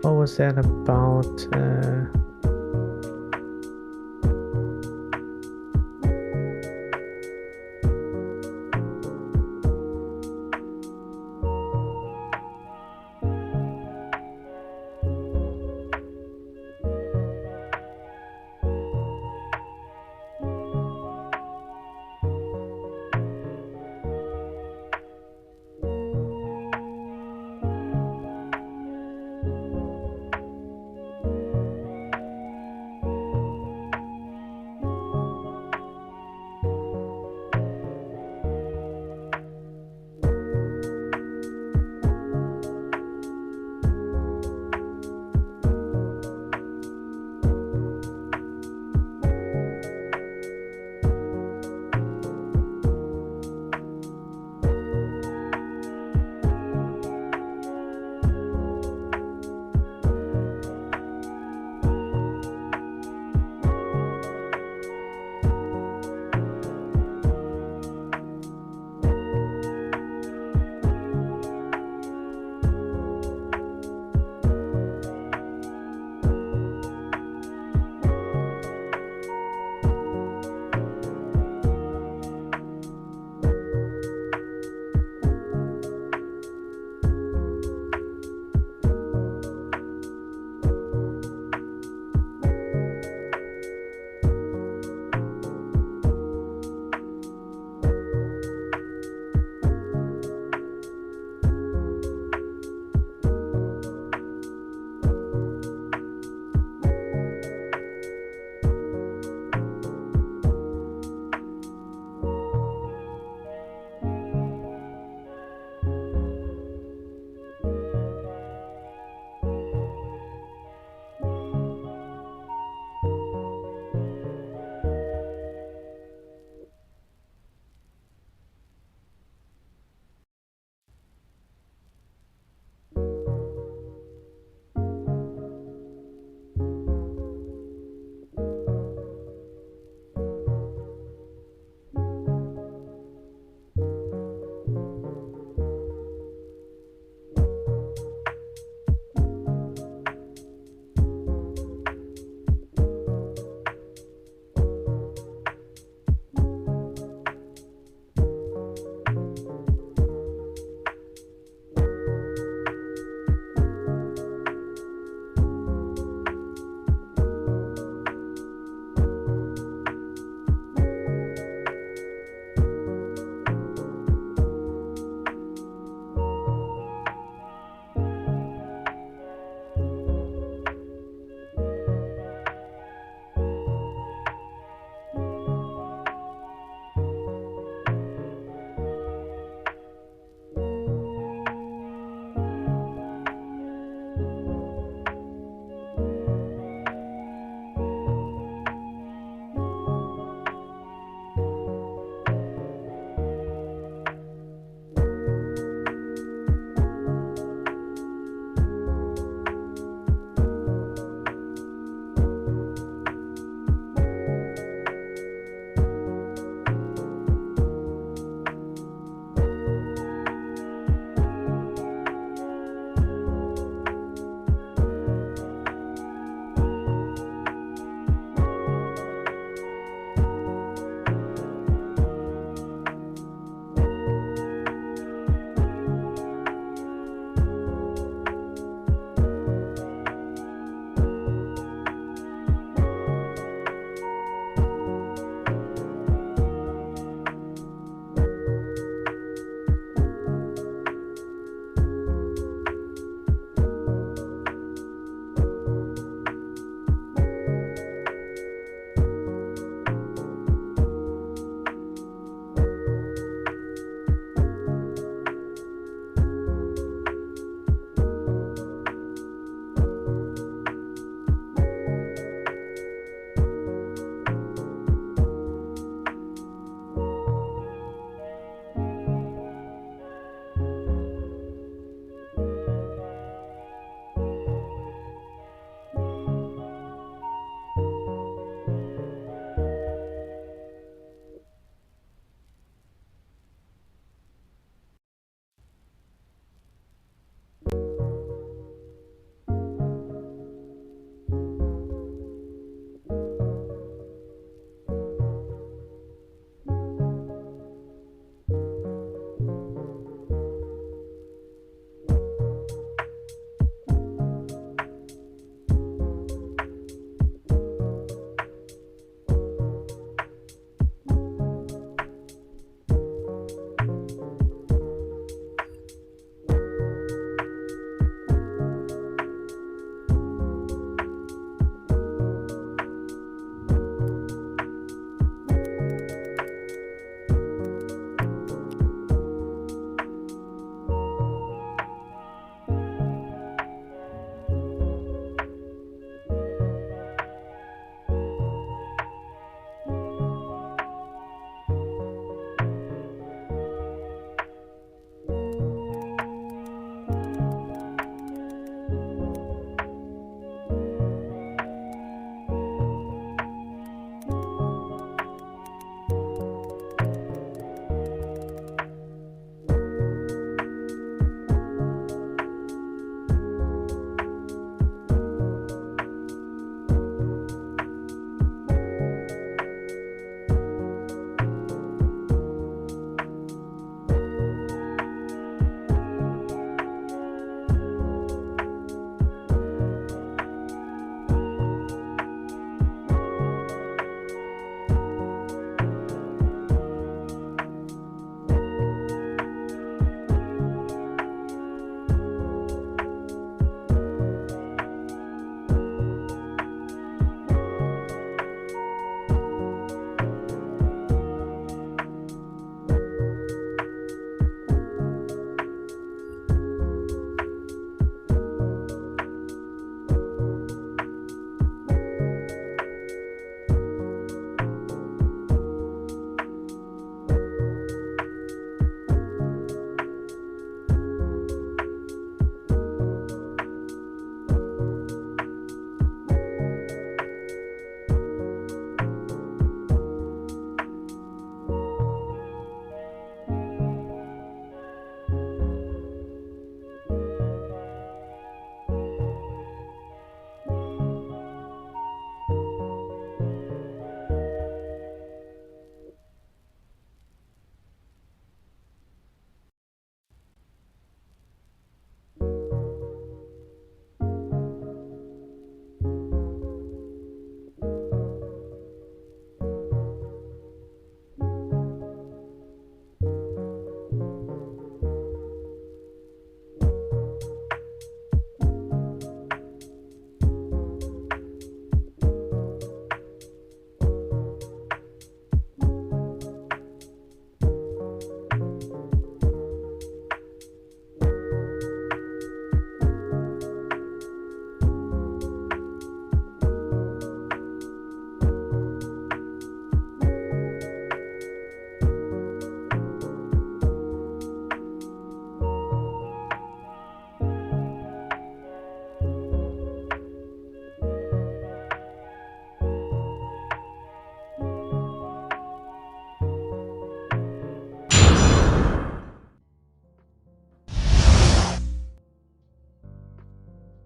What was that about?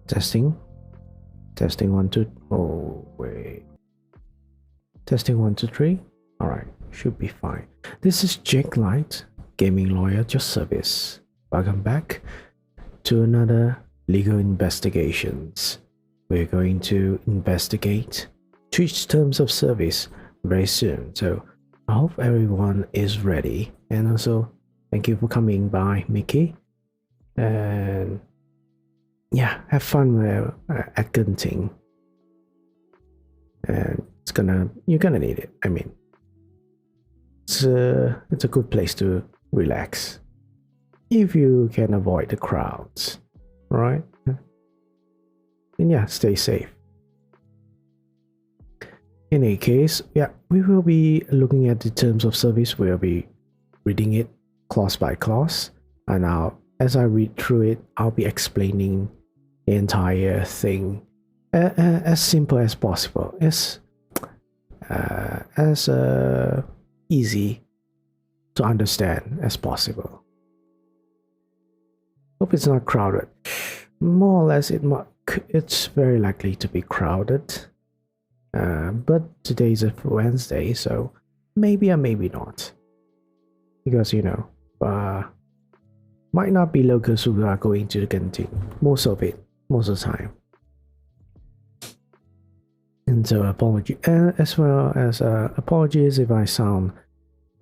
Testing. Testing one, two. Oh, wait. Testing one, two, three. Alright, should be fine. This is Jake Light, gaming lawyer at your service. Welcome back to another legal investigations. We're going to investigate Twitch terms of service very soon. So I hope everyone is ready. And also, thank you for coming by, Mickey. And yeah, have fun with at Gunting. And you're gonna need it. I mean, it's a good place to relax if you can avoid the crowds, right? And yeah, stay safe. In any case, yeah, we will be looking at the terms of service. We'll be reading it clause by clause, and now as I read through it, I'll be explaining the entire thing as simple as possible, as easy to understand as possible. Hope it's not crowded. More or less, it's very likely to be crowded. But today is a Wednesday, so maybe or maybe not. Because, might not be locals who are going to the canteen. Most of the time. And so apology, as well as apologies if I sound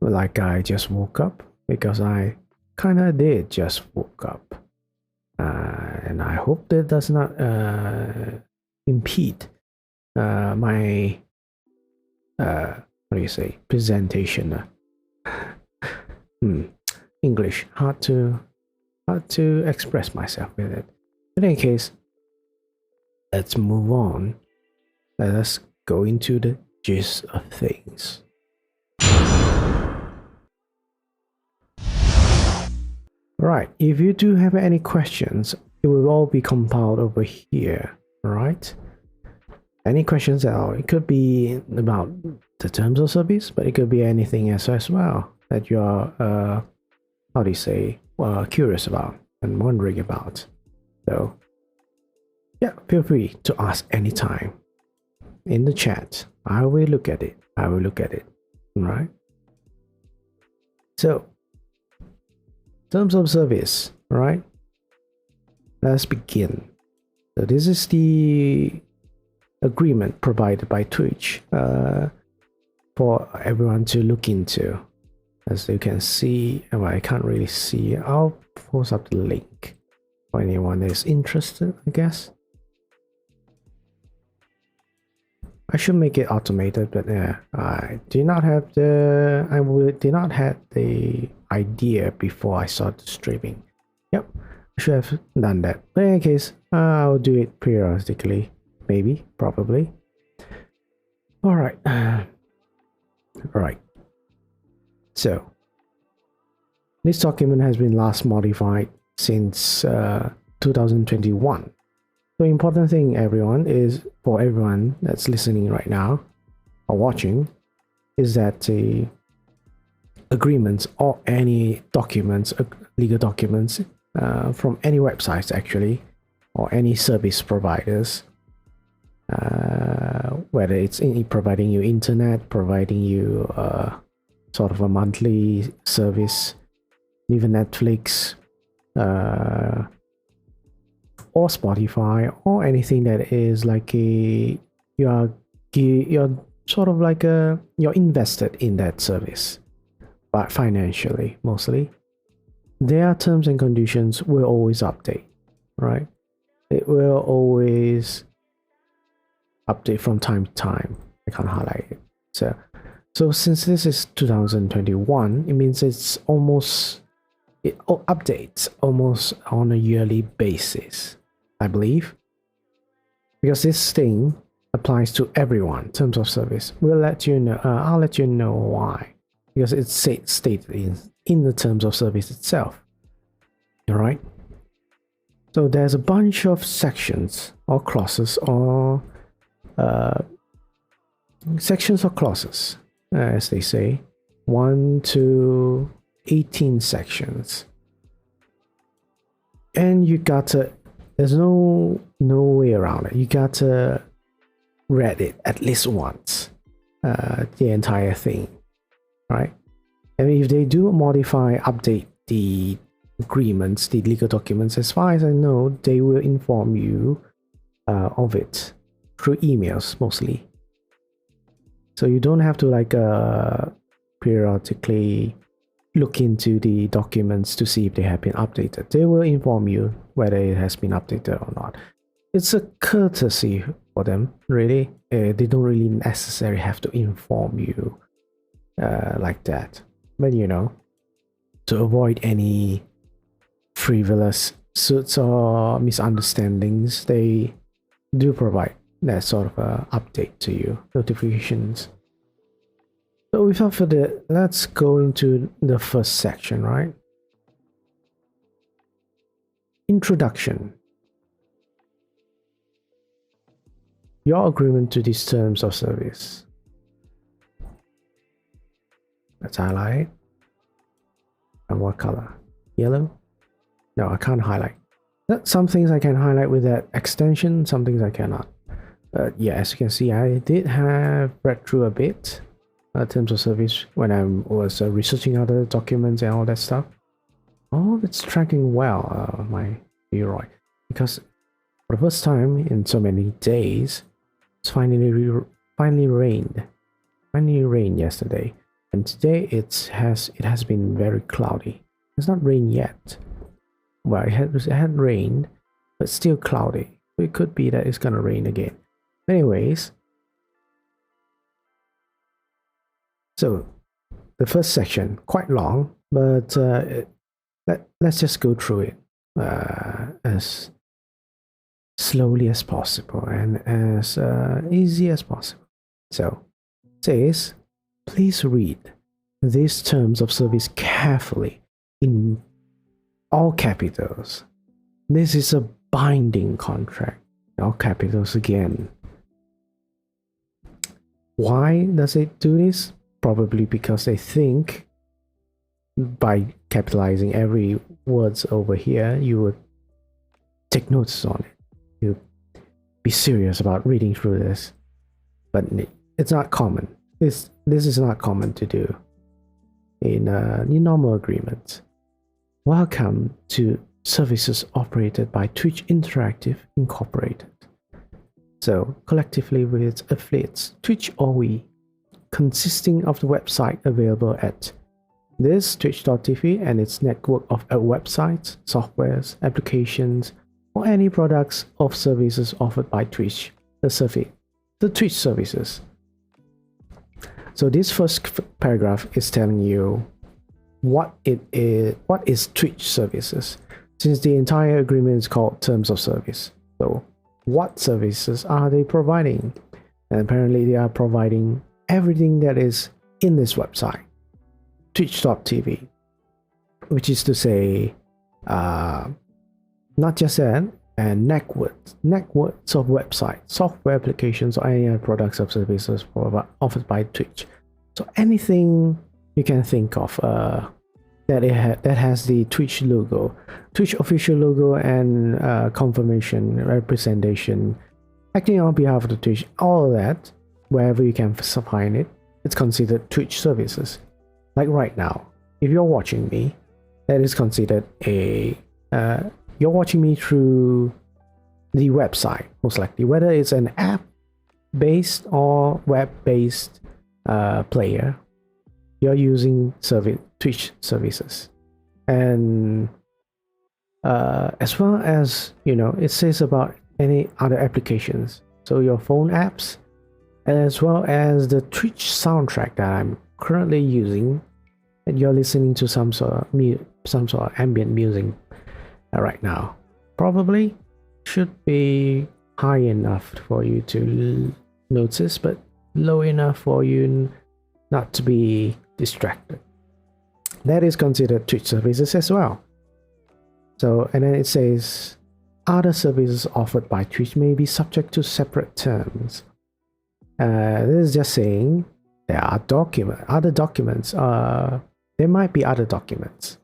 like I just woke up, because I kinda did just woke up. And I hope that does not impede my presentation. English, hard to express myself with it. In any case, let's move on. Let us go into the gist of things. Right, if you do have any questions, it will all be compiled over here, right? Any questions at all? It could be about the terms of service, but it could be anything else as well that you are, curious about and wondering about. So, yeah, feel free to ask anytime in the chat. I will look at it. Right? So, terms of service, right? Let's begin. So this is the agreement provided by Twitch for everyone to look into. As you can see, well, I can't really see. I'll post up the link for anyone that is interested, I guess. I should make it automated, but yeah, I did not have the idea before I started streaming. Yep, I should have done that. But in any case, I'll do it periodically, maybe, probably. All right, So this document has been last modified since 2021. The important thing, everyone, is for everyone that's listening right now or watching, is that the agreements or any documents, legal documents from any websites actually, or any service providers, whether it's providing you internet, providing you sort of a monthly service, even Netflix, or Spotify, or anything that is like you're sort of like you're invested in that service, but financially mostly. Their terms and conditions will always update, right? It will always update from time to time. I can't highlight it. So since this is 2021, it means it updates almost on a yearly basis, I believe, because this thing applies to everyone. Terms of service. We'll let you know. I'll let you know why, because it's stated in the terms of service itself. All right. So there's a bunch of sections or clauses or sections or clauses, as they say, 1 to 18 sections. And you got There's no way around it. You gotta read it at least once, the entire thing, right? And if they do modify, update the agreements, the legal documents, as far as I know, they will inform you of it through emails mostly. So you don't have to like periodically look into the documents to see if they have been updated. They will inform you whether it has been updated or not. It's a courtesy for them, really. They don't really necessarily have to inform you like that. But you know, to avoid any frivolous suits or misunderstandings, they do provide that sort of update to you, notifications. So without further, let's go into the first section, right? Introduction. Your agreement to these terms of service. Let's highlight. And what color? Yellow? No, I can't highlight. Some things I can highlight with that extension, some things I cannot. But yeah, as you can see, I did have read through a bit terms of service when I was researching other documents and all that stuff. Oh, it's tracking well, my Leroy, because for the first time in so many days, it's finally rained. Finally rained yesterday, and today it has been very cloudy. It's not rained yet. Well, it had rained, but still cloudy. It could be that it's gonna rain again. Anyways, so the first section, quite long, but let's just go through it as slowly as possible and as easy as possible. So it says, please read these terms of service carefully in all capitals. This is a binding contract. All capitals again. Why does it do this? Probably because they think by capitalizing every words over here, you would take notice on it. You be serious about reading through this. But it's not common. This is not common to do in normal agreements. Welcome to services operated by Twitch Interactive Incorporated. So collectively with its affiliates, Twitch or we, consisting of the website available at this Twitch.tv and its network of websites, softwares, applications, or any products or services offered by Twitch, the Twitch services. So this first paragraph is telling you what is Twitch services, since the entire agreement is called terms of service. So what services are they providing? And apparently they are providing everything that is in this website, Twitch.tv, which is to say, not just that, and networks of websites, software applications, or any other products or services offered by Twitch. So anything you can think of that has the Twitch logo, Twitch official logo, and confirmation, representation, acting on behalf of the Twitch, all of that, wherever you can find it, it's considered Twitch services. Like right now, if you're watching me, that is considered you're watching me through the website, most likely, whether it's an app-based or web-based player, you're using Twitch services. And as well as, it says about any other applications, so your phone apps, as well as the Twitch soundtrack that I'm currently using, and you're listening to some sort of ambient music right now. Probably should be high enough for you to notice, but low enough for you not to be distracted. That is considered Twitch services as well. So, and then it says other services offered by Twitch may be subject to separate terms. This is just saying there are other documents. There might be other documents.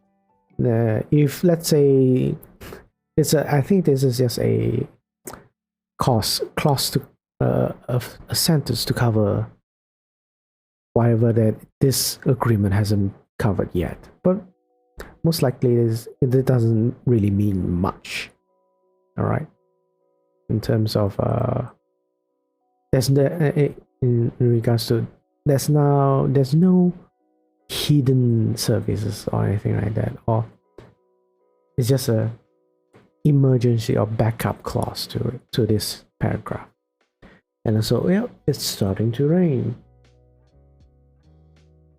If, let's say, I think this is just a clause to of a sentence to cover whatever that this agreement hasn't covered yet. But most likely it doesn't really mean much. All right. In terms of there's the in regards to there's no hidden services or anything like that, or it's just a emergency or backup clause to this paragraph. And so, yeah, it's starting to rain,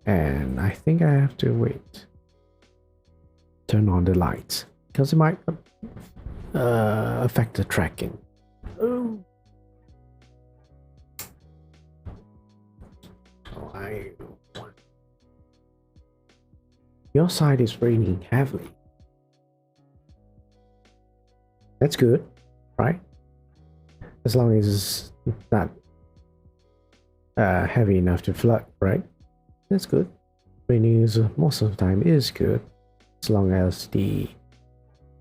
and I think I have to wait, turn on the lights, because it might affect the tracking. Oh, your side is raining heavily. That's good, right? As long as it's not heavy enough to flood, right? That's good. Raining is most of the time is good, as long as the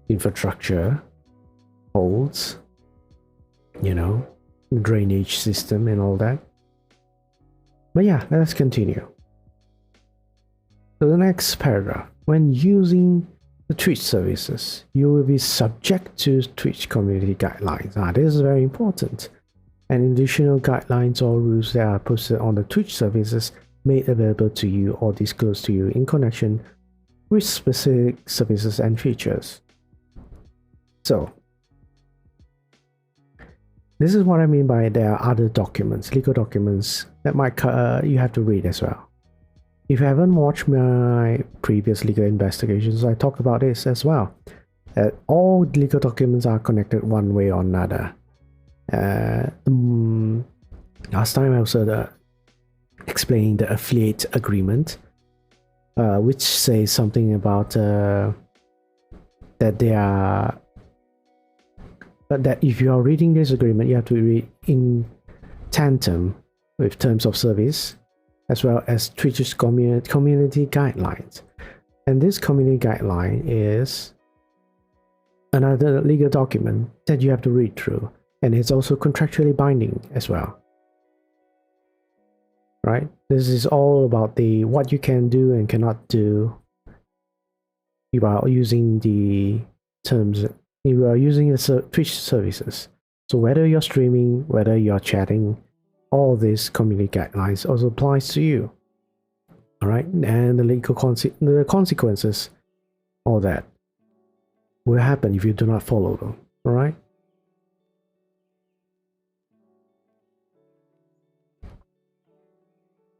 infrastructure holds, you know, drainage system and all that. But yeah, let's continue. So the next paragraph. When using the Twitch services, you will be subject to Twitch community guidelines. This is very important. And additional guidelines or rules that are posted on the Twitch services made available to you or disclosed to you in connection with specific services and features. So, this is what I mean by there are other documents, legal documents that might you have to read as well. If you haven't watched my previous legal investigations, I talk about this as well. All legal documents are connected one way or another. Last time I also explained the affiliate agreement, which says something about that they are. But that if you are reading this agreement, you have to read in tandem with terms of service, as well as Twitch's community guidelines. And this community guideline is another legal document that you have to read through, and it's also contractually binding as well. Right? This is all about what you can do and cannot do about using the terms. You are using the Twitch services. So whether you're streaming, whether you're chatting, all these community guidelines also applies to you. All right, and the legal the consequences, all that will happen if you do not follow them. All right.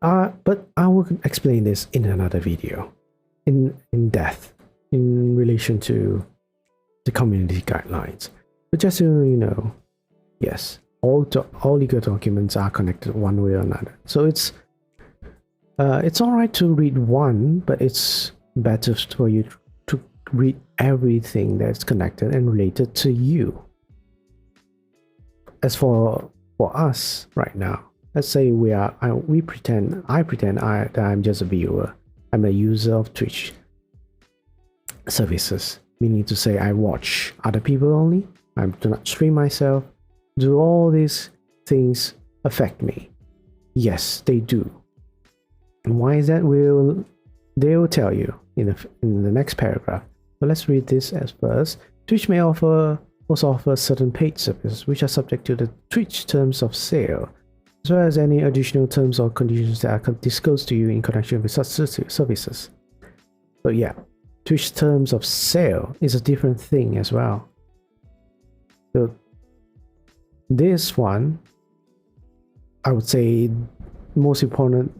But I will explain this in another video, in depth, in relation to the community guidelines. But just so you know, yes, all legal documents are connected one way or another. So it's all right to read one, but it's better for you to read everything that's connected and related to you. As for us right now, let's say I pretend that I'm just a viewer. I'm a user of Twitch services, meaning to say I watch other people only. I do not stream myself. Do all these things affect me? Yes, they do. And why is that? They will tell you in the next paragraph. But let's read this as first. Twitch may also offer certain paid services which are subject to the Twitch terms of sale, as well as any additional terms or conditions that are disclosed to you in connection with such services. So yeah, Twitch terms of sale is a different thing as well. So this one, I would say, most important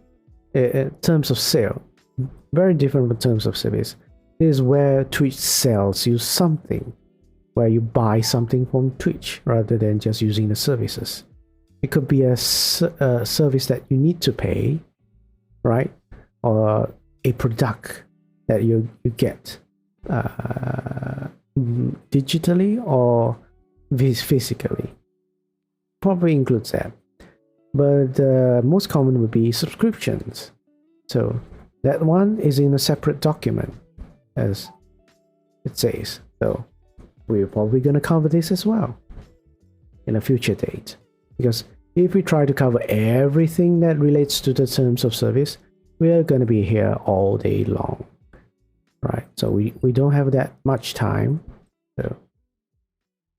terms of sale, very different from terms of service. This is where Twitch sells you something, where you buy something from Twitch rather than just using the services. It could be a service that you need to pay, right? Or a product that you get digitally or physically. Probably includes that. But most common would be subscriptions. So that one is in a separate document, as it says. So we're probably going to cover this as well in a future date. Because if we try to cover everything that relates to the terms of service, we're going to be here all day long, right? So we don't have that much time, so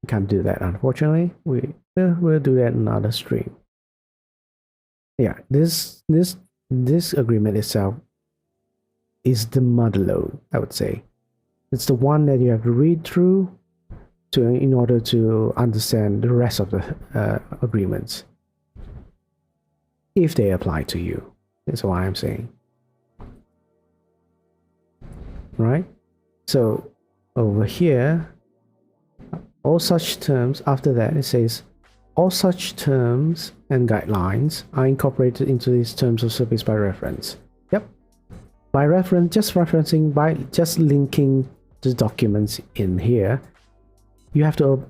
we can't do that, unfortunately. We'll do that in another stream. Yeah, this agreement itself is the mother lode, I would say. It's the one that you have to read through in order to understand the rest of the agreements, if they apply to you. That's what I'm saying. Right? So over here, all such terms, after that it says, all such terms and guidelines are incorporated into these terms of service by reference. Yep. By reference, just referencing, by just linking the documents in here, you have to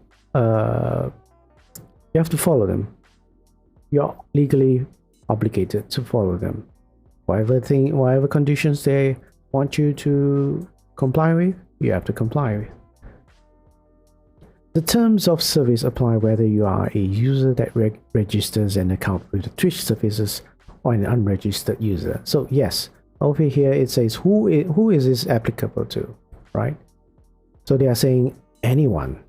follow them. You're legally obligated to follow them. Whatever conditions they want you to comply with, you have to comply with. The terms of service apply whether you are a user that registers an account with the Twitch services or an unregistered user. So yes, over here it says who is this applicable to, right? So they are saying anyone,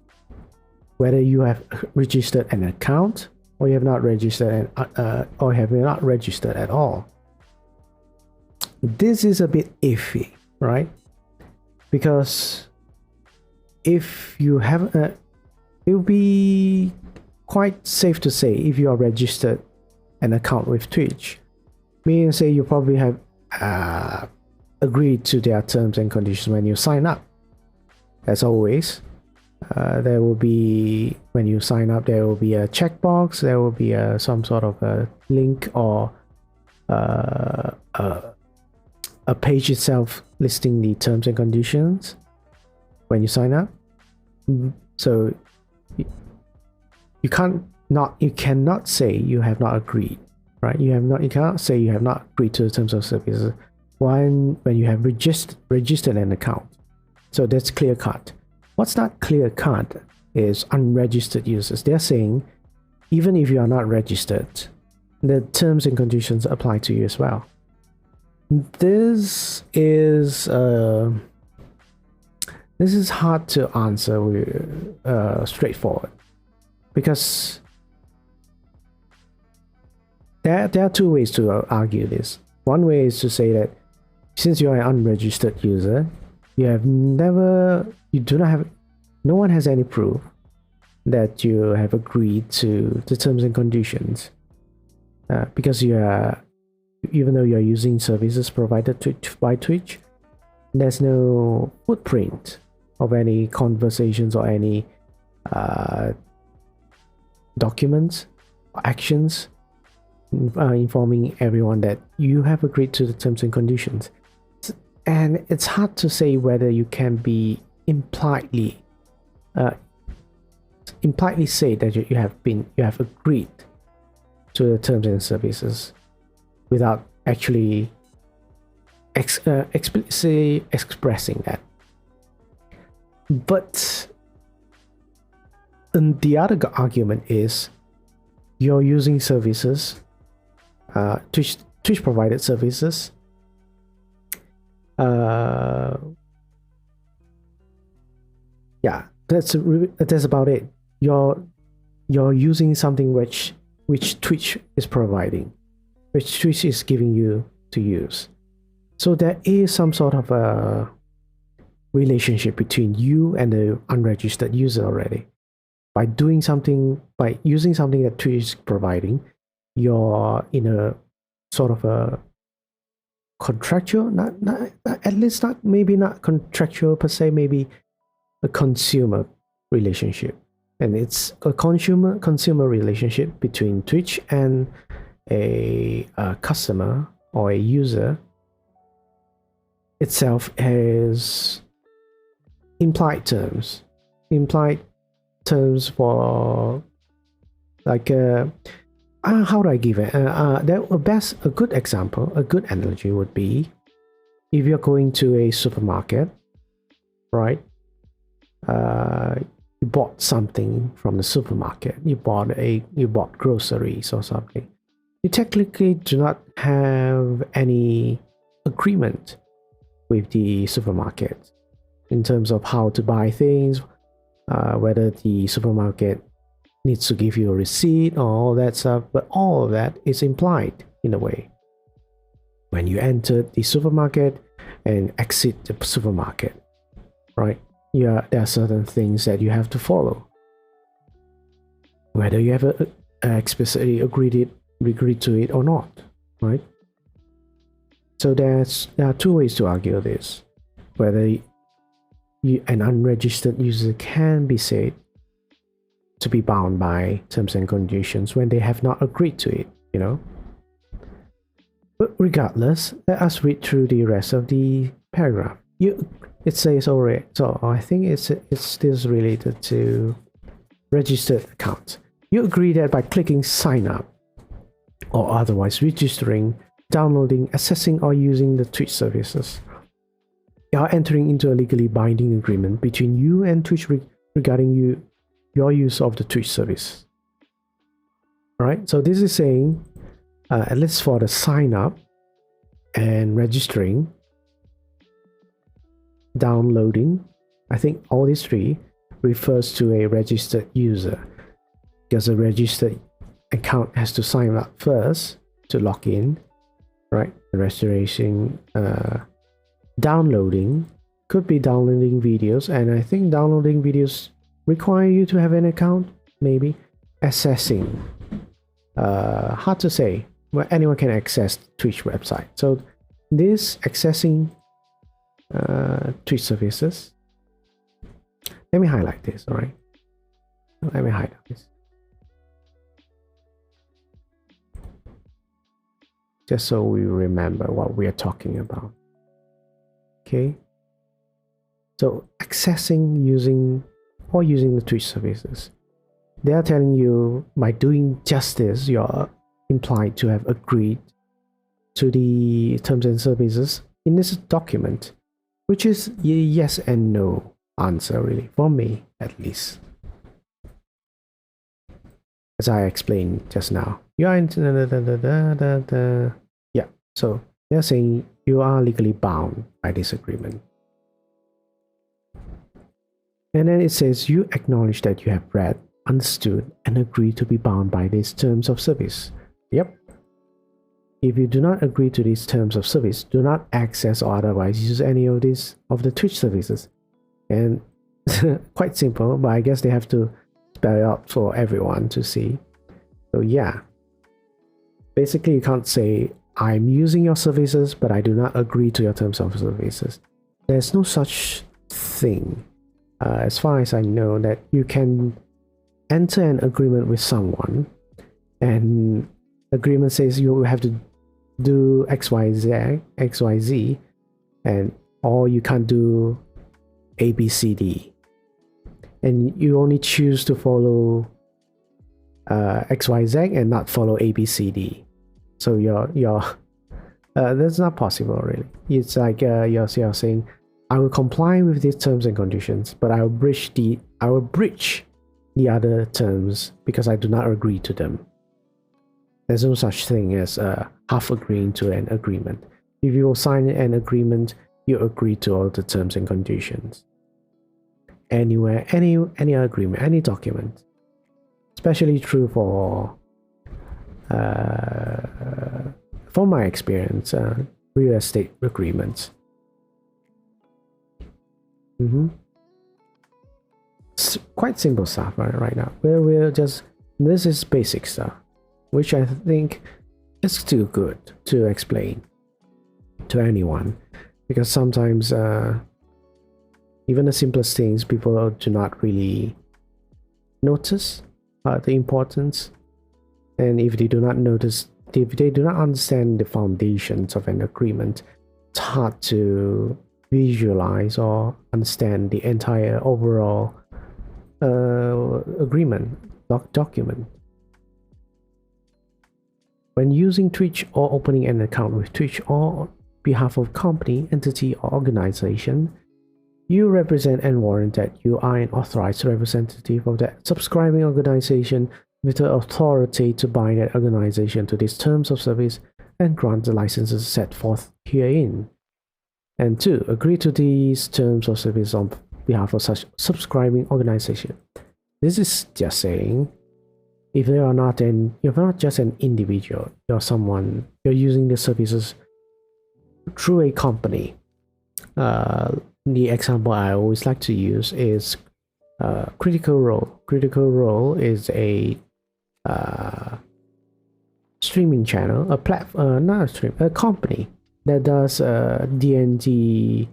whether you have registered an account or you have not registered or have not registered at all. This is a bit iffy, right? Because if you have it will be quite safe to say if you are registered an account with Twitch, meaning say you probably have agreed to their terms and conditions when you sign up. As always, there will be, when you sign up, there will be a checkbox, there will be some sort of a link or a page itself listing the terms and conditions when you sign up. So you cannot say you have not agreed, right? You cannot say you have not agreed to the terms of service when you have registered an account. So that's clear cut. What's not clear cut is unregistered users. They're saying even if you are not registered, the terms and conditions apply to you as well. This is hard to answer with straightforward, because there are two ways to argue this. One way is to say that since you are an unregistered user, no one has any proof that you have agreed to the terms and conditions, because even though you are using services provided by Twitch, there's no footprint of any conversations or any documents or actions informing everyone that you have agreed to the terms and conditions. And it's hard to say whether you can be impliedly say that you have agreed to the terms and services without actually explicitly expressing that. But the other argument is you're using services, Twitch provided services. Yeah, that's about it. You're using something which Twitch is providing, which Twitch is giving you to use. So there is some sort of a relationship between you and the unregistered user already. By using something that Twitch is providing, you're in a sort of a contractual, maybe not contractual per se, maybe a consumer relationship. And it's a consumer relationship between Twitch and a customer or a user. Itself has implied terms for, like, how do I give it? A good example, a good analogy would be if you're going to a supermarket, right? you bought something from the supermarket, you bought groceries or something, you technically do not have any agreement with the supermarket in terms of how to buy things, whether the supermarket needs to give you a receipt or all that stuff, but all of that is implied in a way. When you enter the supermarket and exit the supermarket, right? There are certain things that you have to follow. Whether you have explicitly agreed to it or not, right? So there are two ways to argue this. Whether an unregistered user can be said to be bound by terms and conditions when they have not agreed to it, But regardless, let us read through the rest of the paragraph. It says already, so I think it's still related to registered accounts. You agree that by clicking sign up or otherwise registering, downloading, accessing or using the Twitch services, you are entering into a legally binding agreement between you and Twitch regarding your use of the Twitch service. Alright, so this is saying, at least for the sign up and registering, downloading, I think all these three refers to a registered user, because a registered account has to sign up first to log in, right? The registration, downloading could be downloading videos, and I think downloading videos require you to have an account, maybe. Accessing, hard to say, where anyone can access Twitch website. So this accessing Twitch services, let me highlight this. All right, let me highlight this just so we remember what we are talking about. Okay, so accessing using the Twitch services, they are telling you by doing just this, you're implied to have agreed to the terms and services in this document, which is a yes and no answer, really, for me at least. As I explained just now, you are yeah, so they're saying you are legally bound by this agreement. And then it says you acknowledge that you have read, understood, and agreed to be bound by these terms of service. Yep. If you do not agree to these terms of service, do not access or otherwise use any of the Twitch services. And quite simple, but I guess they have to spell it out for everyone to see. So yeah, basically you can't say I'm using your services, but I do not agree to your terms of services. There's no such thing. As far as I know, that you can enter an agreement with someone, and agreement says you have to do XYZ, and or you can't do ABCD, and you only choose to follow XYZ and not follow ABCD. So you're that's not possible, really. It's like you're saying, I will comply with these terms and conditions, but I will breach the other terms because I do not agree to them. There's no such thing as half agreeing to an agreement. If you sign an agreement, you agree to all the terms and conditions. Anywhere, any agreement, any document. Especially true for my experience, real estate agreements. It's quite simple stuff right now. This is basic stuff, which I think is still good to explain to anyone, because sometimes even the simplest things people do not really notice the importance, and if they do not understand the foundations of an agreement, it's hard to visualize or understand the entire overall agreement document. When using Twitch or opening an account with Twitch or behalf of company, entity, or organization, You represent and warrant that you are an authorized representative of that subscribing organization with the authority to bind that organization to these terms of service and grant the licenses set forth herein. And 2. Agree to these terms of service on behalf of such subscribing organization. This is just saying, if you are not you're not just an individual, you're someone, you're using the services through a company. The example I always like to use is Critical Role. Critical Role is a streaming channel, a company that does D&D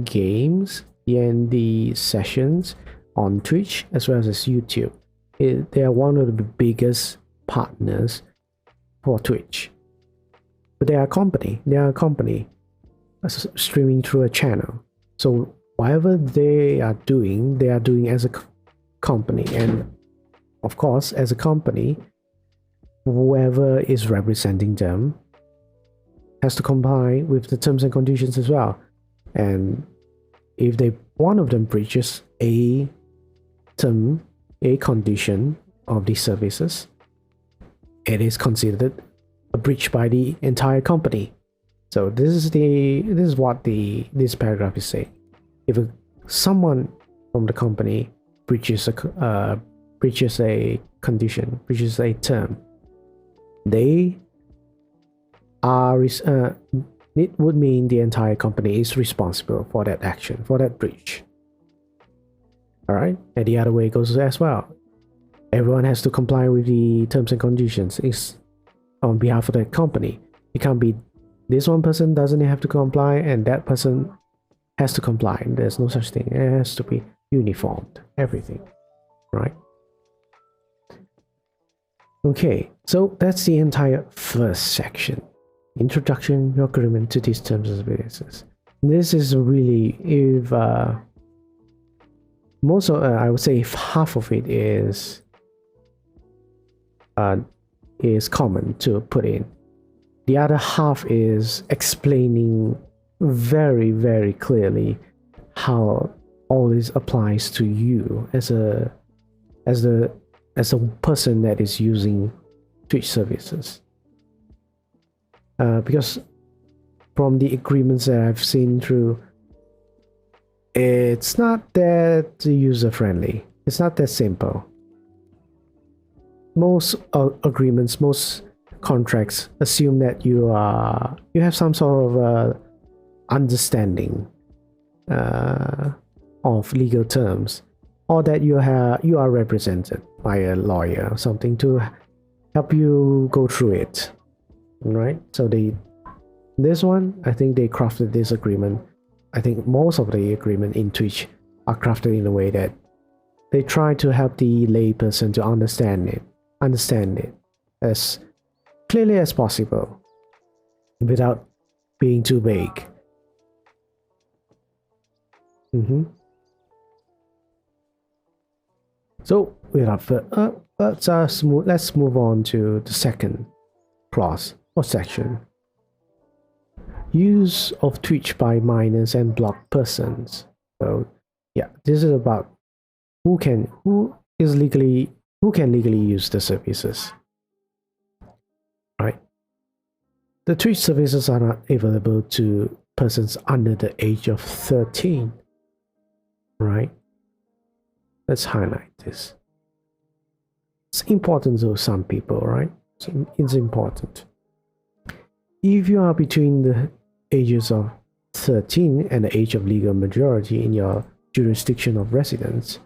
games, D&D sessions on Twitch as well as YouTube. They are one of the biggest partners for Twitch. But they are a company streaming through a channel. So whatever they are doing as a company. And of course, as a company, whoever is representing them has to comply with the terms and conditions as well. And if one of them breaches a condition of these services, it is considered a breach by the entire company. So this is what this paragraph is saying. If someone from the company breaches a condition, breaches a term, they are it would mean the entire company is responsible for that action, for that breach. All right, and the other way goes as well. Everyone has to comply with the terms and conditions. Is on behalf of the company. It can't be this one person doesn't have to comply and that person has to comply. There's no such thing. It has to be uniformed. Everything, right? Okay, so that's the entire first section. Introduction, your agreement to these terms and services. This is really, if most of, I would say if half of it is common to put in. The other half is explaining very, very clearly how all this applies to you as a person that is using Twitch services. Because from the agreements that I've seen through, it's not that user friendly. It's not that simple. Most agreements, most contracts assume that you have some sort of understanding of legal terms, or that you are represented by a lawyer or something to help you go through it, right? So this one, I think they crafted this agreement. I think most of the agreement in Twitch are crafted in a way that they try to help the layperson to understand it as clearly as possible without being too vague. So without further, let's move on to the second clause or section. Use of Twitch by minors and blocked persons. So yeah, this is about who can legally use the services. Right? The Twitch services are not available to persons under the age of 13. Right? Let's highlight this. It's important to some people, right? So it's important. If you are between the ages of 13 and the age of legal majority in your jurisdiction of residence,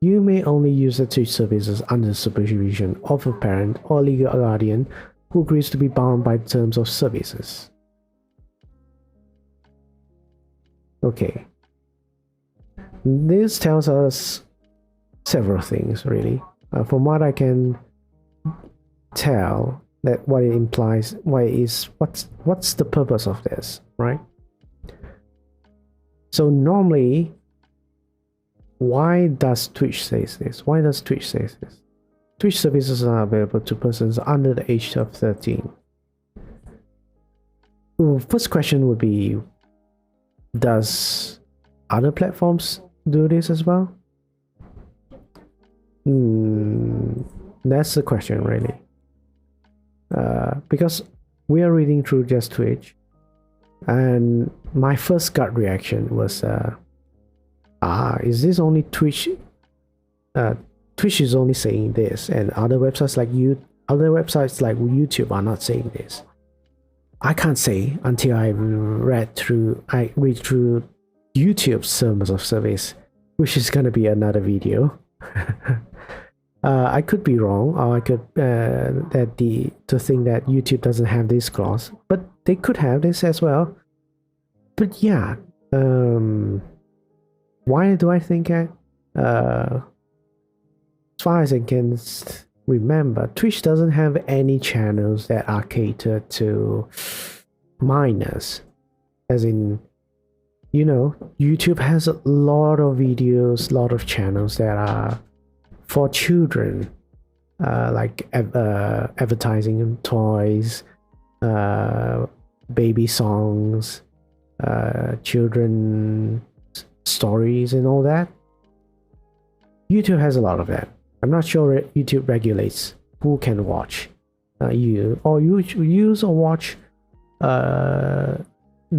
you may only use the Twitch services under the supervision of a parent or legal guardian who agrees to be bound by the terms of services. Okay. This tells us several things, really. From what I can tell, that what it implies, what's the purpose of this, right? So normally, why does Twitch say this? Why does Twitch say this? Twitch services are available to persons under the age of 13. First question would be, Does other platforms do this as well? That's the question, really. Because we are reading through just Twitch, and my first gut reaction was, is this only Twitch? Twitch is only saying this, and other websites like YouTube are not saying this. I can't say until I read through YouTube's terms of service, which is gonna be another video. I could be wrong, or I could to think that YouTube doesn't have this clause, but they could have this as well. But yeah, why do I think that? As far as I can remember, Twitch doesn't have any channels that are catered to minors, as in, you know, YouTube has a lot of videos, lot of channels that are for children, like advertising toys, baby songs, children stories, and all that. YouTube has a lot of that. I'm not sure YouTube regulates who can watch you use or watch the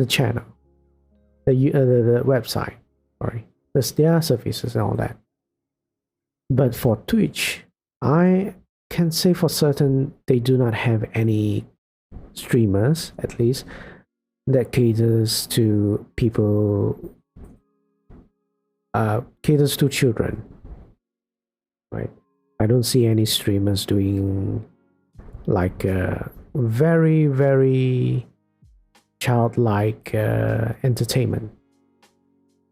channel, the website. Sorry, their services and all that. But for Twitch, I can say for certain they do not have any streamers, at least, that caters to people, caters to children. Right? I don't see any streamers doing like very, very childlike entertainment,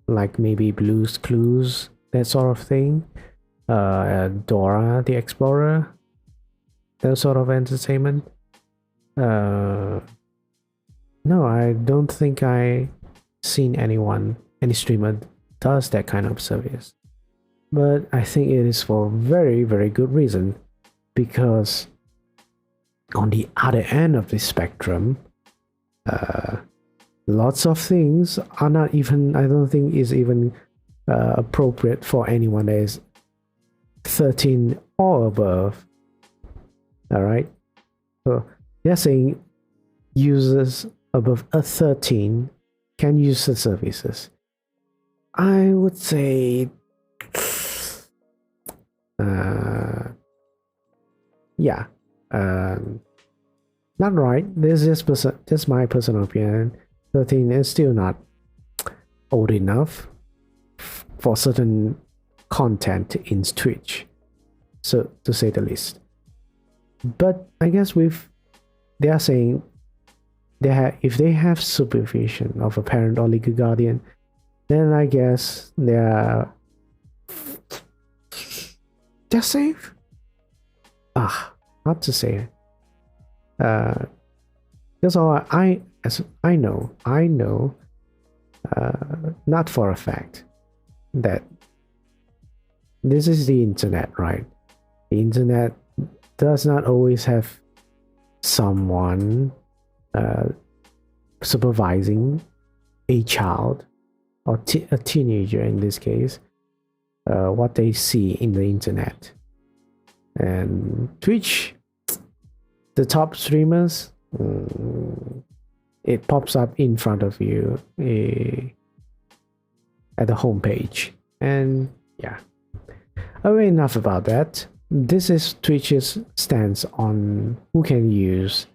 like maybe Blue's Clues, that sort of thing. Dora the Explorer, that sort of entertainment. No, I don't think I seen any streamer does that kind of service. But I think it is for very, very good reason, because on the other end of the spectrum, lots of things are not even, I don't think is even appropriate for anyone that is 13 or above. All right, so they're saying users above a 13 can use the services. I would say yeah, not right. This is just my personal opinion. 13 is still not old enough for certain content in Twitch, so to say the least. But I guess they are saying if they have supervision of a parent or legal guardian, then I guess they're safe. Hard to say. That's all I know, not for a fact, that this is the internet, right? The internet does not always have someone supervising a child or a teenager in this case, what they see in the internet. And Twitch, the top streamers, it pops up in front of you at the homepage. And yeah, enough about that. This is Twitch's stance on who can use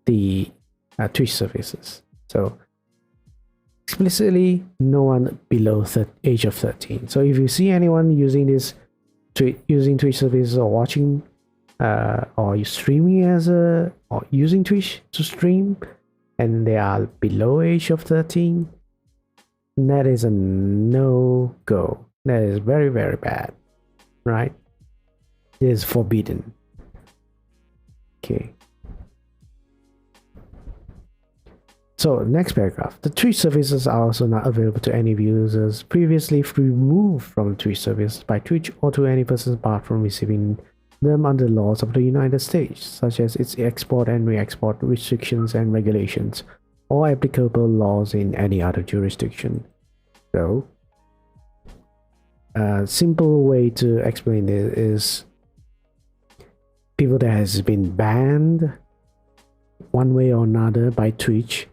the Twitch services. So explicitly, no one below age of 13. So if you see anyone using this using Twitch services or watching or you streaming or using Twitch to stream, and they are below age of 13, that is a no-go. That is very, very bad, right? It is forbidden. Okay. So next paragraph. The Twitch services are also not available to any users previously removed from Twitch service by Twitch, or to any person apart from receiving them under laws of the United States, such as its export and re-export restrictions and regulations, or applicable laws in any other jurisdiction. So, a simple way to explain it is people that has been banned one way or another by Twitch,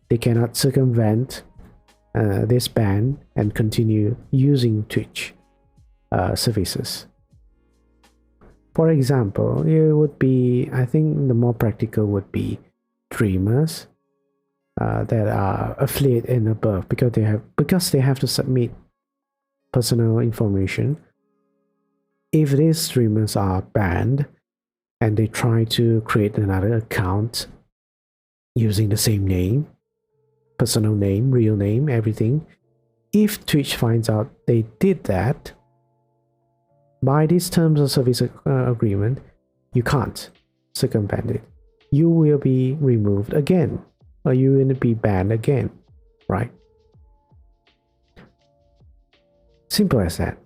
they cannot circumvent this ban and continue using Twitch services. For example, it would be, I think the more practical would be streamers that are affiliate and above, because they have to submit personal information. If these streamers are banned and they try to create another account using the same name, personal name, real name, everything, if Twitch finds out they did that, by these terms of service agreement, you can't circumvent it. You will be removed again, or you will be banned again, right? Simple as that.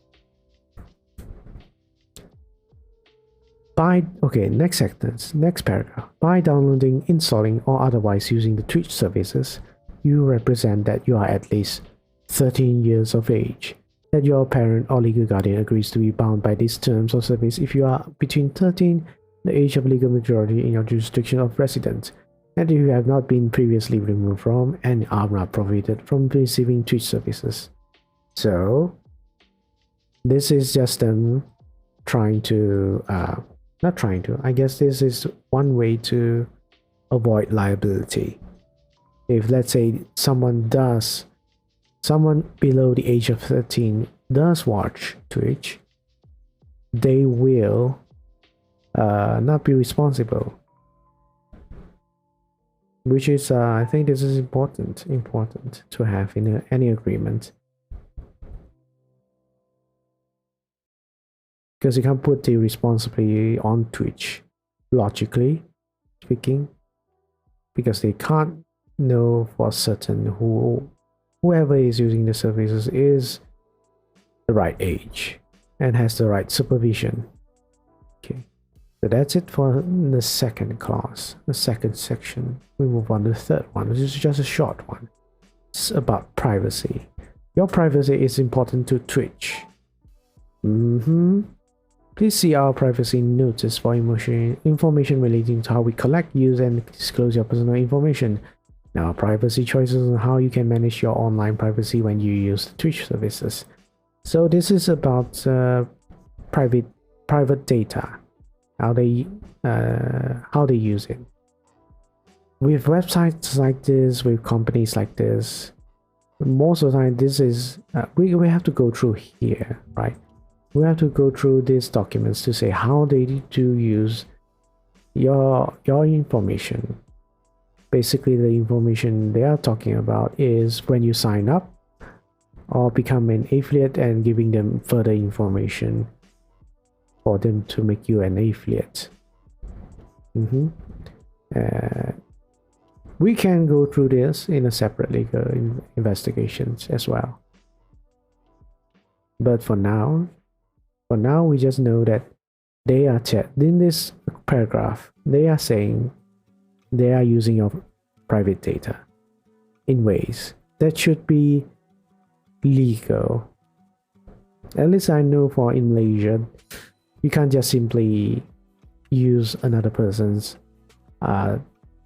Next sentence, next paragraph. By downloading, installing, or otherwise using the Twitch services, you represent that you are at least 13 years of age, that your parent or legal guardian agrees to be bound by these terms of service if you are between 13, the age of legal majority in your jurisdiction of residence, and if you have not been previously removed from and are not prohibited from receiving Twitch services. So, this is just them trying to, I guess this is one way to avoid liability. If, let's say, someone below the age of 13 does watch Twitch, they will not be responsible. Which is, I think this is important to have in any agreement. Because you can't put the responsibility on Twitch, logically speaking, because they can't know for certain whoever is using the services is the right age and has the right supervision. Okay, so that's it for the second clause, the second section. We move on to the third one, which is just a short one. It's about privacy. Your privacy is important to Twitch. Please see our privacy notice for information relating to how we collect, use, and disclose your personal information. Now, privacy choices on how you can manage your online privacy when you use the Twitch services. So this is about private data, how they use it. With websites like this, with companies like this, most of the time this is we have to go through here, right? We have to go through these documents to say how they do use your information. Basically, the information they are talking about is when you sign up or become an affiliate and giving them further information for them to make you an affiliate. We can go through this in a separate legal investigations as well. But for now, we just know that they are in this paragraph, they are saying they are using your private data in ways that should be legal. At least I know for in Malaysia, you can't just simply use another person's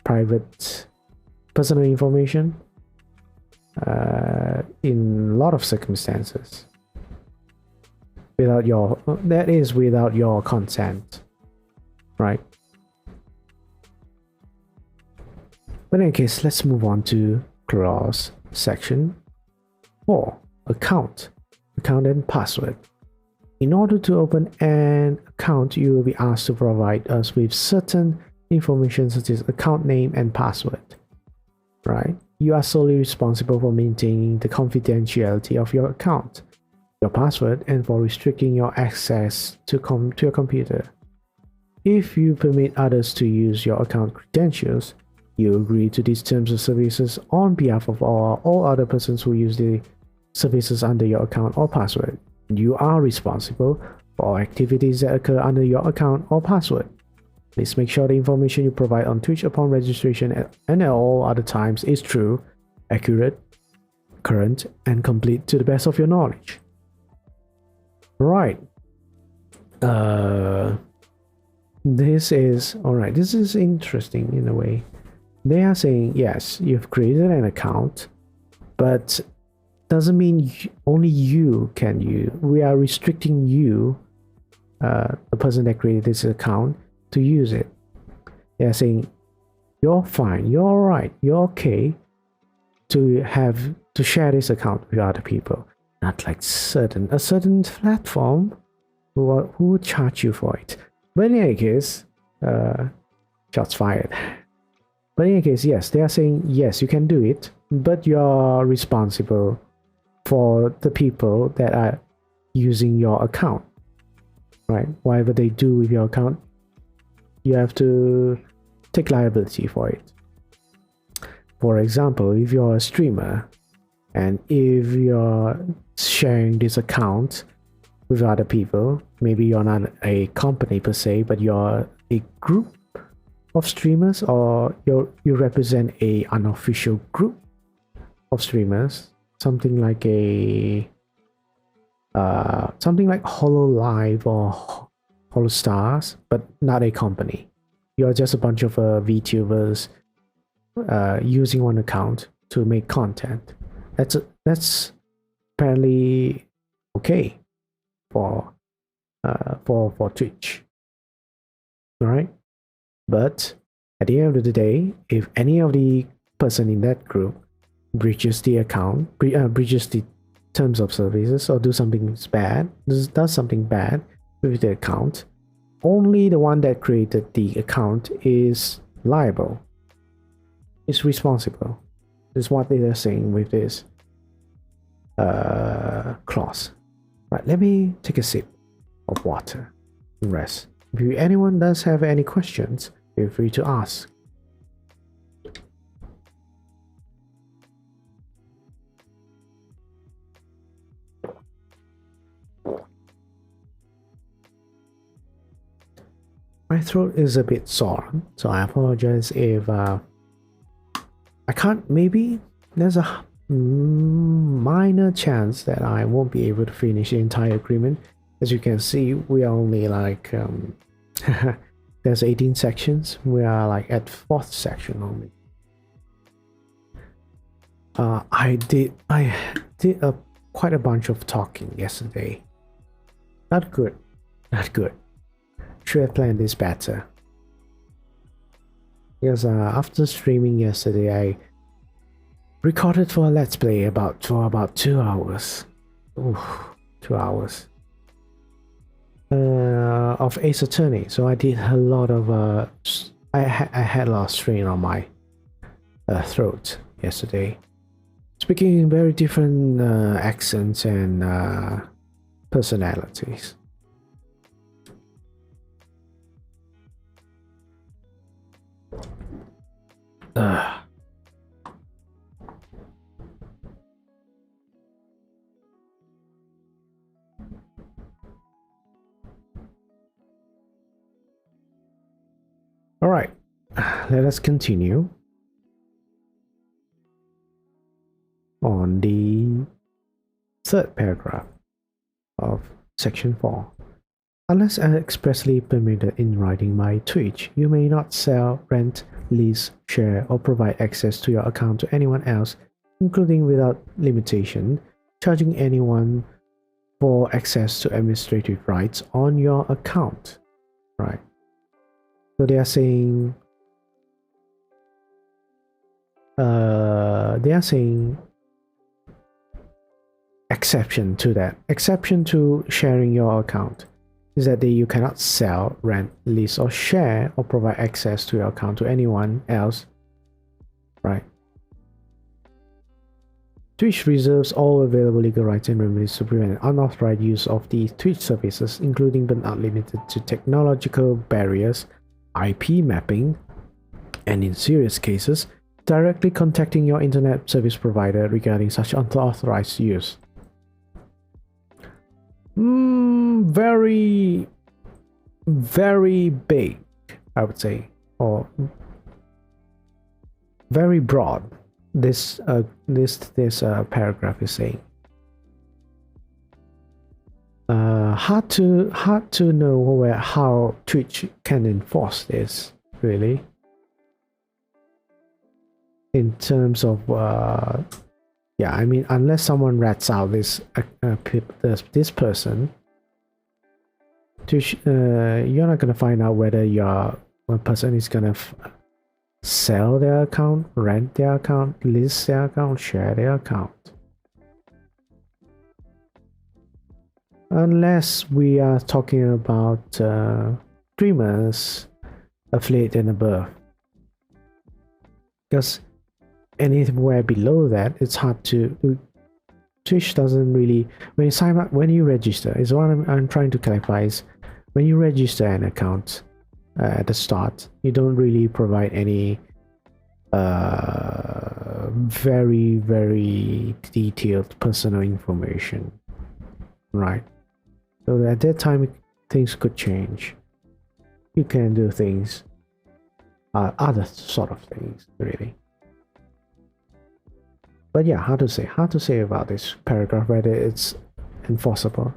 private personal information in a lot of circumstances without your consent, right? But in any case, let's move on to clause section 4, account and password. In order to open an account, you will be asked to provide us with certain information such as account name and password, right? You are solely responsible for maintaining the confidentiality of your account, your password, and for restricting your access to your computer. If you permit others to use your account credentials, you agree to these terms of services on behalf of all other persons who use the services under your account or password. You are responsible for all activities that occur under your account or password. Please make sure the information you provide on Twitch upon registration and at all other times is true, accurate, current, and complete to the best of your knowledge. Right. This is alright. This is interesting in a way. They are saying, yes, you've created an account, but doesn't mean only you can use. We are restricting you, the person that created this account, to use it. They are saying, you're fine, you're alright, you're okay to share this account with other people. Not like a certain platform who would charge you for it. But in any case, shots fired. But in any case, yes, they are saying, yes, you can do it, but you're responsible for the people that are using your account, right? Whatever they do with your account, you have to take liability for it. For example, if you're a streamer and if you're sharing this account with other people, maybe you're not a company per se, but you're a group of streamers, or you represent a unofficial group of streamers, something like HoloLive or HoloStars, but not a company. You're just a bunch of VTubers using one account to make content. That's apparently okay for Twitch. All right. But at the end of the day, if any of the person in that group breaches the account, breaches the terms of services, or does something bad with the account, only the one that created the account is liable, is responsible. This is what they are saying with this clause. Right, let me take a sip of water and rest. If anyone does have any questions, feel free to ask. My throat is a bit sore, so I apologize if I can't. Maybe there's a minor chance that I won't be able to finish the entire agreement. As you can see, we are only like there's 18 sections. We are like at 4th section only. I did quite a bunch of talking yesterday. Not good. Should have planned this better. Because after streaming yesterday, I recorded for a let's play for about 2 hours. Ooh, 2 hours. Of Ace Attorney. So I did a lot of I had a lot of strain on my throat yesterday, speaking in very different accents and personalities. All right, let us continue on the 3rd paragraph of section 4. Unless expressly permitted in writing by Twitch, you may not sell, rent, lease, share, or provide access to your account to anyone else, including without limitation, charging anyone for access to administrative rights on your account. Right. So they are saying exception to that. Exception to sharing your account is that you cannot sell, rent, lease, or share, or provide access to your account to anyone else. Right. Twitch reserves all available legal rights and remedies to prevent unauthorized use of the Twitch services, including but not limited to technological barriers, IP mapping, and in serious cases, directly contacting your internet service provider regarding such unauthorized use. Very, very big. I would say, or very broad. This paragraph is saying. Hard to know how Twitch can enforce this, really, in terms of yeah, I mean, unless someone rats out this person, Twitch, you're not gonna find out whether one person is gonna sell their account, rent their account, list their account, share their account. Unless we are talking about streamers, affiliate and above. Because anywhere below that, it's hard to. Twitch doesn't really. When you sign up, when you register, is what I'm trying to clarify is when you register an account at the start, you don't really provide any very, very detailed personal information, right? So at that time, things could change. You can do things, other sort of things, really. But yeah, how to say about this paragraph, whether it's enforceable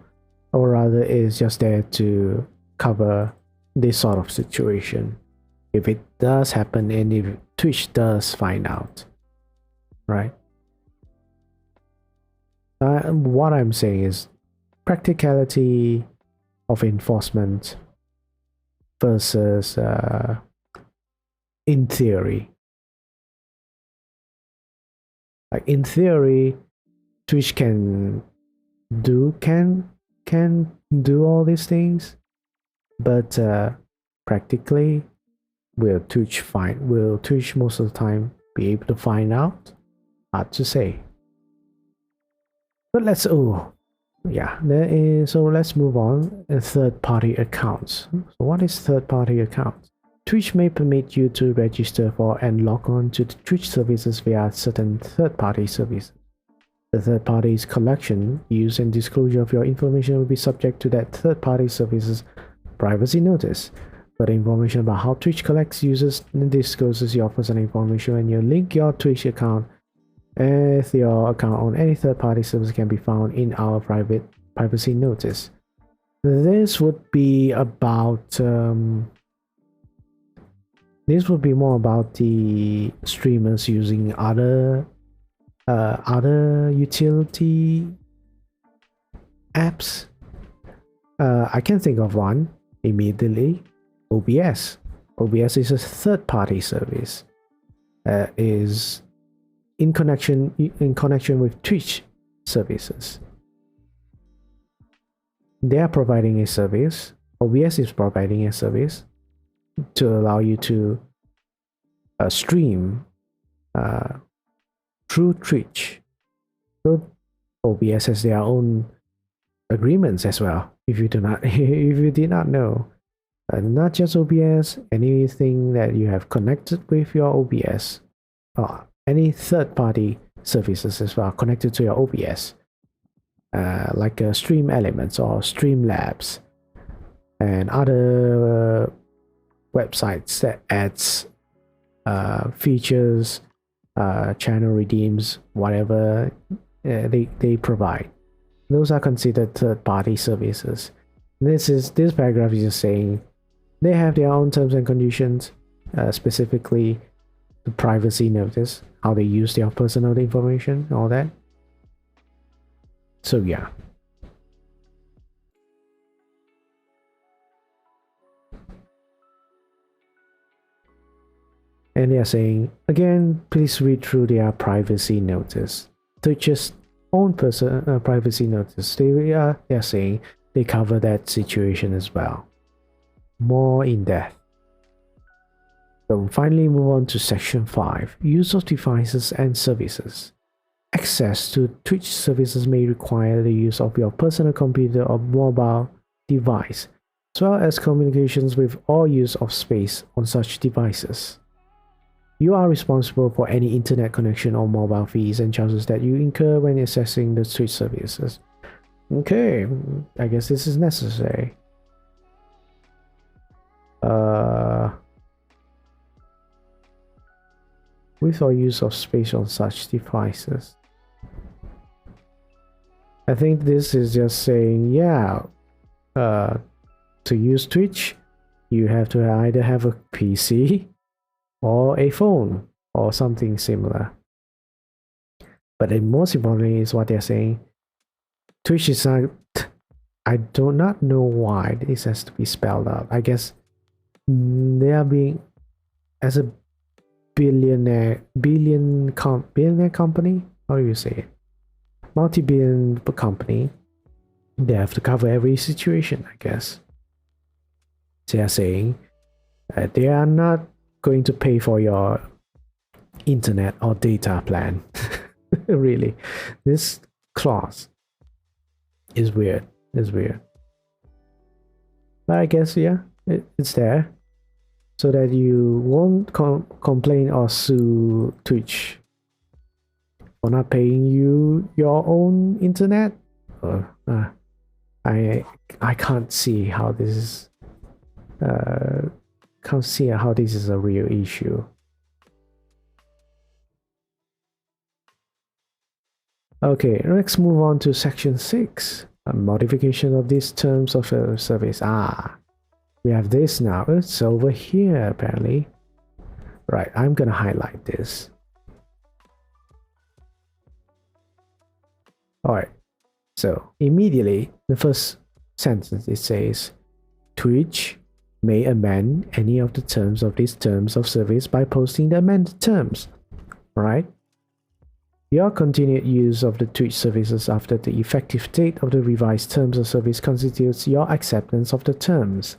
or rather it's just there to cover this sort of situation if it does happen and if Twitch does find out, right? What I'm saying is practicality of enforcement versus in theory. Like in theory, Twitch can do all these things, but practically, will Twitch most of the time be able to find out? Hard to say. But let's so let's move on. Third-party accounts. So what is third-party accounts? Twitch may permit you to register for and log on to the Twitch services via certain third-party services. The third party's collection, use, and disclosure of your information will be subject to that third-party services privacy notice. Further information about how Twitch collects users and discloses your personal information when you link your Twitch account with your account on any third-party service can be found in our privacy notice. This would be about this would be more about the streamers using other utility apps. I can think of one immediately. OBS. OBS is a third-party service. Is in connection with Twitch services. They are providing a service. OBS is providing a service to allow you to stream through Twitch. So OBS has their own agreements as well. If you did not know, not just OBS, anything that you have connected with your OBS, or any third-party services as well connected to your OBS, like Stream Elements or Streamlabs, and other websites that adds features, channel redeems, whatever they provide. Those are considered third-party services. This paragraph is just saying they have their own terms and conditions, specifically the privacy notice, how they use their personal information, all that. So yeah. And they are saying, again, please read through their privacy notice. Twitch's own privacy notice. They are saying they cover that situation as well. More in depth. So finally move on to section 5. Use of devices and services. Access to Twitch services may require the use of your personal computer or mobile device, as well as communications with or use of space on such devices. You are responsible for any internet connection or mobile fees and charges that you incur when accessing the Twitch services. Okay, I guess this is necessary. with or use of space on such devices. I think this is just saying, yeah, to use Twitch, you have to either have a PC or a phone or something similar. But then most importantly is what they're saying. Twitch is not. I do not know why this has to be spelled out. I guess they are being, as a billionaire company. How do you say it? Multi-billion company. They have to cover every situation, I guess. They are saying they are not going to pay for your internet or data plan. Really, this clause is weird. It's weird. But I guess, yeah, it's there so that you won't complain or sue Twitch for not paying you your own internet. I can't see how this is. Can't see how this is a real issue. Okay, let's move on to section 6. A modification of these terms of service. We have this now. It's over here apparently. Right, I'm gonna highlight this. Alright, so immediately the first sentence it says Twitch may amend any of the terms of these terms of service by posting the amended terms. Right? Your continued use of the Twitch services after the effective date of the revised terms of service constitutes your acceptance of the terms.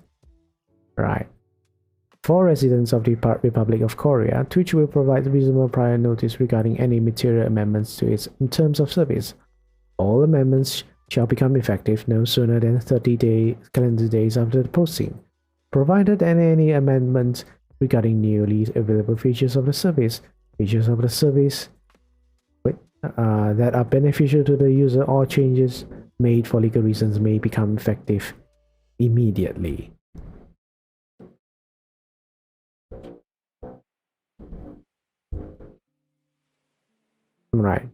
Right. For residents of the Republic of Korea, Twitch will provide reasonable prior notice regarding any material amendments to its terms of service. All amendments shall become effective no sooner than 30 calendar days after the posting, provided that any amendments regarding newly available features of the service that are beneficial to the user or changes made for legal reasons may become effective immediately. Right.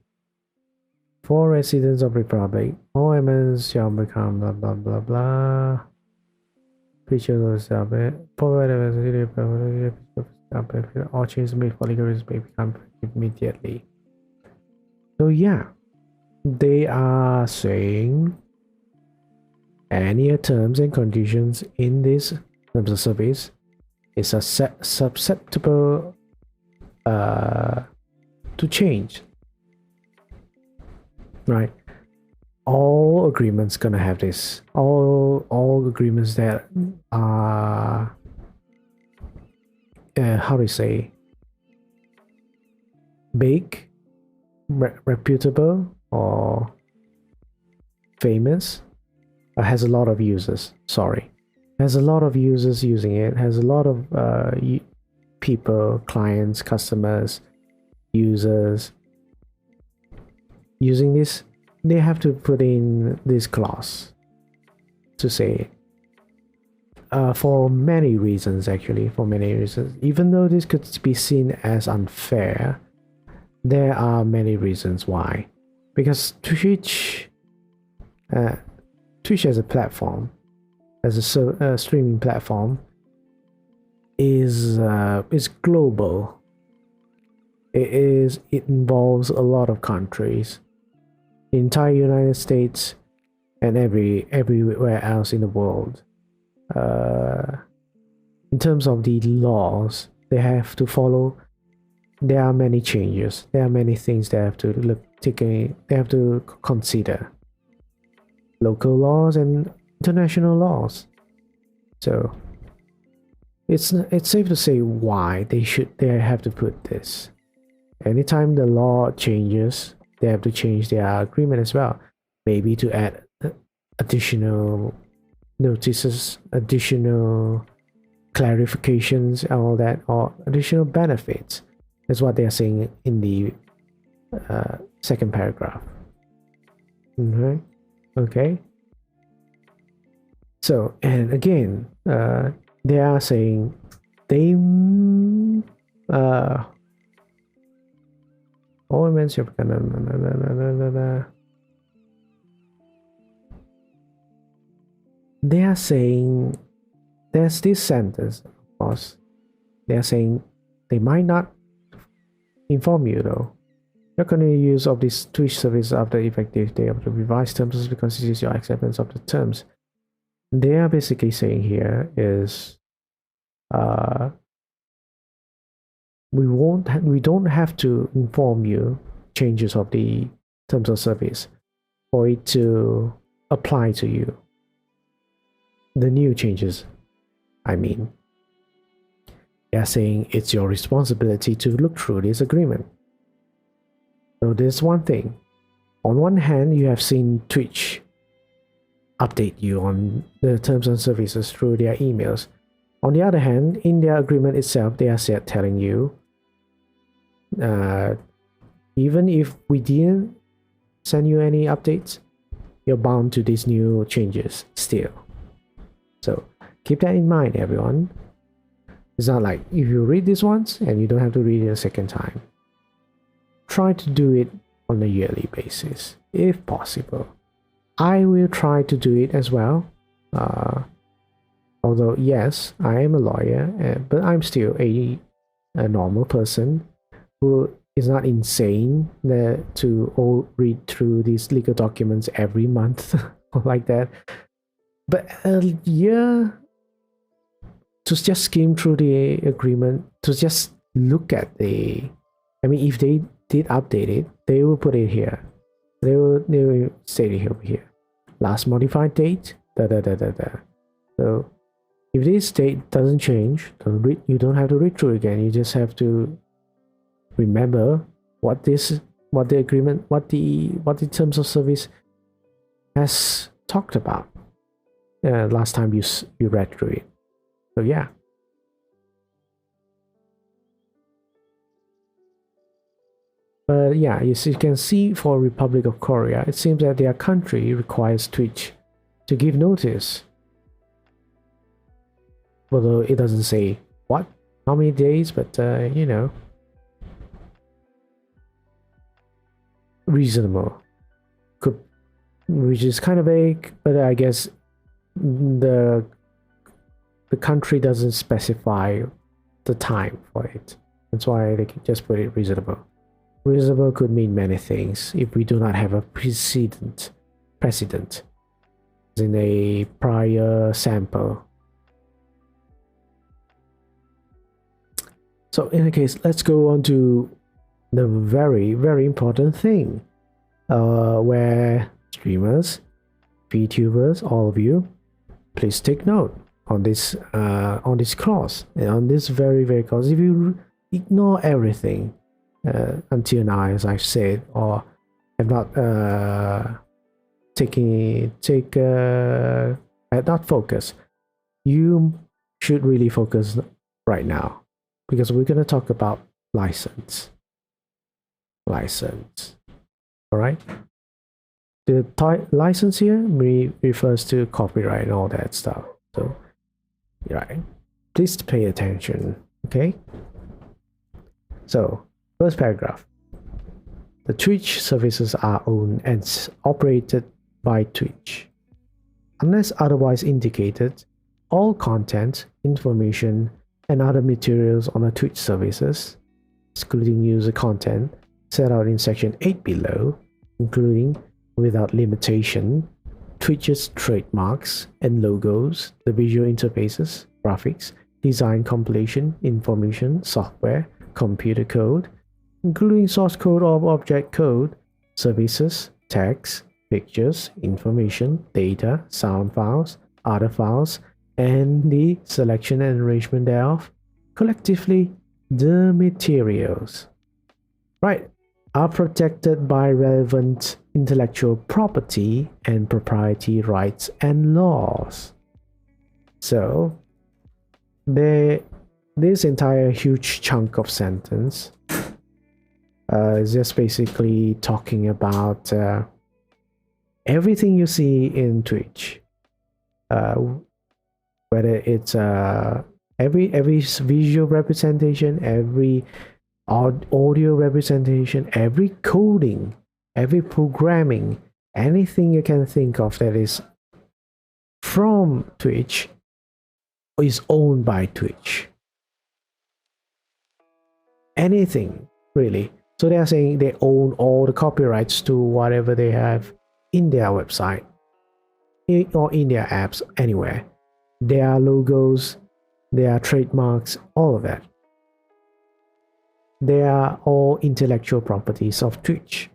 For residents of Republic, all amendments shall become blah blah blah blah. Features of the all changes made for legal reasons may become effective immediately. So yeah, they are saying any terms and conditions in this terms of service is susceptible to change. Right? All agreements gonna have this. All agreements that are how do you say big, reputable or famous has a lot of users. Has a lot of users using it, has a lot of people, clients, customers, users using this. They have to put in this clause to say for many reasons, actually, for many reasons. Even though this could be seen as unfair, there are many reasons why. Because Twitch as a platform, as a streaming platform, is global. It involves a lot of countries, the entire United States, and everywhere else in the world. In terms of the laws they have to follow, there are many changes. There are many things they have to they have to consider. Local laws and international laws. So it's safe to say why they have to put this. Anytime the law changes, they have to change their agreement as well. Maybe to add additional notices, additional clarifications, all that, or additional benefits. That's what they're saying in the second paragraph. Okay. So, and again, they are saying they all events you're gonna. They are saying there's this sentence, of course. They are saying they might not inform you though. You're going to use of this Twitch service after effective day of the revised terms because it is your acceptance of the terms. They are basically saying here is we don't have to inform you changes of the terms of service for it to apply to you. The new changes, I mean. They are saying it's your responsibility to look through this agreement. So there's one thing. On one hand, you have seen Twitch update you on the terms and services through their emails. On the other hand, in their agreement itself, they are telling you, even if we didn't send you any updates, you're bound to these new changes still. So keep that in mind, everyone. It's not like if you read this once and you don't have to read it a second time. Try to do it on a yearly basis, if possible. I will try to do it as well. Although, yes, I am a lawyer, but I'm still a normal person who is not insane to read through these legal documents every month like that. But a year to just skim through the agreement, to just look at if they did update it, they will put it here. They will state it over here. Last modified date, So if this date doesn't change, you don't have to read through again. You just have to remember what the terms of service has talked about last time you read through it. So yeah. But yeah, as you can see for Republic of Korea, it seems that their country requires Twitch to give notice. Although it doesn't say how many days, but reasonable. Which is kind of vague, but I guess the country doesn't specify the time for it. That's why they can just put it reasonable. Reasonable could mean many things if we do not have a precedent in a prior sample. So in any case, let's go on to the very, very important thing, where streamers, VTubers, all of you, please take note on this clause, on this very, very clause. If you ignore everything until now, as I've said, or have not not focused, you should really focus right now, because we're going to talk about license. All right. The license here refers to copyright and all that stuff. So, right. Please pay attention. Okay. So, first paragraph. The Twitch services are owned and operated by Twitch. Unless otherwise indicated, all content, information, and other materials on the Twitch services, excluding user content, set out in section 8 below, including, without limitation, Twitch's trademarks and logos, the visual interfaces, graphics, design compilation, information, software, computer code, including source code or object code, services, text, pictures, information, data, sound files, other files, and the selection and arrangement thereof, collectively the materials, right, are protected by relevant intellectual property and propriety rights and laws. So this entire huge chunk of sentence is just basically talking about everything you see in Twitch, whether it's every visual representation, every audio representation, every coding, every programming, anything you can think of that is from Twitch is owned by Twitch. Anything, really. So they are saying they own all the copyrights to whatever they have in their website or in their apps, anywhere. Their logos, their trademarks, all of that. They are all intellectual properties of Twitch.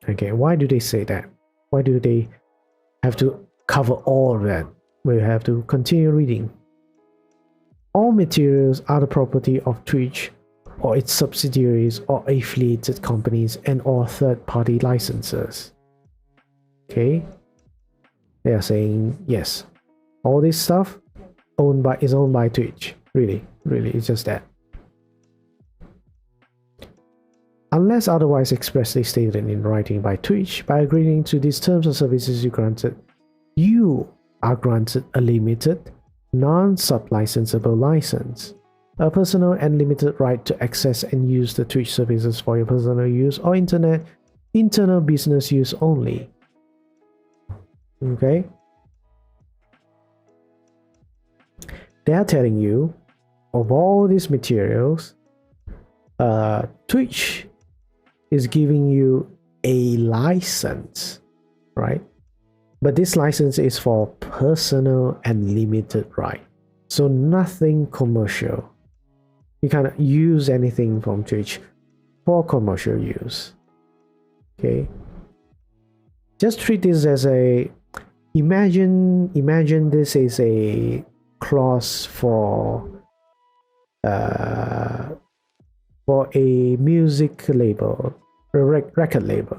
Okay, why do they say that? Why do they have to cover all of that? We have to continue reading. All materials are the property of Twitch or its subsidiaries or affiliated companies and or third-party licensors. Okay, they are saying yes, all this stuff is owned by Twitch. Really, it's just that. Unless otherwise expressly stated in writing by Twitch, by agreeing to these terms of services you are granted a limited, non-sub-licensable license, a personal and limited right to access and use the Twitch services for your personal use or internal business use only. Okay? They are telling you, of all these materials, Twitch is giving you a license, right? But this license is for personal and limited right. So nothing commercial. You cannot use anything from Twitch for commercial use. Okay? Just treat this as a imagine this is a clause for a music label, a record label.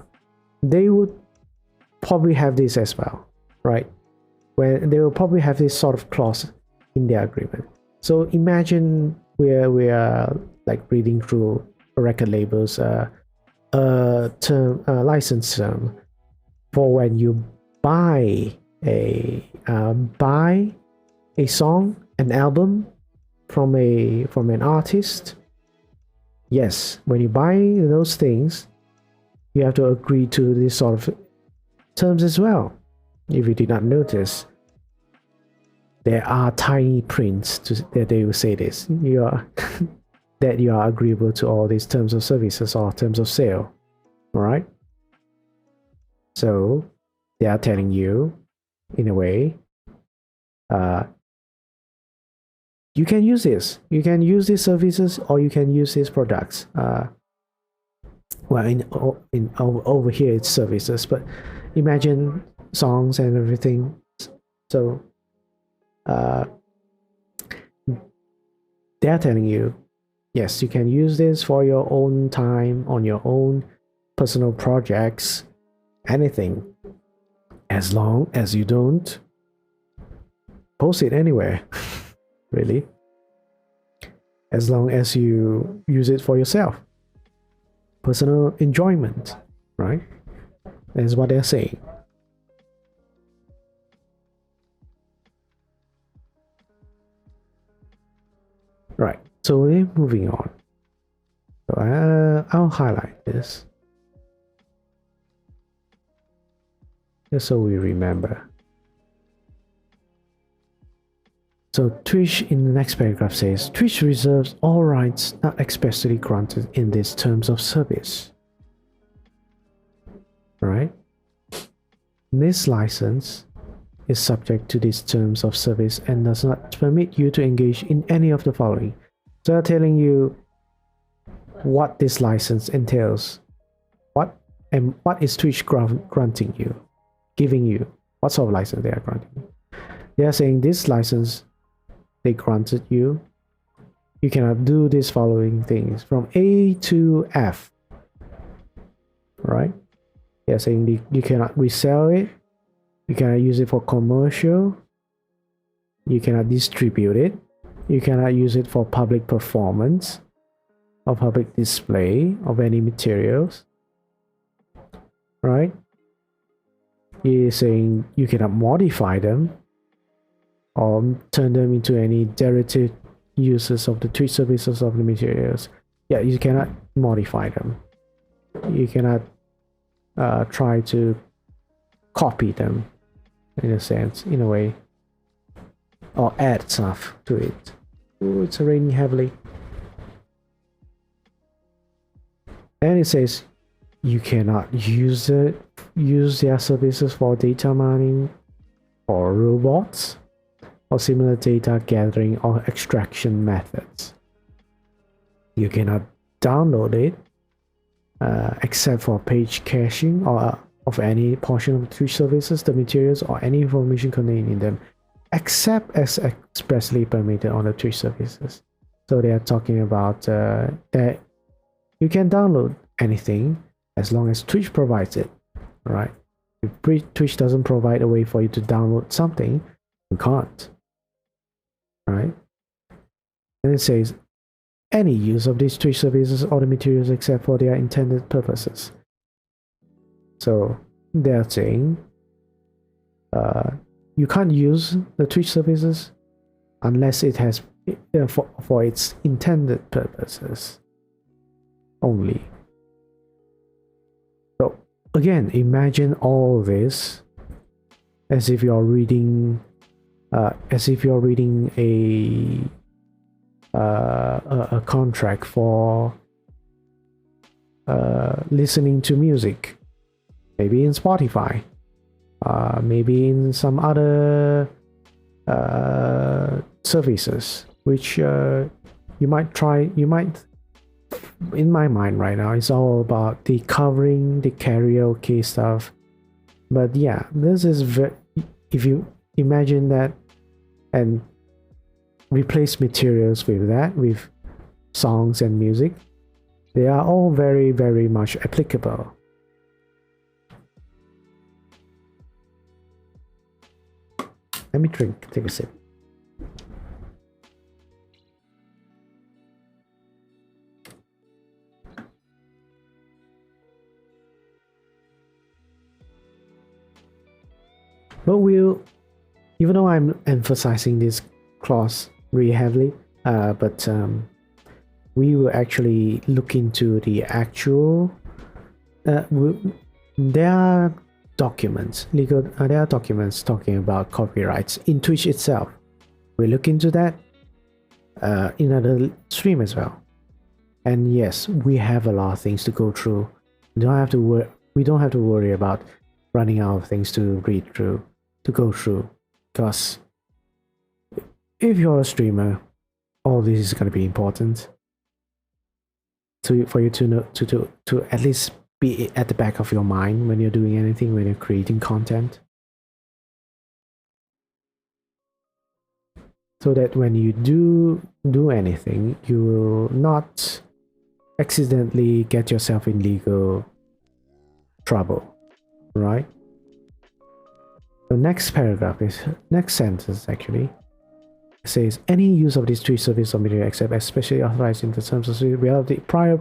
They would probably have this as well, right? When they will probably have this sort of clause in their agreement. So imagine where we are like reading through a record label's license term for when you buy a song, an album from an artist. Yes, when you buy those things, you have to agree to this sort of terms as well. If you did not notice, there are tiny prints that they will say this. That you are agreeable to all these terms of services or terms of sale. Alright? So they are telling you, in a way, you can use this. You can use these services or you can use these products. Well, over here it's services, but imagine songs and everything. So they're telling you, yes, you can use this for your own time, on your own personal projects, anything, as long as you don't post it anywhere. Really, as long as you use it for yourself, personal enjoyment, right? That's what they're saying. Right, so we're moving on. So I'll highlight this just so we remember. So Twitch in the next paragraph says, Twitch reserves all rights not expressly granted in these terms of service. Right? This license is subject to these terms of service and does not permit you to engage in any of the following. So they're telling you what this license entails. What is Twitch granting you, giving you? What sort of license they are granting you? They are saying this license they granted you, you cannot do these following things from A to F. Right? They're saying you cannot resell it, you cannot use it for commercial, you cannot distribute it, you cannot use it for public performance or public display of any materials. Right? He's saying you cannot modify them or turn them into any derivative uses of the Twitch services of the materials, yeah, you cannot modify them. You cannot try to copy them in a sense, in a way, or add stuff to it. Ooh, it's raining heavily. And it says you cannot use their services for data mining or robots or similar data gathering or extraction methods. You cannot download it except for page caching or of any portion of the Twitch services, the materials, or any information contained in them, except as expressly permitted on the Twitch services. So they are talking about that you can download anything as long as Twitch provides it, right? If Twitch doesn't provide a way for you to download something, you can't, right? And it says any use of these Twitch services or the materials except for their intended purposes. So they're saying you can't use the Twitch services unless it has for its intended purposes only. So again, imagine all this as if you're reading a contract for listening to music, maybe in Spotify, maybe in some other services, which you might, in my mind right now, it's all about the covering, the karaoke stuff. But yeah, this is if you imagine that and replace materials with that, with songs and music, they are all very, very much applicable. Let me take a sip. But even though I'm emphasizing this clause really heavily, we will actually look into the actual. There are documents, there are documents talking about copyrights in Twitch itself. We'll look into that in another stream as well. And yes, we have a lot of things to go through. We don't have to worry about running out of things to read through, to go through, because if you're a streamer, all this is going to be important for you to know, to at least be at the back of your mind when you're doing anything, when you're creating content, so that when you do anything, you will not accidentally get yourself in legal trouble, right? The next sentence actually says any use of this Twitch service or material except as specially authorized in the terms of without the prior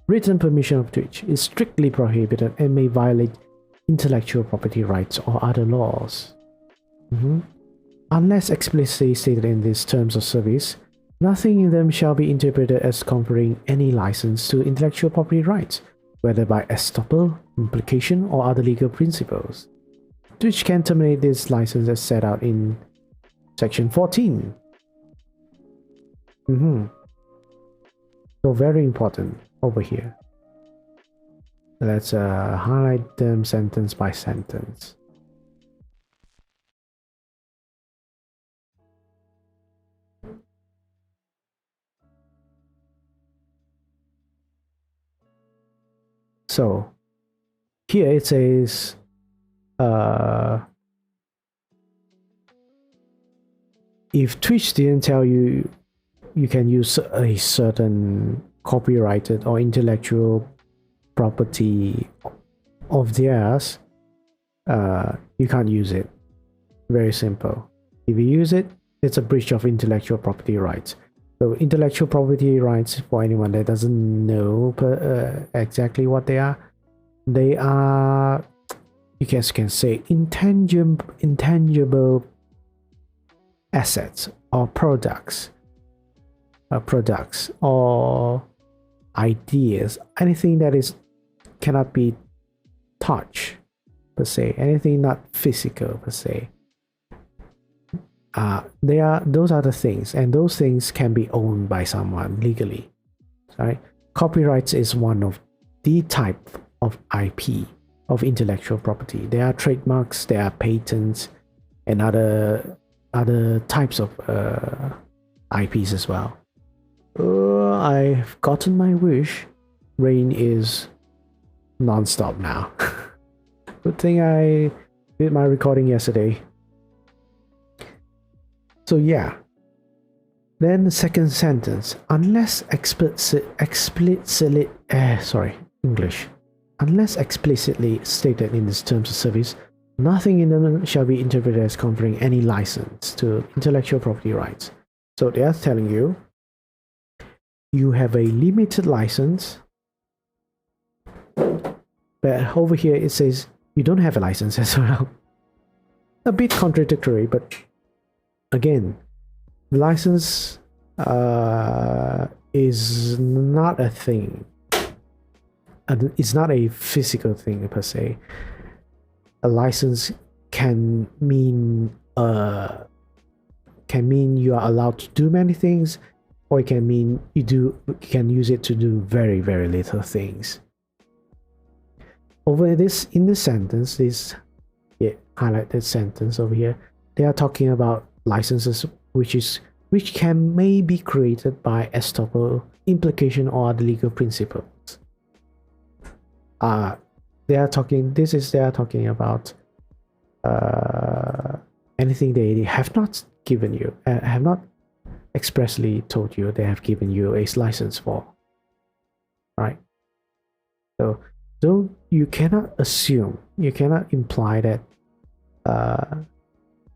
written permission of Twitch is strictly prohibited and may violate intellectual property rights or other laws. Unless explicitly stated in these terms of service, nothing in them shall be interpreted as conferring any license to intellectual property rights, whether by estoppel, implication, or other legal principles. Twitch can terminate this license as set out in Section 14. So very important over here. Let's highlight them sentence by sentence. So here it says if Twitch didn't tell you you can use a certain copyrighted or intellectual property of theirs, you can't use it. Very simple. If you use it, it's a breach of intellectual property rights. So intellectual property rights, for anyone that doesn't know exactly what they are, you guys can say intangible assets or products products or ideas, anything that is cannot be touched per se, anything not physical per se. Those are the things, and those things can be owned by someone legally. Right? Copyrights is one of the type of IP, of intellectual property. There are trademarks, there are patents, and other types of IPs as well. I've gotten my wish. Rain is non-stop now. Good thing I did my recording yesterday. So yeah. Then the second sentence, unless explicitly stated in the terms of service, nothing in them shall be interpreted as conferring any license to intellectual property rights. So they are telling you, you have a limited license, but over here it says you don't have a license as well. A bit contradictory, but again, the license is not a thing. It's not a physical thing per se. A license can mean you are allowed to do many things, or it can mean you can use it to do very, very little things. Over this in this sentence, highlighted sentence over here, they are talking about licenses which can may be created by estoppel, implication, or other legal principles. They are talking about anything they have not given you, have not expressly told you they have given you a license for, right? So you cannot assume, you cannot imply that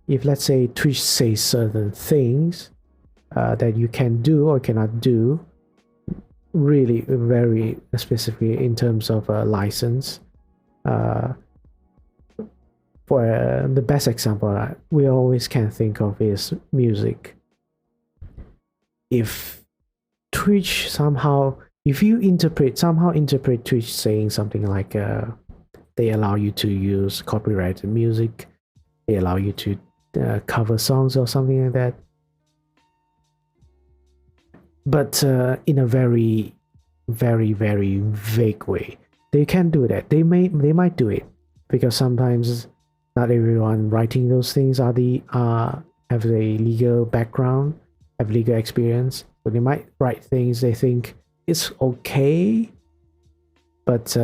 if let's say Twitch says certain things that you can do or cannot do, really very specifically in terms of a license. For the best example we always can think of is music. If Twitch if you somehow interpret Twitch saying something like they allow you to use copyrighted music, they allow you to cover songs or something like that, but in a very, very, very vague way, they can do that. They might do it because sometimes not everyone writing those things have a legal background, have legal experience, so they might write things they think it's okay, but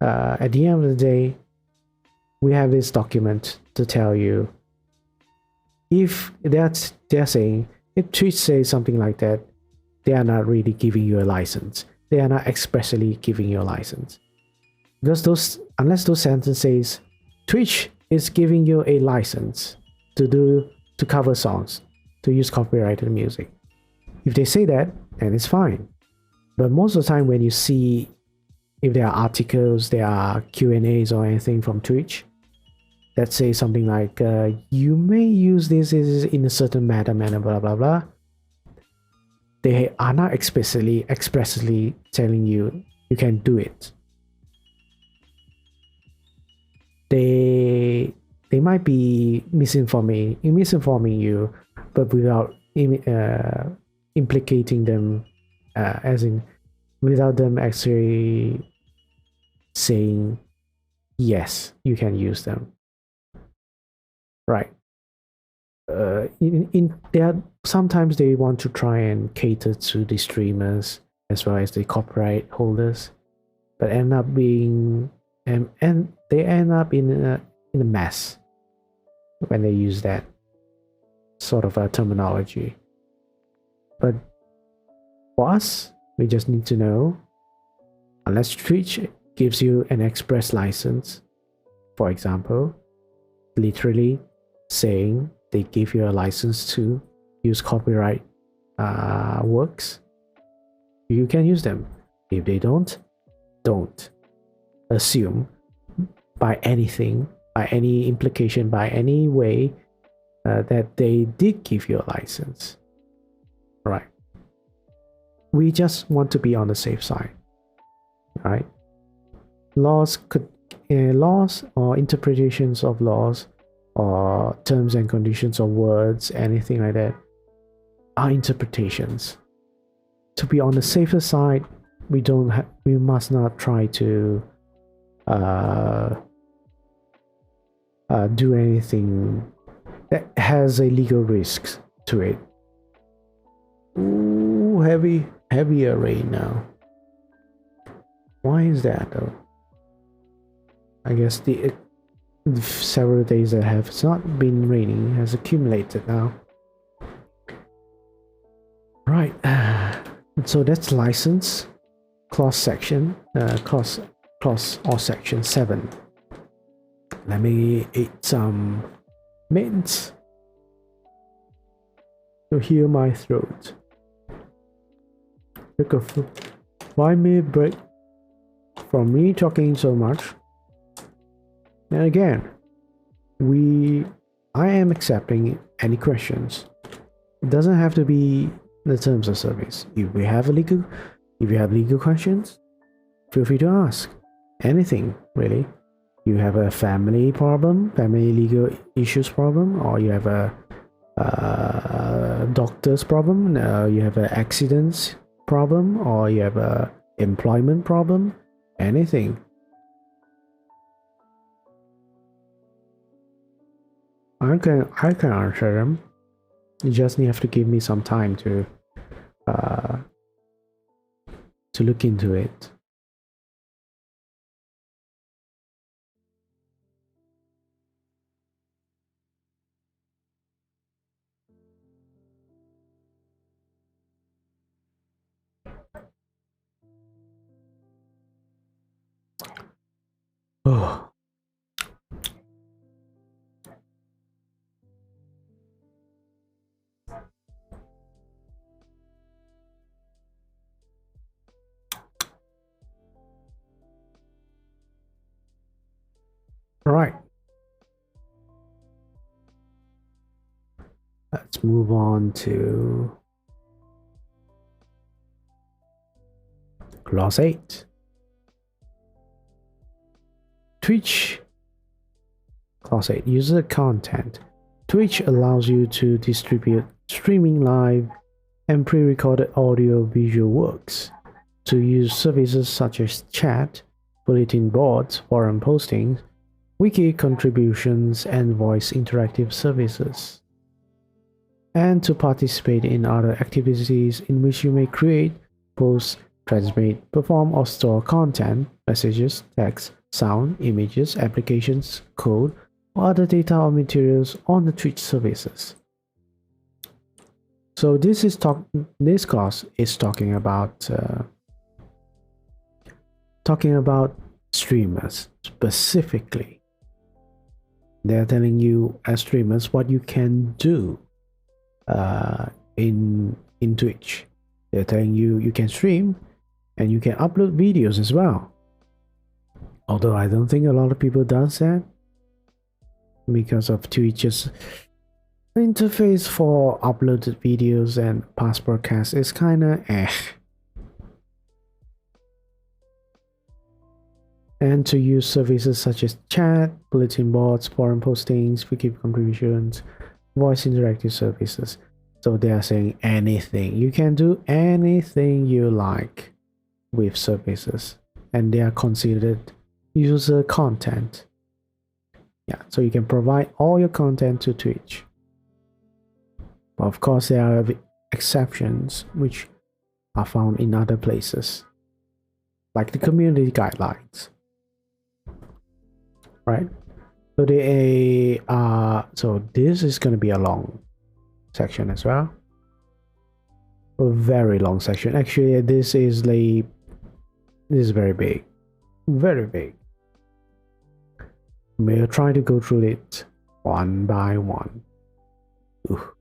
at the end of the day, we have this document to tell you if they're saying, if Twitch says something like that, they are not really giving you a license. They are not expressly giving you a license. Because unless those sentences says Twitch is giving you a license to cover songs, to use copyrighted music. If they say that, then it's fine. But most of the time when you see, if there are articles, there are Q&As or anything from Twitch that say something like, you may use this in a certain manner, blah, blah, blah. They are not expressly telling you can do it. They might be misinforming you, but without implicating them, as in without them actually saying yes, you can use them. Right. Sometimes they want to try and cater to the streamers as well as the copyright holders, but end up being and they end up in a mess when they use that sort of a terminology. But for us, we just need to know, unless Twitch gives you an express license, for example, literally saying they give you a license to use copyright works, you can use them. If they don't assume by anything, by any implication, by any way that they did give you a license. right? We just want to be on the safe side, right? Laws or interpretations of laws or terms and conditions of words, anything like that, are interpretations. To be on the safer side, we must not try to do anything that has a legal risk to it. Ooh, heavier rain now. Why is that though? I guess the several days that have not been raining has accumulated now. Right. So that's license clause section, clause or section 7. Let me eat some mints to heal my throat. Take a 5-minute break from me talking so much. And again, I am accepting any questions. It doesn't have to be the terms of service. If you have legal questions, feel free to ask anything really. You have a family legal issues problem, or you have a doctor's problem, you have an accidents problem, or you have a employment problem, anything. I can answer them. You just have to give me some time to look into it. Oh. All right. Let's move on to Clause 8. Twitch. Clause 8. User content. Twitch allows you to distribute streaming live and pre-recorded audio-visual works to use services such as chat, bulletin boards, forum postings, wiki contributions, and voice interactive services, and to participate in other activities in which you may create, post, transmit, perform, or store content, messages, text, sound, images, applications, code, or other data or materials on the Twitch services. So this clause is talking about streamers specifically. They're telling you as streamers what you can do in Twitch. They're telling you can stream and you can upload videos as well. Although I don't think a lot of people does that because of Twitch's interface for uploaded videos and past broadcasts is kinda And to use services such as chat, bulletin boards, forum postings, wiki contributions, voice interactive services. So they are saying anything. You can do anything you like with services, and they are considered user content. Yeah, so you can provide all your content to Twitch. But of course, there are exceptions which are found in other places, like the community guidelines. Right? So they so this is going to be a long section as well. A very long section. Actually, this is very big. Very big. We'll try to go through it one by one. Oof.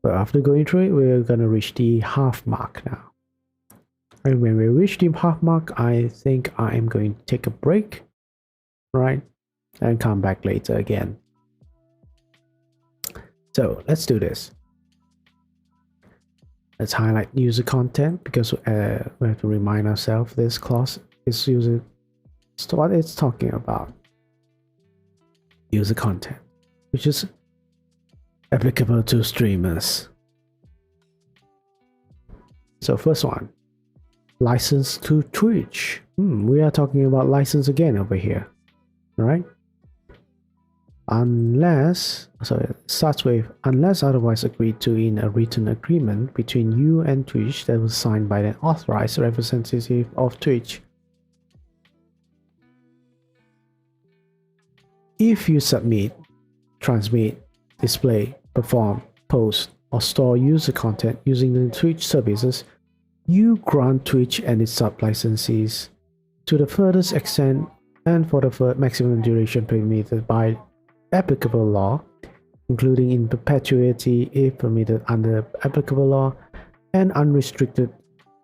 But after going through it, we're gonna reach the half mark now. And when we reach the half mark, I think I am going to take a break, right? And come back later again. So let's do this. Let's highlight user content because we have to remind ourselves this clause is user. So what it's talking about. User content, which is applicable to streamers. So first one, license to Twitch. We are talking about license again over here, right? Unless, so it starts with unless otherwise agreed to in a written agreement between you and Twitch that was signed by an authorized representative of Twitch. If you submit, transmit, display, perform, post, or store user content using the Twitch services, you grant Twitch and its sub-licensees to the furthest extent and for the maximum duration permitted by applicable law, including in perpetuity if permitted under applicable law, and unrestricted,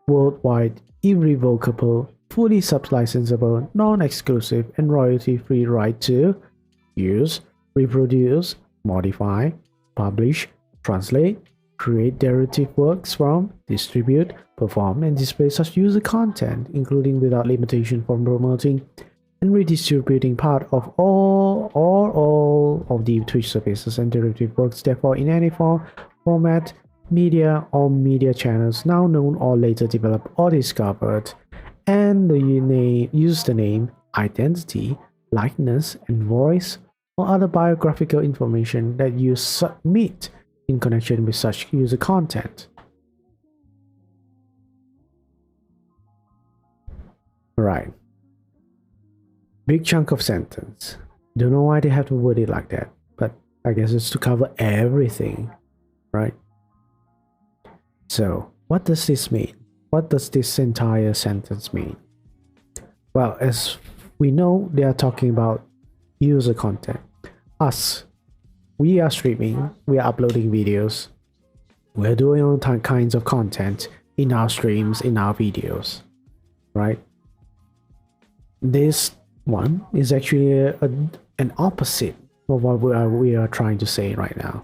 worldwide, irrevocable, fully sub-licensable, non-exclusive, and royalty-free right to use, reproduce, modify, publish, translate, create derivative works from, distribute, perform, and display such user content, including without limitation from promoting and redistributing part of all or all of the Twitch services and derivative works, therefore in any form, format, media, or media channels now known or later developed or discovered, and the username, identity, likeness, and voice, or other biographical information that you submit in connection with such user content. Right. Big chunk of sentence. Don't know why they have to word it like that, but I guess it's to cover everything, right? So, what does this mean? What does this entire sentence mean? Well, as we know, they are talking about user content. Us, we are streaming, we are uploading videos, we're doing all kinds of content in our streams, in our videos, right? This one is actually an opposite of what we are trying to say right now.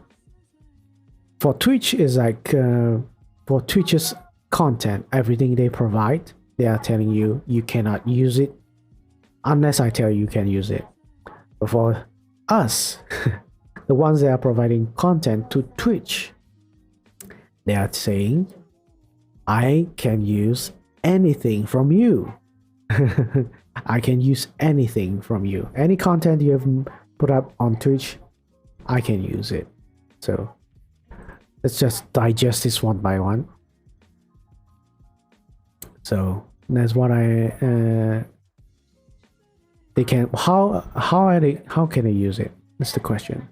For Twitch is like for Twitch's content, everything they provide, they are telling you you cannot use it unless I tell you can use it. But for us, the ones that are providing content to Twitch, they are saying I can use anything from you. I can use anything from you. Any content you have put up on Twitch, I can use it. So let's just digest this one by one. So that's what they can how can they use it? That's the question.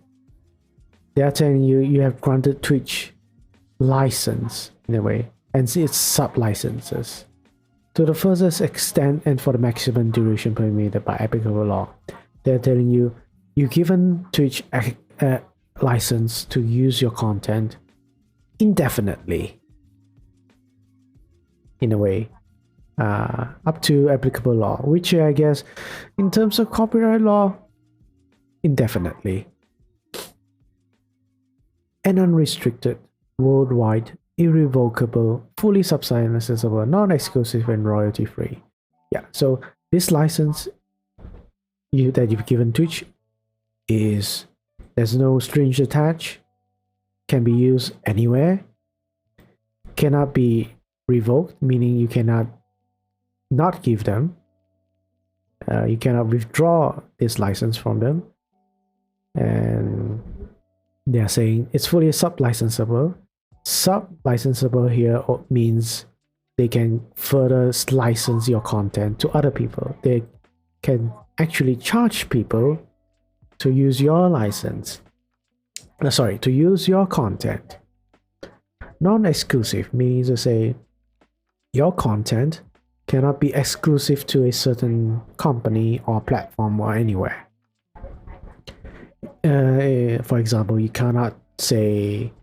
They are telling you you have granted Twitch license in a way, and it's sub licenses to the furthest extent and for the maximum duration permitted by applicable law. They're telling you you've given Twitch a license to use your content indefinitely, in a way, up to applicable law, which I guess in terms of copyright law, indefinitely, and unrestricted, worldwide, irrevocable, fully sublicensable, non-exclusive, and royalty-free. Yeah, so this license that you've given Twitch is there's no strings attached, can be used anywhere, cannot be revoked, meaning you cannot not give them, you cannot withdraw this license from them, and they are saying it's fully sub-licensable. Sub-licensable here means they can further license your content to other people. They can actually charge people to use your license. To use your content. Non-exclusive means to say your content cannot be exclusive to a certain company or platform or anywhere. For example, you cannot say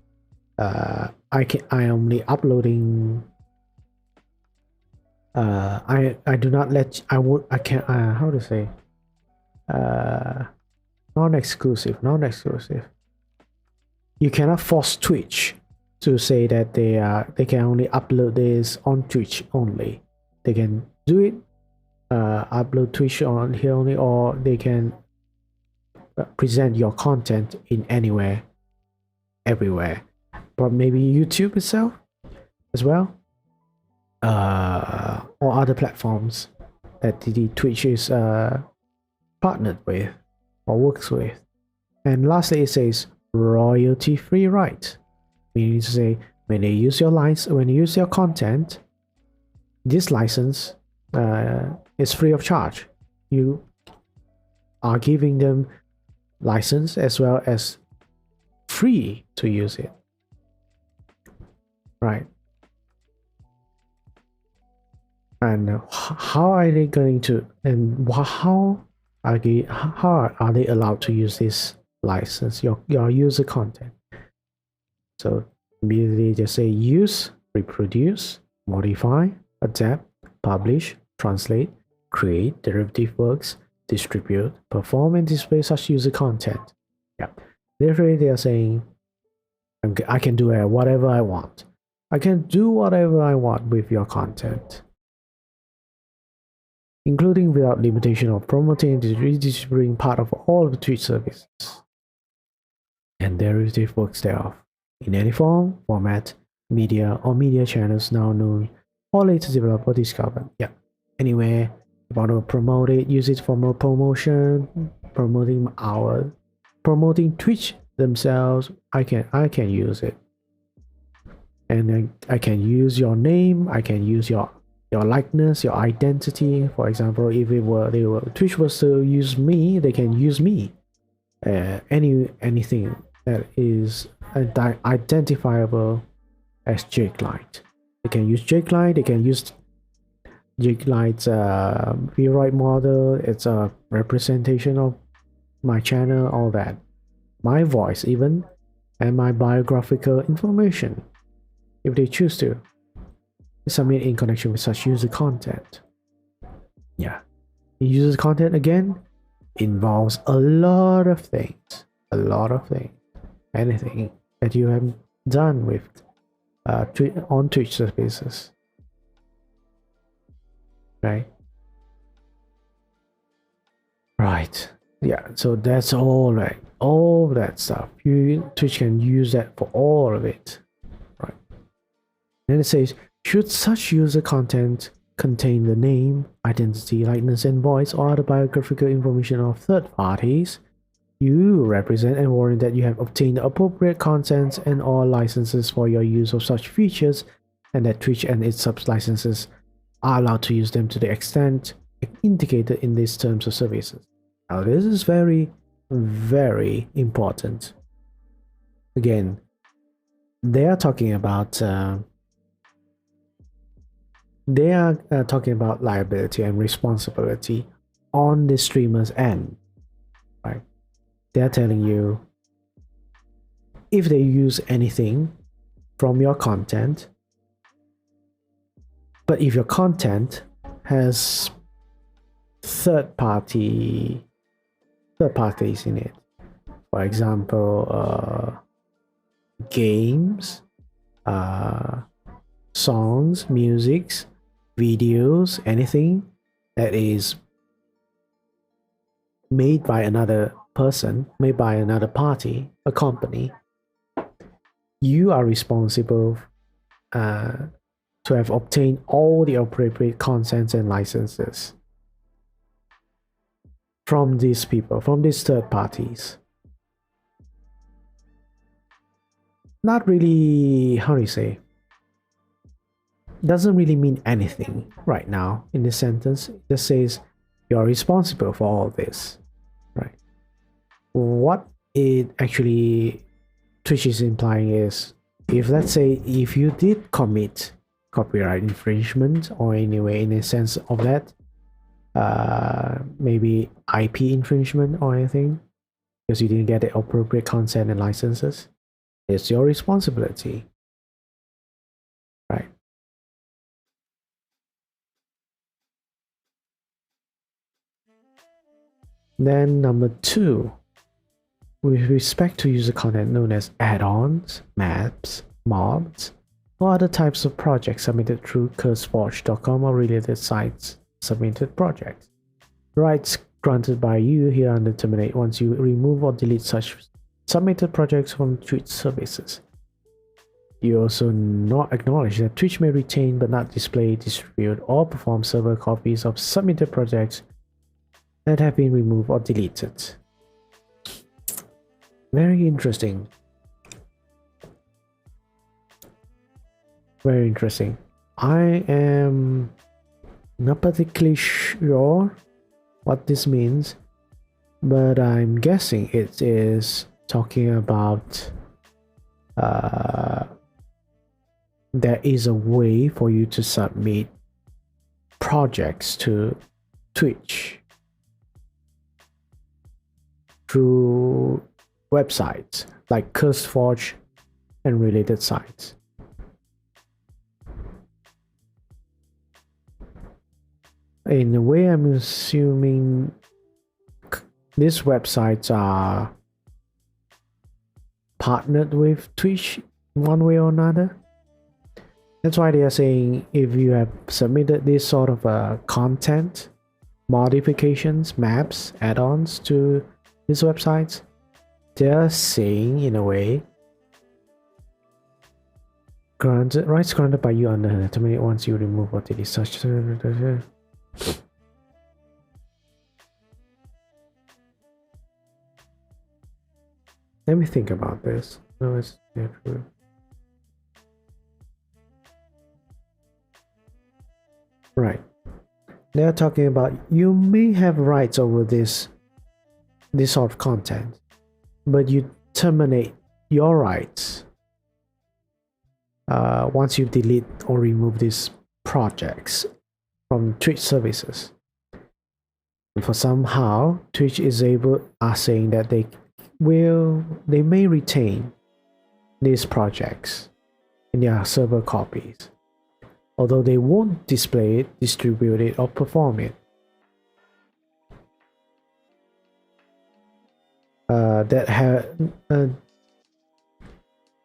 I only uploading I do not let I can't how to say non-exclusive. You cannot force Twitch to say that they can only upload this on Twitch only. They can do it, upload Twitch on here only, or they can present your content in anywhere, everywhere, but maybe YouTube itself as well, or other platforms that the Twitch is partnered with or works with. And lastly, it says royalty-free right, meaning to say when they use your when you use your content, this license is free of charge. You are giving them license as well as free to use it, right? And how are they going to, and how are they allowed to use this license, your user content? So immediately just say use, reproduce, modify, adapt, publish, translate, create derivative works, distribute, perform, and display such user content. Yeah, literally they are saying I can do whatever I want. I can do whatever I want with your content, including without limitation of promoting and redistributing part of all of the Twitch services and derivative works thereof in any form, format, media, or media channels now known or later developed or discovered. Yeah, anywhere you want to promote it, use it for more promotion, promoting Twitch themselves. I can use it, and I can use your name. I can use your likeness, your identity. For example, if Twitch was to use me, they can use me. Anything that is identifiable as Jake Light. They can use Jake Light. They can use Jake Light's VRoid model. It's a representation of my channel, all that. My voice even, and my biographical information, if they choose to submit in connection with such user content. Yeah, user content again involves a lot of things, anything that you have done with on Twitch services, right? Yeah, so that's all that stuff. Twitch can use that for all of it, right? Then it says, should such user content contain the name, identity, likeness, and voice or other biographical information of third parties, you represent and warrant that you have obtained the appropriate consents and all licenses for your use of such features, and that Twitch and its sub-licenses are allowed to use them to the extent indicated in these terms of services. Now, this is very, very important. Again, they are talking about liability and responsibility on the streamer's end, right? They're telling you if they use anything from your content, but if your content has third parties in it, for example, games, songs, musics, videos, anything that is made by another person, made by another party, a company, you are responsible to have obtained all the appropriate consents and licenses from these people, from these third parties. Not really, how do you say? Doesn't really mean anything right now in this sentence. It just says you're responsible for all this, right? What it actually Twitch is implying is, if let's say if you did commit copyright infringement, or anyway in a sense of that, maybe IP infringement or anything, because you didn't get the appropriate consent and licenses, it's your responsibility, right? Then number 2, with respect to user content known as add-ons, maps, mods, or other types of projects submitted through CurseForge.com or related sites submitted projects. Rights granted by you here under terminate once you remove or delete such submitted projects from Twitch services. You also not acknowledge that Twitch may retain but not display, distribute, or perform server copies of submitted projects that have been removed or deleted. Very interesting. Very interesting. I am not particularly sure what this means, but I'm guessing it is talking about there is a way for you to submit projects to Twitch through websites like CurseForge and related sites. In a way, I'm assuming these websites are partnered with Twitch one way or another. That's why they are saying if you have submitted this sort of content, modifications, maps, add-ons to these websites, they're saying in a way, rights granted by you under terminate once you remove or delete such. Let me think about this. No, it's not true. Right. They're talking about you may have rights over this sort of content, but you terminate your rights once you delete or remove these projects from Twitch services. And for somehow Twitch are saying that they may retain these projects in their server copies, although they won't display it, distribute it, or perform it. That have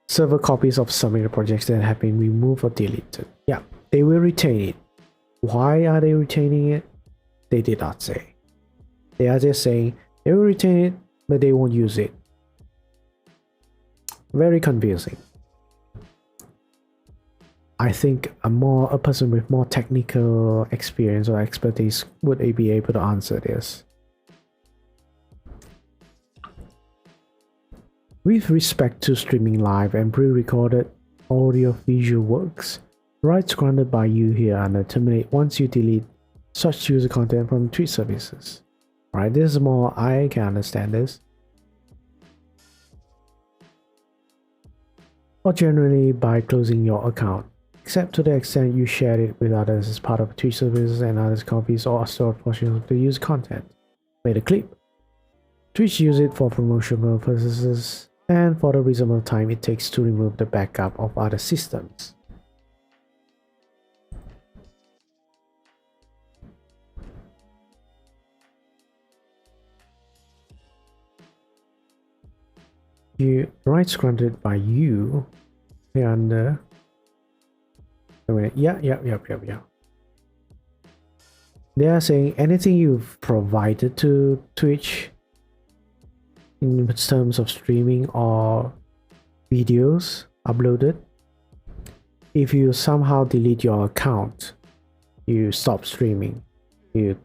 server copies of submitted projects that have been removed or deleted. Yeah, they will retain it. Why are they retaining it? They did not say. They are just saying they will retain it, but they won't use it. Very confusing. I think a person with more technical experience or expertise would be able to answer this. With respect to streaming live and pre-recorded audio-visual works, rights granted by you here under terminate once you delete such user content from Twitch services. Right, this is more, I can understand this. Or generally by closing your account, except to the extent you shared it with others as part of Twitch services and others copies or stored portions of the user content. Made a clip. Twitch use it for promotional purposes and for the reasonable time it takes to remove the backup of other systems. You rights granted by you here under. Yeah. They are saying anything you've provided to Twitch in terms of streaming or videos uploaded, if you somehow delete your account, you stop streaming. You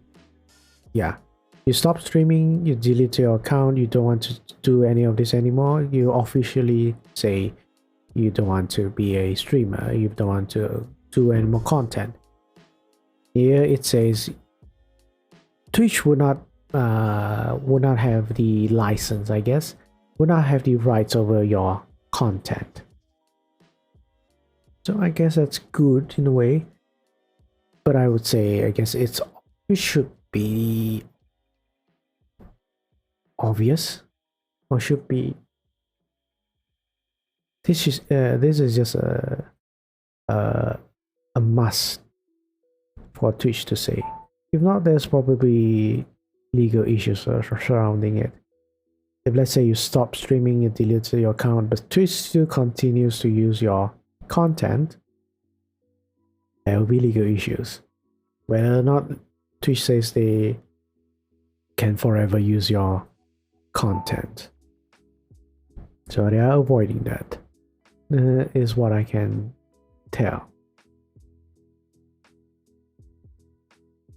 stop streaming, you delete your account, you don't want to do any of this anymore, you officially say you don't want to be a streamer, you don't want to do any more content. Here it says Twitch would not have the license, I guess, would not have the rights over your content. So I guess that's good in a way, but I would say I guess it should be obvious, or should be. This is just a must for Twitch to say. If not, there's probably legal issues surrounding it. If let's say you stop streaming, you delete your account, but Twitch still continues to use your content, there will be legal issues. Whether or not Twitch says they can forever use your content. So they are avoiding that, is what I can tell.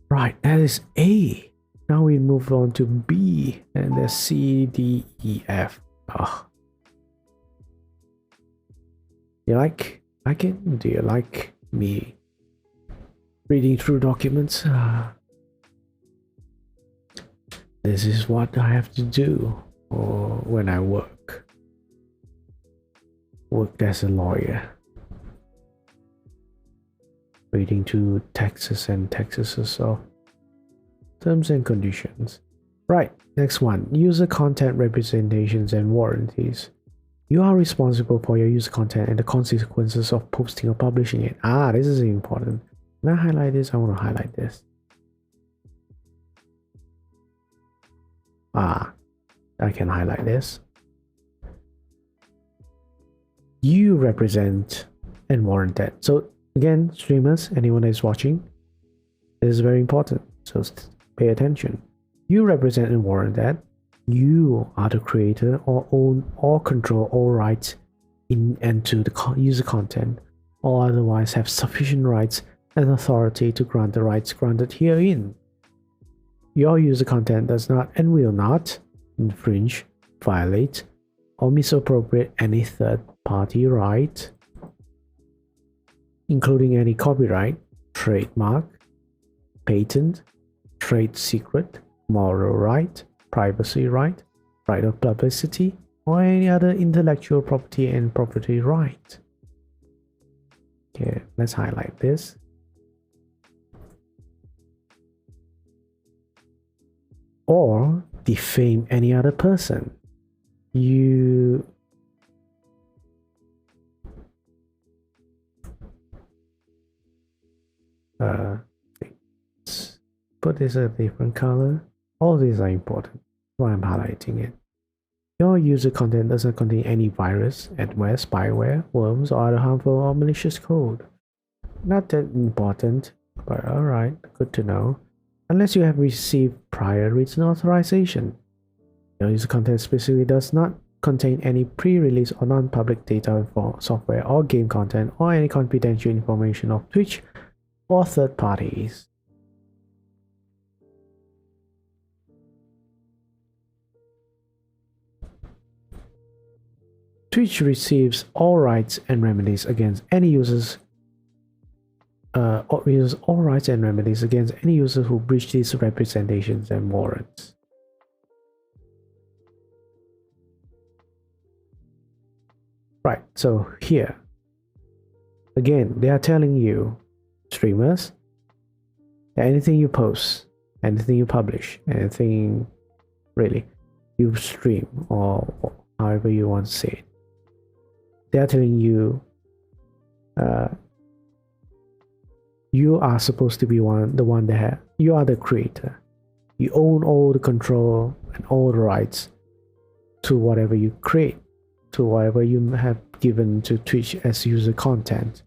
Right, that is A. Now we move on to B, and there's C, D, E, F. Oh. You like it? Do you like me reading through documents? This is what I have to do when I worked as a lawyer. Reading through texts of terms and conditions. Right, next one. User content representations and warranties. You are responsible for your user content and the consequences of posting or publishing it. This is important. When I highlight this, I want to highlight this. I can highlight this. You represent and warrant that. So again, streamers, anyone that is watching, this is very important. So pay attention. You represent and warrant that you are the creator or own or control all rights in and to the user content, or otherwise have sufficient rights and authority to grant the rights granted herein. Your user content does not and will not infringe, violate, or misappropriate any third-party right, including any copyright, trademark, patent, trade secret, moral right, privacy right, right of publicity, or any other intellectual property and property right. Okay, let's highlight this. Or defame any other person. You let's put this a different color. All these are important. Why I'm highlighting it. Your user content doesn't contain any virus, adware, spyware, worms, or other harmful or malicious code. Not that important, but alright, good to know. Unless you have received prior written authorization. Your user content specifically does not contain any pre-release or non-public data for software or game content or any confidential information of Twitch or third parties. Twitch receives all rights and remedies against any users all rights and remedies against any users who breach these representations and warrants. Right, so here, again, they are telling you, streamers, that anything you post, anything you publish, anything really you stream, or however you want to say it, they are telling you you are supposed to be the one that you are the creator. You own all the control and all the rights to whatever you create, to whatever you have given to Twitch as user content,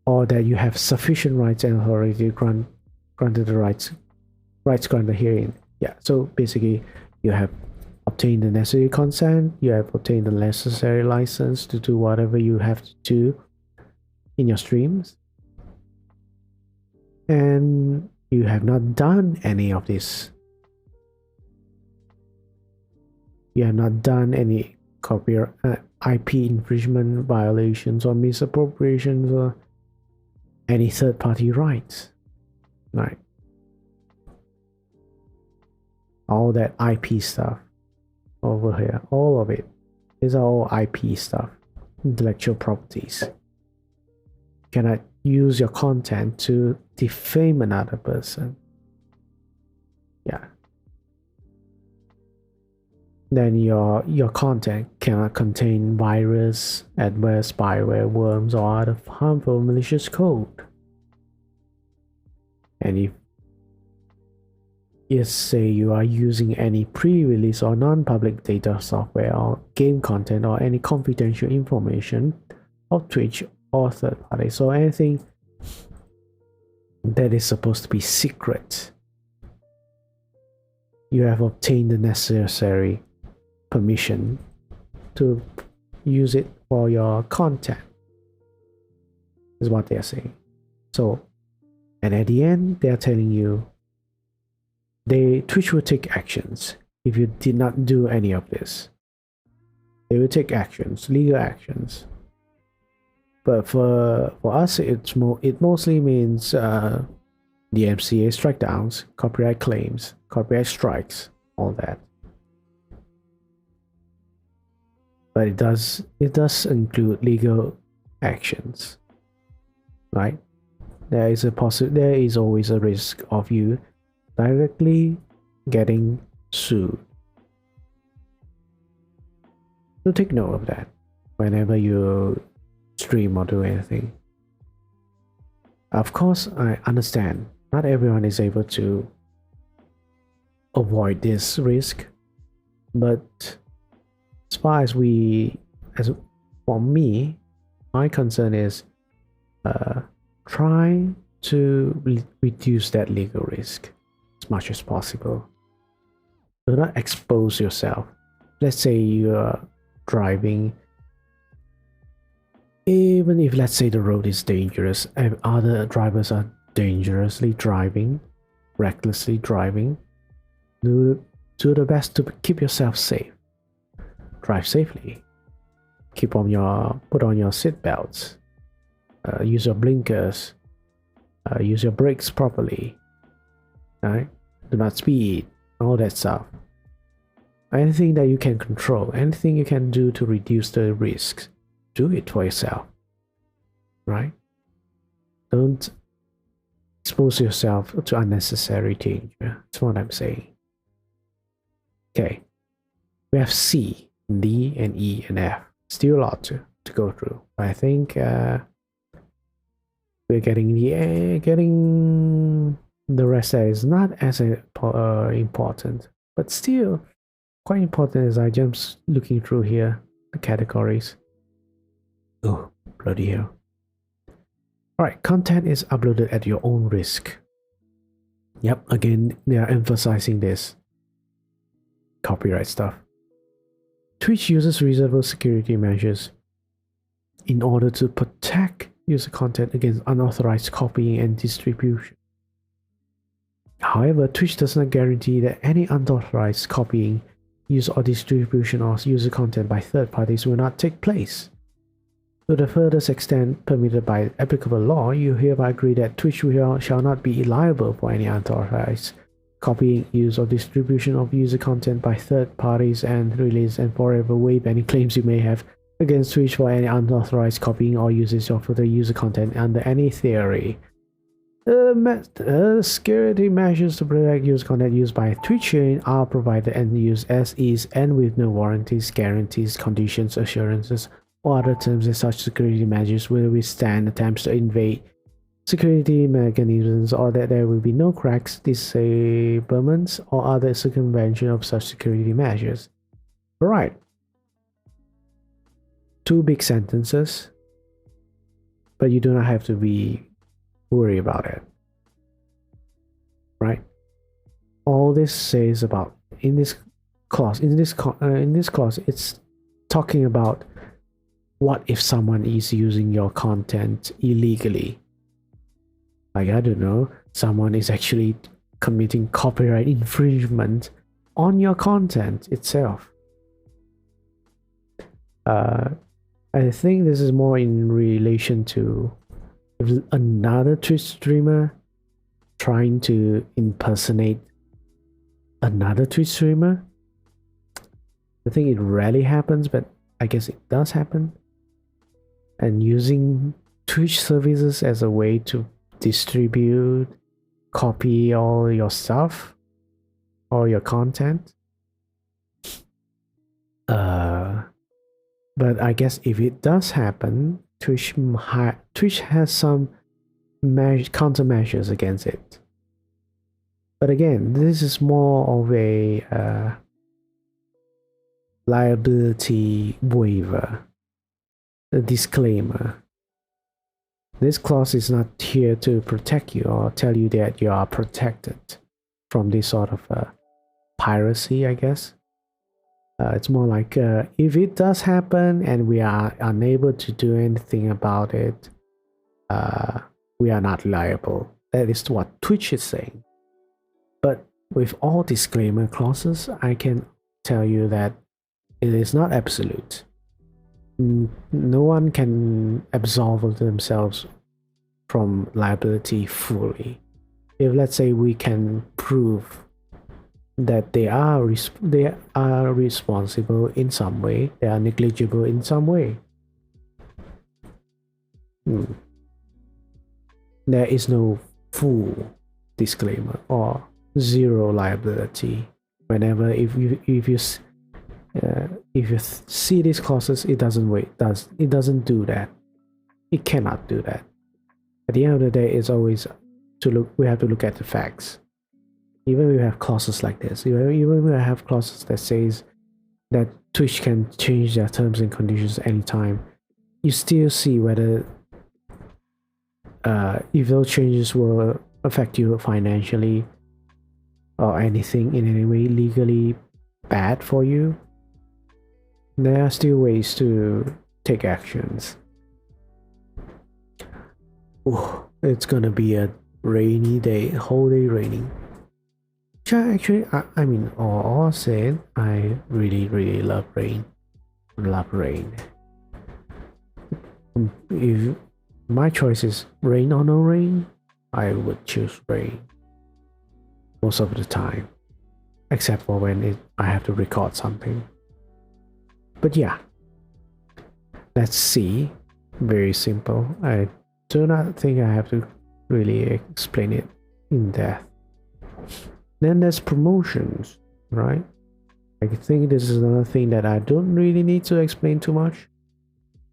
or that you have sufficient rights and authority granted the rights granted herein. Yeah, so basically you have obtained the necessary consent, you have obtained the necessary license to do whatever you have to do in your streams, and you have not done any of this. You have not done any copyright, IP infringement violations or misappropriations or any third-party rights. Right. All that IP stuff over here, all of it, these are all IP stuff, intellectual properties. You cannot use your content to defame another person. Yeah. Then your content cannot contain virus, adware, spyware, worms, or other harmful malicious code. And if is say you are using any pre-release or non-public data software or game content or any confidential information of Twitch or third party. So anything that is supposed to be secret, you have obtained the necessary permission to use it for your content, is what they are saying. So, and at the end, they are telling you Twitch will take actions if you did not do any of this. They will take actions, legal actions. But for us, it mostly means DMCA strikedowns, copyright claims, copyright strikes, all that. But it does include legal actions, right? There is always a risk of you directly getting sued. So take note of that whenever you stream or do anything. Of course, I understand not everyone is able to avoid this risk, but as far as for me, my concern is try to reduce that legal risk as much as possible. Do not expose yourself. Let's say you are driving, even if let's say the road is dangerous and other drivers are dangerously driving, recklessly driving, do the best to keep yourself safe. Drive safely. Put on your seat belts. Use your blinkers. Use your brakes properly. Right? Do not speed. All that stuff. Anything that you can control, anything you can do to reduce the risks, do it for yourself. Right? Don't expose yourself to unnecessary danger. That's what I'm saying. Okay. We have C, D, and E, and F. Still a lot to go through. I think we're getting the rest that is not as important, but still quite important as I just looking through here the categories. Oh, bloody hell. Alright, content is uploaded at your own risk. Yep, again, they are emphasizing this. Copyright stuff. Twitch uses reasonable security measures in order to protect user content against unauthorized copying and distribution. However, Twitch does not guarantee that any unauthorized copying, use, or distribution of user content by third parties will not take place. To the furthest extent permitted by applicable law, you hereby agree that Twitch shall not be liable for any unauthorized copying, use, or distribution of user content by third parties and release and forever waive any claims you may have against Twitch for any unauthorized copying or usage of the user content under any theory. Security measures to protect user content used by Twitch are provided and used as is and with no warranties, guarantees, conditions, assurances, or other terms that such security measures will withstand attempts to invade security mechanisms, or that there will be no cracks, disablements, or other circumvention of such security measures. Alright. 2 big sentences, but you do not have to be worried about it. Right? All this says about in this clause, it's talking about what if someone is using your content illegally. Like, I don't know, someone is actually committing copyright infringement on your content itself. I think this is more in relation to if another Twitch streamer trying to impersonate another Twitch streamer. I think it rarely happens, but I guess it does happen. And using Twitch services as a way to distribute, copy all your stuff, all your content. But I guess if it does happen, Twitch has some countermeasures against it. But again, this is more of a liability waiver, a disclaimer. This clause is not here to protect you or tell you that you are protected from this sort of piracy, I guess. It's more like if it does happen and we are unable to do anything about it, we are not liable. That is what Twitch is saying. But with all disclaimer clauses, I can tell you that it is not absolute. No one can absolve themselves from liability fully. If let's say we can prove that they are responsible in some way, they are negligible in some way, there is no full disclaimer or zero liability. Whenever if you see these clauses, it doesn't do that. It cannot do that. At the end of the day, it's always we have to look at the facts. Even we have clauses like this, even we have clauses that says that Twitch can change their terms and conditions anytime, you still see whether if those changes will affect you financially or anything in any way legally bad for you. There are still ways to take actions. Ooh, it's gonna be a rainy day, whole day raining. Actually, I mean, all said, I really love rain. Love rain. If my choice is rain or no rain, I would choose rain most of the time, except for when I have to record something. But yeah, let's see. Very simple. I do not think I have to really explain it in depth. Then there's promotions, right? I think this is another thing that I don't really need to explain too much,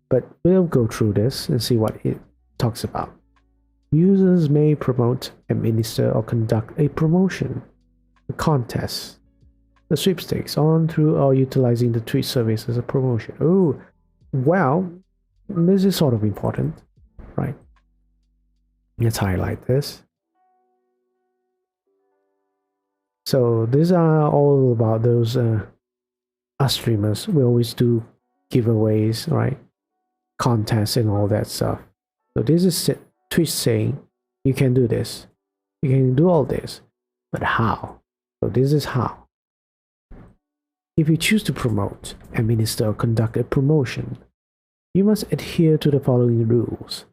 but we'll go through this and see what it talks about. Users may promote, administer, or conduct a promotion, a contest, the sweepstakes on, through, or utilizing the Twitch service as a promotion. Oh, well, this is sort of important, right? Let's highlight this. So these are all about those us streamers. We always do giveaways, right? Contests and all that stuff. So this is Twitch saying you can do this, you can do all this, but how? So this is how. If you choose to promote, administer, or conduct a promotion, you must adhere to the following rules.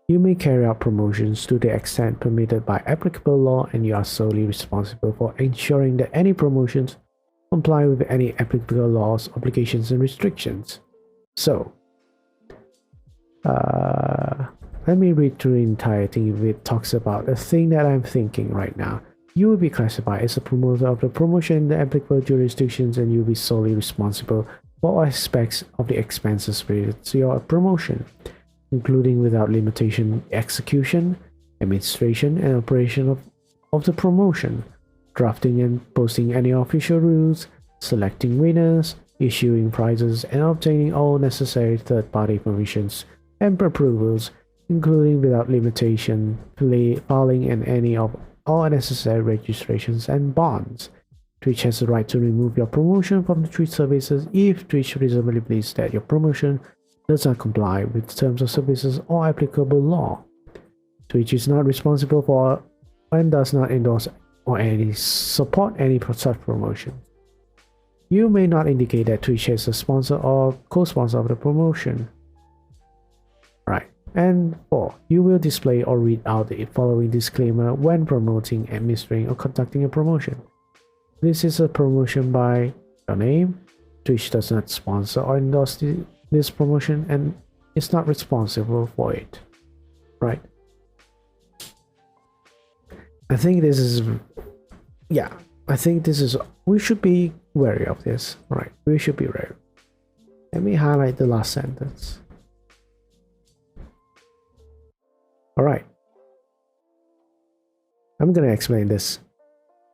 You may carry out promotions to the extent permitted by applicable law, and you are solely responsible for ensuring that any promotions comply with any applicable laws, obligations, and restrictions. So, let me read through the entire thing if it talks about the thing that I'm thinking right now. You will be classified as a promoter of the promotion in the applicable jurisdictions, and you will be solely responsible for all aspects of the expenses related to your promotion, including without limitation execution, administration, and operation of the promotion, drafting and posting any official rules, selecting winners, issuing prizes, and obtaining all necessary third-party permissions and approvals, including without limitation, filing and any of all necessary registrations and bonds. Twitch has the right to remove your promotion from the Twitch services if Twitch reasonably believes that your promotion does not comply with terms of services or applicable law. Twitch is not responsible for and does not endorse or any support any such promotion. You may not indicate that Twitch is a sponsor or co-sponsor of the promotion. Right. And 4. You will display or read out the following disclaimer when promoting, administering, or conducting a promotion. This is a promotion by your name. Twitch does not sponsor or endorse this promotion and is not responsible for it. Right? I think this is, yeah, I think this is, we should be wary of this, right? We should be wary. Let me highlight the last sentence. All right. I'm going to explain this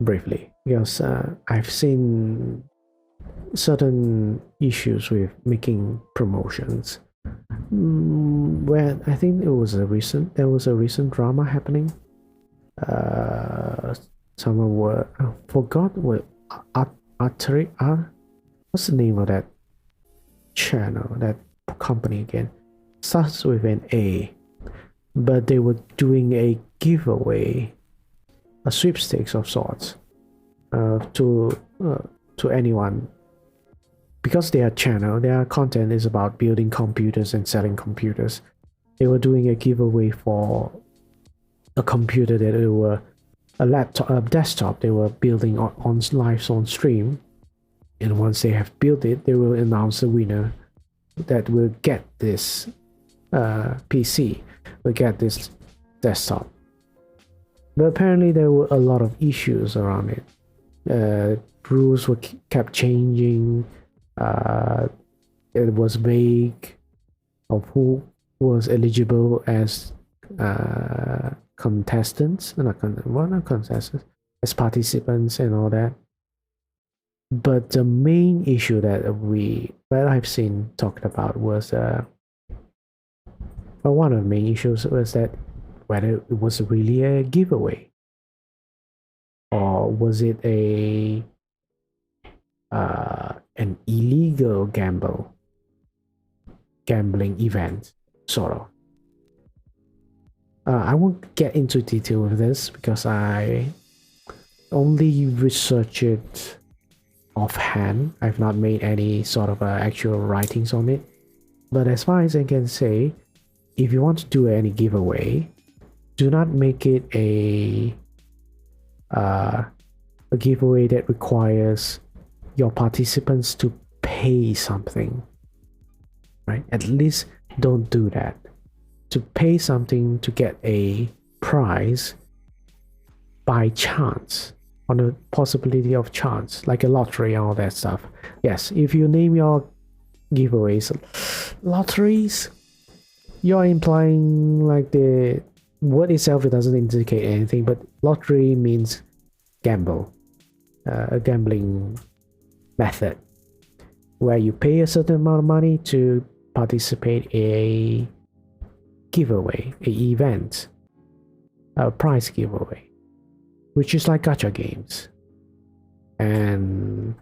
briefly, because I've seen certain issues with making promotions. Where I think there was a recent drama happening. Someone were forgot what Artery what's the name of that channel, that company again? Starts with an A, but they were doing a giveaway, a sweepstakes of sorts, to anyone, because their channel, their content is about building computers and selling computers. They were doing a giveaway for a computer that they were a laptop, a desktop they were building on live on stream, and once they have built it, they will announce the winner that will get this PC, will get this desktop. But apparently there were a lot of issues around it. Rules were kept changing. It was vague of who was eligible as contestants, not contestants, as participants and all that. But the main issue that I've seen talked about was one of the main issues was that whether it was really a giveaway, or was it an illegal gambling event, sort of. I won't get into detail with this because I only researched it offhand. I've not made any sort of actual writings on it. But as far as I can say, if you want to do any giveaway, do not make it a giveaway that requires your participants to pay something, right? At least don't do that. To pay something to get a prize by chance, on the possibility of chance, like a lottery and all that stuff. Yes, if you name your giveaways lotteries, you're implying like the word itself, it doesn't indicate anything, but lottery means gamble, a gambling method where you pay a certain amount of money to participate in a giveaway, a event, a prize giveaway, which is like gacha games. And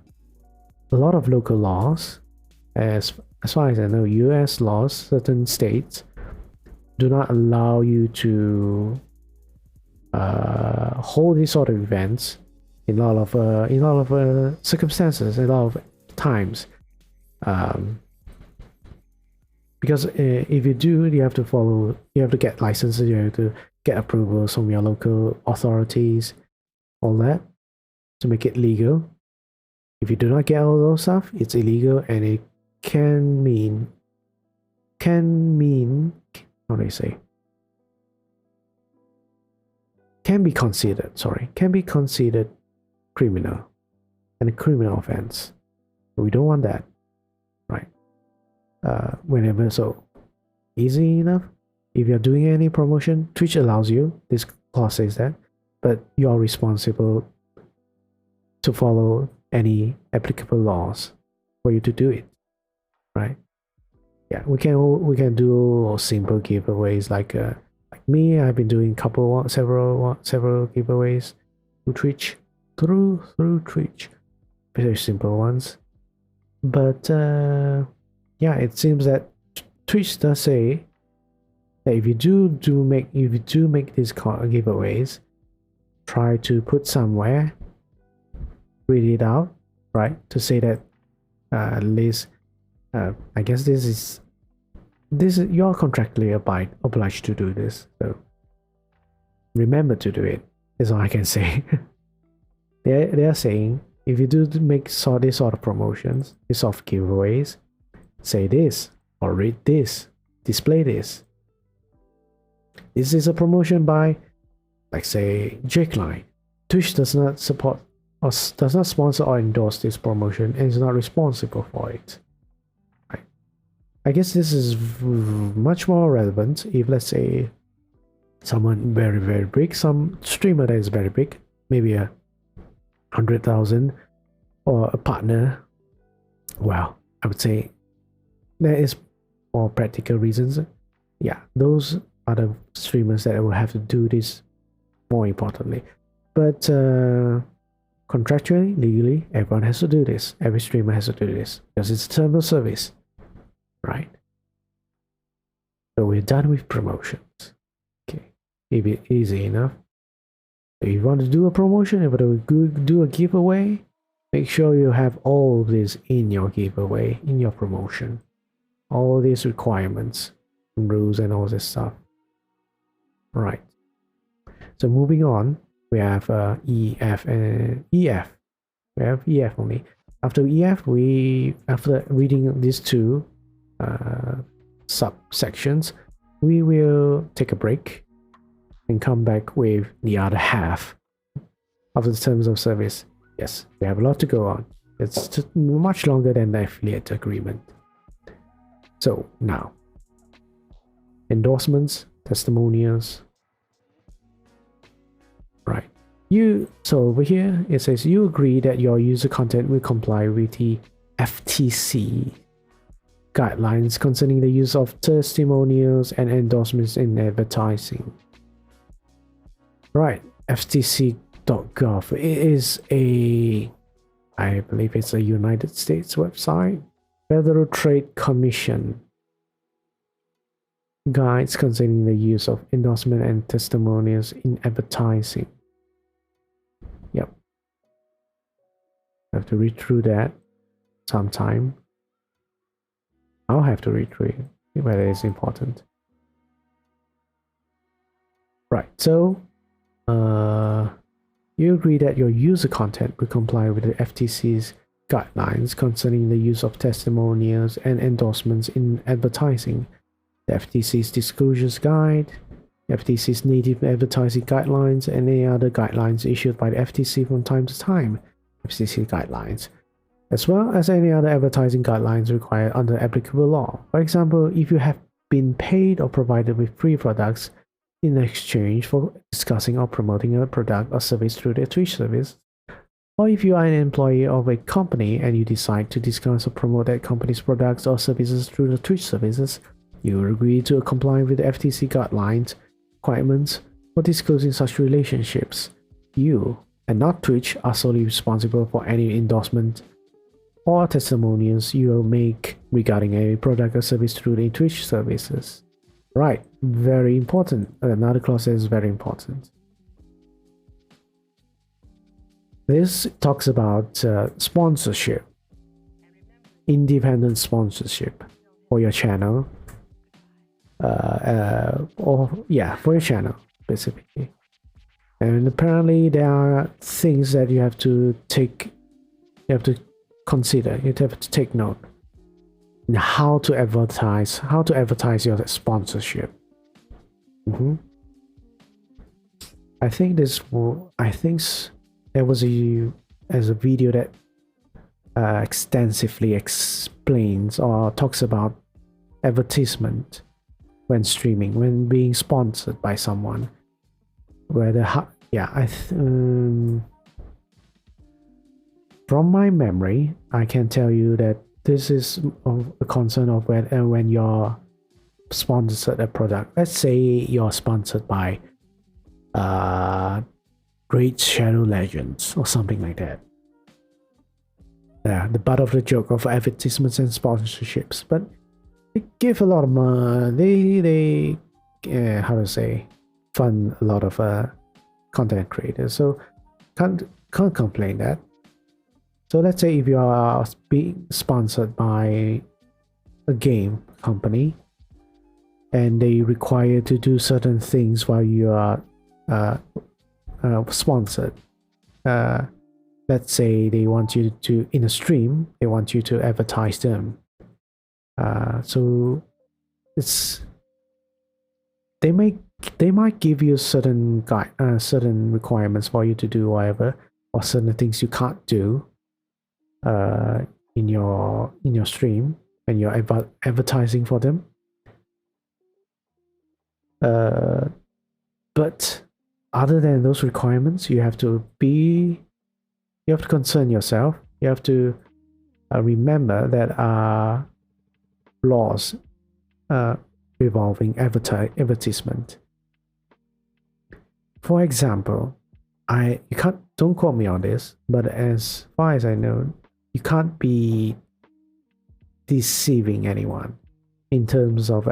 a lot of local laws, as far as I know, US laws, certain states do not allow you to hold these sort of events in a lot of circumstances, a lot of times. Because if you do, you have to get licenses, you have to get approvals from your local authorities, all that, to make it legal. If you do not get all those stuff, it's illegal, and it can mean, how do you say? Can be considered criminal, and a criminal offense. We don't want that, right? Whenever, so easy enough. If you're doing any promotion, Twitch allows you, this clause says that, but you're responsible to follow any applicable laws for you to do it, right? Yeah, we can do simple giveaways like me. I've been doing several giveaways through Twitch, very simple ones. But yeah, it seems that Twitch does say that if you do make these giveaways, try to put somewhere, read it out, right, to say that at least I guess this is you're contractually obliged to do this, so remember to do it, is all I can say. they are saying if you do make this sort of promotions, this sort of giveaways, say this or read this, display this. This is a promotion by, like, say, Jakeline. Twitch does not support or does not sponsor or endorse this promotion and is not responsible for it. Right. I guess this is much more relevant if, let's say, someone very, very big, some streamer that is very big, maybe a 100,000 or a partner, well, I would say there is more practical reasons. Yeah, those are the streamers that will have to do this more importantly. But contractually, legally, everyone has to do this. Every streamer has to do this because it's a term of service, right? So we're done with promotions. Okay, maybe easy enough. If you want to do a promotion, if you want to do a giveaway, make sure you have all this in your giveaway, in your promotion. All these requirements, rules, and all this stuff. Right. So moving on, we have EF and EF. We have EF only. After EF, after reading these two subsections, we will take a break and come back with the other half of the terms of service. Yes, we have a lot to go on. It's much longer than the affiliate agreement. So now, endorsements, testimonials. Right. So over here it says you agree that your user content will comply with the FTC guidelines concerning the use of testimonials and endorsements in advertising. Right, ftc.gov. It is I believe it's a United States website. Federal Trade Commission guides concerning the use of endorsement and testimonials in advertising. Yep. I have to read through that sometime. I'll have to read through it, whether it's important. Right, so you agree that your user content will comply with the FTC's guidelines concerning the use of testimonials and endorsements in advertising, the FTC's disclosures guide, the FTC's native advertising guidelines, and any other guidelines issued by the FTC from time to time, FTC guidelines, as well as any other advertising guidelines required under applicable law. For example, if you have been paid or provided with free products in exchange for discussing or promoting a product or service through their Twitch service, or if you are an employee of a company and you decide to discuss or promote that company's products or services through the Twitch services, you will agree to comply with the FTC guidelines requirements for disclosing such relationships. You, and not Twitch, are solely responsible for any endorsement or testimonials you will make regarding a product or service through the Twitch services. Right, very important. Another clause is very important. This talks about sponsorship, independent sponsorship for your channel, for your channel specifically. And apparently there are things that you have to consider, you have to take note in how to advertise your sponsorship. I think there was a video that extensively explains or talks about advertisement when streaming, when being sponsored by someone. From my memory, I can tell you that this is of a concern of when you're sponsored a product. Let's say you're sponsored by Raid Shadow Legends or something like that. Yeah, the butt of the joke of advertisements and sponsorships. But they give a lot of money. They fund a lot of content creators. So can't complain that. So let's say if you are being sponsored by a game company and they require to do certain things while you are sponsored. Let's say they want you to, in a stream, they want you to advertise them. So they might give you certain requirements for you to do whatever, or certain things you can't do in your stream when you're advertising for them. But other than those requirements, you have to be You have to concern yourself. You have to remember that laws revolving advertisement. For example, you can't, don't quote me on this, but as far as I know, you can't be deceiving anyone in terms of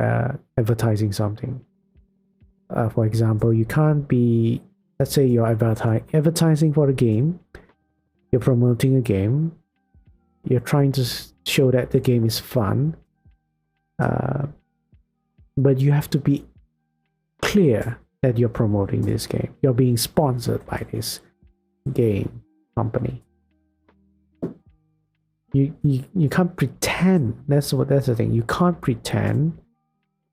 advertising something. For example, you can't be, let's say you're advertising for a game, you're promoting a game, you're trying to show that the game is fun, but you have to be clear that you're promoting this game. You're being sponsored by this game company. You can't pretend. That's the thing. You can't pretend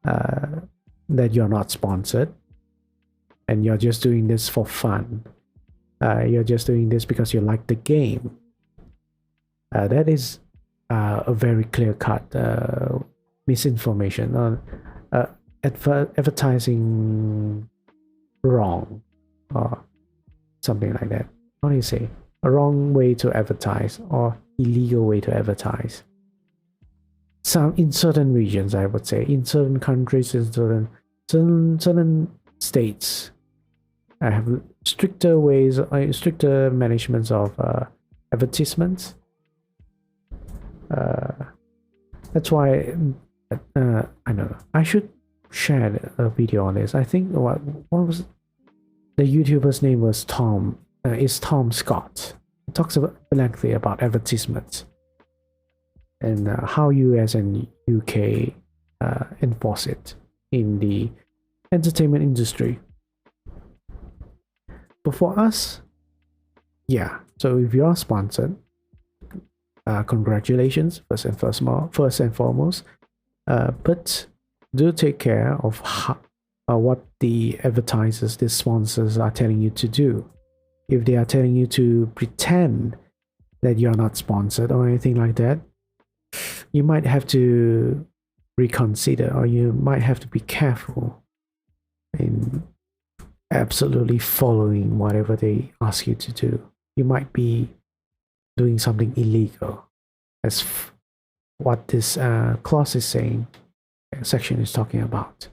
that you're not sponsored and you're just doing this for fun. You're just doing this because you like the game. That is a very clear-cut misinformation on advertising wrong or something like that. How do you say? A wrong way to advertise or illegal way to advertise. Some in certain regions, I would say, in certain countries, in certain states, I have stricter ways, stricter managements of advertisements. That's why I know I should share a video on this. I think what was the YouTuber's name was Tom. Is Tom Scott. He talks about lengthy about advertisements and how US and UK enforce it in the entertainment industry. But for us, yeah. So if you're sponsored, congratulations first and foremost. But do take care of what the advertisers, the sponsors are telling you to do. If they are telling you to pretend that you're not sponsored or anything like that, you might have to reconsider, or you might have to be careful in absolutely following whatever they ask you to do. You might be doing something illegal, as what this clause is saying, section is talking about,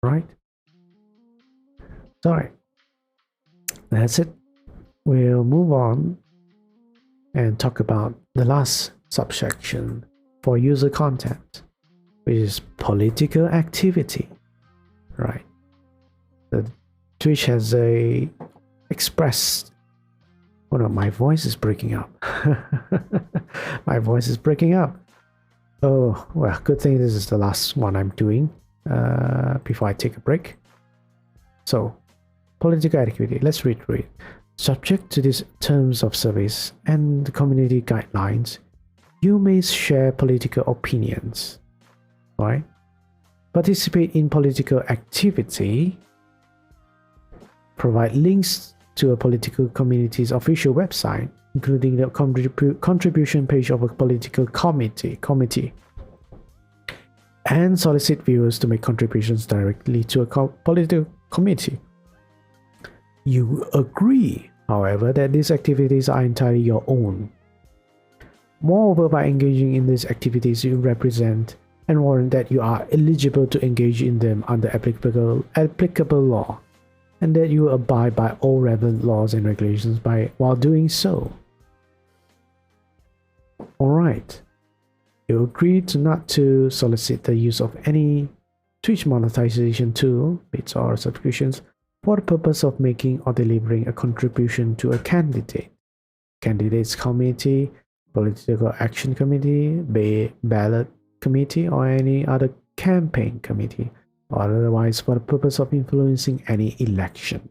right? All right, that's it. We'll move on and talk about the last subsection for user content, which is political activity, right? The Twitch has expressed. Oh no, my voice is breaking up. My voice is breaking up. Oh, well, good thing this is the last one I'm doing before I take a break. So, political activity, let's read through it. Subject to these terms of service and the community guidelines, you may share political opinions, right? Participate in political activity, provide links to a political community's official website, including the contribution page of a political committee, and solicit viewers to make contributions directly to a political committee. You agree, however, that these activities are entirely your own. Moreover, by engaging in these activities, you represent and warrant that you are eligible to engage in them under applicable law, and that you abide by all relevant laws and regulations while doing so. Alright. You agree not to solicit the use of any Twitch monetization tool, bits or subscriptions, for the purpose of making or delivering a contribution to a candidate's committee, political action committee, ballot committee, or any other campaign committee, or otherwise for the purpose of influencing any election.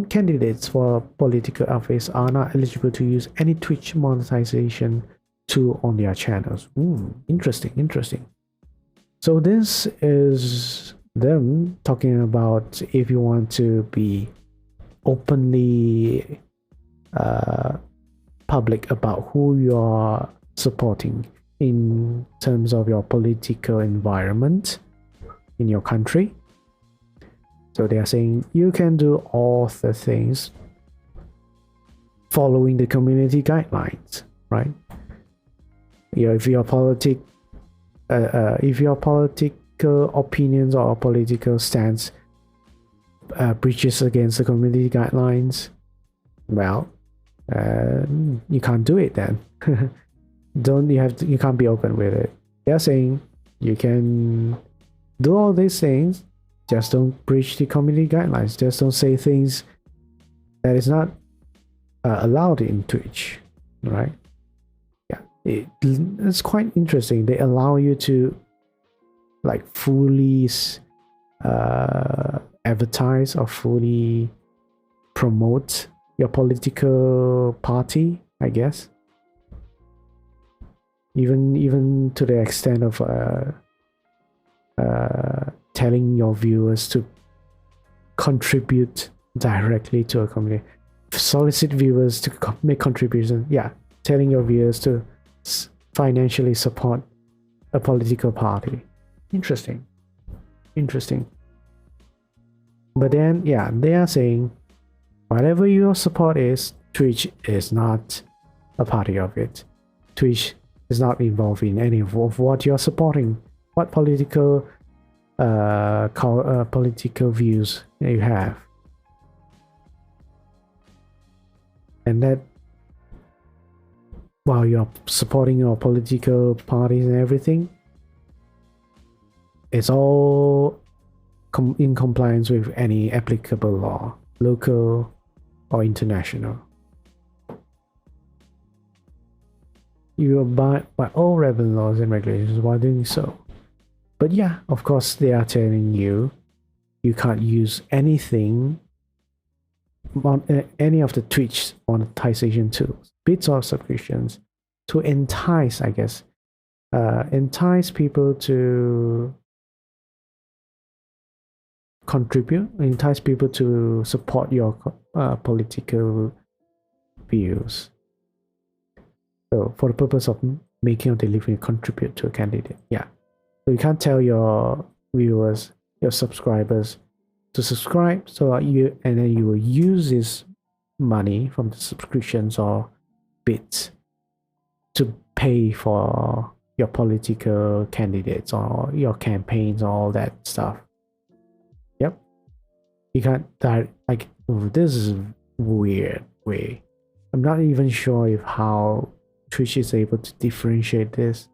Candidates for political office are not eligible to use any Twitch monetization tool on their channels. Interesting. So this is them talking about if you want to be openly public about who you are supporting in terms of your political environment in your country. So they are saying you can do all the things following the community guidelines, right? If your political opinions or political stance breaches against the community guidelines, well, you can't do it then. You can't be open with it. They're saying you can do all these things, just don't breach the community guidelines. Just don't say things that is not allowed in Twitch, right? Yeah, it's quite interesting. They allow you to like fully advertise or fully promote your political party, I guess. Even to the extent of telling your viewers to contribute directly to a community, solicit viewers to make contributions. Yeah, telling your viewers to financially support a political party. Interesting. But then, yeah, they are saying whatever your support is, Twitch is not a party of it. Twitch is not involved in any of what you're supporting, what political views you have. And that while you're supporting your political parties and everything, it's all in compliance with any applicable law, local or international. You abide by all relevant laws and regulations while doing so. But yeah, of course, they are telling you can't use anything on any of the Twitch monetization tools, bits or subscriptions, to entice, I guess, entice people to contribute, entice people to support your political views. So for the purpose of making or delivering, contribute to a candidate. Yeah. So you can't tell your viewers, your subscribers to subscribe, so and then you will use this money from the subscriptions or bits to pay for your political candidates or your campaigns, all that stuff. Yep. You can't like, this is weird way. I'm not even sure if how Twitch is able to differentiate this.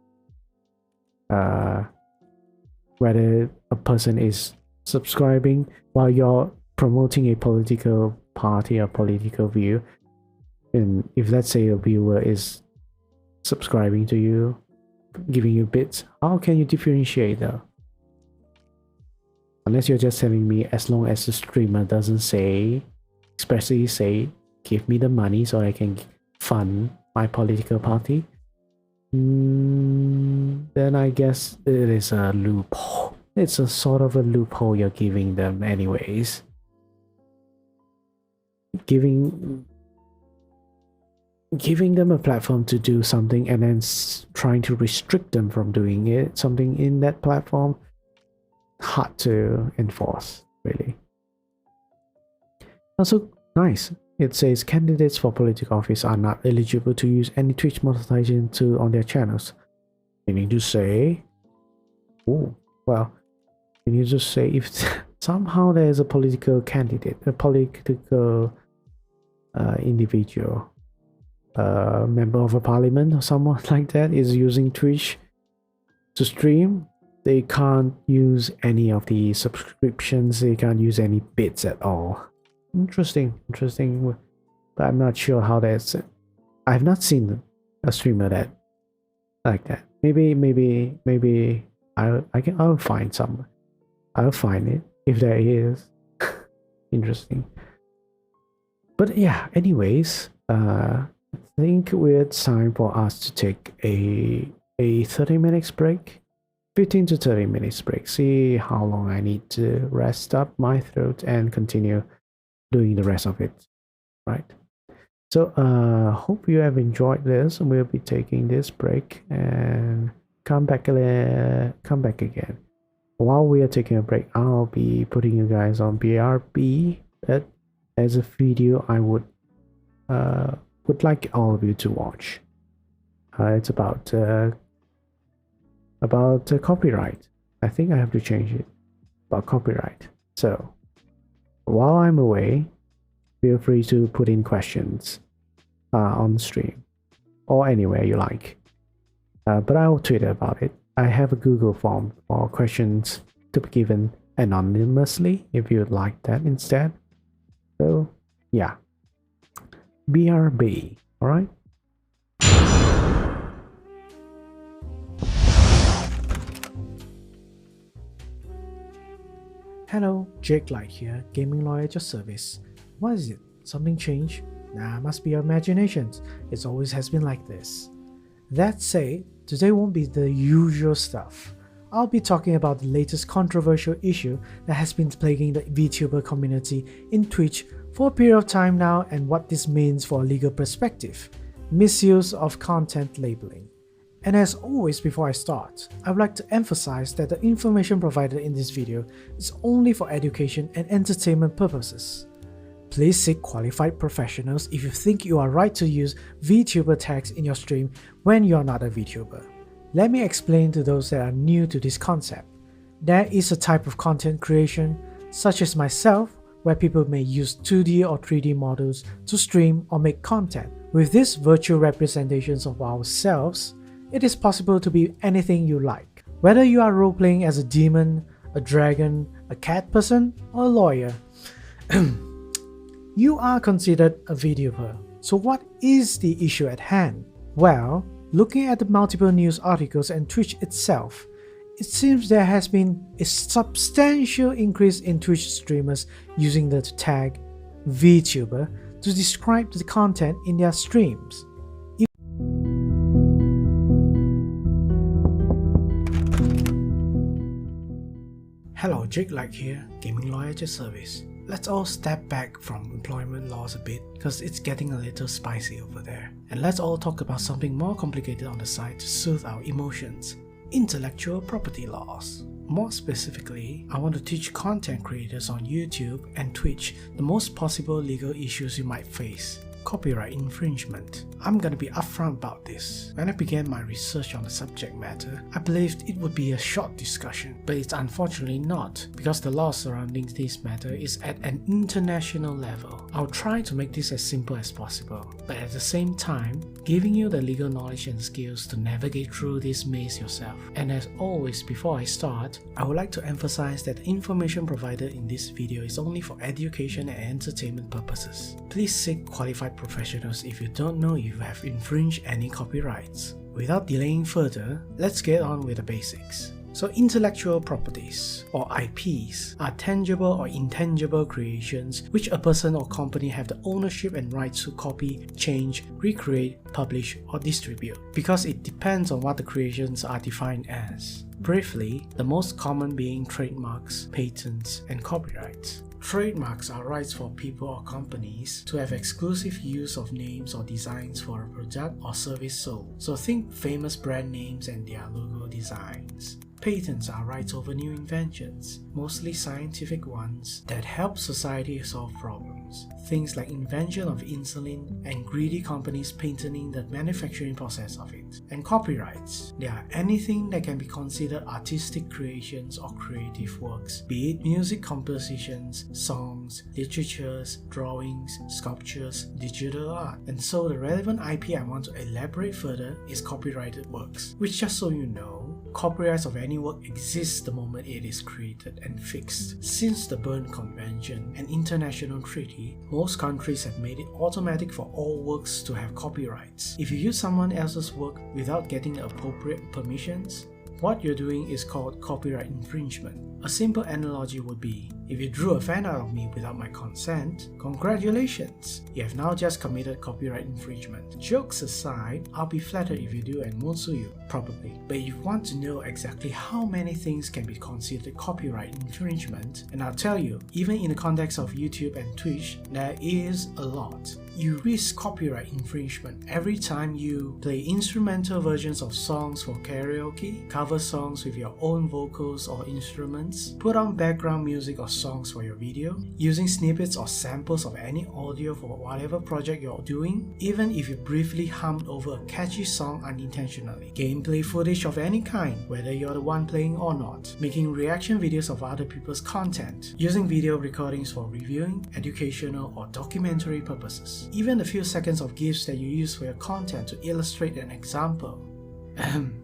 Whether a person is subscribing while you're promoting a political party or political view, and if let's say a viewer is subscribing to you, giving you bits, how can you differentiate though? Unless you're just telling me, as long as the streamer doesn't expressly say, give me the money so I can fund my political party, then I guess it is a loophole. It's a sort of a loophole you're giving them anyways. Giving them a platform to do something and then trying to restrict them from doing something in that platform, hard to enforce, really. Also, nice. It says candidates for political office are not eligible to use any Twitch monetization tool on their channels. Meaning to say, meaning to say, if somehow there is a political candidate, a political individual, member of a parliament or someone like that is using Twitch to stream, they can't use any of the subscriptions, they can't use any bits at all. Interesting, but I'm not sure how that's. I've not seen a streamer that like that. Maybe I'll find some. I'll find it if there is. Interesting. But yeah, anyways, I think it's time for us to take a 30 minutes break, 15 to 30 minutes break. See how long I need to rest up my throat and continue doing the rest of it, right? So hope you have enjoyed this. We'll be taking this break and come back again. While we are taking a break, I'll be putting you guys on BRB. That as a video I would would like all of you to watch. It's about copyright. I think I have to change it. About copyright. So while I'm away, feel free to put in questions on the stream or anywhere you like. But I'll tweet about it. I have a Google form for questions to be given anonymously if you'd like that instead. So yeah, BRB, all right? Hello, Jake Light here, gaming lawyer at your service. What is it? Something changed? Nah, must be your imaginations. It always has been like this. That said, today won't be the usual stuff. I'll be talking about the latest controversial issue that has been plaguing the VTuber community in Twitch for a period of time now and what this means for a legal perspective. Misuse of content labeling. And as always before I start, I would like to emphasize that the information provided in this video is only for education and entertainment purposes. Please seek qualified professionals if you think you are right to use VTuber tags in your stream when you are not a VTuber. Let me explain to those that are new to this concept. There is a type of content creation, such as myself, where people may use 2D or 3D models to stream or make content. With these virtual representations of ourselves, it is possible to be anything you like. Whether you are role-playing as a demon, a dragon, a cat person, or a lawyer, you are considered a VTuber. So what is the issue at hand? Well, looking at the multiple news articles and Twitch itself, it seems there has been a substantial increase in Twitch streamers using the tag VTuber to describe the content in their streams. Hello, Jake Light here, gaming lawyer at your service. Let's all step back from employment laws a bit because it's getting a little spicy over there. And let's all talk about something more complicated on the side to soothe our emotions. Intellectual property laws. More specifically, I want to teach content creators on YouTube and Twitch the most possible legal issues you might face. Copyright infringement. I'm gonna be upfront about this. When I began my research on the subject matter, I believed it would be a short discussion, but it's unfortunately not, because the law surrounding this matter is at an international level. I'll try to make this as simple as possible, but at the same time, giving you the legal knowledge and skills to navigate through this maze yourself. And as always, before I start, I would like to emphasize that the information provided in this video is only for education and entertainment purposes. Please seek qualified professionals if you don't know you have infringed any copyrights. Without delaying further, let's get on with the basics. So intellectual properties, or IPs, are tangible or intangible creations which a person or company have the ownership and rights to copy, change, recreate, publish, or distribute, because it depends on what the creations are defined as. Briefly, the most common being trademarks, patents, and copyrights. Trademarks are rights for people or companies to have exclusive use of names or designs for a product or service sold. So think famous brand names and their logo designs. Patents are rights over new inventions, mostly scientific ones, that help society solve problems. Things like invention of insulin and greedy companies patenting the manufacturing process of it. And copyrights. They are anything that can be considered artistic creations or creative works, be it music compositions, songs, literatures, drawings, sculptures, digital art. And so the relevant IP I want to elaborate further is copyrighted works, which, just so you know, copyrights of any work exists the moment it is created and fixed. Since the Berne Convention, an international treaty, most countries have made it automatic for all works to have copyrights. If you use someone else's work without getting the appropriate permissions, what you're doing is called copyright infringement. A simple analogy would be, if you drew a fan art of me without my consent, congratulations! You have now just committed copyright infringement. Jokes aside, I'll be flattered if you do and won't sue you, probably. But if you want to know exactly how many things can be considered copyright infringement, and I'll tell you, even in the context of YouTube and Twitch, there is a lot. You risk copyright infringement every time you play instrumental versions of songs for karaoke, cover songs with your own vocals or instruments, seconds, put on background music or songs for your video, using snippets or samples of any audio for whatever project you're doing, even if you briefly hummed over a catchy song unintentionally, gameplay footage of any kind, whether you're the one playing or not, making reaction videos of other people's content, using video recordings for reviewing, educational or documentary purposes, even the few seconds of GIFs that you use for your content to illustrate an example.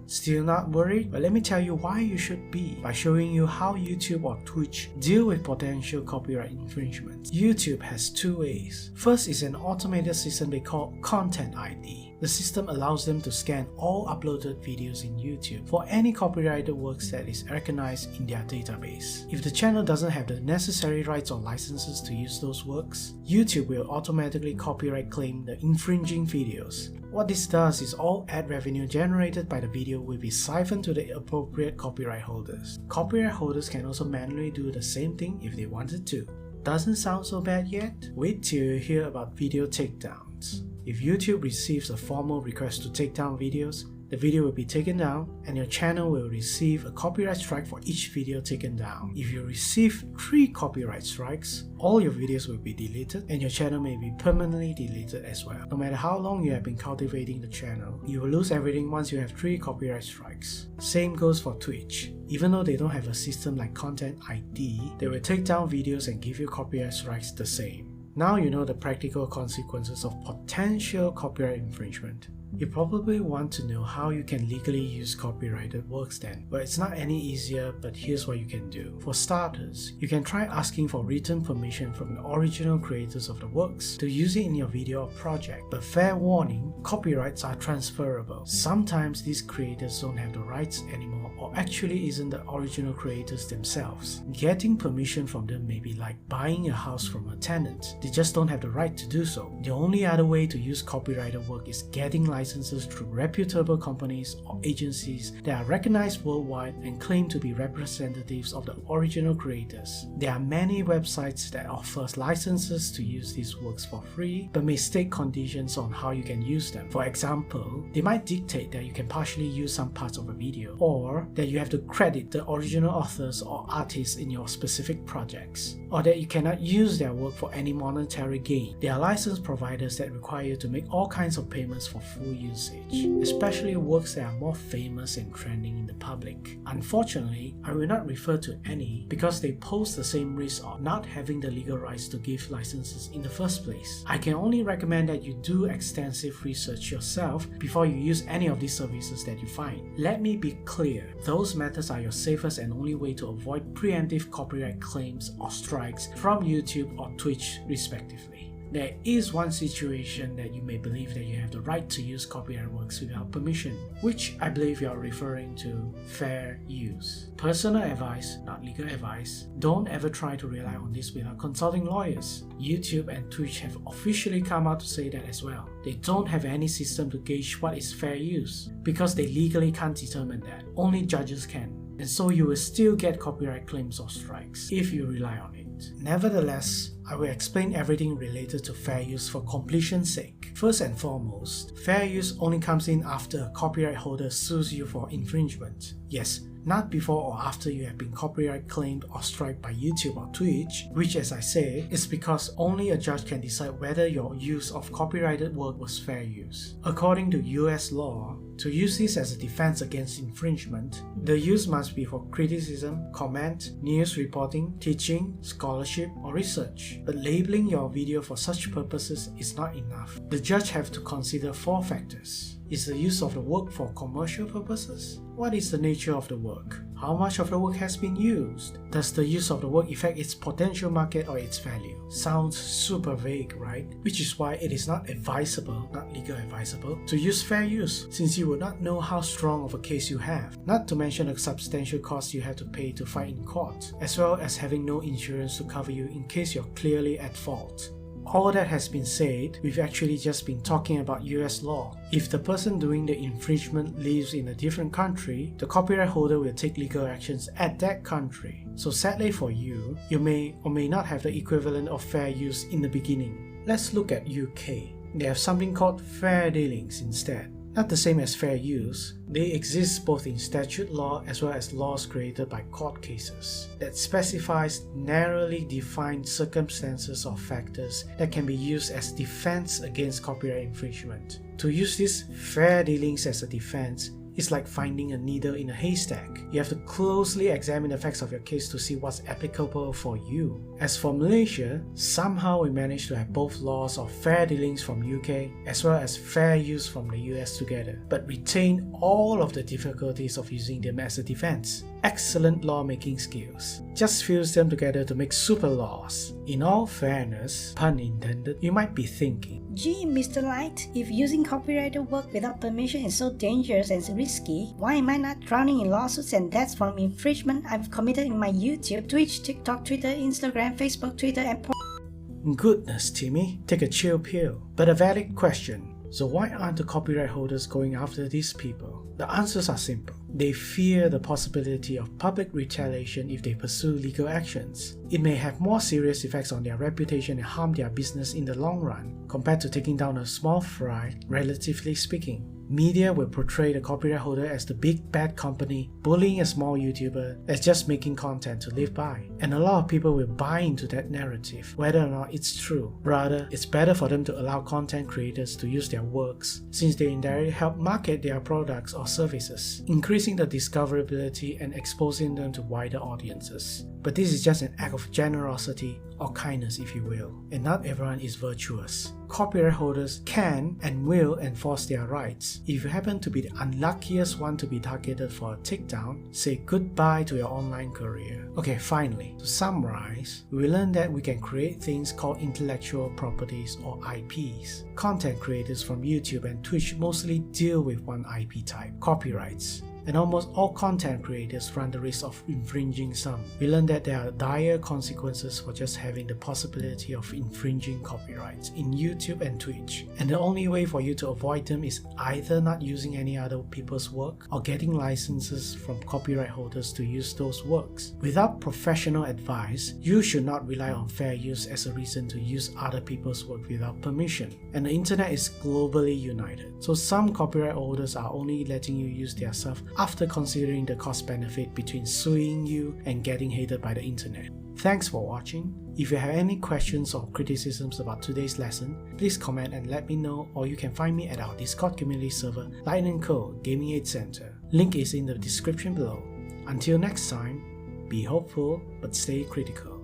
Still not worried? Well, let me tell you why you should be by showing you how YouTube or Twitch deal with potential copyright infringement. YouTube has two ways. First is an automated system they call Content ID. The system allows them to scan all uploaded videos in YouTube for any copyrighted works that is recognized in their database. If the channel doesn't have the necessary rights or licenses to use those works, YouTube will automatically copyright claim the infringing videos. What this does is all ad revenue generated by the video will be siphoned to the appropriate copyright holders. Copyright holders can also manually do the same thing if they wanted to. Doesn't sound so bad yet? Wait till you hear about video takedowns. If YouTube receives a formal request to take down videos, the video will be taken down and your channel will receive a copyright strike for each video taken down. If you receive 3 copyright strikes, all your videos will be deleted and your channel may be permanently deleted as well. No matter how long you have been cultivating the channel, you will lose everything once you have 3 copyright strikes. Same goes for Twitch. Even though they don't have a system like Content ID, they will take down videos and give you copyright strikes the same. Now you know the practical consequences of potential copyright infringement. You probably want to know how you can legally use copyrighted works then. Well, it's not any easier, but here's what you can do. For starters, you can try asking for written permission from the original creators of the works to use it in your video or project. But fair warning, copyrights are transferable. Sometimes these creators don't have the rights anymore or actually isn't the original creators themselves. Getting permission from them may be like buying a house from a tenant. They just don't have the right to do so. The only other way to use copyrighted work is getting licenses through reputable companies or agencies that are recognized worldwide and claim to be representatives of the original creators. There are many websites that offer licenses to use these works for free but may state conditions on how you can use them. For example, they might dictate that you can partially use some parts of a video or that you have to credit the original authors or artists in your specific projects, or that you cannot use their work for any monetary gain. There are license providers that require you to make all kinds of payments for full usage, especially works that are more famous and trending in the public. Unfortunately, I will not refer to any because they pose the same risk of not having the legal rights to give licenses in the first place. I can only recommend that you do extensive research yourself before you use any of these services that you find. Let me be clear, those methods are your safest and only way to avoid preemptive copyright claims or strikes from YouTube or Twitch respectively. There is one situation that you may believe that you have the right to use copyright works without permission, which I believe you are referring to fair use. Personal advice, not legal advice. Don't ever try to rely on this without consulting lawyers. YouTube and Twitch have officially come out to say that as well. They don't have any system to gauge what is fair use because they legally can't determine that. Only judges can. And so you will still get copyright claims or strikes if you rely on it. Nevertheless, I will explain everything related to fair use for completion's sake. First and foremost, fair use only comes in after a copyright holder sues you for infringement. Yes, not before or after you have been copyright claimed or striked by YouTube or Twitch, which as I say, is because only a judge can decide whether your use of copyrighted work was fair use. According to US law, to use this as a defense against infringement, the use must be for criticism, comment, news reporting, teaching, scholarship, or research. But labeling your video for such purposes is not enough. The judge have to consider 4 factors. Is the use of the work for commercial purposes? What is the nature of the work? How much of the work has been used? Does the use of the work affect its potential market or its value? Sounds super vague, right? Which is why it is not advisable, not legal advisable, to use fair use, since you will not know how strong of a case you have, not to mention the substantial cost you have to pay to fight in court, as well as having no insurance to cover you in case you're clearly at fault. All that has been said, we've actually just been talking about US law. If the person doing the infringement lives in a different country, the copyright holder will take legal actions at that country. So sadly for you, you may or may not have the equivalent of fair use in the beginning. Let's look at UK. They have something called fair dealings instead. not the same as fair use. They exist both in statute law as well as laws created by court cases that specifies narrowly defined circumstances or factors that can be used as defense against copyright infringement. To use these fair dealings as a defense is like finding a needle in a haystack. You have to closely examine the facts of your case to see what's applicable for you. As for Malaysia, somehow we managed to have both laws of fair dealings from UK as well as fair use from the US together, but retain all of the difficulties of using them as a defense. Excellent lawmaking skills. Just fuse them together to make super laws. In all fairness, pun intended, you might be thinking, Gee, Mr. Light, if using copyrighted work without permission is so dangerous and risky, why am I not drowning in lawsuits and deaths from infringement I've committed in my YouTube, Twitch, TikTok, Twitter, Instagram, Facebook, Twitter, and Goodness, Timmy, take a chill pill. But a valid question. So why aren't the copyright holders going after these people? The answers are simple. They fear the possibility of public retaliation if they pursue legal actions. It may have more serious effects on their reputation and harm their business in the long run, compared to taking down a small fry, relatively speaking. Media will portray the copyright holder as the big bad company bullying a small YouTuber that's just making content to live by. And a lot of people will buy into that narrative, whether or not it's true. Rather, it's better for them to allow content creators to use their works, since they indirectly help market their products or services, increasing the discoverability and exposing them to wider audiences. But this is just an act of generosity or kindness, if you will, and not everyone is virtuous. Copyright holders can and will enforce their rights. If you happen to be the unluckiest one to be targeted for a takedown, say goodbye to your online career. Okay, finally, to summarize, we learned that we can create things called intellectual properties or IPs. Content creators from YouTube and Twitch mostly deal with one IP type, copyrights. And almost all content creators run the risk of infringing some. We learned that there are dire consequences for just having the possibility of infringing copyrights in YouTube and Twitch. And the only way for you to avoid them is either not using any other people's work or getting licenses from copyright holders to use those works. Without professional advice, you should not rely on fair use as a reason to use other people's work without permission. And the internet is globally united, so some copyright holders are only letting you use their stuff after considering the cost benefit between suing you and getting hated by the internet. Thanks for watching. If you have any questions or criticisms about today's lesson, please comment and let me know, or you can find me at our Discord community server, Light & Co Gaming Aid Center. Link is in the description below. Until next time, be hopeful but stay critical.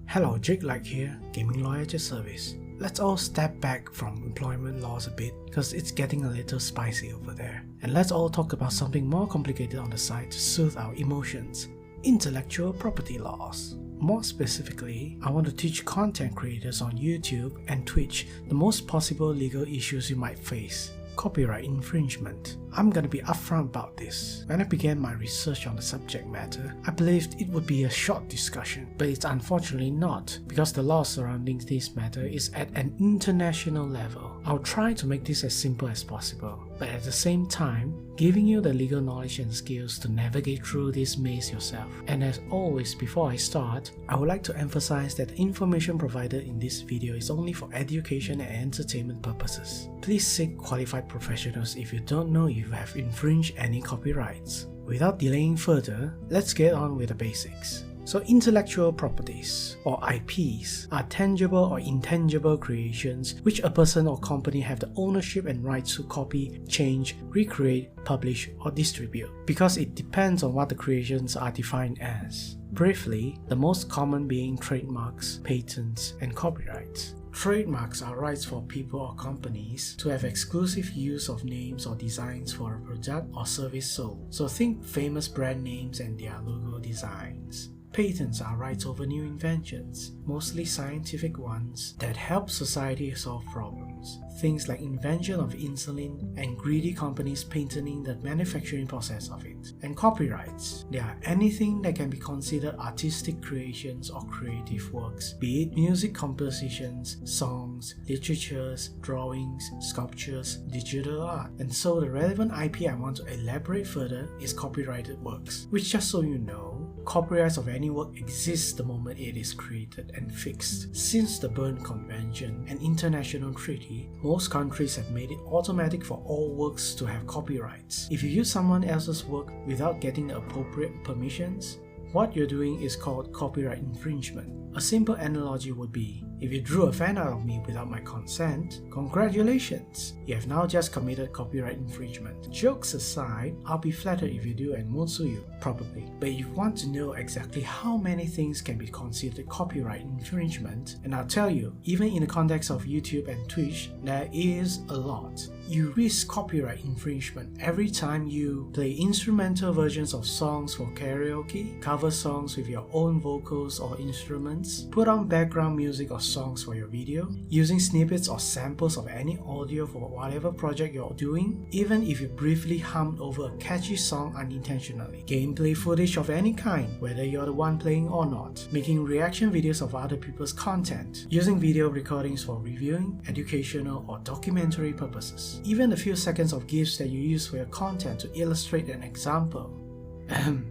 Hello, Jake Light here, gaming lawyer at your service. Let's all step back from employment laws a bit, because it's getting a little spicy over there. And let's all talk about something more complicated on the side to soothe our emotions: intellectual property laws. More specifically, I want to teach content creators on YouTube and Twitch the most possible legal issues you might face. Copyright infringement. I'm gonna be upfront about this. When I began my research on the subject matter, I believed it would be a short discussion, but it's unfortunately not, because the law surrounding this matter is at an international level. I'll try to make this as simple as possible, but at the same time, giving you the legal knowledge and skills to navigate through this maze yourself. And as always, before I start, I would like to emphasize that the information provided in this video is only for education and entertainment purposes. Please seek qualified professionals if you don't know if you have infringed any copyrights. Without delaying further, let's get on with the basics. So intellectual properties, or IPs, are tangible or intangible creations which a person or company have the ownership and rights to copy, change, recreate, publish, or distribute, because it depends on what the creations are defined as. Briefly, the most common being trademarks, patents, and copyrights. Trademarks are rights for people or companies to have exclusive use of names or designs for a product or service sold. So think famous brand names and their logo designs. Patents are rights over new inventions, mostly scientific ones, that help society solve problems. claims. Things like invention of insulin and greedy companies patenting the manufacturing process of it. And copyrights. They are anything that can be considered artistic creations or creative works, be it music compositions, songs, literatures, drawings, sculptures, digital art. And so the relevant IP I want to elaborate further is copyrighted works, which, just so you know, copyrights of any work exist the moment it is created and fixed. Since the Berne Convention, an international treaty, most countries have made it automatic for all works to have copyrights. If you use someone else's work without getting the appropriate permissions, what you're doing is called copyright infringement. A simple analogy would be, if you drew a fan art of me without my consent, congratulations! You have now just committed copyright infringement. Jokes aside, I'll be flattered if you do and won't sue you, probably. But if you want to know exactly how many things can be considered copyright infringement, and I'll tell you, even in the context of YouTube and Twitch, there is a lot. You risk copyright infringement every time you play instrumental versions of songs for karaoke, cover songs with your own vocals or instruments, put on background music or songs for your video, using snippets or samples of any audio for whatever project you're doing, even if you briefly hummed over a catchy song unintentionally, gameplay footage of any kind, whether you're the one playing or not, making reaction videos of other people's content, using video recordings for reviewing, educational or documentary purposes, even the few seconds of GIFs that you use for your content to illustrate an example.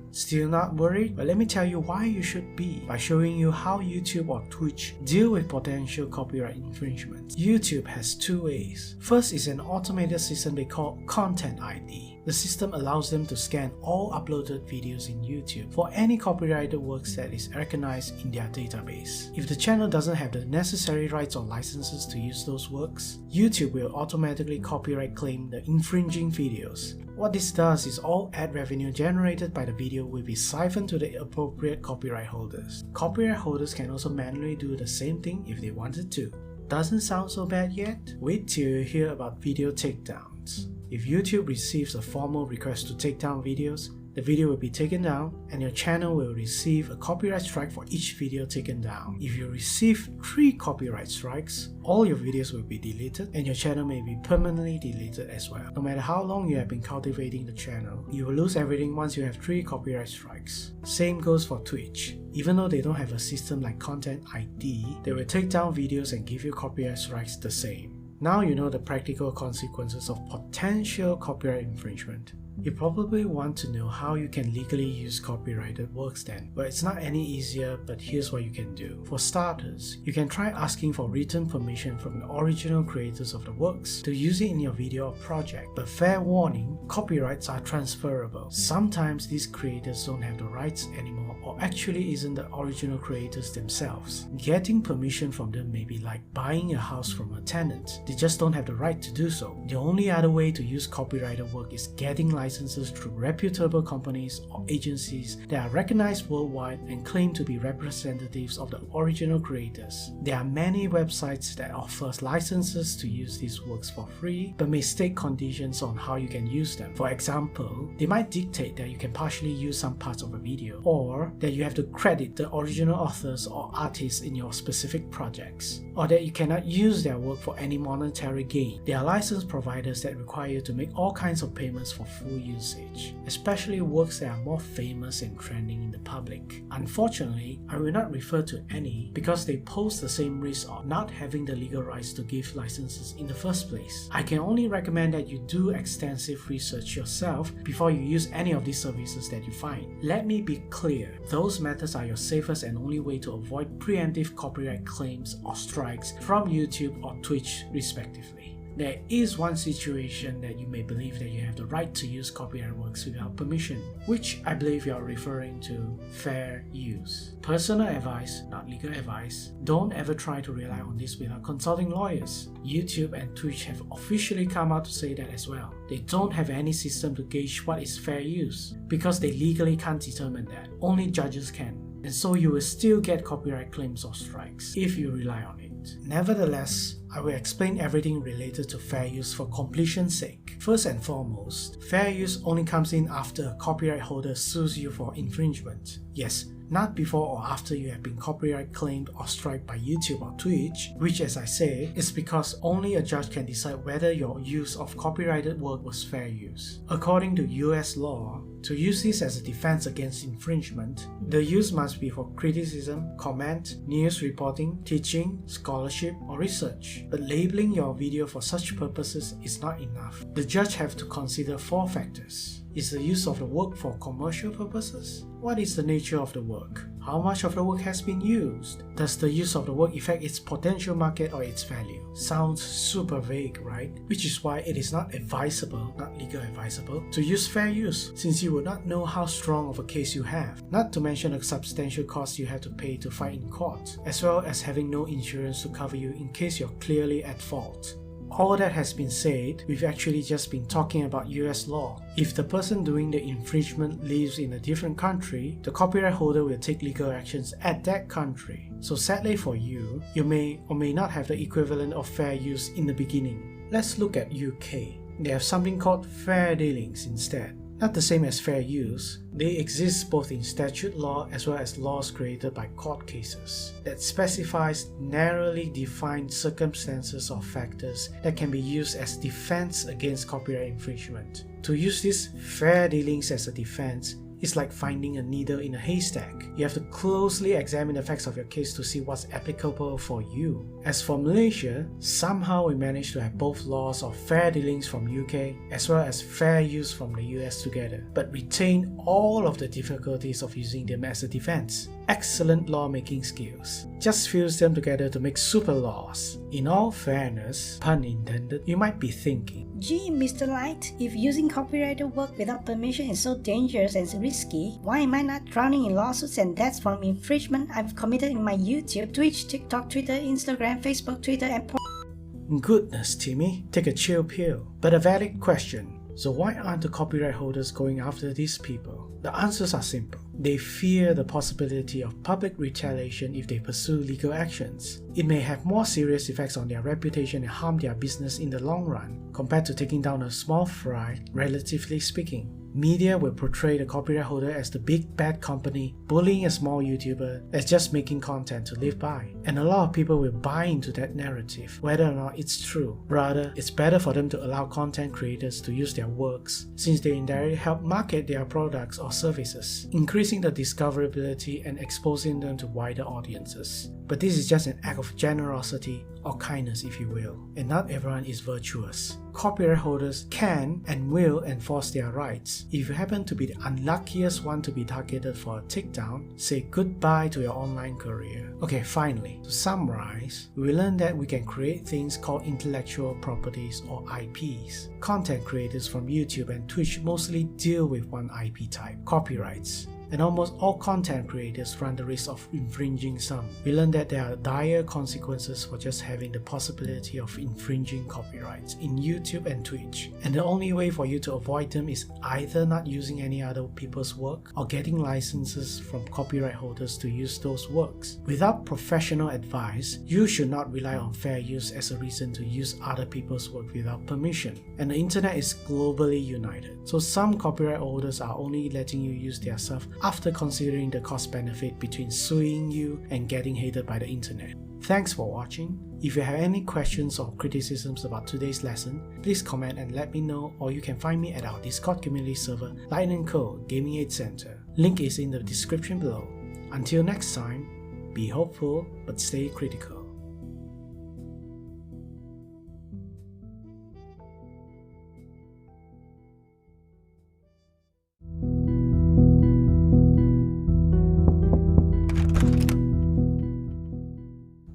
Still not worried? Well, let me tell you why you should be by showing you how YouTube or Twitch deal with potential copyright infringement. YouTube has two ways. First is an automated system they call Content ID. The system allows them to scan all uploaded videos in YouTube for any copyrighted works that is recognized in their database. If the channel doesn't have the necessary rights or licenses to use those works, YouTube will automatically copyright claim the infringing videos. What this does is all ad revenue generated by the video will be siphoned to the appropriate copyright holders. Copyright holders can also manually do the same thing if they wanted to. Doesn't sound so bad yet? Wait till you hear about video takedowns. If YouTube receives a formal request to take down videos, the video will be taken down and your channel will receive a copyright strike for each video taken down. If you receive 3 copyright strikes, all your videos will be deleted and your channel may be permanently deleted as well. No matter how long you have been cultivating the channel, you will lose everything once you have 3 copyright strikes. Same goes for Twitch. Even though they don't have a system like Content ID, they will take down videos and give you copyright strikes the same. Now you know the practical consequences of potential copyright infringement. You probably want to know how you can legally use copyrighted works then. Well, it's not any easier, but here's what you can do. For starters, you can try asking for written permission from the original creators of the works to use it in your video or project. But fair warning, copyrights are transferable. Sometimes these creators don't have the rights anymore or actually isn't the original creators themselves. Getting permission from them may be like buying a house from a tenant. They just don't have the right to do so. The only other way to use copyrighted work is getting licenses through reputable companies or agencies that are recognized worldwide and claim to be representatives of the original creators. There are many websites that offer licenses to use these works for free, but may state conditions on how you can use them. For example, they might dictate that you can partially use some parts of a video, or that you have to credit the original authors or artists in your specific projects, or that you cannot use their work for any monetary gain. There are license providers that require you to make all kinds of payments for full usage, especially works that are more famous and trending in the public. Unfortunately, I will not refer to any because they pose the same risk of not having the legal rights to give licenses in the first place. I can only recommend that you do extensive research yourself before you use any of these services that you find. Let me be clear, those methods are your safest and only way to avoid preemptive copyright claims or strikes from YouTube or Twitch respectively. There is one situation that you may believe that you have the right to use copyright works without permission, which I believe you are referring to fair use. Personal advice, not legal advice. Don't ever try to rely on this without consulting lawyers. YouTube and Twitch have officially come out to say that as well. They don't have any system to gauge what is fair use because they legally can't determine that. Only judges can. And so you will still get copyright claims or strikes if you rely on it. Nevertheless, I will explain everything related to fair use for completion's sake. First and foremost, fair use only comes in after a copyright holder sues you for infringement. Yes, not before or after you have been copyright claimed or struck by YouTube or Twitch, which, as I say, is because only a judge can decide whether your use of copyrighted work was fair use. According to US law, to use this as a defense against infringement, the use must be for criticism, comment, news reporting, teaching, scholarship, or research. But labeling your video for such purposes is not enough. The judge have to consider 4 factors. Is the use of the work for commercial purposes? What is the nature of the work? How much of the work has been used? Does the use of the work affect its potential market or its value? Sounds super vague, right? Which is why it is not advisable, not legal advisable, to use fair use, since you would not know how strong of a case you have. Not to mention the substantial cost you have to pay to fight in court, as well as having no insurance to cover you in case you're clearly at fault. All that has been said, we've actually just been talking about US law. If the person doing the infringement lives in a different country, the copyright holder will take legal actions at that country. So sadly for you, you may or may not have the equivalent of fair use in the beginning. Let's look at UK. They have something called fair dealings instead. Not the same as fair use, they exist both in statute law as well as laws created by court cases that specifies narrowly defined circumstances or factors that can be used as defense against copyright infringement. To use these fair dealings as a defense is like finding a needle in a haystack. You have to closely examine the facts of your case to see what's applicable for you. As for Malaysia, somehow we managed to have both laws of fair dealings from UK as well as fair use from the US together, but retain all of the difficulties of using them as a defense. Excellent lawmaking skills. Just fuse them together to make super laws. In all fairness, pun intended, you might be thinking, Gee, Mr. Light, if using copyrighted work without permission is so dangerous and risky, why am I not drowning in lawsuits and deaths from infringement I've committed in my YouTube, Twitch, TikTok, Twitter, Instagram, Facebook, Twitter, and Goodness, Timmy, take a chill pill. But a valid question. So why aren't the copyright holders going after these people? The answers are simple. They fear the possibility of public retaliation if they pursue legal actions. It may have more serious effects on their reputation and harm their business in the long run, compared to taking down a small fry, relatively speaking. Media will portray the copyright holder as the big bad company bullying a small YouTuber as just making content to live by. And a lot of people will buy into that narrative, whether or not it's true. Rather, it's better for them to allow content creators to use their works, since they indirectly help market their products or services, increasing the discoverability and exposing them to wider audiences. But this is just an act of generosity or kindness, if you will, and not everyone is virtuous. Copyright holders can and will enforce their rights. If you happen to be the unluckiest one to be targeted for a takedown, say goodbye to your online career. Okay, finally, to summarize, we learned that we can create things called intellectual properties or IPs. Content creators from YouTube and Twitch mostly deal with one IP type, copyrights. And almost all content creators run the risk of infringing some. We learned that there are dire consequences for just having the possibility of infringing copyrights in YouTube and Twitch. And the only way for you to avoid them is either not using any other people's work or getting licenses from copyright holders to use those works. Without professional advice, you should not rely on fair use as a reason to use other people's work without permission. And the internet is globally united, so some copyright holders are only letting you use their stuff after considering the cost benefit between suing you and getting hated by the internet. Thanks for watching. If you have any questions or criticisms about today's lesson, please comment and let me know, or you can find me at our Discord community server, Light & Co Gaming Aid Center. Link is in the description below. Until next time, be hopeful but stay critical.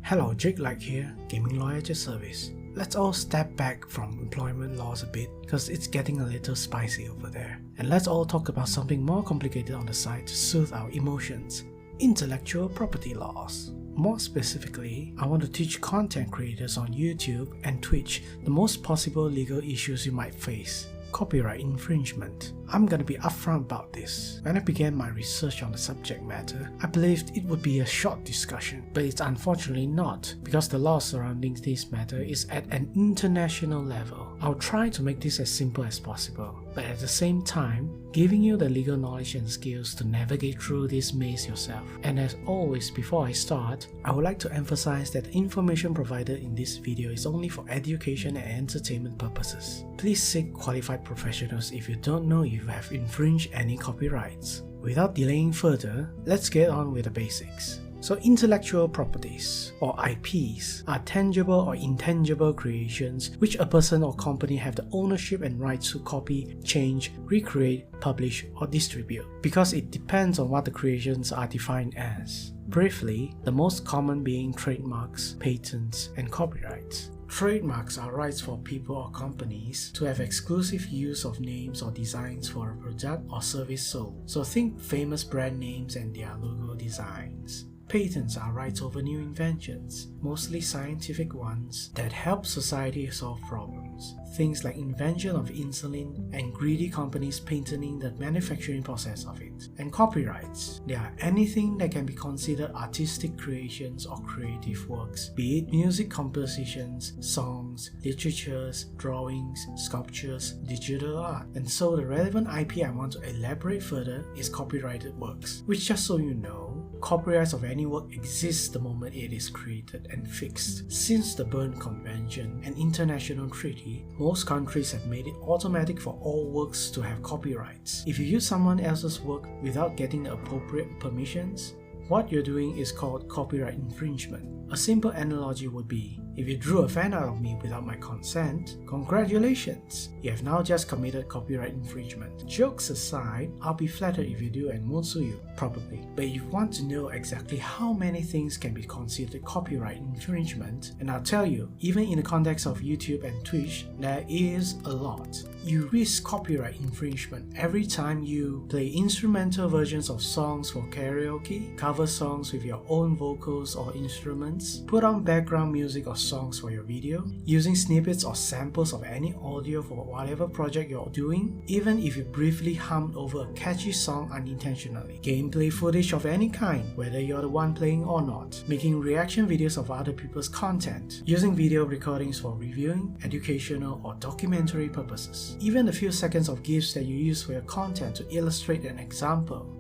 Hello, Jake Light here, gaming lawyer at your service. Let's all step back from employment laws a bit, because it's getting a little spicy over there. And let's all talk about something more complicated on the side to soothe our emotions: intellectual property laws. More specifically, I want to teach content creators on YouTube and Twitch the most possible legal issues you might face: copyright infringement. I'm gonna be upfront about this. When I began my research on the subject matter, I believed it would be a short discussion, but it's unfortunately not, because the law surrounding this matter is at an international level. I'll try to make this as simple as possible, but at the same time, giving you the legal knowledge and skills to navigate through this maze yourself. And as always, before I start, I would like to emphasize that the information provided in this video is only for education and entertainment purposes. Please seek qualified professionals if you don't know if you have infringed any copyrights. Without delaying further, let's get on with the basics. So intellectual properties, or IPs, are tangible or intangible creations which a person or company have the ownership and rights to copy, change, recreate, publish, or distribute, because it depends on what the creations are defined as. Briefly, the most common being trademarks, patents, and copyrights. Trademarks are rights for people or companies to have exclusive use of names or designs for a product or service sold. So think famous brand names and their logo designs. Patents are rights over new inventions, mostly scientific ones, that help society solve problems. Things like invention of insulin and greedy companies patenting the manufacturing process of it. And copyrights. They are anything that can be considered artistic creations or creative works, be it music compositions, songs, literatures, drawings, sculptures, digital art. And so the relevant IP I want to elaborate further is copyrighted works, which, just so you know, copyrights of any work exist the moment it is created and fixed. Since the Berne Convention, an international treaty, most countries have made it automatic for all works to have copyrights. If you use someone else's work without getting the appropriate permissions, what you're doing is called copyright infringement. A simple analogy would be, if you drew a fan art of me without my consent, congratulations! You have now just committed copyright infringement. Jokes aside, I'll be flattered if you do and won't sue you, probably. But if you want to know exactly how many things can be considered copyright infringement, and I'll tell you, even in the context of YouTube and Twitch, there is a lot. You risk copyright infringement every time you play instrumental versions of songs for karaoke, cover songs with your own vocals or instruments, put on background music or songs for your video, using snippets or samples of any audio for whatever project you're doing, even if you briefly hummed over a catchy song unintentionally, gameplay footage of any kind, whether you're the one playing or not, making reaction videos of other people's content, using video recordings for reviewing, educational, or documentary purposes, even a few seconds of GIFs that you use for your content to illustrate an example.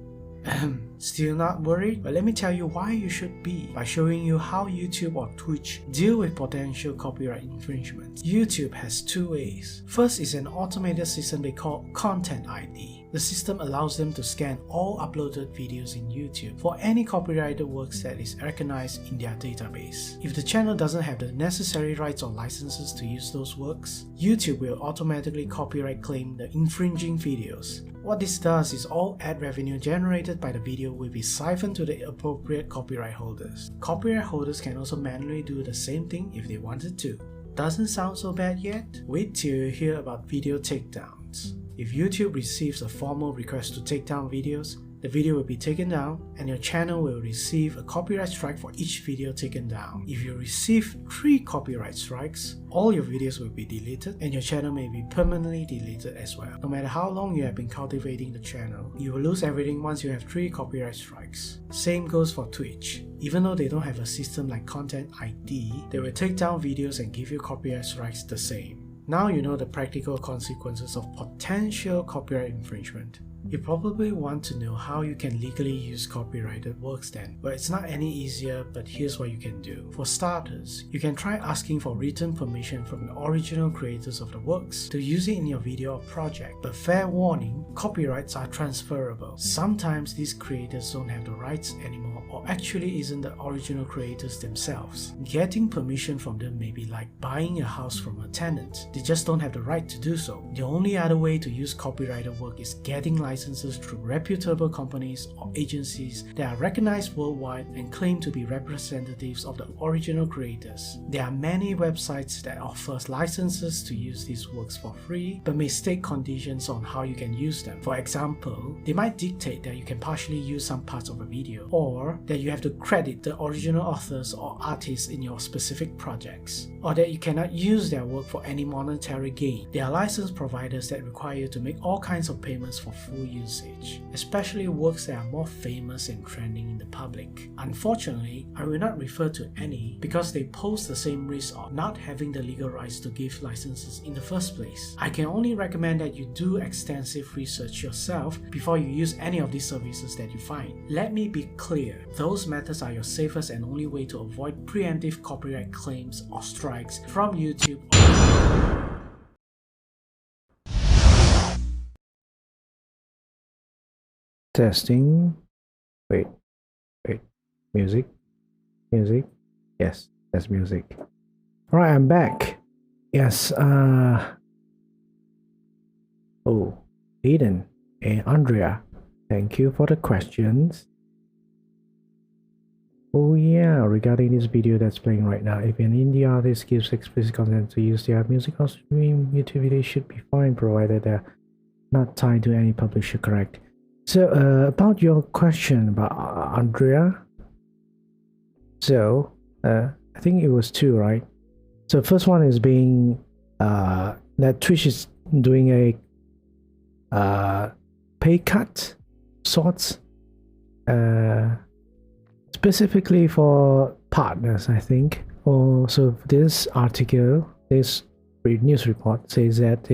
Still not worried? But let me tell you why you should be, by showing you how YouTube or Twitch deal with potential copyright infringement. YouTube has two ways. First is an automated system they call Content ID. The system allows them to scan all uploaded videos in YouTube for any copyrighted works that is recognized in their database. If the channel doesn't have the necessary rights or licenses to use those works, YouTube will automatically copyright claim the infringing videos. What this does is all ad revenue generated by the video will be siphoned to the appropriate copyright holders. Copyright holders can also manually do the same thing if they wanted to. Doesn't sound so bad yet? Wait till you hear about video takedowns. If YouTube receives a formal request to take down videos, the video will be taken down and your channel will receive a copyright strike for each video taken down. If you receive 3 copyright strikes, all your videos will be deleted and your channel may be permanently deleted as well. No matter how long you have been cultivating the channel, you will lose everything once you have 3 copyright strikes. Same goes for Twitch. Even though they don't have a system like Content ID, they will take down videos and give you copyright strikes the same. Now you know the practical consequences of potential copyright infringement. You probably want to know how you can legally use copyrighted works then. Well, it's not any easier, but here's what you can do. For starters, you can try asking for written permission from the original creators of the works to use it in your video or project. But fair warning, copyrights are transferable. Sometimes these creators don't have the rights anymore or actually isn't the original creators themselves. Getting permission from them may be like buying a house from a tenant. They just don't have the right to do so. The only other way to use copyrighted work is getting licenses through reputable companies or agencies that are recognized worldwide and claim to be representatives of the original creators. There are many websites that offer licenses to use these works for free, but may state conditions on how you can use them. For example, they might dictate that you can partially use some parts of a video, or that you have to credit the original authors or artists in your specific projects. or that you cannot use their work for any monetary gain. They are licensed providers that require you to make all kinds of payments for full usage, especially works that are more famous and trending in the public. Unfortunately, I will not refer to any because they pose the same risk of not having the legal rights to give licenses in the first place. I can only recommend that you do extensive research yourself before you use any of these services that you find. Let me be clear, those methods are your safest and only way to avoid preemptive copyright claims or strikes from YouTube. Testing. Wait. Music. Yes, that's music. All right, I'm back. Yes. Oh, Eden and Andrea, thank you for the questions. Oh yeah, regarding this video that's playing right now, if an indie artist gives explicit consent to use their music on stream, YouTube videos should be fine provided they're not tied to any publisher, correct? So about your question about Andrea, so I think it was two, right? So first one is being that Twitch is doing a pay cut sorts, specifically for partners, I think. So this article, this news report says that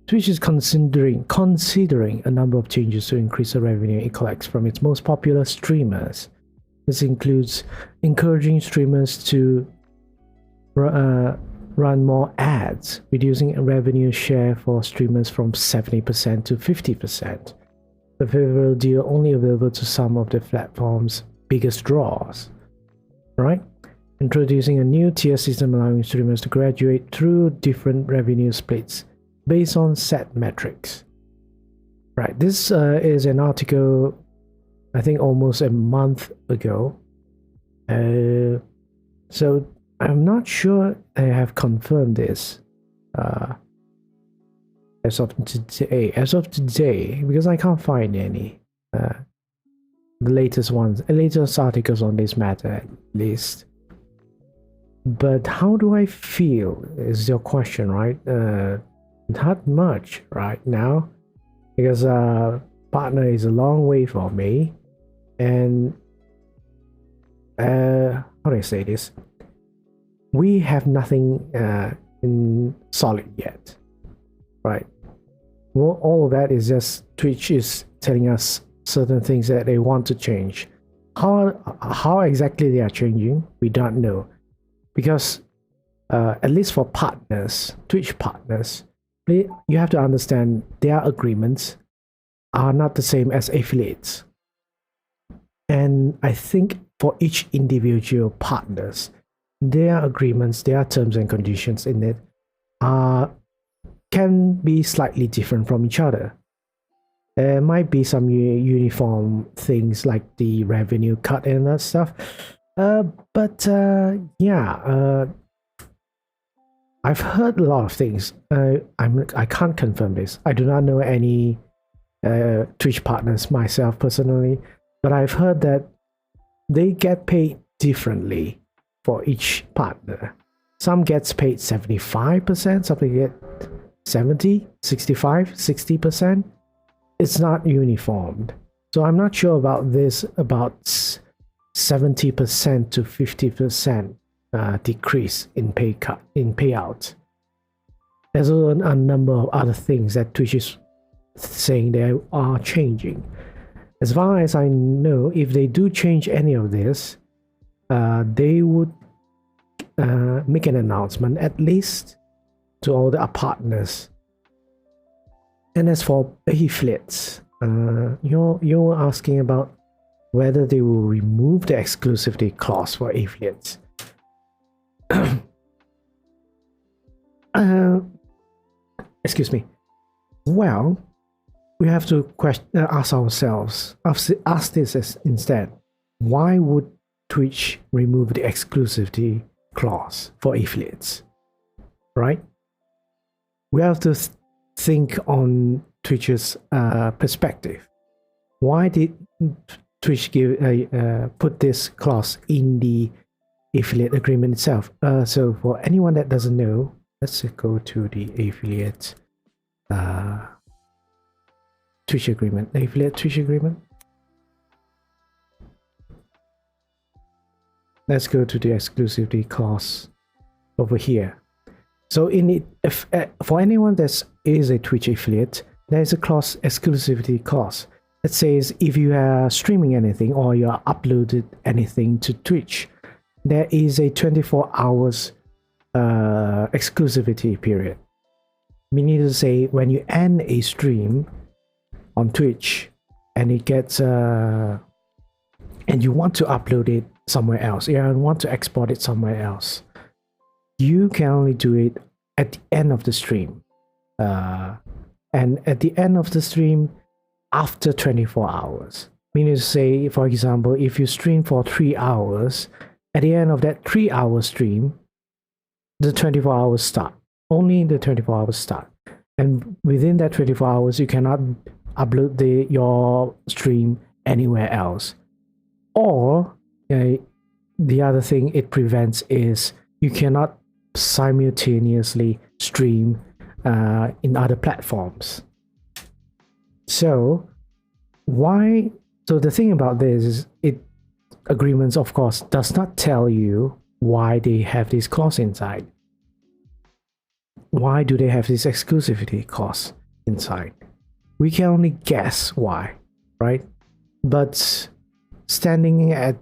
Twitch is considering a number of changes to increase the revenue it collects from its most popular streamers. This includes encouraging streamers to run more ads, reducing a revenue share for streamers from 70% to 50%. The favorable deal only available to some of the platform's biggest draws, right? Introducing a new tier system allowing streamers to graduate through different revenue splits based on set metrics. Right, this is an article, I think almost a month ago. So I'm not sure I have confirmed this as of today, because I can't find any the latest articles on this matter at least. But how do I feel is your question, right? Not much right now, because partner is a long way for me, and how do I say this? We have nothing in solid yet, right? Well, all of that is just Twitch is telling us certain things that they want to change. How exactly they are changing, we don't know, because at least for partners, Twitch partners, you have to understand their agreements are not the same as affiliates. And I think for each individual partners, their agreements, their terms and conditions in it can be slightly different from each other. There might be some uniform things like the revenue cut and that stuff. I've heard a lot of things. I can't confirm this. I do not know any Twitch partners myself personally, but I've heard that they get paid differently for each partner. Some gets paid 75%, some get 70, 65, 60%. It's not uniformed. So I'm not sure about this, about 70% to 50% decrease in payout. There's a number of other things that Twitch is saying they are changing. As far as I know, if they do change any of this, they would make an announcement at least to all the partners. And as for affiliates, you're asking about whether they will remove the exclusivity clause for affiliates. Excuse me. Well, we have to ask ourselves, ask this instead. Why would Twitch remove the exclusivity clause for affiliates? Right? We have to think on Twitch's perspective. Why did Twitch put this clause in the affiliate agreement itself. So for anyone that doesn't know, let's go to the affiliate Twitch agreement. The affiliate Twitch agreement. Let's go to the exclusivity clause over here. So in it, if for anyone that is a Twitch affiliate, there is a clause, exclusivity clause, that says if you are streaming anything or you are uploaded anything to Twitch, there is a 24 hours exclusivity period. Meaning to say, when you end a stream on Twitch and it gets and you want to upload it somewhere else, you want to export it somewhere else, you can only do it at the end of the stream. And at the end of the stream, after 24 hours. Meaning to say, for example, if you stream for 3 hours, at the end of that 3-hour stream, the 24 hours start. Only the 24 hours start. And within that 24 hours, you cannot upload your stream anywhere else. Or the other thing it prevents is you cannot simultaneously stream in other platforms. So the thing about this is, agreements, of course, does not tell you why they have this clause inside. Why do they have this exclusivity clause inside? We can only guess why, right? But standing on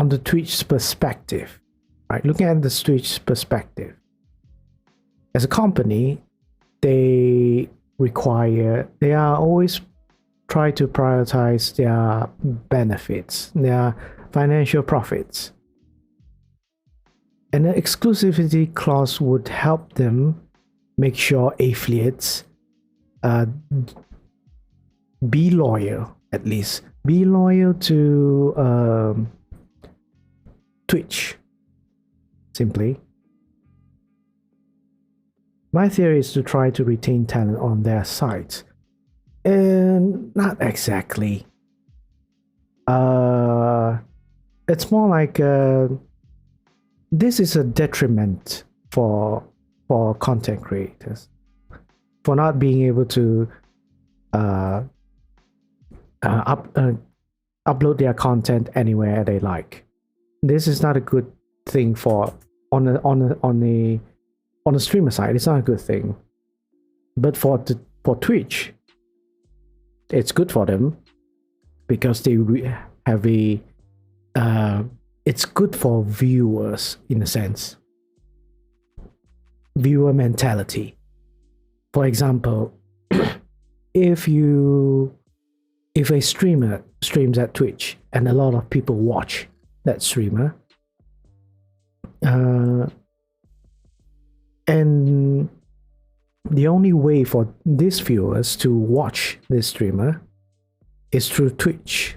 the Twitch perspective, right? Looking at the Twitch perspective, as a company, they are always try to prioritize their benefits, their financial profits. And the exclusivity clause would help them make sure affiliates be loyal, at least. Be loyal to Twitch, simply. My theory is to try to retain talent on their site. And not exactly. It's more like this is a detriment for content creators, for not being able to upload their content anywhere they like. This is not a good thing for on the streamer side. It's not a good thing, but for Twitch, it's good for them because they have it's good for viewers in a sense. Viewer mentality. For example, if a streamer streams at Twitch and a lot of people watch that streamer, and the only way for these viewers to watch this streamer is through Twitch.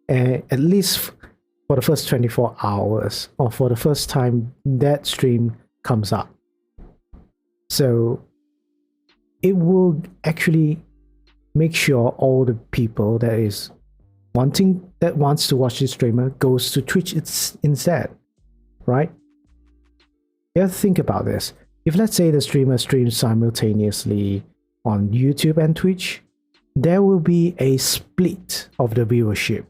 At least for the first 24 hours, or for the first time that stream comes up. So it will actually make sure all the people that wants to watch this streamer goes to Twitch instead, right? You have to think about this. If let's say the streamer streams simultaneously on YouTube and Twitch, there will be a split of the viewership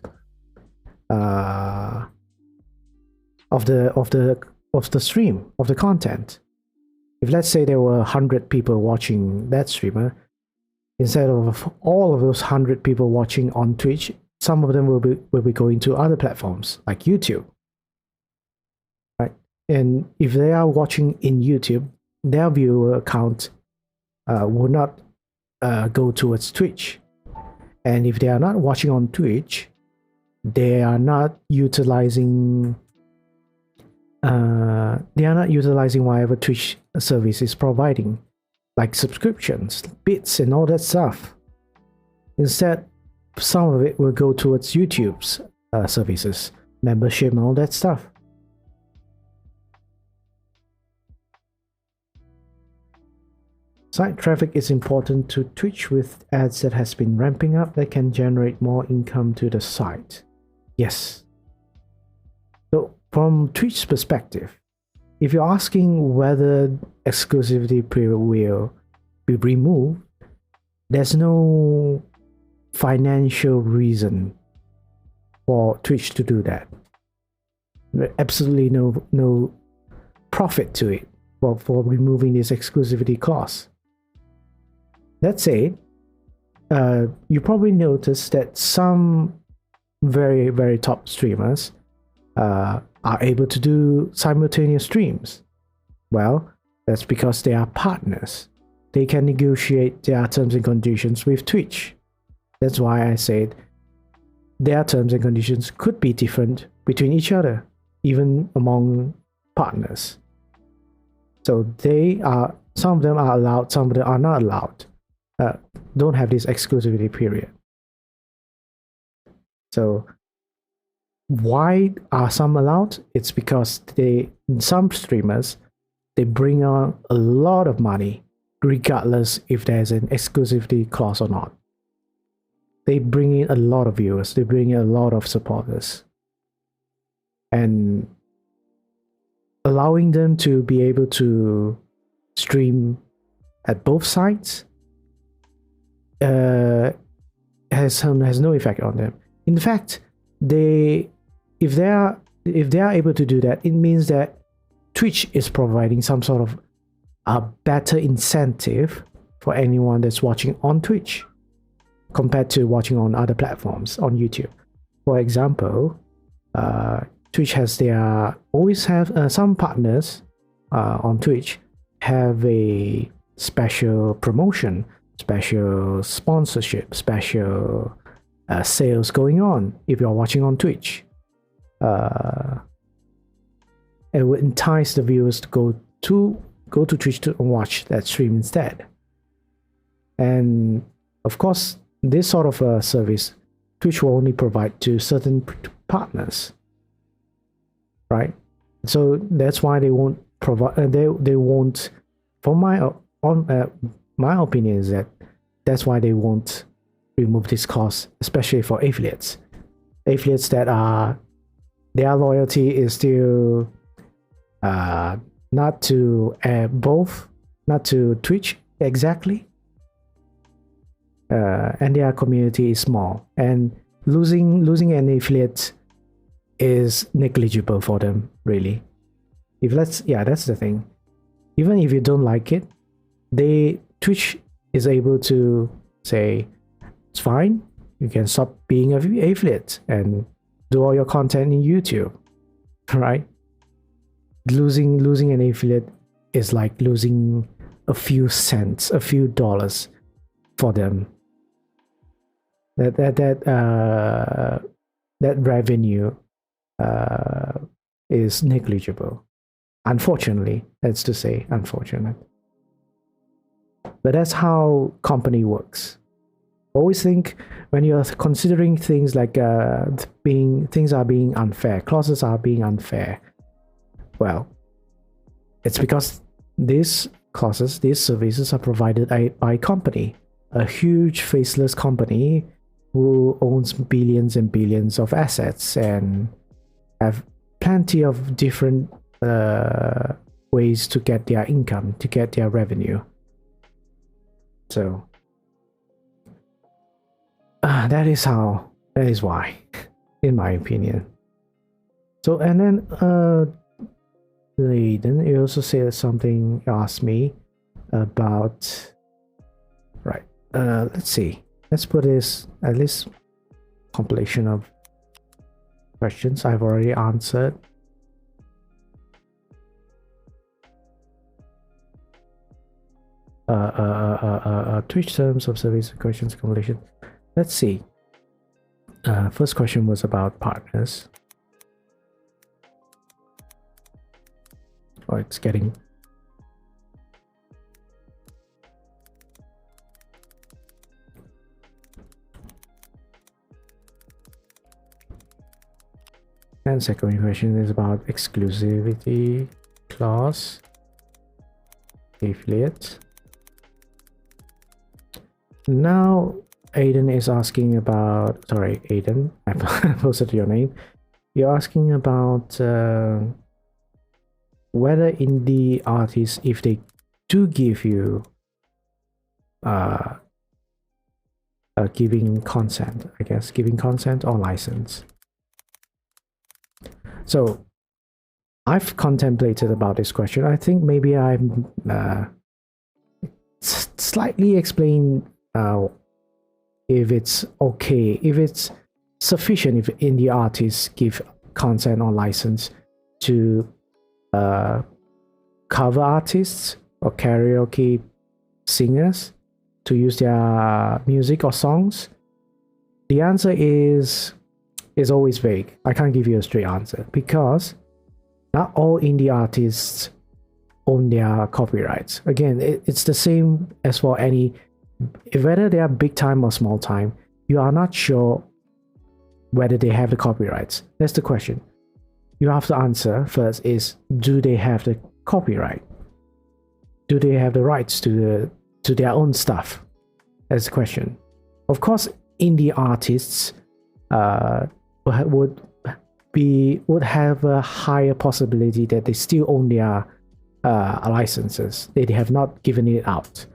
of the stream, of the content. If let's say there were 100 people watching that streamer, instead of all of those 100 people watching on Twitch, some of them will be going to other platforms like YouTube, right? And if they are watching in YouTube, their viewer count will not go towards Twitch. And if they are not watching on Twitch, they are not utilizing whatever Twitch service is providing, like subscriptions, bits, and all that stuff. Instead, some of it will go towards YouTube's services, membership, and all that stuff. Site traffic is important to Twitch, with ads that has been ramping up that can generate more income to the site. Yes. So from Twitch's perspective, if you're asking whether exclusivity period will be removed, there's no financial reason for Twitch to do that. Absolutely no profit to it for removing this exclusivity clause. That said, you probably noticed that some very, very top streamers are able to do simultaneous streams. Well, that's because they are partners. They can negotiate their terms and conditions with Twitch. That's why I said their terms and conditions could be different between each other, even among partners. So some of them are allowed, some of them are not allowed. Don't have this exclusivity period. So why are some allowed? It's because some streamers, they bring on a lot of money regardless if there's an exclusivity clause or not. They bring in a lot of viewers, they bring in a lot of supporters, and allowing them to be able to stream at both sides has no effect on them. In fact, if they are able to do that, it means that Twitch is providing some sort of a better incentive for anyone that's watching on Twitch compared to watching on other platforms on YouTube. For example, Twitch has some partners on Twitch have a special promotion, special sponsorship, special sales going on if you're watching on Twitch. It would entice the viewers to go to Twitch to watch that stream instead. And of course, this sort of a service Twitch will only provide to certain partners, right? So that's why they won't provide. They won't. For my opinion is that's why they won't remove this clause, especially for affiliates. Affiliates that their loyalty is still not to Twitch exactly, and their community is small, and losing an affiliate is negligible for them, really. That's the thing. Even if you don't like it, Twitch is able to say it's fine, you can stop being an affiliate and do all your content in YouTube, right? Losing an affiliate is like losing a few cents, a few dollars for them. That revenue is negligible. Unfortunately, that's to say, unfortunate. But that's how company works. Always think when you're considering things like things are being unfair, clauses are being unfair. Well, it's because these clauses, these services are provided by a company, a huge faceless company who owns billions and billions of assets and have plenty of different ways to get their income, to get their revenue. So that is why, in my opinion. So, and then you also said something, asked me about, right, let's see, let's put this at least compilation of questions I've already answered. Twitch terms of service questions compilation. Let's see. First question was about partners. Oh, it's getting. And second question is about exclusivity clause, affiliate. Now, Aiden is asking about. Sorry, Aiden, I posted your name. You're asking about whether indie artists, if they do give you giving consent, I guess, giving consent or license. So I've contemplated about this question. I think maybe I'm slightly explain if it's okay, if it's sufficient, if indie artists give consent or license to cover artists or karaoke singers to use their music or songs. The answer is always vague. I can't give you a straight answer because not all indie artists own their copyrights. Again, it's the same as for any, whether they are big time or small time, you are not sure whether they have the copyrights. That's the question. You have to answer first is, do they have the copyright? Do they have the rights to their own stuff? That's the question. Of course, indie artists would have a higher possibility that they still own their licenses. They have not given it out.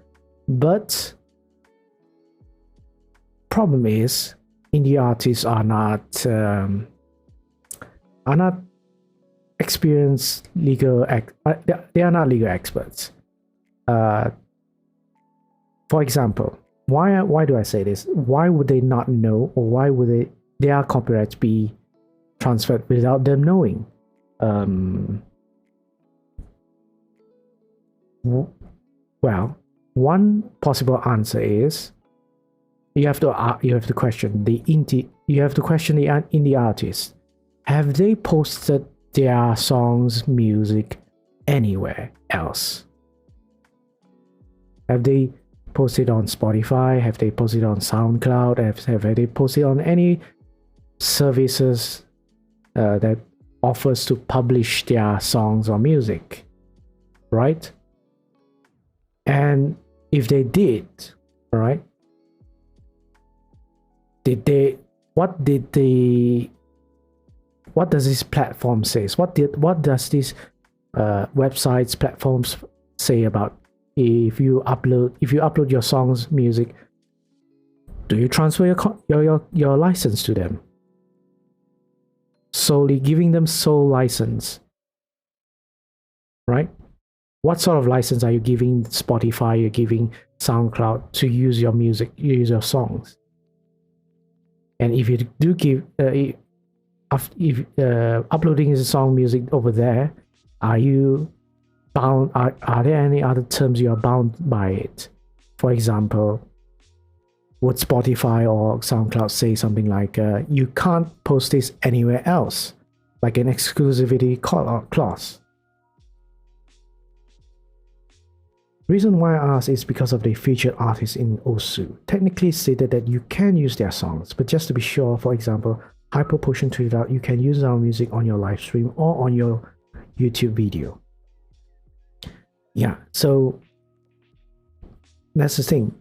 But problem is, indie artists are not experienced legal. They are not legal experts. For example, why do I say this? Why would they not know, or why would their copyrights be transferred without them knowing? Well, one possible answer is you have to question the indie artists. Have they posted their songs, music anywhere else? Have they posted on Spotify? Have they posted on SoundCloud? Have they posted on any services that offers to publish their songs or music? Right? And if they did, right? What does this platform say? What does this websites, platforms say about if you upload your songs, music? Do you transfer your license to them? Solely giving them sole license, right? What sort of license are you giving Spotify? You're giving SoundCloud to use your music, use your songs. And if you do give, if uploading a song, music over there, are you bound? Are there any other terms you are bound by it? For example, would Spotify or SoundCloud say something like, you can't post this anywhere else, like an exclusivity clause? Reason why I ask is because of the featured artists in Osu. Technically stated that you can use their songs, but just to be sure, for example, Hyper Potion tweeted out, you can use our music on your live stream or on your YouTube video. Yeah, so that's the thing.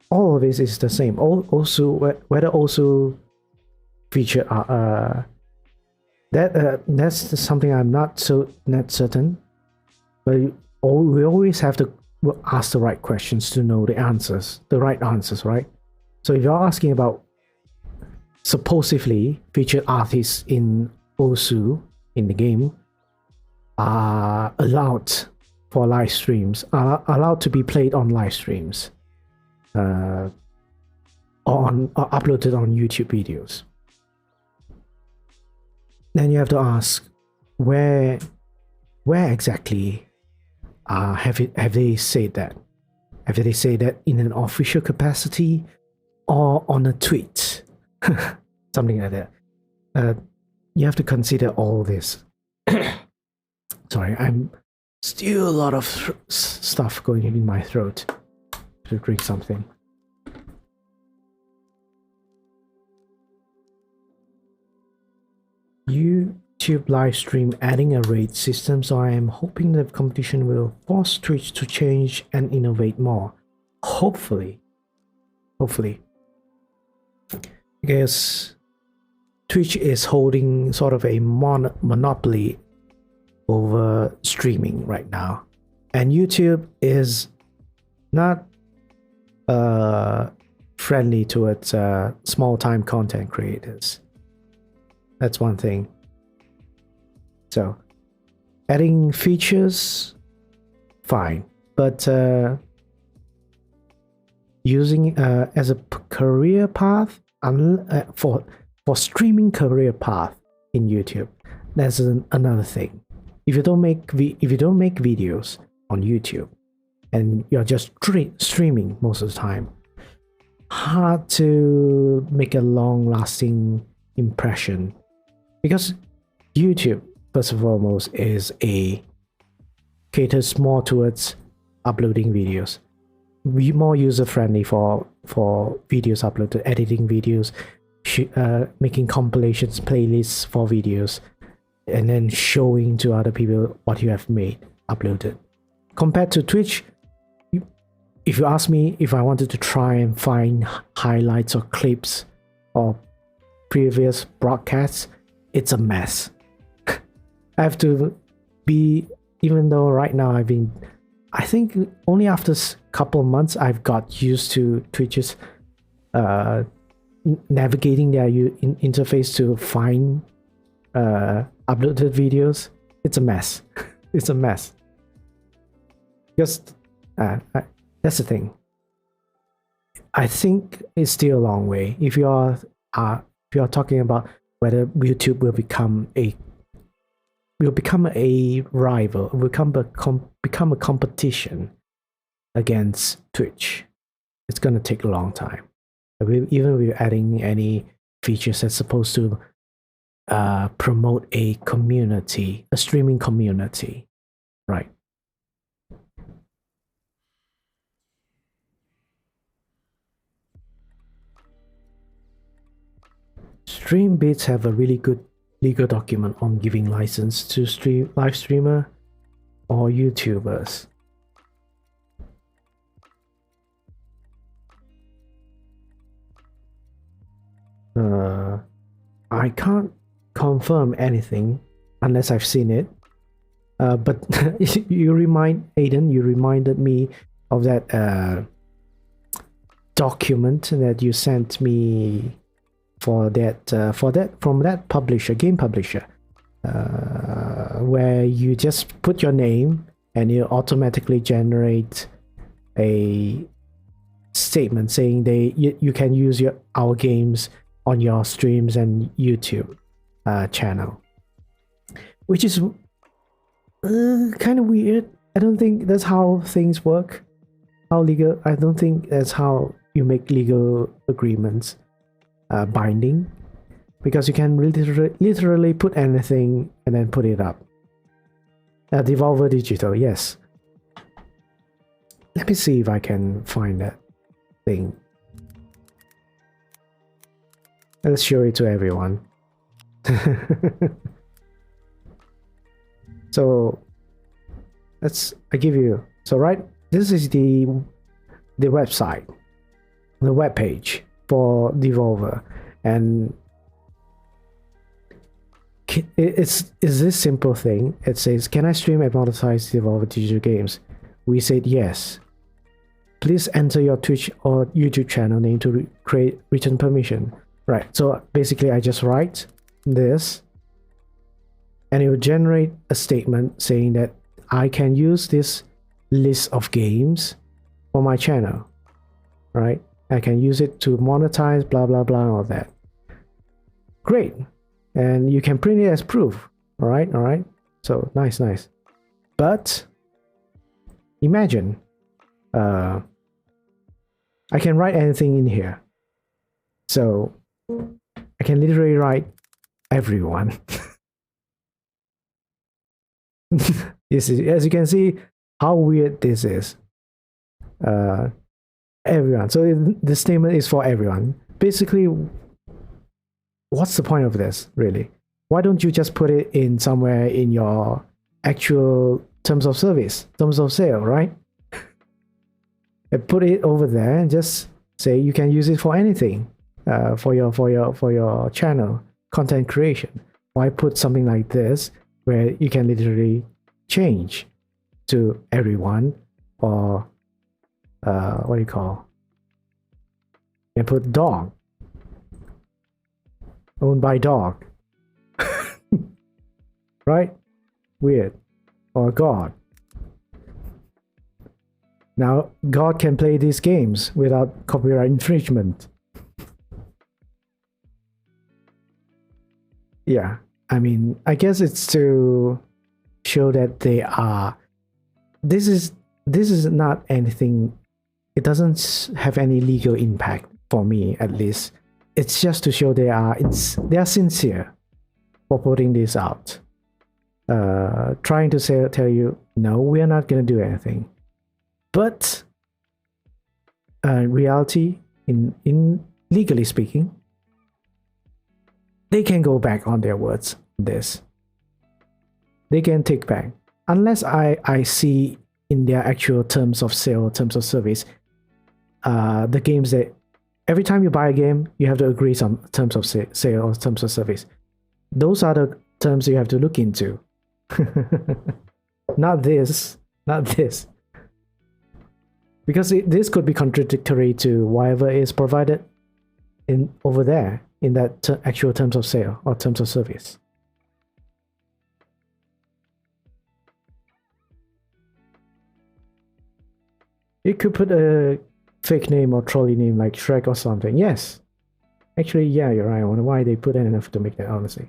All of this is the same. Also, whether also featured that's something I'm not certain, but we always have to ask the right questions to know the answers, the right answers, right? So if you're asking about supposedly featured artists in Osu in the game are allowed for live streams, are allowed to be played on live streams, or uploaded on YouTube videos, then you have to ask where exactly have they said that? Have they said that in an official capacity or on a tweet? Something like that. You have to consider all this. Sorry, I'm still a lot of stuff going in my throat. To drink something. YouTube live stream adding a rate system, so I am hoping the competition will force Twitch to change and innovate more. Hopefully. hopefully. Because Twitch is holding sort of a monopoly over streaming right now. And YouTube is not friendly towards small time content creators. That's one thing. So adding features, fine, but using as a career path for streaming career path in YouTube, that's another thing. If you don't make videos on YouTube and you're just streaming most of the time, hard to make a long-lasting impression, because YouTube, first and foremost, caters more towards uploading videos, be more user-friendly for videos uploaded, editing videos, making compilations, playlists for videos, and then showing to other people what you have made, uploaded. Compared to Twitch, if you ask me if I wanted to try and find highlights or clips or previous broadcasts, it's a mess. I have to be, even though right now I think only after a couple of months I've got used to Twitch's navigating their interface to find uploaded videos. It's a mess. It's a mess. Just that's the thing. I think it's still a long way. If you are talking about whether YouTube will become a rival, will become a competition against Twitch, it's gonna take a long time. Even with adding any features that's supposed to promote a community, a streaming community, right? Streambits have a really good legal document on giving license to live streamer or YouTubers. I can't confirm anything unless I've seen it. But you reminded me of that document that you sent me from that publisher, game publisher, where you just put your name and it automatically generate a statement saying you can use our games on your streams and YouTube channel, which is kind of weird. I don't think that's how things work. I don't think that's how you make legal agreements binding, because you can literally put anything and then put it up. Devolver Digital, yes. Let me see if I can find that thing. Let's show it to everyone. So this is the website, the web page for Devolver, and it's this simple thing. It says, can I stream and monetize Devolver Digital Games? We said yes. Please enter your Twitch or YouTube channel name to create written permission. Right, so basically I just write this and it will generate a statement saying that I can use this list of games for my channel, right? I can use it to monetize, blah blah blah, all that. Great. And you can print it as proof. All right. So nice. But imagine I can write anything in here. So I can literally write everyone. As you can see how weird this is. Everyone. So the statement is for everyone. Basically, what's the point of this, really? Why don't you just put it in somewhere in your actual terms of service, terms of sale, right? And put it over there and just say you can use it for anything, for your channel content creation. Why put something like this where you can literally change to everyone, or what do you call? You can put dog, owned by dog, right? Weird. Or God. Now God can play these games without copyright infringement. Yeah, I mean, I guess it's to show that they are. This is not anything. It doesn't have any legal impact for me, at least. It's just to show they are sincere for putting this out. Trying to tell you, no, we are not going to do anything. But reality, in legally speaking, they can go back on their words on this. They can take back. Unless I see in their actual terms of sale, terms of service, the games that every time you buy a game, you have to agree some terms of sale or terms of service. Those are the terms you have to look into. Not this. Because this could be contradictory to whatever is provided in over there in that actual terms of sale or terms of service. You could put a fake name or trolley name like Shrek or something. Yes. Actually, yeah, you're right. I wonder why they put in enough to make that, honestly.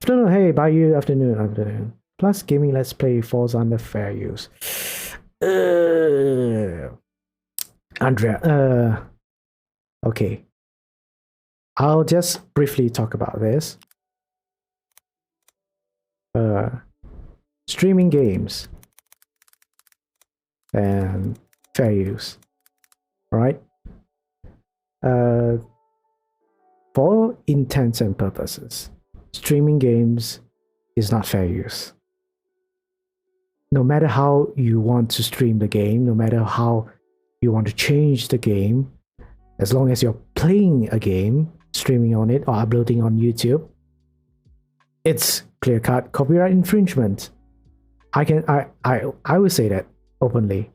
Afternoon, hey, bye you, afternoon. Plus gaming let's play falls under fair use. Andrea, okay. I'll just briefly talk about this. Streaming games and fair use. Right? For intents and purposes, streaming games is not fair use. No matter how you want to stream the game, no matter how you want to change the game, as long as you're playing a game, streaming on it or uploading on YouTube, it's clear-cut copyright infringement. I will say that openly.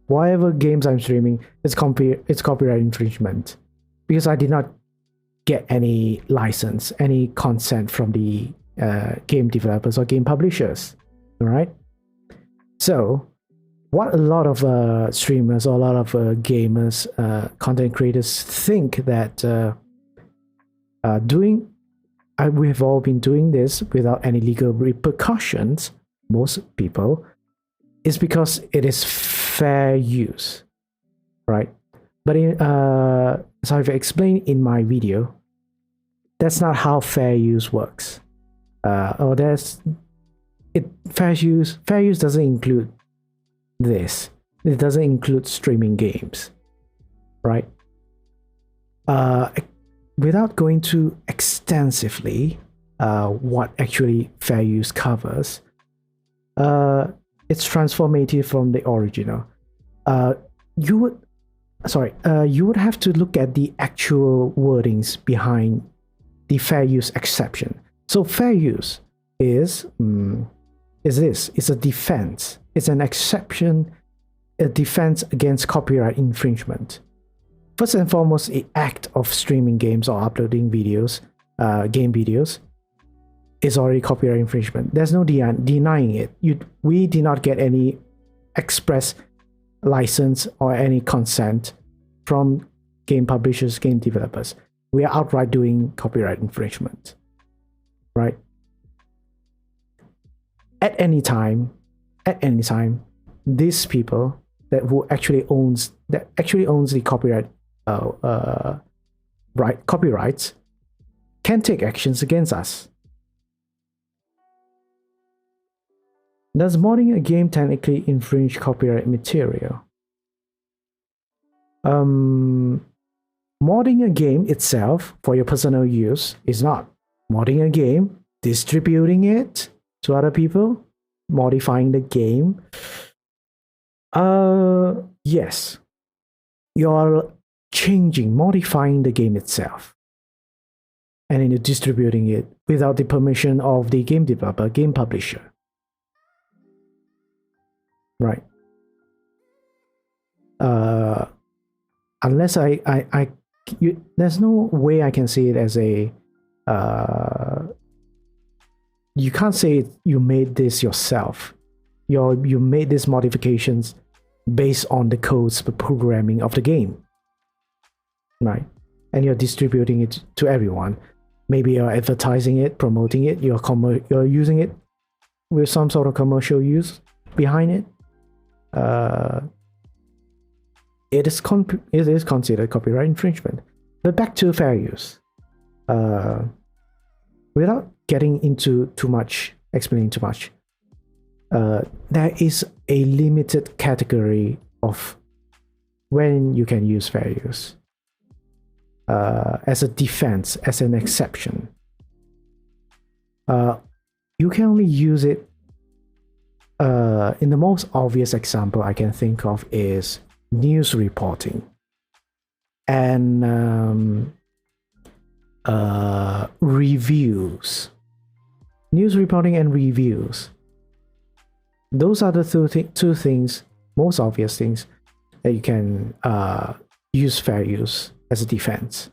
Whatever games I'm streaming, it's copyright infringement because I did not get any license, any consent from the game developers or game publishers. All right. So, what a lot of streamers or a lot of gamers, content creators think that we have all been doing this without any legal repercussions. Most people is because it is fair use, right? But as I've explained in my video, that's not how fair use works. Fair use doesn't include this. It doesn't include streaming games, right? Without going too extensively, what actually fair use covers, it's transformative from the original. You would have to look at the actual wordings behind the fair use exception. So fair use is this. It's a defense. It's an exception, a defense against copyright infringement. First and foremost, the act of streaming games or uploading videos, game videos, is already copyright infringement. There's no denying it. We did not get any express license or any consent from game publishers, game developers. We are outright doing copyright infringement, right? At any time, these people that actually owns the copyrights can take actions against us. Does modding a game technically infringe copyright material? Modding a game itself for your personal use is not. Modding a game, distributing it to other people, modifying the game. Yes. you're changing, modifying the game itself, and then you're distributing it without the permission of the game developer, game publisher. Right. Unless there's no way I can say it as a. You can't say you made this yourself. You made these modifications based on the codes, the programming of the game, right? And you're distributing it to everyone. Maybe you're advertising it, promoting it. You're using it with some sort of commercial use behind it. It is considered copyright infringement. But back to fair use. Without getting into explaining too much, there is a limited category of when you can use fair use. As a defense, as an exception. You can only use it. In the most obvious example I can think of is news reporting and reviews. News reporting and reviews. Those are the two things, most obvious things that you can use fair use as a defense.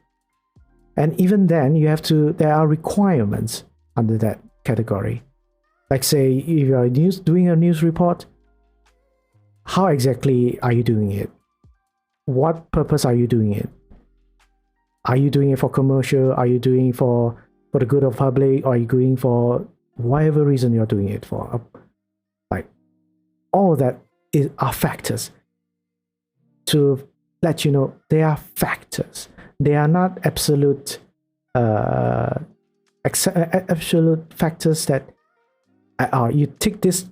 And even then, there are requirements under that category. Like say, if you're doing a news report, how exactly are you doing it? What purpose are you doing it? Are you doing it for commercial? Are you doing it for the good of public? Or are you doing for whatever reason you're doing it for? Like, all of that are factors. To let you know, they are factors. They are not absolute absolute factors that you take this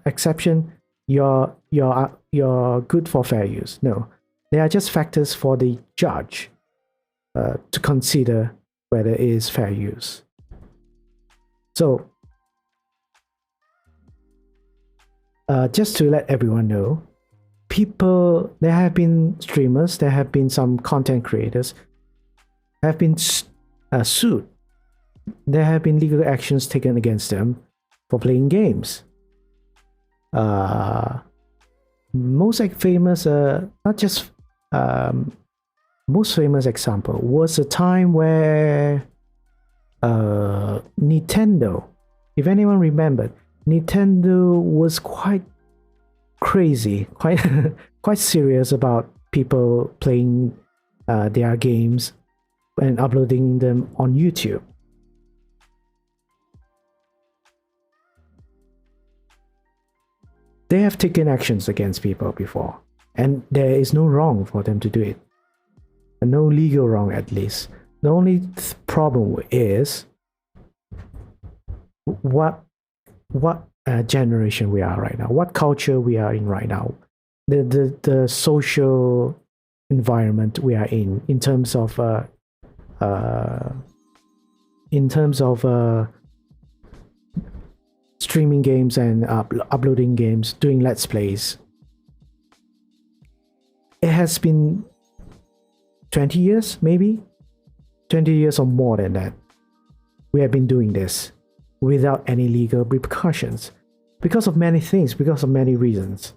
exception, you're good for fair use. No, they are just factors for the judge to consider whether it is fair use. So just to let everyone know, there have been streamers, there have been some content creators have been sued. There have been legal actions taken against them for playing games. Most famous, most famous example was a time where Nintendo, if anyone remembered, Nintendo was quite crazy, quite serious about people playing their games and uploading them on YouTube. They have taken actions against people before, and there is no wrong for them to do it. No legal wrong, at least. The only problem is what generation we are right now, what culture we are in right now, the social environment we are in terms of streaming games and uploading games, doing let's plays. It has been 20 years, maybe 20 years or more than that. We have been doing this without any legal repercussions because of many things, because of many reasons.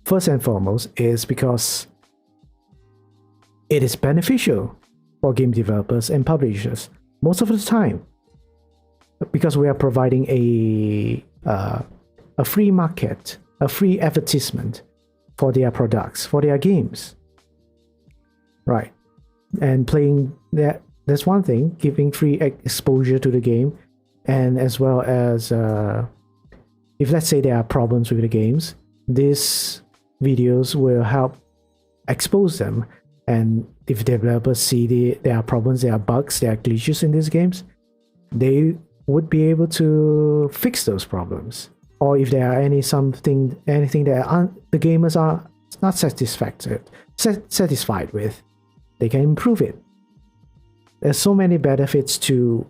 First and foremost is because it is beneficial for game developers and publishers most of the time, because we are providing a free market, a free advertisement for their products, for their games, right? And playing that's one thing, giving free exposure to the game, and as well as if let's say there are problems with the games, these videos will help expose them. And if developers see there are problems, there are bugs, there are glitches in these games, they would be able to fix those problems. Or if there are anything that the gamers are not satisfied with, they can improve it. There's so many benefits to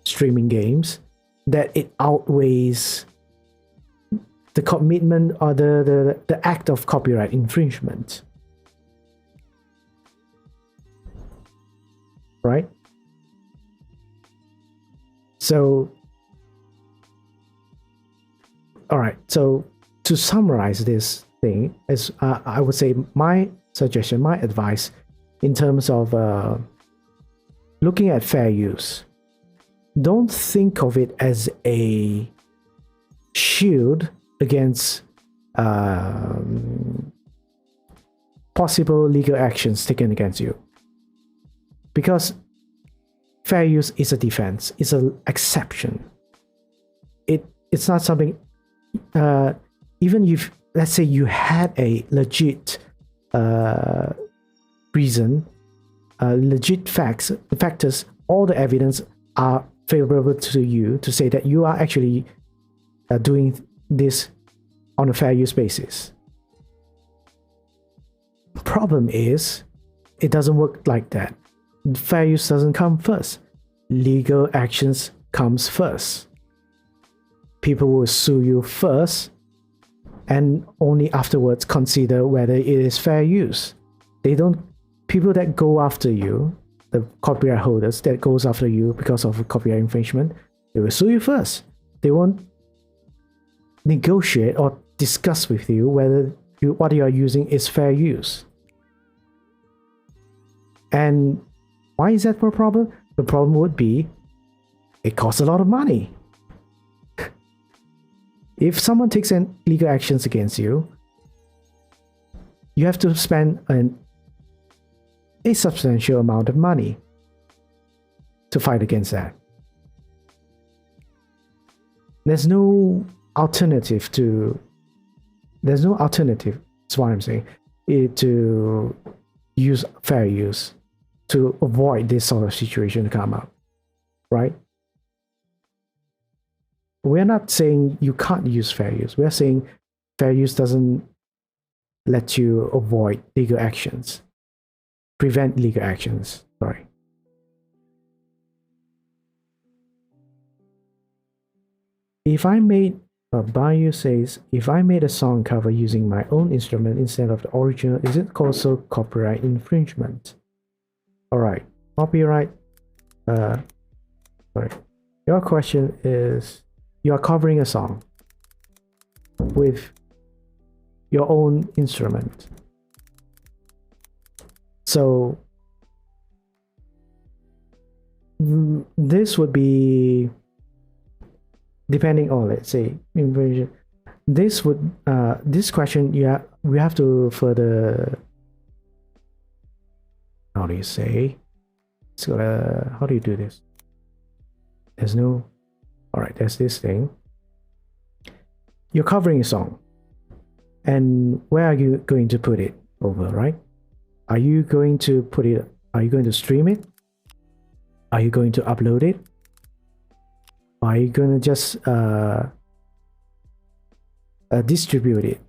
streaming games that it outweighs the commitment or the act of copyright infringement. Right? So, all right. So to summarize this thing, is I would say my suggestion, my advice in terms of looking at fair use, don't think of it as a shield against possible legal actions taken against you, because fair use is a defense, it's an exception. It's not something, even if, let's say, you had a legit reason, legit factors, all the evidence are favorable to you to say that you are actually doing this on a fair use basis. Problem is, it doesn't work like that. Fair use doesn't come first. Legal actions comes first. People will sue you first, and only afterwards consider whether it is fair use. People that go after you, the copyright holders that goes after you because of copyright infringement, they will sue you first. They won't negotiate or discuss with you whether what you are using is fair use. And why is that a problem? The problem would be it costs a lot of money. If someone takes legal actions against you, you have to spend a substantial amount of money to fight against that. There's no alternative, that's what I'm saying, to use fair use to avoid this sort of situation to come up, right? We're not saying you can't use fair use. We're saying fair use doesn't let you avoid legal actions, prevent legal actions, sorry. If I made, Bayou says, if I made a song cover using my own instrument instead of the original, is it also copyright infringement? All right, copyright, sorry. Your question is, you are covering a song with your own instrument. So this would be, depending on, let's say, infringement. This would this question, we have to further, how do you say, how do you do this? There's no, all right, there's this thing. You're covering a song, and where are you going to put it over, right? Are you going to stream it? Are you going to upload it? Are you going to just distribute it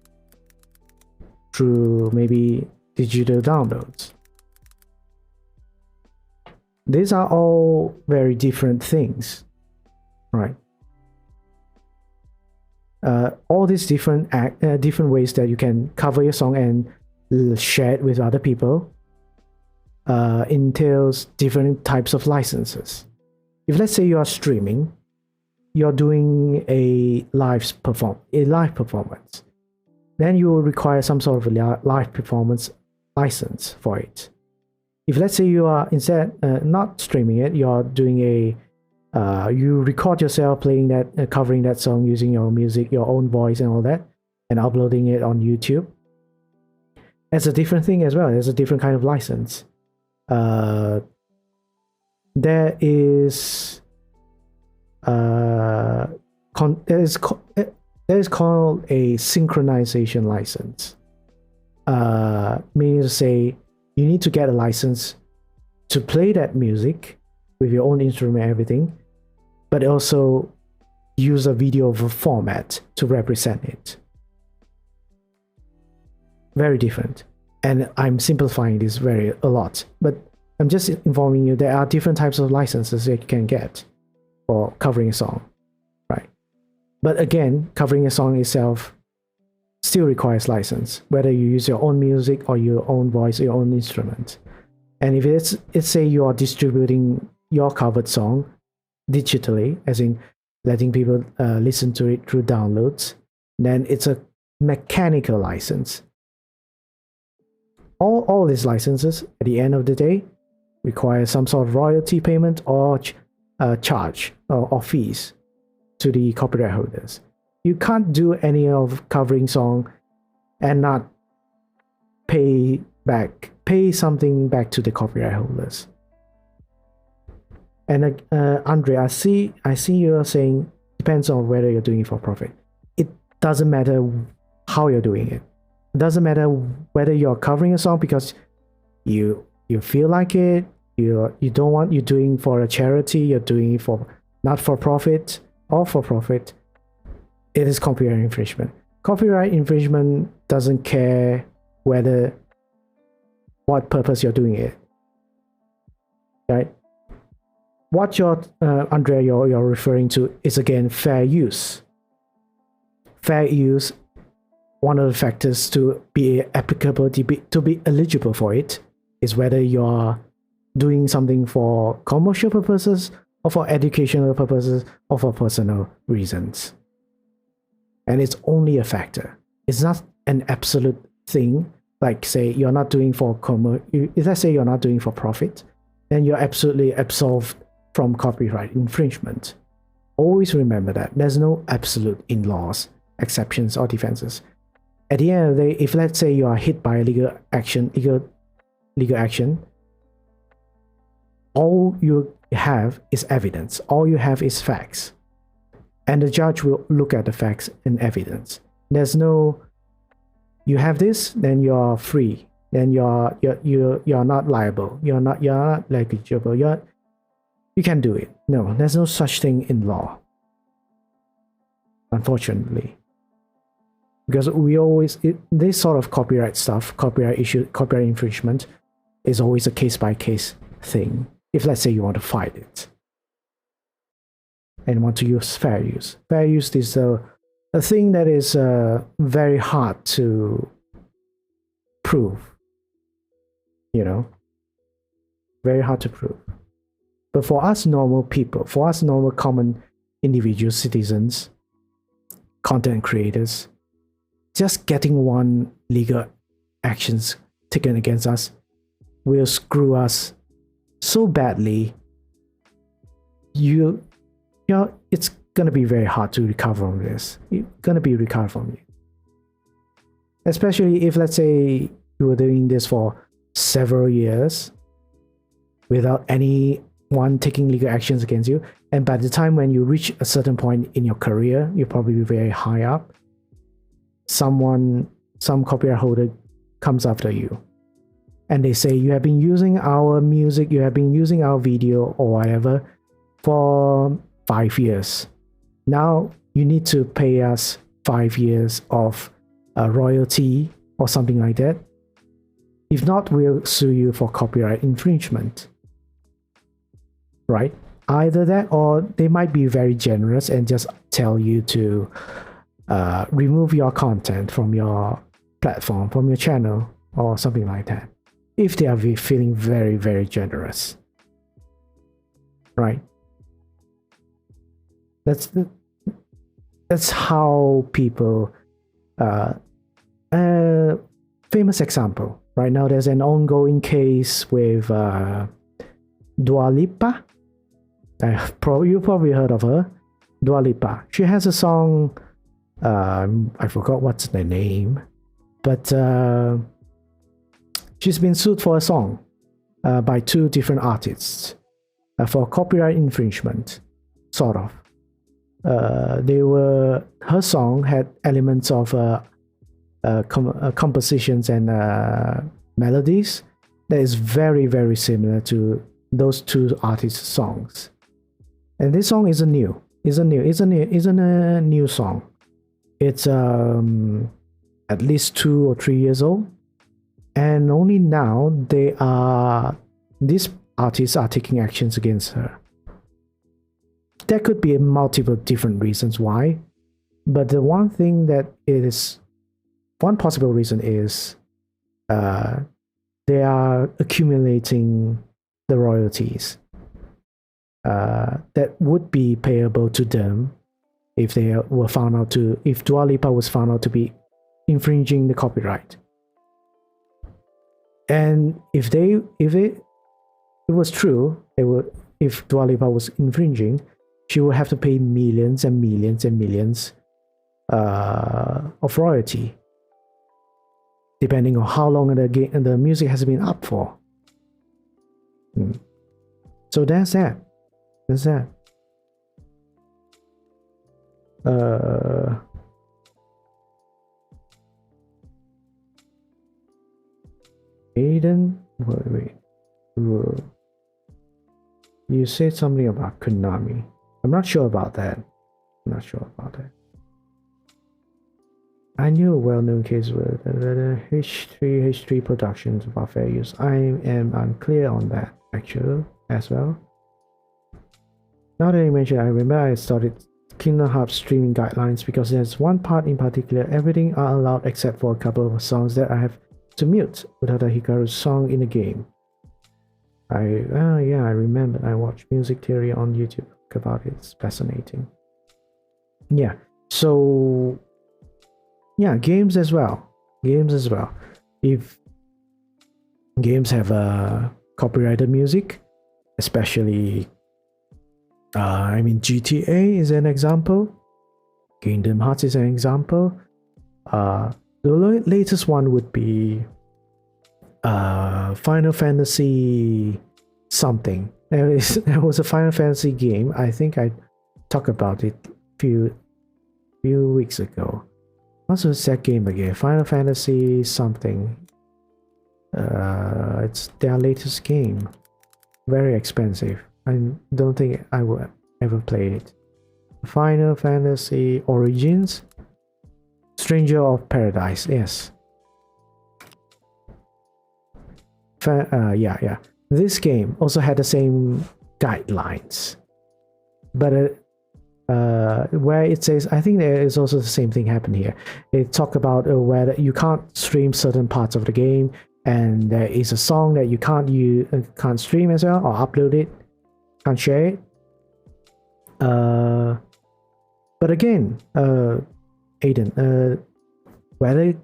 through maybe digital downloads? These are all very different things, right? All these different ways that you can cover your song and share it with other people entails different types of licenses. If, let's say, you are streaming, you're doing a live performance, then you will require some sort of a live performance license for it. If, let's say, you are instead not streaming it, you're doing you record yourself playing that, covering that song using your music, your own voice and all that, and uploading it on YouTube, that's a different thing as well. There's a different kind of license. There is called a synchronization license, meaning to say you need to get a license to play that music with your own instrument and everything, but also use a video format to represent it. Very different. And I'm simplifying this a lot, but I'm just informing you there are different types of licenses that you can get for covering a song, right? But again, covering a song itself still requires license, whether you use your own music or your own voice, your own instrument. And if it's say you are distributing your covered song digitally, as in letting people listen to it through downloads, then it's a mechanical license. All these licenses, at the end of the day, require some sort of royalty payment or charge or fees to the copyright holders. You can't do any of covering song and not pay something back to the copyright holders. And Andre, I see you're saying depends on whether you're doing it for profit. It doesn't matter how you're doing it. It doesn't matter whether you're covering a song because you feel like it. You're doing for a charity. You're doing it for not for profit or for profit. It is copyright infringement. Copyright infringement doesn't care what purpose you're doing it. Right? What Andrea, you're referring to is again fair use. Fair use, one of the factors to be applicable, to be eligible for it, is whether you're doing something for commercial purposes or for educational purposes or for personal reasons. And it's only a factor. It's not an absolute thing. Like say you're not doing for let's say you're not doing for profit, then you're absolutely absolved from copyright infringement. Always remember that there's no absolute in laws, exceptions or defenses. At the end of the day, if let's say you are hit by a legal action, all you have is evidence. All you have is facts. And the judge will look at the facts and evidence. There's no, you have this, then you're free. Then you're not liable. You're not liable. You can do it. No, there's no such thing in law. Unfortunately. Because this sort of copyright stuff, copyright infringement, is always a case-by-case thing. If let's say you want to fight it and want to use fair use. Fair use is a thing that is very hard to prove. Very hard to prove. But for us normal people, for us normal common individual citizens, content creators, just getting one legal actions taken against us will screw us so badly. It's gonna be very hard to recover from this. It's gonna be recovered from it. Especially if let's say you were doing this for several years without anyone taking legal actions against you, and by the time when you reach a certain point in your career, you're probably very high up, some copyright holder comes after you and they say you have been using our music, you have been using our video or whatever for 5 years. Now you need to pay us 5 years of royalty or something like that. If not, we'll sue you for copyright infringement. Right? Either that, or they might be very generous and just tell you to remove your content from your platform, from your channel, or something like that. If they are feeling very, very generous. Right? That's how people. Famous example. Right now, there's an ongoing case with Dua Lipa. You probably heard of her, Dua Lipa. She has a song, I forgot what's the name, but she's been sued for a song by 2 different artists for copyright infringement, sort of. Her song had elements of compositions and melodies that is very, very similar to those 2 artists' songs. And this song isn't a new song. It's at least 2 or 3 years old, and only now these artists are taking actions against her. There could be multiple different reasons why, but the one thing that it is one possible reason is they are accumulating the royalties that would be payable to them if they were found out to, if Dua Lipa was found out to be infringing the copyright. And if it was true, if Dua Lipa was infringing, she would have to pay millions and millions and millions of royalty, depending on how long the music has been up for. So that's that. Aiden, wait. You said something about Konami. I'm not sure about that. I knew a well-known case with H3 Productions about fair use. I am unclear on that actually as well. Now that you mention, I remember I started Kingdom Hearts streaming guidelines because there's one part in particular, everything are allowed except for a couple of songs that I have to mute without a Hikaru song in the game. I remember I watched Music Theory on YouTube about it. It's fascinating. Yeah, so yeah, games as well. If games have copyrighted music, especially GTA is an example, Kingdom Hearts is an example. The latest one would be Final Fantasy something. There was a Final Fantasy game. I think I talked about it few weeks ago. What's that game again? Final Fantasy something. It's their latest game. Very expensive. I don't think I will ever play it. Final Fantasy Origins. Stranger of Paradise. Yes. Yeah. This game also had the same guidelines, but where it says, I think there is also the same thing happened here. It talked about where you can't stream certain parts of the game, and there is a song that you can't stream as well or upload it, can't share it. But again, Aiden, whether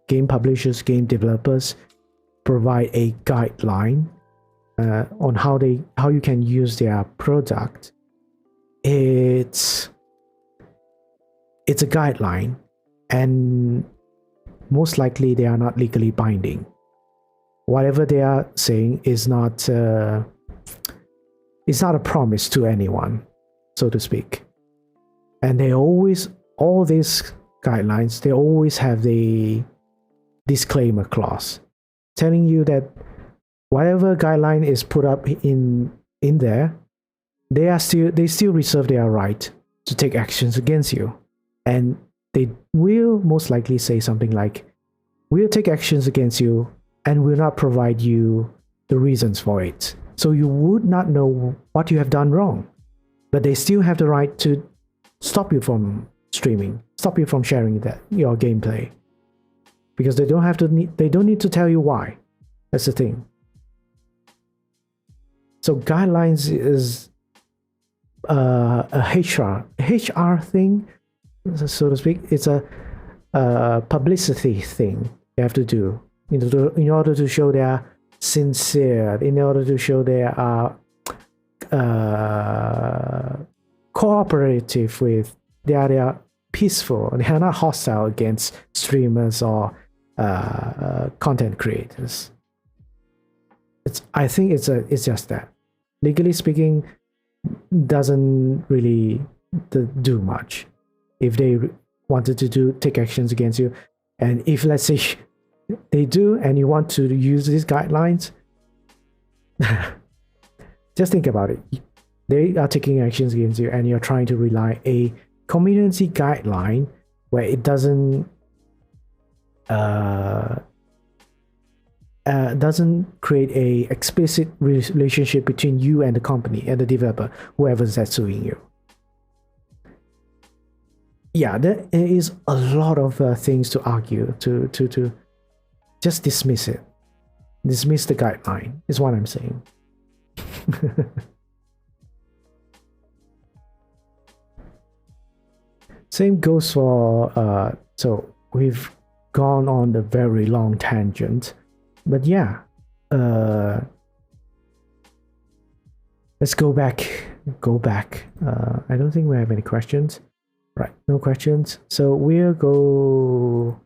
game publishers, game developers provide a guideline on how you can use their product, it's a guideline, and most likely they are not legally binding. Whatever they are saying is not it's not a promise to anyone, so to speak. And all these guidelines, they always have the disclaimer clause telling you that whatever guideline is put up in there, they still reserve their right to take actions against you. And they will most likely say something like, we'll take actions against you and will not provide you the reasons for it. So you would not know what you have done wrong. But they still have the right to stop you from streaming, stop you from sharing your gameplay. Because they don't need to tell you why. That's the thing. So guidelines is a HR thing, so to speak. It's a publicity thing they have to do in order to show they are sincere, in order to show they are cooperative with, they are peaceful, they are not hostile against streamers or content creators. I think it's just that. Legally speaking, doesn't really do much. If they wanted to take actions against you, and if let's say they do, and you want to use these guidelines, just think about it. They are taking actions against you, and you're trying to rely a community guideline where it doesn't create a explicit relationship between you and the company and the developer, whoever's that's suing you. yeah, there is a lot of things to argue to just dismiss it. Dismiss the guideline is what I'm saying. Same goes for so we've gone on a very long tangent, but yeah, let's go back. I don't think we have any questions. Right, no questions. So we'll go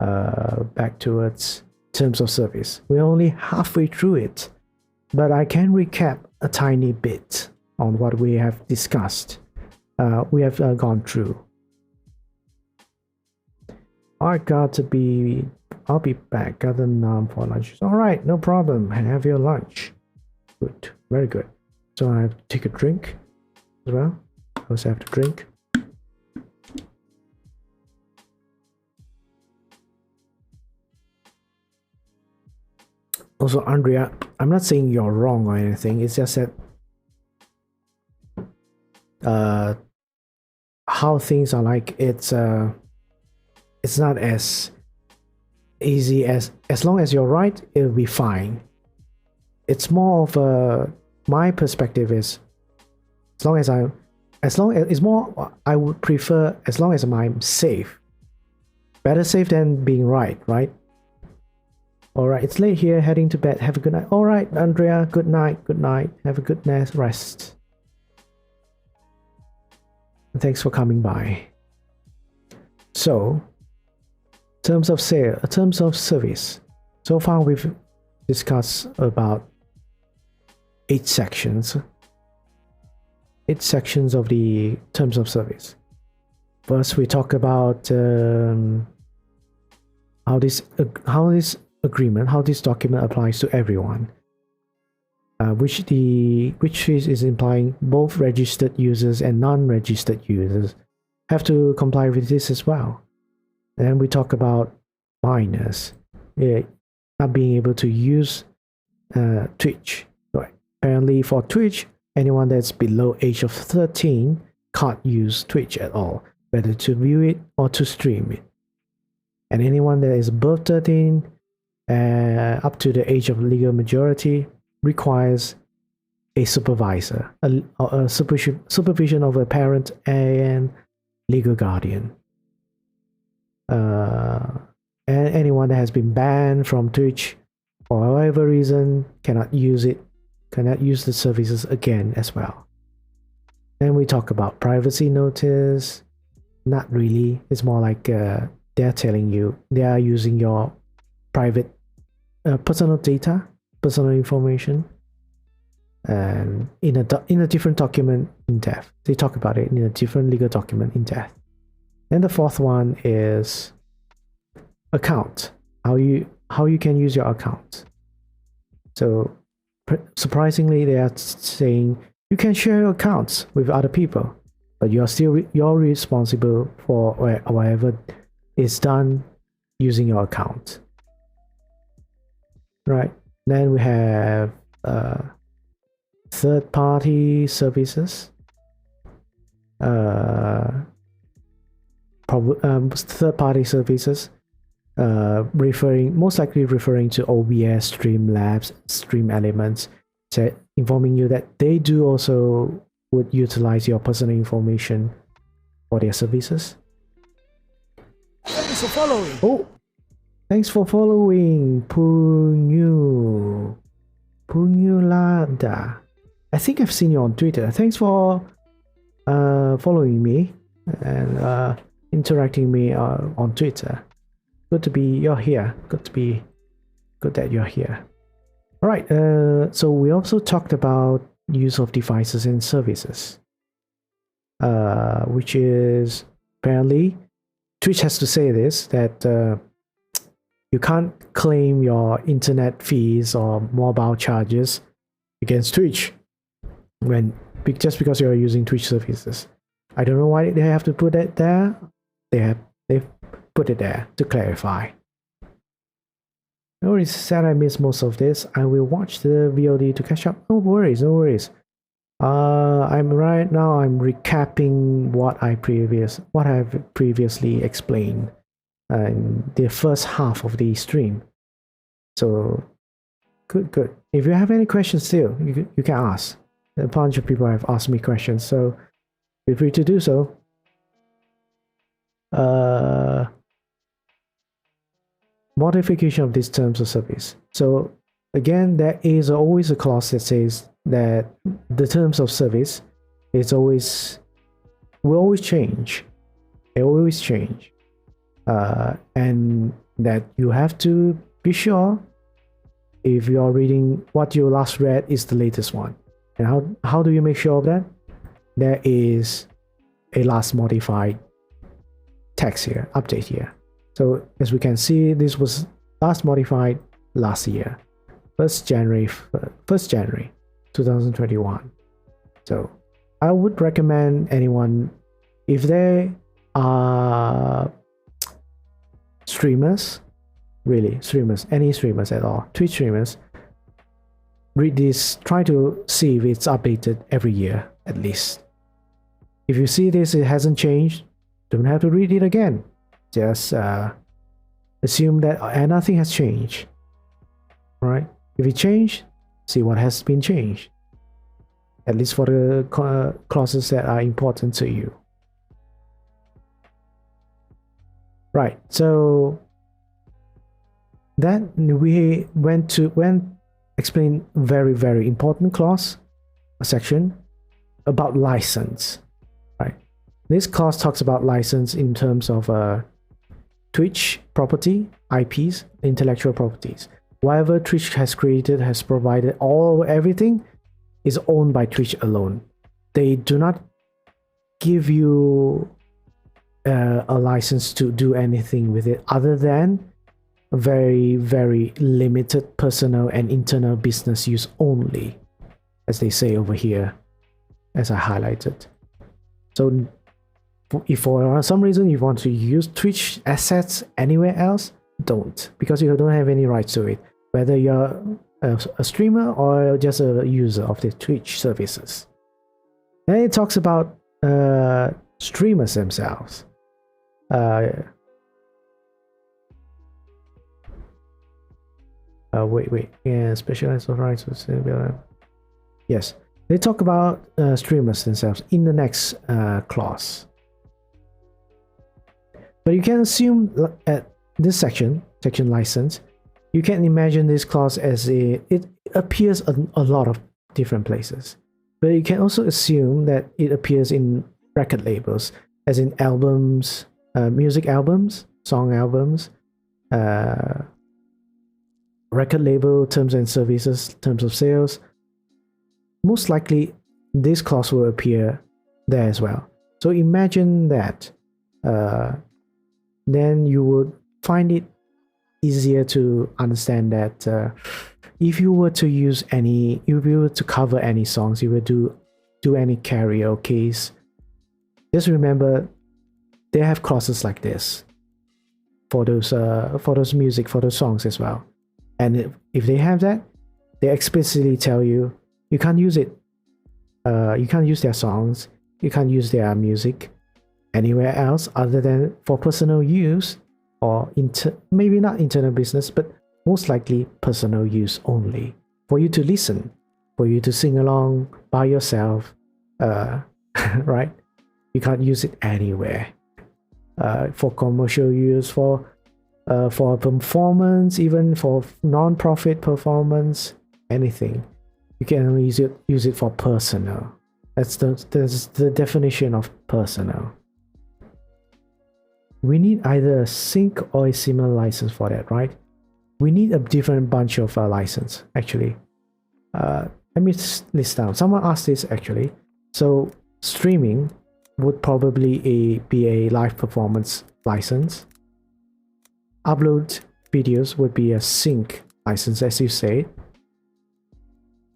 back towards terms of service. We're only halfway through it, but I can recap a tiny bit on what we have discussed. We have gone through. I'll be back. Got the naan for lunch. All right, no problem. Have your lunch. Good, very good. So I have to take a drink as well. I also have to drink. Also, Andrea, I'm not saying you're wrong or anything. It's just that how things are like. It's not as easy as long as you're right, it'll be fine. It's more of a my perspective is it's more I would prefer as long as I'm safe. Better safe than being right? Alright, it's late here, heading to bed. Have a good night. Alright, Andrea, good night. Have a good night's rest. And thanks for coming by. So, terms of service. So far we've discussed about 8 sections. 8 sections of the terms of service. First, we talk about how this document applies to everyone, which is implying both registered users and non-registered users have to comply with this as well. Then we talk about minors not being able to use Twitch. So apparently for Twitch, anyone that's below age of 13 can't use Twitch at all, whether to view it or to stream it. And anyone that is above 13 up to the age of legal majority requires a supervisor, a supervision of a parent and legal guardian. And anyone that has been banned from Twitch for whatever reason cannot use the services again as well. Then we talk about privacy notice. Not really. It's more like they're telling you they are using your private personal data, personal information, and in a different document in depth. They talk about it in a different legal document in depth. And the fourth one is account. How you can use your account. So surprisingly, they are saying you can share your accounts with other people, but you're responsible for whatever is done using your account. Right. Then we have third-party services. Third-party services, most likely referring to OBS, Streamlabs, Stream Elements, informing you that they do also would utilize your personal information for their services. Thanks for following. Oh, thanks for following, Punyulada. I think I've seen you on Twitter. Thanks for following me and interacting me on Twitter. Good you're here. Good that you're here. All right. So we also talked about use of devices and services, which is apparently Twitch has to say this, that you can't claim your internet fees or mobile charges against Twitch just because you're using Twitch services. I don't know why they have to put it there. They've put it there to clarify. No worries, sad I missed most of this. I will watch the VOD to catch up. No worries. I'm recapping what I've previously explained in the first half of the stream. So good. If you have any questions still, you can ask. A bunch of people have asked me questions, so feel free to do so. Modification of these terms of service. So again, there is always a clause that says that the terms of service will always change. They always change, and that you have to be sure if you are reading what you last read is the latest one. And how do you make sure of that? There is a last modified text here, update here. So as we can see, this was last modified last year, 1st January 2021. So I would recommend anyone, if they are streamers, really streamers, any streamers at all, Twitch streamers, read this, try to see if it's updated every year at least. If you see this, it hasn't changed, don't have to read it again. Just assume that nothing has changed. All right? If it changed, see what has been changed. At least for the clauses that are important to you. Right. So then we went explain very important clause, a section about license. Right. This clause talks about license in terms of Twitch property, IPs, intellectual properties. Whatever Twitch has created, has provided, everything is owned by Twitch alone. They do not give you a license to do anything with it other than very limited personal and internal business use only, as they say over here, as I highlighted. So if for some reason you want to use Twitch assets anywhere else, don't, because you don't have any rights to it, whether you're a streamer or just a user of the Twitch services. Then it talks about streamers themselves. Wait. Yeah, specialized rights. Yes, they talk about streamers themselves in the next clause. But you can assume at this section license, you can imagine this clause as it appears a lot of different places. But you can also assume that it appears in record labels, as in albums, music albums, song albums, record label terms and services, terms of sales. Most likely this clause will appear there as well. So imagine that. Then you would find it easier to understand that if you were to cover any songs, you would do any karaoke's, just remember they have clauses like this for those songs as well. And if they have that, they explicitly tell you can't use it. You can't use their songs, you can't use their music anywhere else other than for personal use, or maybe not internal business, but most likely personal use only, for you to listen, for you to sing along by yourself, right? You can't use it anywhere. For commercial use, for performance, even for non-profit performance, anything, you can only use it for personal. That's the definition of personal. We need either a sync or a similar license for that, right? We need a different bunch of license, actually. Let me list down. Someone asked this, actually. So streaming would probably be a live performance license. Upload videos would be a sync license, as you say.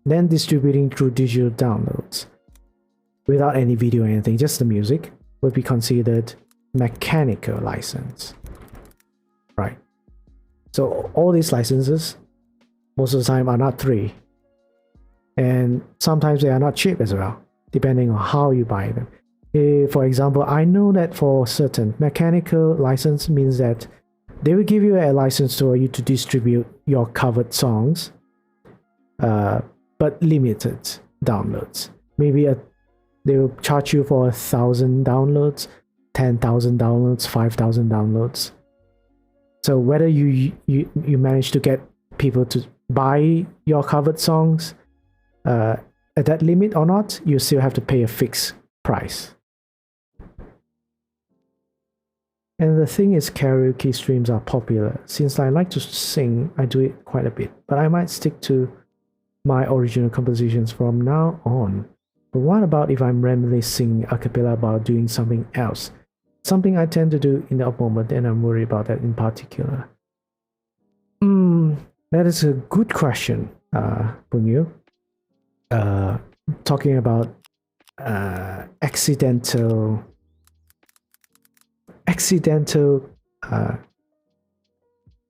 Then distributing through digital downloads without any video or anything, just the music, would be considered mechanical license, right? So all these licenses most of the time are not 3. and sometimes they are not cheap as well, depending on how you buy them. For example, I know that for certain mechanical license means that they will give you a license for you to distribute your covered songs, but limited downloads. Maybe they will charge you for 1,000 downloads, 10,000 downloads, 5,000 downloads. So whether you manage to get people to buy your covered songs at that limit or not, you still have to pay a fixed price. And the thing is, karaoke streams are popular. Since I like to sing, I do it quite a bit, but I might stick to my original compositions from now on. But what about if I'm randomly singing a cappella about doing something else? Something I tend to do in the moment, and I'm worried about that in particular. That is a good question, Bungyu. Talking about accidental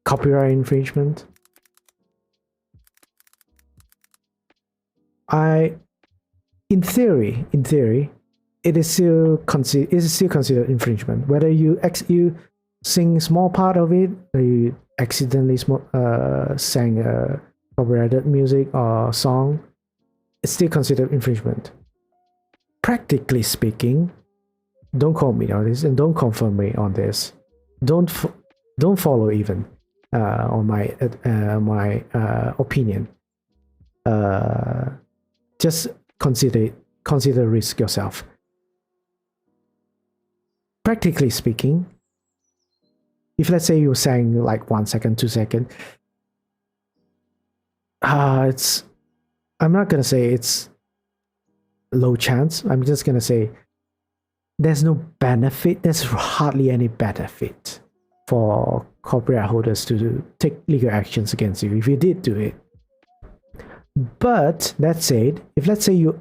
copyright infringement. In theory, it is still considered infringement. Whether you sing a small part of it, or you accidentally sang a copyrighted music or song, it's still considered infringement. Practically speaking, don't quote me on this and don't confirm me on this. Don't follow even on my opinion. Just consider risk yourself. Practically speaking, if let's say you sang like 1 second, 2 seconds, I'm not gonna say it's low chance. I'm just gonna say there's no benefit. There's hardly any benefit for copyright holders to take legal actions against you if you did do it. But that said, if let's say you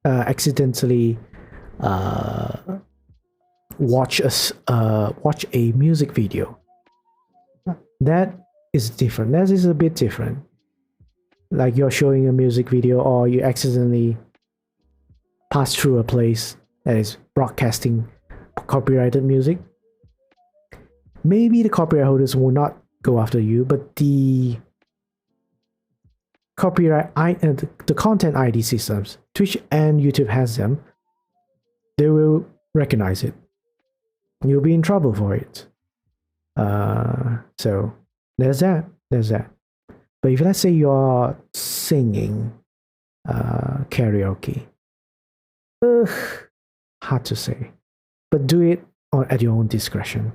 accidentally watch a music video, that is different. That is a bit different. Like you're showing a music video, or you accidentally pass through a place that is broadcasting copyrighted music. Maybe the copyright holders will not go after you, but the the content ID systems, Twitch and YouTube has them, they will recognize it. You'll be in trouble for it. So there's that. But if let's say you're singing karaoke, hard to say. But do it at your own discretion.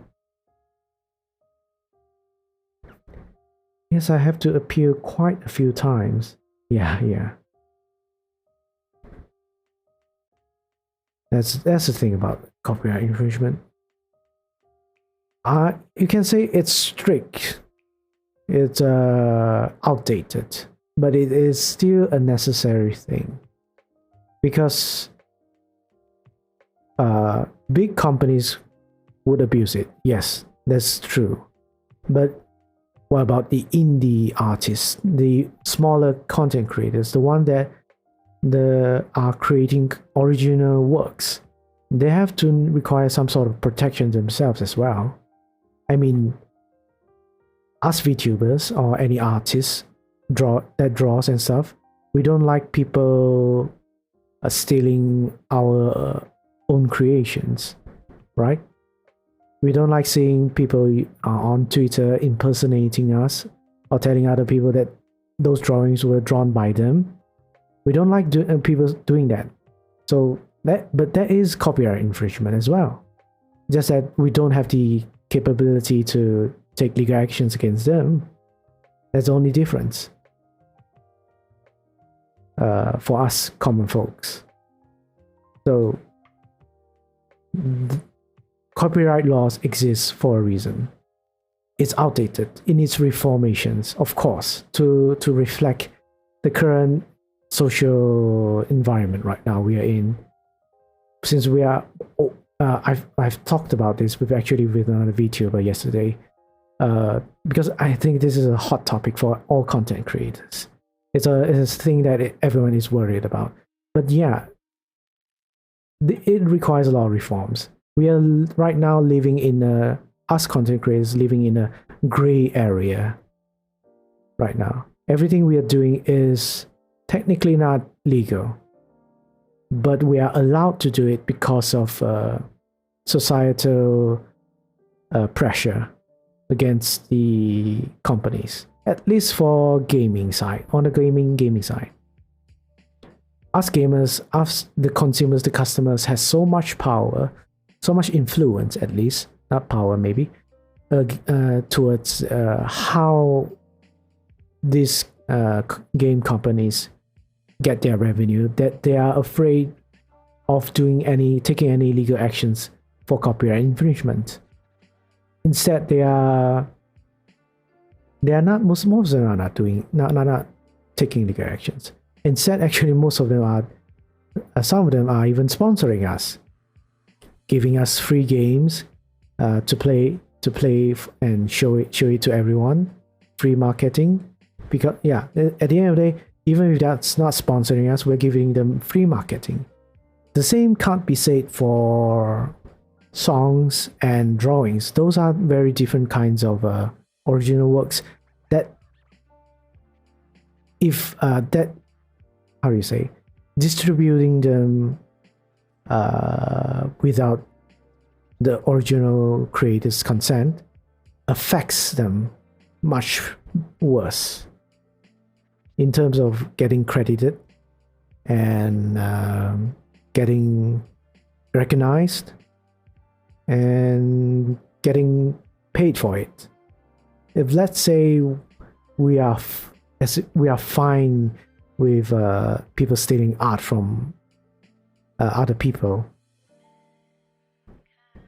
Yes, I have to appeal quite a few times. Yeah. That's the thing about copyright infringement. You can say it's strict. It's outdated, but it is still a necessary thing. Because big companies would abuse it. Yes, that's true. But what about the indie artists, the smaller content creators, the one that are creating original works? They have to require some sort of protection themselves as well. I mean, us VTubers or any artists that draws and stuff, we don't like people stealing our own creations, right? We don't like seeing people on Twitter impersonating us or telling other people that those drawings were drawn by them. We don't like people doing that. So that is copyright infringement as well. Just that we don't have the capability to take legal actions against them. That's the only difference for us common folks. So copyright laws exist for a reason. It's outdated. It needs reformations, of course, to reflect the current social environment right now we are in. Since we are, I've talked about this with another VTuber yesterday, because I think this is a hot topic for all content creators. it's a thing that everyone is worried about. But yeah, it requires a lot of reforms. We are right now living in us content creators living in a gray area right now. Everything we are doing is technically not legal, but we are allowed to do it because of societal pressure against the companies, at least for gaming side, on the gaming side. Us gamers, us the consumers, the customers has so much power, so much influence, at least not power maybe, towards how these game companies get their revenue, that they are afraid of taking any legal actions for copyright infringement. Instead, they are not, most of them are not taking legal actions. Instead, actually, most of them are, some of them are even sponsoring us, giving us free games to play and show it to everyone, free marketing. Because yeah, at the end of the day, even if that's not sponsoring us, we're giving them free marketing. The same can't be said for songs and drawings. Those are very different kinds of original works that, if that, how do you say, distributing them without the original creator's consent affects them much worse in terms of getting credited and getting recognized and getting paid for it. If let's say we are fine with people stealing art from other people,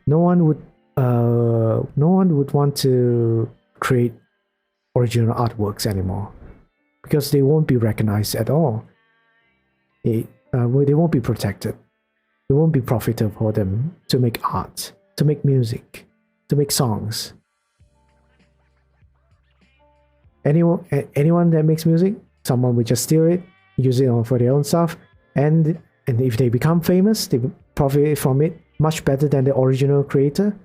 no one would want to create original artworks anymore, because they won't be recognized at all. They won't be protected. It won't be profitable for them to make art, to make music, to make songs. Anyone that makes music, someone will just steal it, use it for their own stuff, and if they become famous, they profit from it much better than the original creator.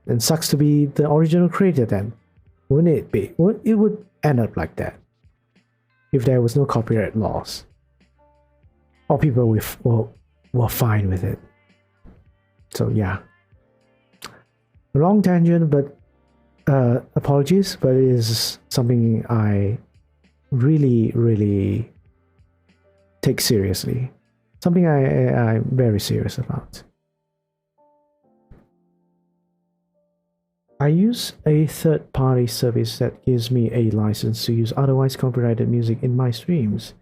And sucks to be the original creator then, wouldn't it be? It would end up like that if there was no copyright laws, or people were fine with it. So yeah, long tangent, but apologies, but it is something I really take seriously, something I'm very serious about. I use a third-party service that gives me a license to use otherwise copyrighted music in my streams,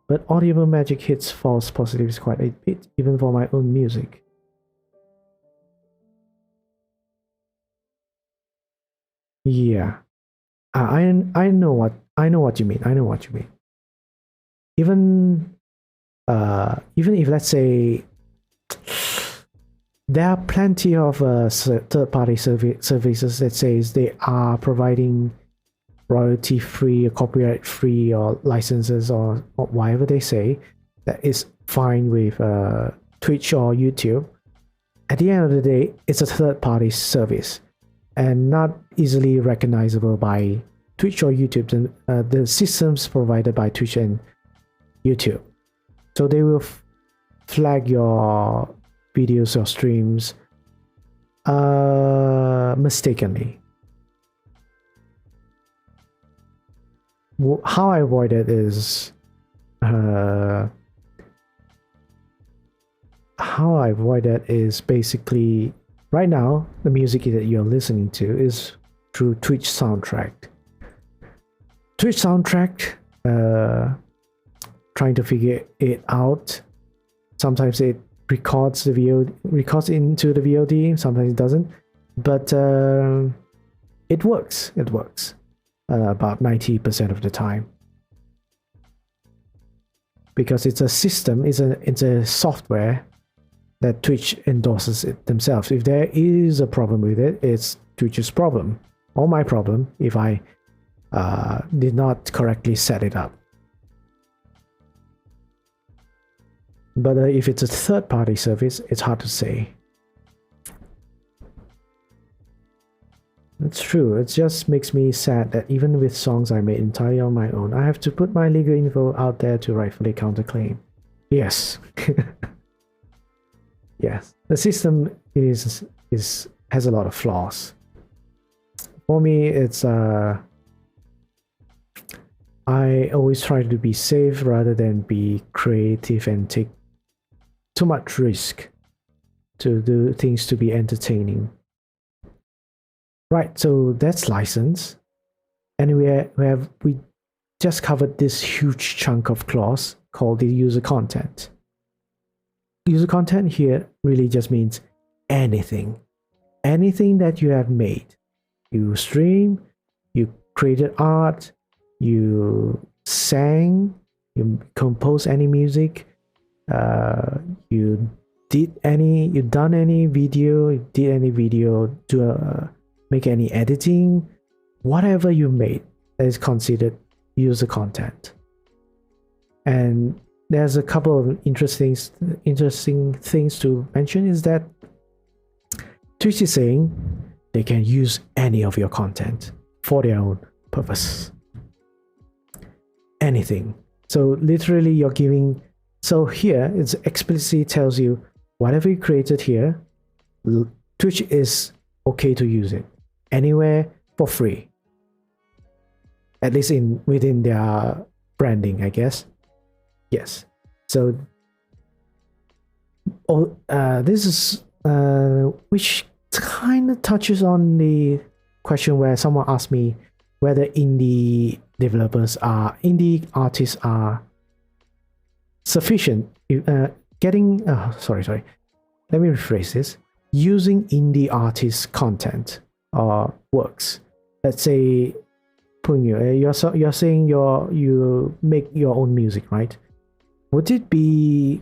but Audible Magic hits false positives quite a bit, even for my own music. Yeah, I know what you mean. I know what you mean. Even if, let's say, there are plenty of third-party services that says they are providing royalty-free or copyright-free or licenses or whatever they say, that is fine with Twitch or YouTube. At the end of the day, it's a third-party service and not easily recognizable by Twitch or YouTube, the systems provided by Twitch and YouTube. So they will flag your videos or streams mistakenly. How I avoid it is basically, right now the music that you're listening to is through Twitch Soundtrack. Twitch Soundtrack, trying to figure it out. Sometimes it records into the VOD, sometimes it doesn't, but it works. About 90% of the time, because it's a system, it's a software that Twitch endorses it themselves. If there is a problem with it, it's Twitch's problem, or my problem if I did not correctly set it up. But if it's a third-party service, it's hard to say. It's true, it just makes me sad that even with songs I made entirely on my own, I have to put my legal info out there to rightfully counterclaim. Yes. Yes, the system has a lot of flaws. For me, it's I always try to be safe rather than be creative and take too much risk to do things to be entertaining. Right, so that's license, and we just covered this huge chunk of clause called the user content. User content here really just means anything that you have made. You stream, you created art, you sang, you composed any music, you done any video, make any editing, whatever you made, that is considered user content. And there's a couple of interesting things to mention is that Twitch is saying they can use any of your content for their own purpose. Anything. So literally you're giving, so here it explicitly tells you whatever you created here, Twitch is okay to use it anywhere for free. At least within their branding, I guess. Yes. So this is which kind of touches on the question where someone asked me whether indie artists are sufficient sorry, let me rephrase this. Using indie artists content or works, let's say Pungyu, you're saying you make your own music, right? Would it be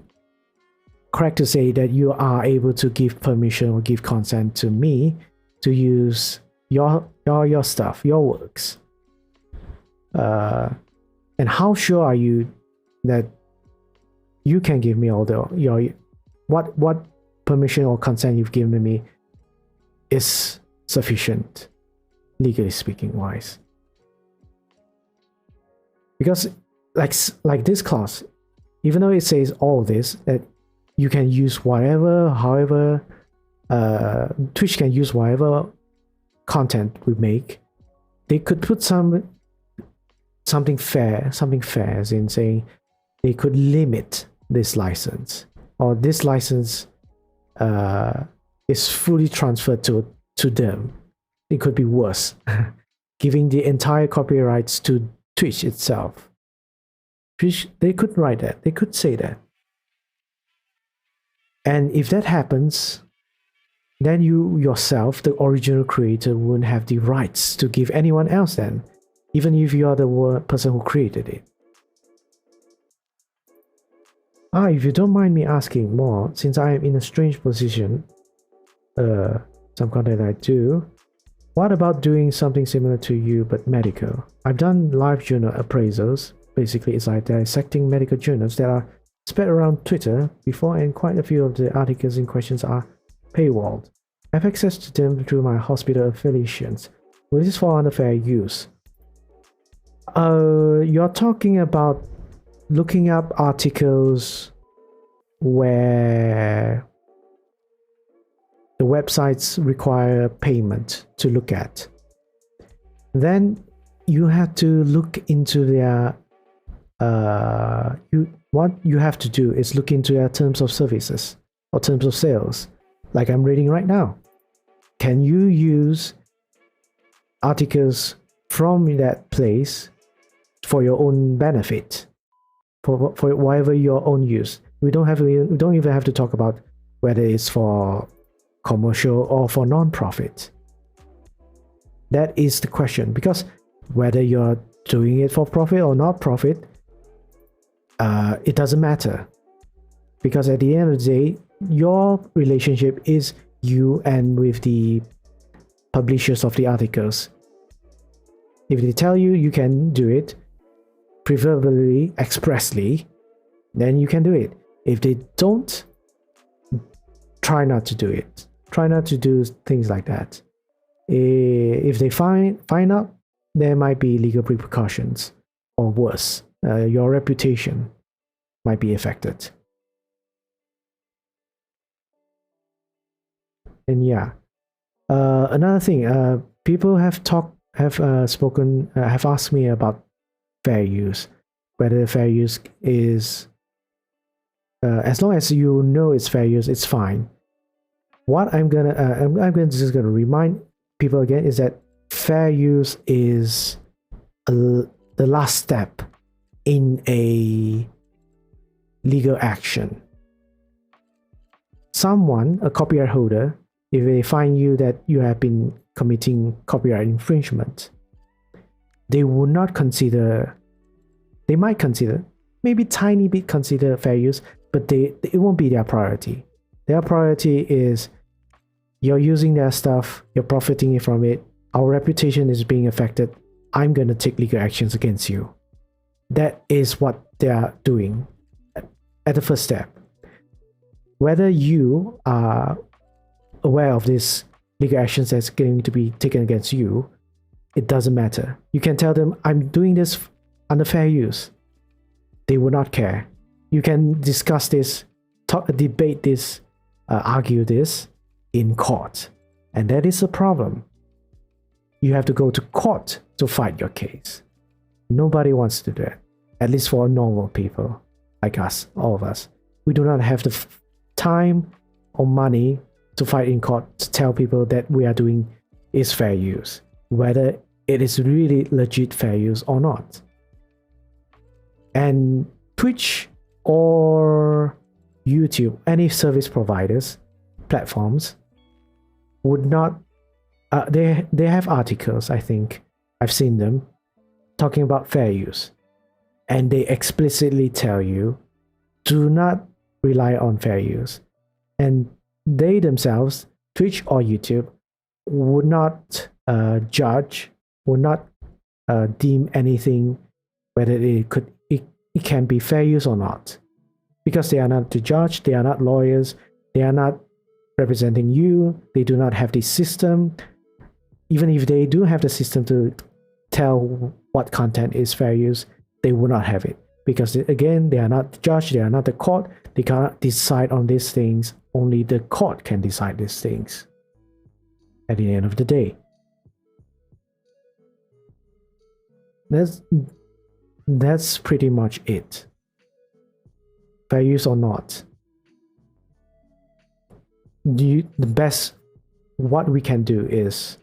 correct to say that you are able to give permission or give consent to me to use your stuff, your works? And how sure are you that you can give me all what permission or consent you've given me is sufficient, legally speaking wise? Because like this clause, even though it says all this, that you can use however Twitch can use whatever content we make, they could put something fair as in saying they could limit this license, or this license is fully transferred to them. It could be worse, giving the entire copyrights to Twitch itself. Twitch, they could write that, they could say that. And if that happens, then you yourself, the original creator, wouldn't have the rights to give anyone else then, even if you are the person who created it. If you don't mind me asking more, since I am in a strange position, some content I do, what about doing something similar to you but medical? I've done live journal appraisals. Basically, it's like dissecting medical journals that are spread around Twitter before, and quite a few of the articles in questions are paywalled. I have access to them through my hospital affiliations. Will this fall under fair use? You're talking about looking up articles where the websites require payment to look at. Then you have to look into their what you have to do is look into their terms of services or terms of sales, like I'm reading right now. Can you use articles from that place for your own benefit, for whatever your own use? We don't even have to talk about whether it's for commercial or for non-profit. That is the question, because whether you're doing it for profit or not profit, it doesn't matter, because at the end of the day, your relationship is you and with the publishers of the articles. If they tell you you can do it, preferably expressly, then you can do it. If they don't, try not to do it. Try not to do things like that. If they find out, there might be legal repercussions, or worse, your reputation might be affected. And yeah, another thing, people have asked me about fair use, whether fair use is, as long as you know it's fair use, it's fine. What I'm just gonna remind people again is that fair use is the last step in a legal action. Someone, a copyright holder, if they find you that you have been committing copyright infringement, they might consider, maybe tiny bit consider fair use, but it won't be their priority. Their priority is, you're using their stuff, you're profiting from it, our reputation is being affected, I'm going to take legal actions against you. That is what they are doing at the first step. Whether you are aware of this legal actions that's going to be taken against you, it doesn't matter. You can tell them, I'm doing this under fair use. They will not care. You can discuss this, debate this, argue this in court. And that is a problem. You have to go to court to fight your case. Nobody wants to do that. At least for normal people like us, all of us. We do not have the time or money to fight in court to tell people that we are doing is fair use, whether it is really legit fair use or not. And Twitch or YouTube, any service providers, platforms, would not, they have articles, I think, I've seen them, talking about fair use. And they explicitly tell you, do not rely on fair use. And they themselves, Twitch or YouTube, would not judge, would not deem anything whether it can be fair use or not, because they are not to judge, they are not lawyers, they are not representing you, they do not have the system. Even if they do have the system to tell what content is fair use, they will not have it, because again, they are not the judge, they are not the court, they cannot decide on these things. Only the court can decide these things at the end of the day. That's pretty much it. Fair use or not. What we can do is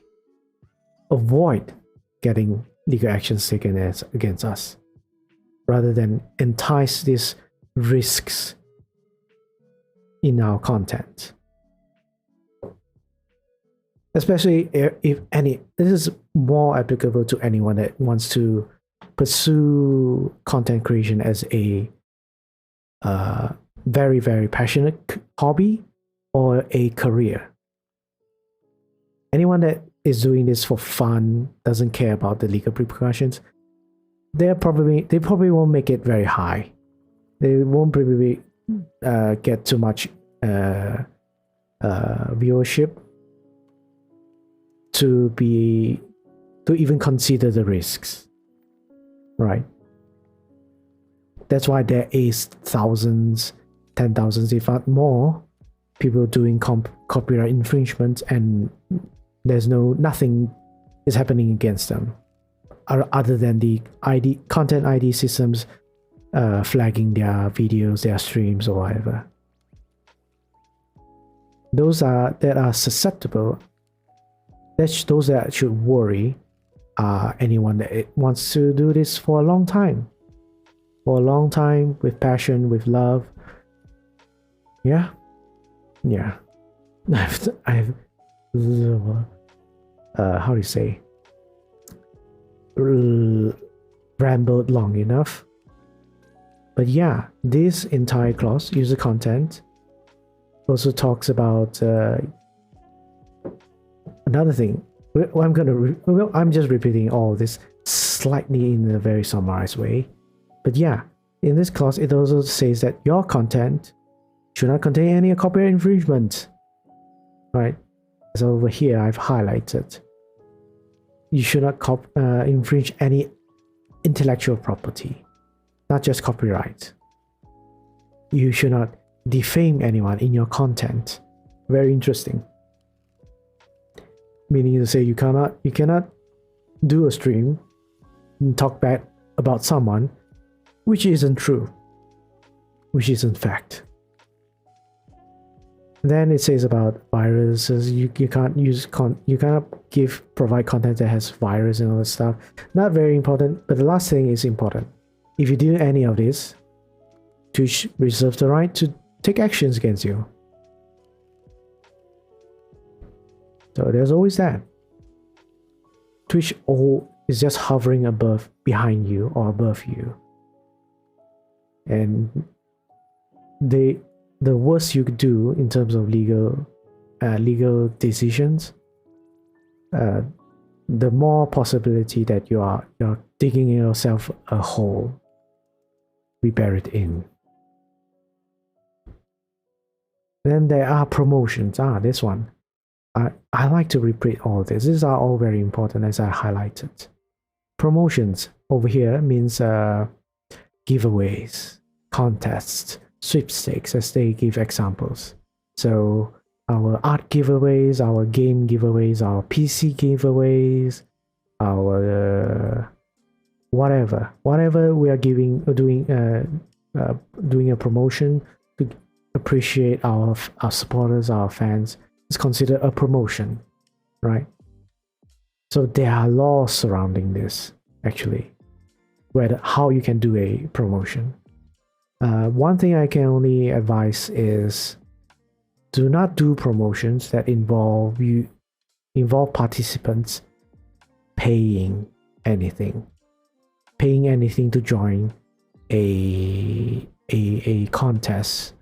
avoid getting legal actions taken against us, rather than entice these risks in our content. Especially this is more applicable to anyone that wants to pursue content creation as a very, very passionate hobby or a career. Anyone that is doing this for fun, doesn't care about the legal repercussions, they probably won't make it very high. They won't probably get too much viewership to even consider the risks, right? That's why there is thousands, 10,000s, if not more, people doing copyright infringements, and there's nothing is happening against them, other than the content ID systems flagging their videos, their streams, or whatever. Those that are susceptible, those that should worry, are anyone that wants to do this for a long time, with passion, with love. Yeah. I've how do you say, rambled long enough. But yeah, this entire clause, user content, also talks about another thing. I'm just repeating all this slightly in a very summarized way. But yeah, in this clause, it also says that your content should not contain any copyright infringement. Right? So over here, I've highlighted. You should not infringe any intellectual property, not just copyright. You should not defame anyone in your content. Very interesting. Meaning to say you cannot do a stream and talk bad about someone, which isn't true, which isn't fact. Then it says about viruses. You can't provide content that has virus and all that stuff. Not very important, but the last thing is important. If you do any of this, Twitch reserves the right to take actions against you. So there's always that. Twitch is just hovering behind you or above you. And the worse you do in terms of legal decisions, the more possibility that you're digging yourself a hole be buried in. Then there are promotions. This one. I like to repeat all this. These are all very important, as I highlighted. Promotions over here means giveaways, contests, sweepstakes, as they give examples. So our art giveaways, our game giveaways, our PC giveaways, our whatever we are doing a promotion to appreciate our supporters, our fans, is considered a promotion, right? So there are laws surrounding this, actually, how you can do a promotion. One thing I can only advise is do not do promotions that involve participants paying anything to join a contest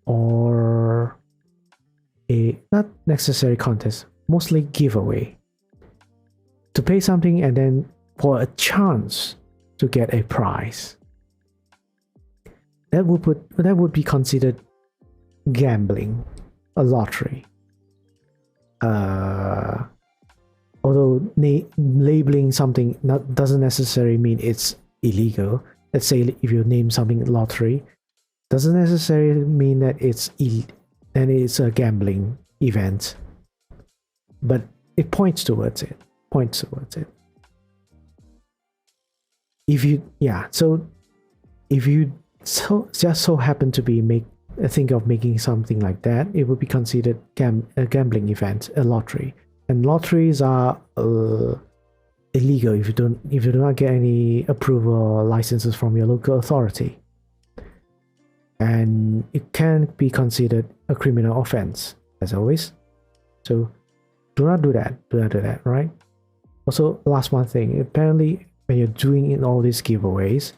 or a not necessary contest, mostly giveaway. To pay something and then for a chance to get a prize. That would be considered gambling, a lottery. Although labeling something doesn't necessarily mean it's illegal. Let's say if you name something lottery, doesn't necessarily mean that it's a gambling event. But it points towards it. If you just so happen to be think of making something like that, it would be considered a gambling event, a lottery. And lotteries are illegal if you do not get any approval or licenses from your local authority, and it can be considered a criminal offense, as always. So do not do that. Right? Also, last one thing. Apparently, when you're doing all these giveaways,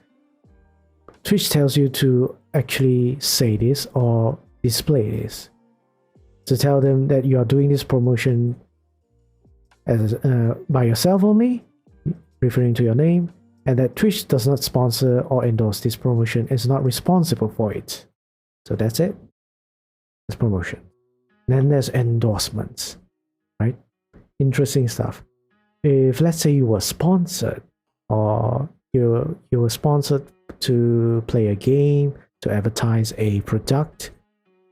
Twitch tells you to actually say this or display this, to tell them that you are doing this promotion as by yourself only, referring to your name, and that Twitch does not sponsor or endorse this promotion, is not responsible for it. So that's it. That's promotion. Then there's endorsements, right? Interesting stuff. If let's say you were sponsored, or you were sponsored to play a game, to advertise a product,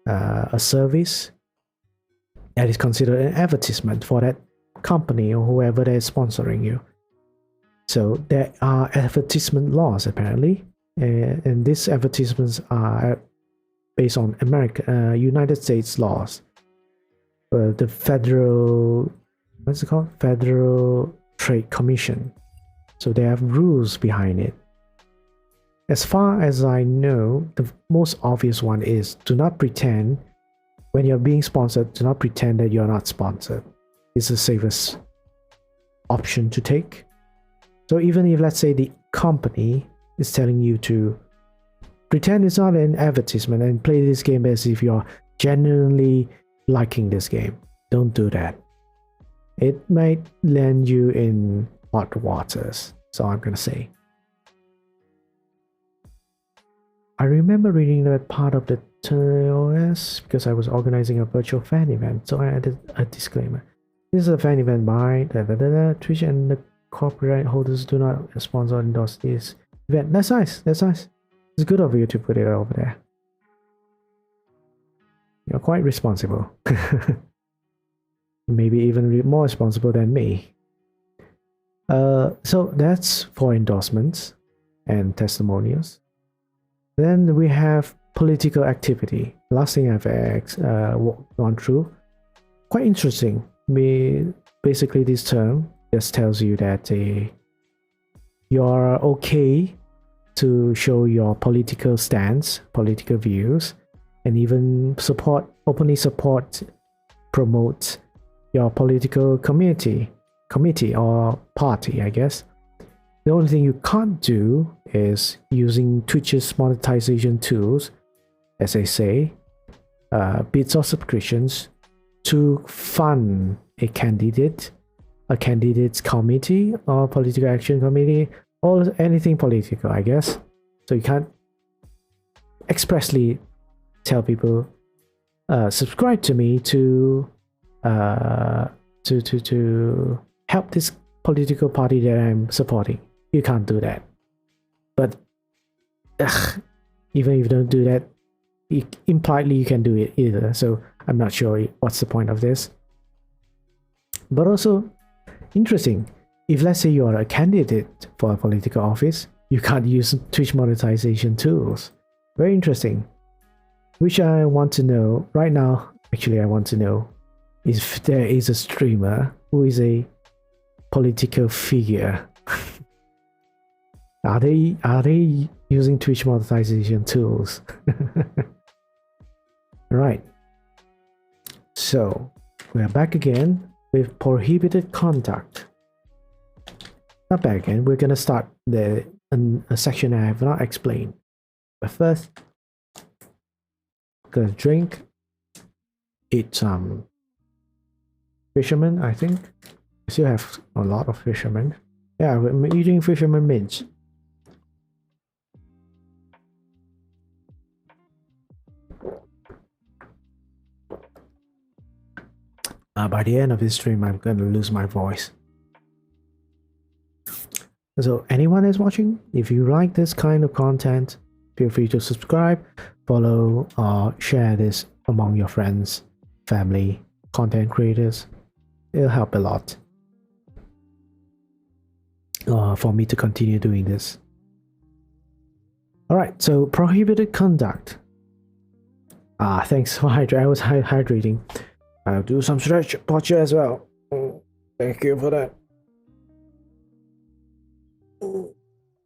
a service, that is considered an advertisement for that company or whoever that is sponsoring you. So there are advertisement laws apparently, and these advertisements are based on United States laws. The Federal Trade Commission. So they have rules behind it. As far as I know, the most obvious one is do not pretend when you're being sponsored, do not pretend that you're not sponsored. It's the safest option to take. So even if, let's say, the company is telling you to pretend it's not an advertisement and play this game as if you're genuinely liking this game, don't do that. It might land you in hot waters, so I'm gonna say. I remember reading that part of the TOS because I was organizing a virtual fan event, so I added a disclaimer. This is a fan event by Twitch, and the copyright holders do not sponsor or endorse this event. That's nice. That's nice. It's good of you to put it over there. You're quite responsible. Maybe even more responsible than me. So that's for endorsements and testimonials. Then we have political activity. Last thing I've gone through. Quite interesting. Basically, this term just tells you that you're okay to show your political stance, political views, and even openly support, promote your political committee or party, I guess. The only thing you can't do is using Twitch's monetization tools, as they say, bits or subscriptions, to fund a candidate's committee or political action committee or anything political, I guess. So you can't expressly tell people, subscribe to me to help this political party that I'm supporting. You can't do that. But even if you don't do that, impliedly you can do it either. So I'm not sure what's the point of this. But also interesting, if let's say you are a candidate for a political office, you can't use Twitch monetization tools. Very interesting. Which I want to know right now. Actually, I want to know if there is a streamer who is a political figure. Are they using Twitch monetization tools? Right. So we are back again with prohibited conduct. Not back again. We're gonna start a section I have not explained. But first, gonna drink, eat some fisherman. I think I still have a lot of fishermen. Yeah, I'm eating fisherman mince. By the end of this stream, I'm gonna lose my voice. So anyone is watching, if you like this kind of content, feel free to subscribe, follow, or share this among your friends, family, content creators. It'll help a lot for me to continue doing this. Alright, so prohibited conduct. Thanks for hydrating. I was hydrating. I'll do some stretch posture as well. Thank you for that.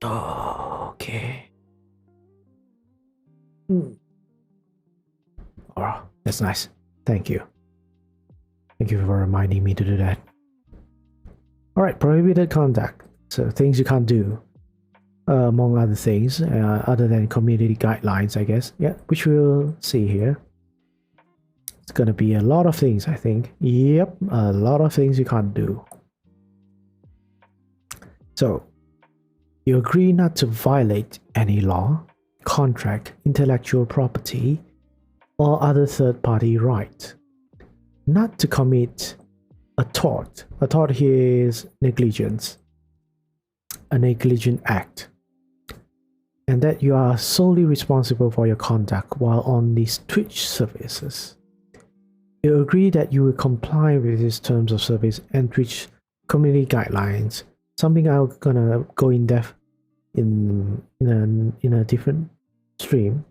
Okay. Oh, that's nice. Thank you. Thank you for reminding me to do that. Alright, prohibited conduct. So things you can't do. Among other things, other than community guidelines, I guess. Yeah, which we'll see here. It's gonna be a lot of things, I think. Yep, a lot of things you can't do. So, you agree not to violate any law, contract, intellectual property, or other third-party right. Not to commit a tort. A tort here is negligence. A negligent act. And that you are solely responsible for your conduct while on these Twitch services. You agree that you will comply with these terms of service and Twitch community guidelines. Something I'm gonna go in depth in a different stream.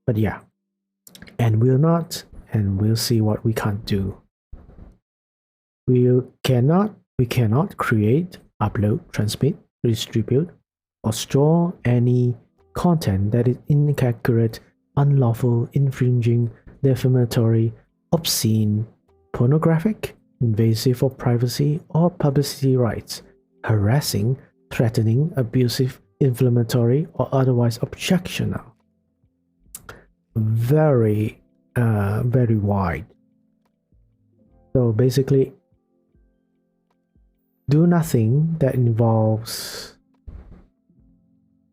But yeah. And we'll see what we can't do. We cannot create, upload, transmit, distribute, or store any content that is inaccurate, unlawful, infringing, defamatory, obscene, pornographic, invasive of privacy or publicity rights, harassing, threatening, abusive, inflammatory, or otherwise objectionable. Very wide. So basically, do nothing that involves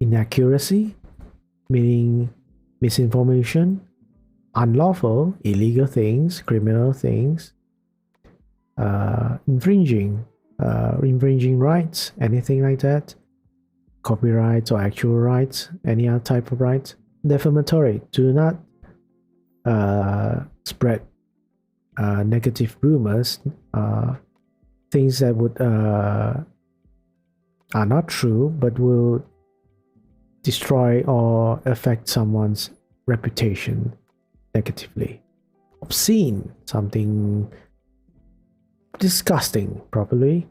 inaccuracy, meaning misinformation, unlawful, illegal things, criminal things, infringing rights, anything like that, copyrights or actual rights, any other type of rights. Defamatory, do not spread negative rumors, things that would are not true but will destroy or affect someone's reputation negatively. Obscene, something disgusting, probably.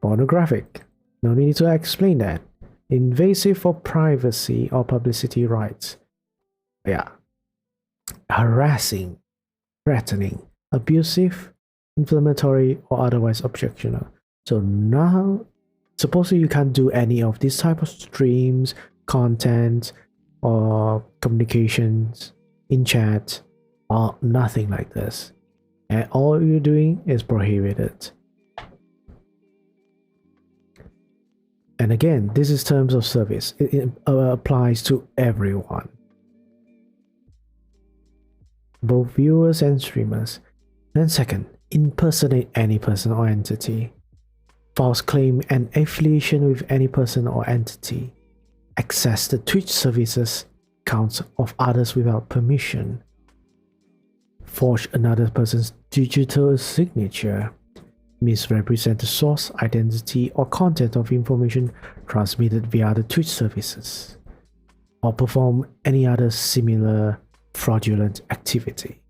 Pornographic, no need to explain that. Invasive for privacy or publicity rights. Yeah. Harassing, threatening, abusive, inflammatory, or otherwise objectionable. So now, supposedly you can't do any of these type of streams, content, or communications in chat, or nothing like this. And all you're doing is prohibited. And again, this is terms of service. It applies to everyone, both viewers and streamers. And second, impersonate any person or entity. False claim and affiliation with any person or entity. Access the Twitch services accounts of others without permission. Forge another person's digital signature. Misrepresent the source, identity, or content of information transmitted via the Twitch services. Or perform any other similar fraudulent activity.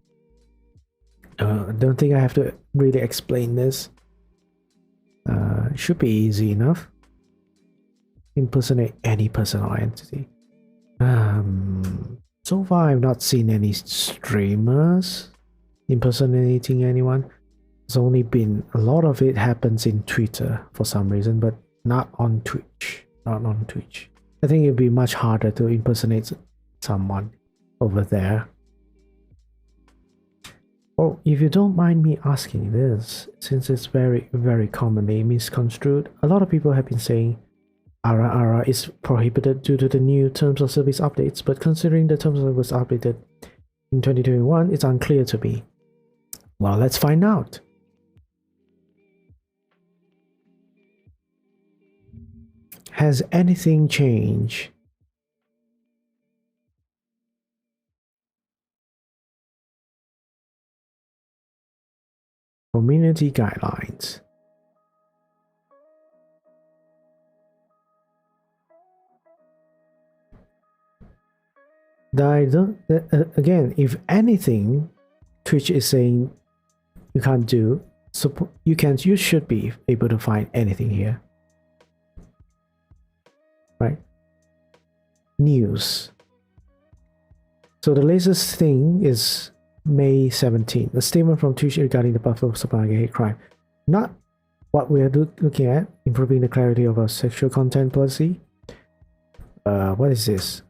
I don't think I have to really explain this. It should be easy enough. Impersonate any person or entity. So far I've not seen any streamers impersonating anyone. There's only been a lot of it happens in Twitter for some reason, but not on Twitch. Not on Twitch. I think it'd be much harder to impersonate someone over there. Oh, if you don't mind me asking this, since it's very, very commonly misconstrued, a lot of people have been saying ARA is prohibited due to the new terms of service updates, but considering the terms of service updated in 2021, it's unclear to me. Well, let's find out. Has anything changed? Community guidelines. Again, if anything, Twitch is saying you can't do, so you should be able to find anything here. Right? News. So the latest thing is May 17, a statement from Twitch regarding the Buffalo Supermarket hate crime. Not what we are looking at, improving the clarity of our sexual content policy. What is this?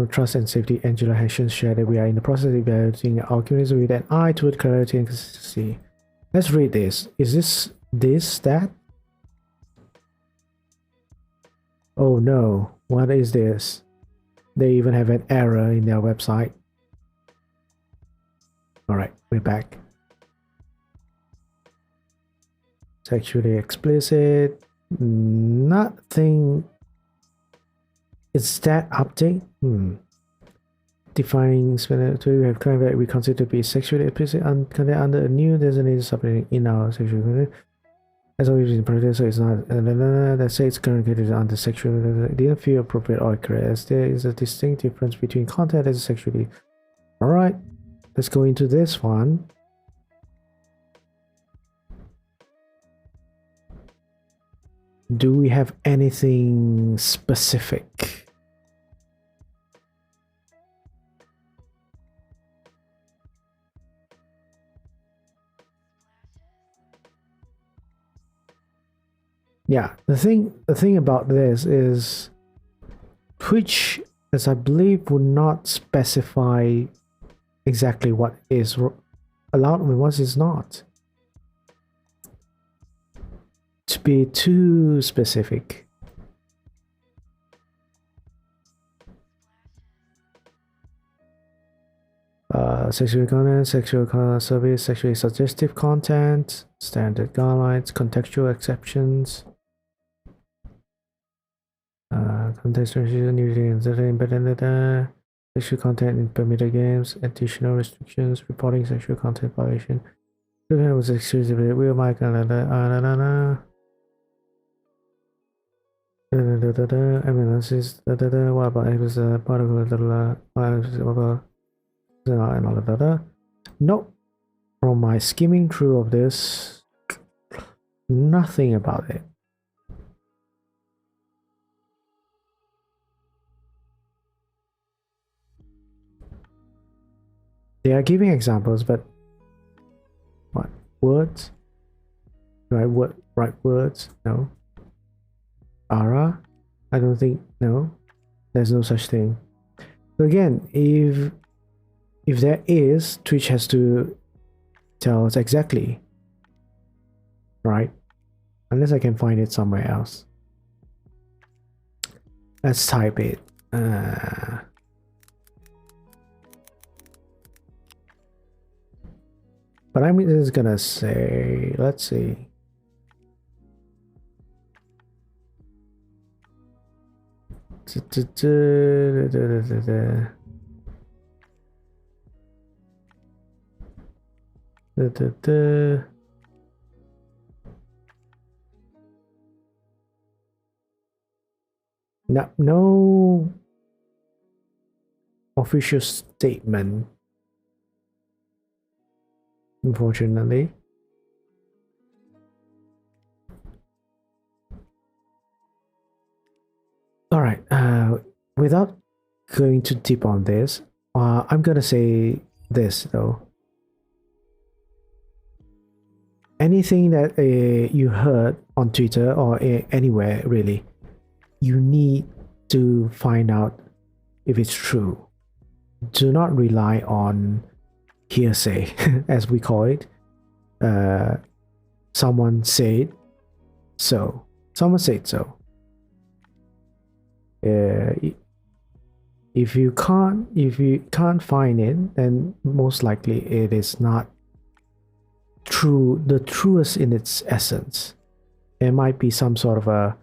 Trust and safety. Angela Hessian shared that we are in the process of evaluating our community with an eye toward clarity and consistency. Let's read this. Is this that? Oh no, what is this? They even have an error in their website. Alright, we're back. Sexually explicit. Nothing. Is that update? Defining we have claimed that we consider to be sexually explicit content under a new designated subheading in our sexual content. As always in practice, so it's not let's say it's currently under sexual. It didn't feel appropriate or correct, as there is a distinct difference between content and sexually. Alright, let's go into this one. Do we have anything specific? Yeah, the thing about this is Twitch, as I believe, would not specify exactly what is allowed and what is not. To be too specific. Sexual content, service, sexually suggestive content, standard guidelines, contextual exceptions, context restriction, nudity and sexual content in permitted games, additional restrictions, reporting sexual content violation. Was exclusively real mic analysis. What about particle? Nope. From my skimming through of this, nothing about it. They are giving examples, but what words? Right words? No. Ara? I don't think. No. There's no such thing. So again, if there is, Twitch has to tell us exactly, right? Unless I can find it somewhere else. Let's type it. But I'm just gonna say, let's see. No official statement, unfortunately. All right, without going too deep on this, I'm gonna say this though. Anything that you heard on Twitter or anywhere really, you need to find out if it's true. Do not rely on hearsay, as we call it. Someone said so. Someone said so. If you can't find it, then most likely it is not true, the truest in its essence. There might be some sort of a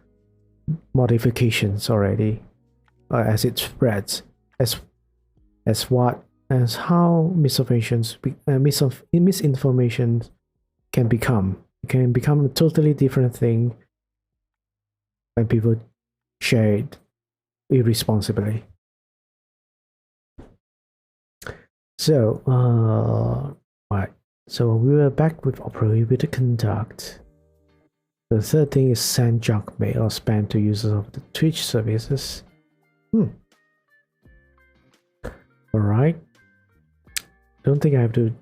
modifications already as it spreads, as how misinformation can become. It can become a totally different thing when people share it irresponsibly. So right, so we were back with prohibited conduct. The third thing is send junk mail or spam to users of the Twitch services. Alright. Don't think I have to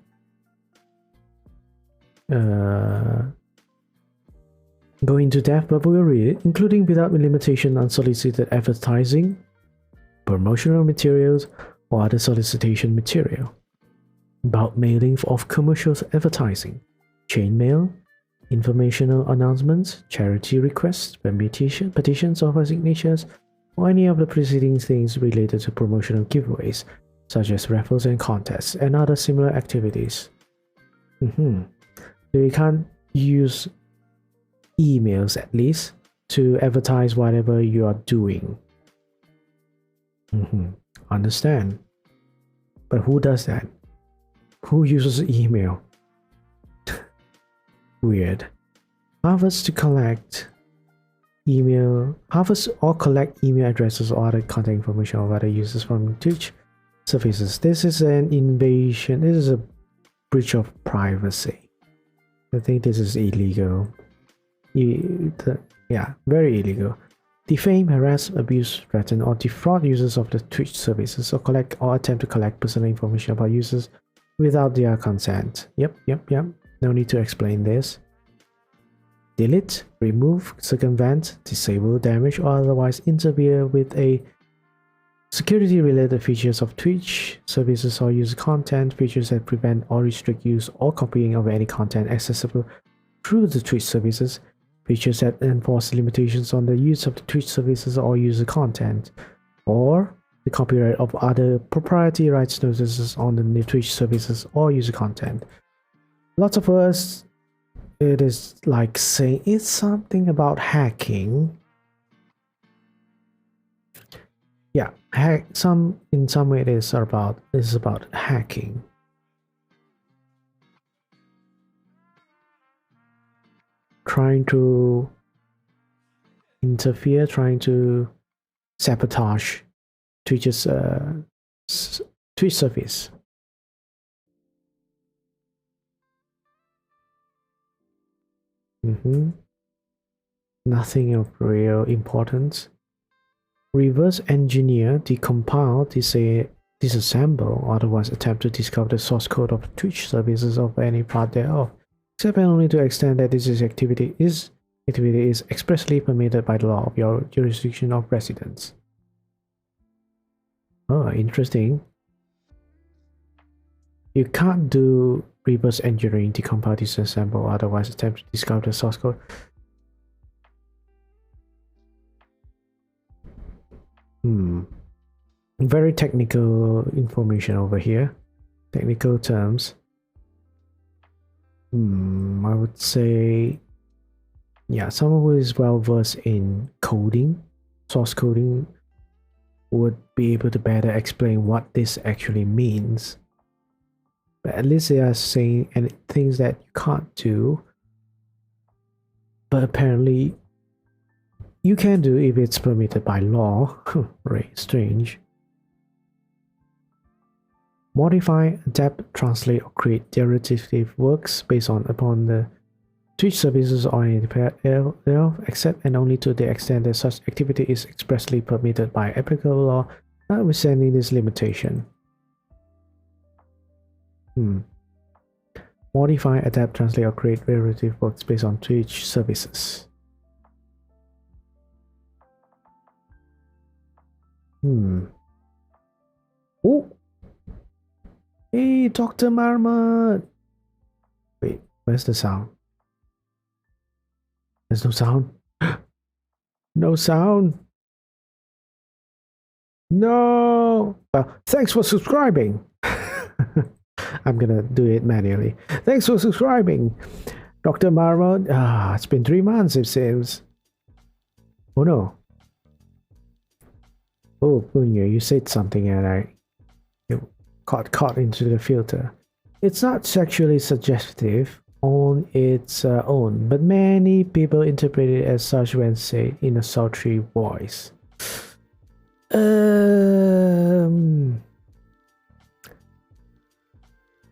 go into depth, but we'll read it, including without limitation unsolicited advertising, promotional materials, or other solicitation material. Bulk mailing of commercial advertising, chain mail, informational announcements, charity requests, petitions or signatures, or any of the preceding things related to promotional giveaways, such as raffles and contests, and other similar activities. So you can't use emails, at least, to advertise whatever you are doing. Understand? But who does that? Who uses email? Weird. Harvest or collect email addresses or other contact information of other users from Twitch services. This is an invasion. This is a breach of privacy. I think this is illegal. Yeah, very illegal. Defame, harass, abuse, threaten, or defraud users of the Twitch services, or collect or attempt to collect personal information about users without their consent. Yep. No need to explain this. Delete, remove, circumvent, disable, damage, or otherwise interfere with a security-related features of Twitch services or user content, features that prevent or restrict use or copying of any content accessible through the Twitch services, features that enforce limitations on the use of the Twitch services or user content, or the copyright of other proprietary rights notices on the Twitch services or user content. Lots of us, it is like saying it's something about hacking. Yeah, in some way it is about hacking. Trying to interfere, trying to sabotage Twitch's Twitch service. Nothing of real importance. Reverse engineer, decompile, disassemble, or otherwise attempt to discover the source code of Twitch services of any part thereof, except and only to the extent that this activity is expressly permitted by the law of your jurisdiction of residence. Oh, interesting. You can't do reverse engineering, decompile, disassemble, or otherwise attempt to discover the source code. Very technical information over here. Technical terms. I would say, yeah, someone who is well versed in coding, source coding, would be able to better explain what this actually means. But at least they are saying things that you can't do, but apparently you can do if it's permitted by law. Very strange. Modify, adapt, translate, or create derivative works based upon the Twitch services or any thereof, except and only to the extent that such activity is expressly permitted by applicable law, notwithstanding this limitation. Modify, adapt, translate, or create derivative works based on Twitch services. Oh! Hey, Dr. Marmot! Wait, where's the sound? There's no sound. No sound. No! Thanks for subscribing. I'm gonna do it manually. Thanks for subscribing, Dr. Marmot. It's been 3 months, it seems. Oh no. Oh, Punya, you said something and I caught into the filter. It's not sexually suggestive on its own, but many people interpret it as such when said in a sultry voice.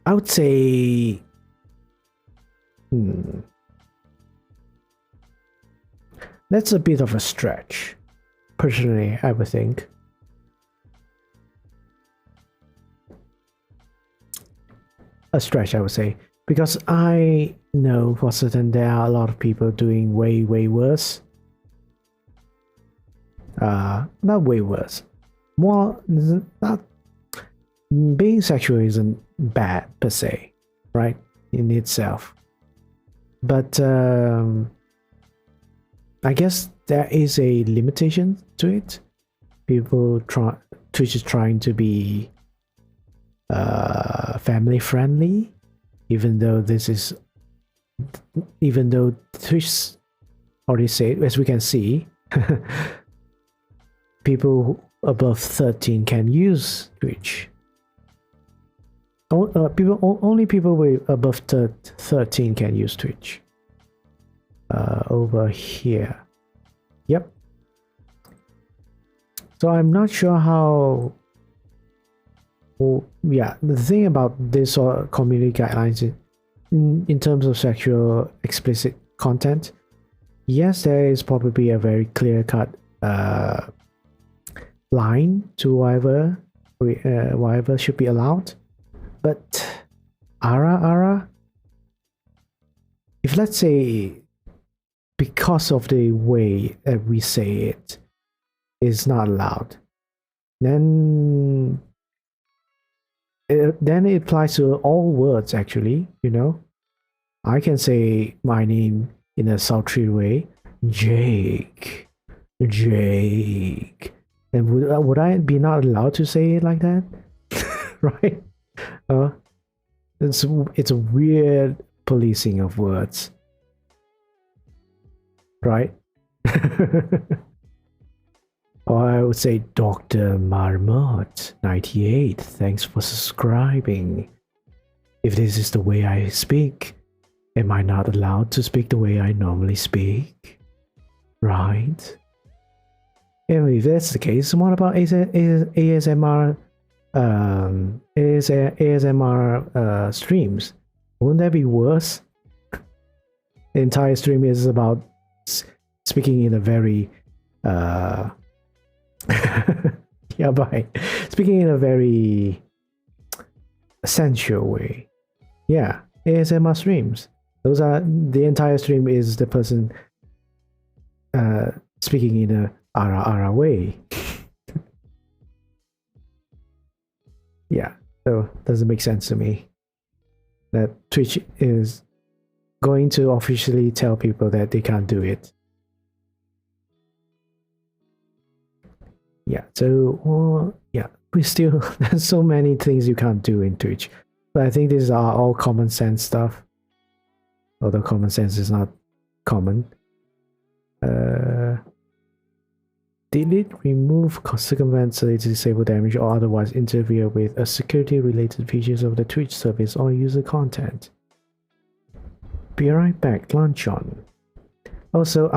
I would say that's a bit of a stretch. Personally, I would think. A stretch, I would say, because I know for certain there are a lot of people doing way worse. Not way worse. More, not being sexual isn't bad per se, right, in itself. But I guess there is a limitation to it. Twitch is trying to be family friendly, even though Twitch already said, as we can see, people above 13 can use Twitch. Only people above 13 can use Twitch. Over here. Yep. So I'm not sure how. Well, yeah, the thing about this community guidelines in terms of sexual explicit content, yes, there is probably a very clear-cut line to whatever should be allowed. But Ara, if let's say because of the way that we say it is not allowed, then it applies to all words actually, you know. I can say my name in a sultry way, Jake, and And would I be not allowed to say it like that? Right? Uh, it's a weird policing of words, right? Or I would say Dr. Marmot 98, thanks for subscribing. If this is the way I speak, am I not allowed to speak the way I normally speak? Right? And if that's the case, what about ASMR ASMR streams? Wouldn't that be worse? The entire stream is about speaking in a very yeah, bye. Speaking in a very sensual way. Yeah, ASMR streams. Those are the entire stream is the person speaking in a ara way. Yeah, so doesn't make sense to me that Twitch is going to officially tell people that they can't do it. Yeah, so yeah, we still there's so many things you can't do in Twitch, but I think these are all common sense stuff. Although common sense is not common. Delete, remove, circumvent, select, disable, damage, or otherwise interfere with a security-related features of the Twitch service or user content. Be right back, lunch on. Also,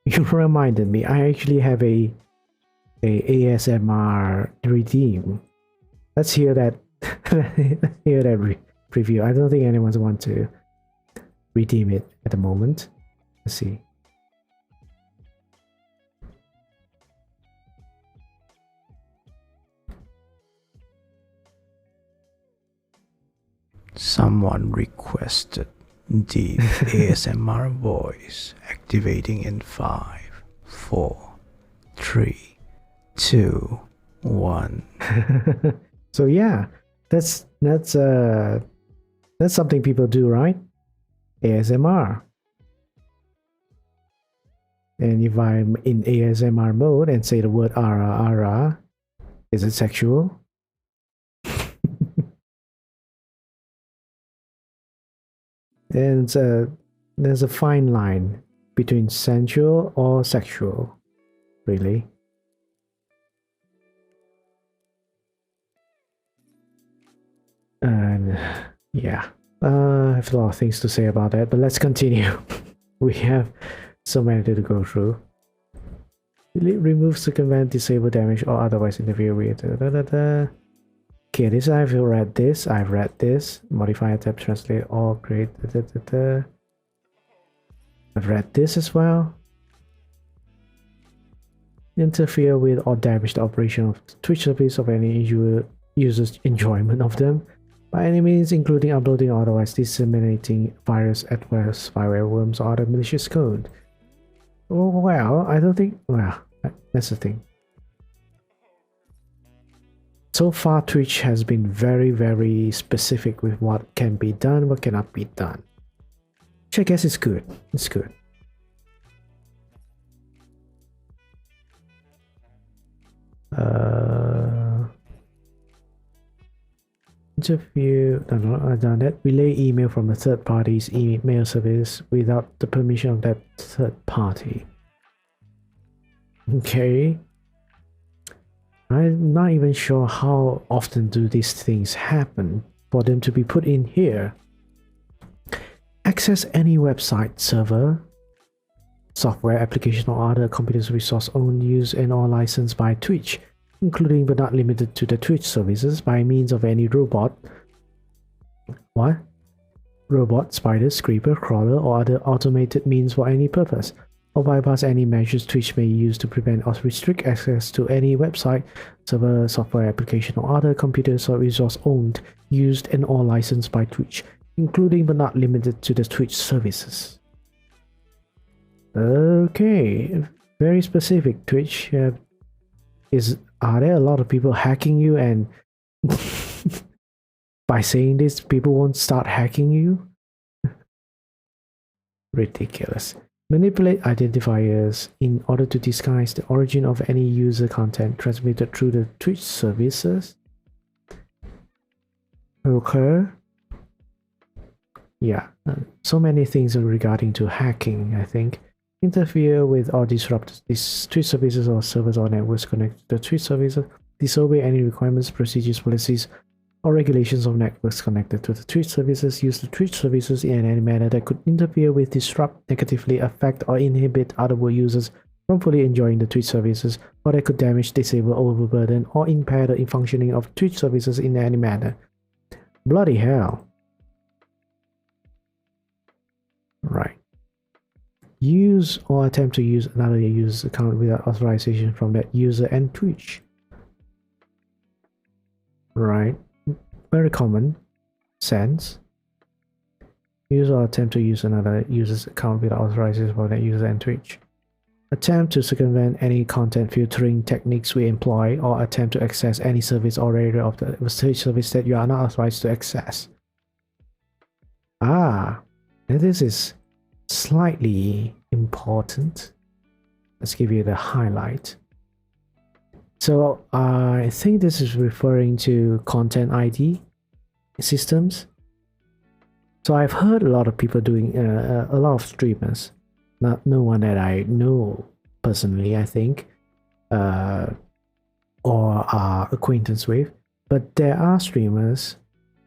you reminded me, I actually have a ASMR redeem. Let's hear that. Hear that preview. I don't think anyone's want to redeem it at the moment. Let's see. Someone requested the ASMR voice activating in 5, 4, 3, 2, 1. So yeah, that's something people do, right? ASMR. And if I'm in ASMR mode and say the word ara ara, is it sexual? And there's a fine line between sensual or sexual, really. And yeah, I have a lot of things to say about that, but let's continue. We have so many to go through. Delete, remove, circumvent, disable, damage, or otherwise interfere with. Okay, this I've read this. Modify, tab, translate, or create. I've read this as well. Interfere with or damage the operation of Twitch service of any user's enjoyment of them by any means, including uploading or otherwise disseminating virus, adverse spyware, worms, or other malicious code. Oh, well, I don't think. Well, that's the thing. So far, Twitch has been very, very specific with what can be done, what cannot be done. Which I guess is good. It's good. Interview. No, I've done that. Relay email from a third party's email service without the permission of that third party. Okay. I'm not even sure how often do these things happen for them to be put in here. Access any website, server, software, application, or other computer resource owned, used, and or licensed by Twitch, including but not limited to the Twitch services, by means of any robot. What? Robot, spider, creeper, crawler, or other automated means for any purpose, or bypass any measures Twitch may use to prevent or restrict access to any website, server, software, application, or other computers or resource owned, used, and or licensed by Twitch, including but not limited to the Twitch services. Okay, very specific. Twitch are there a lot of people hacking you, and by saying this, people won't start hacking you? Ridiculous. Manipulate identifiers in order to disguise the origin of any user content transmitted through the Twitch services. Okay. Yeah, so many things regarding to hacking, I think. Interfere with or disrupt these Twitch services or servers or networks connected to Twitch services. Disobey any requirements, procedures, policies, or regulations of networks connected to the Twitch services. Use the Twitch services in any manner that could interfere with, disrupt, negatively affect, or inhibit other users from fully enjoying the Twitch services, or that could damage, disable, overburden, or impair the functioning of Twitch services in any manner. Bloody hell. Right. Use or attempt to use another user's account without authorization from that user and Twitch. Right. Very common sense. Use or attempt to use another user's account without authorization from that user and Twitch. Attempt to circumvent any content filtering techniques we employ, or attempt to access any service or area of the Twitch service that you are not authorized to access. Ah, and this is slightly important. Let's give you the highlight. So I think this is referring to content ID systems. So I've heard a lot of people doing a lot of streamers, no one that I know personally, I think, or are acquaintance with, but there are streamers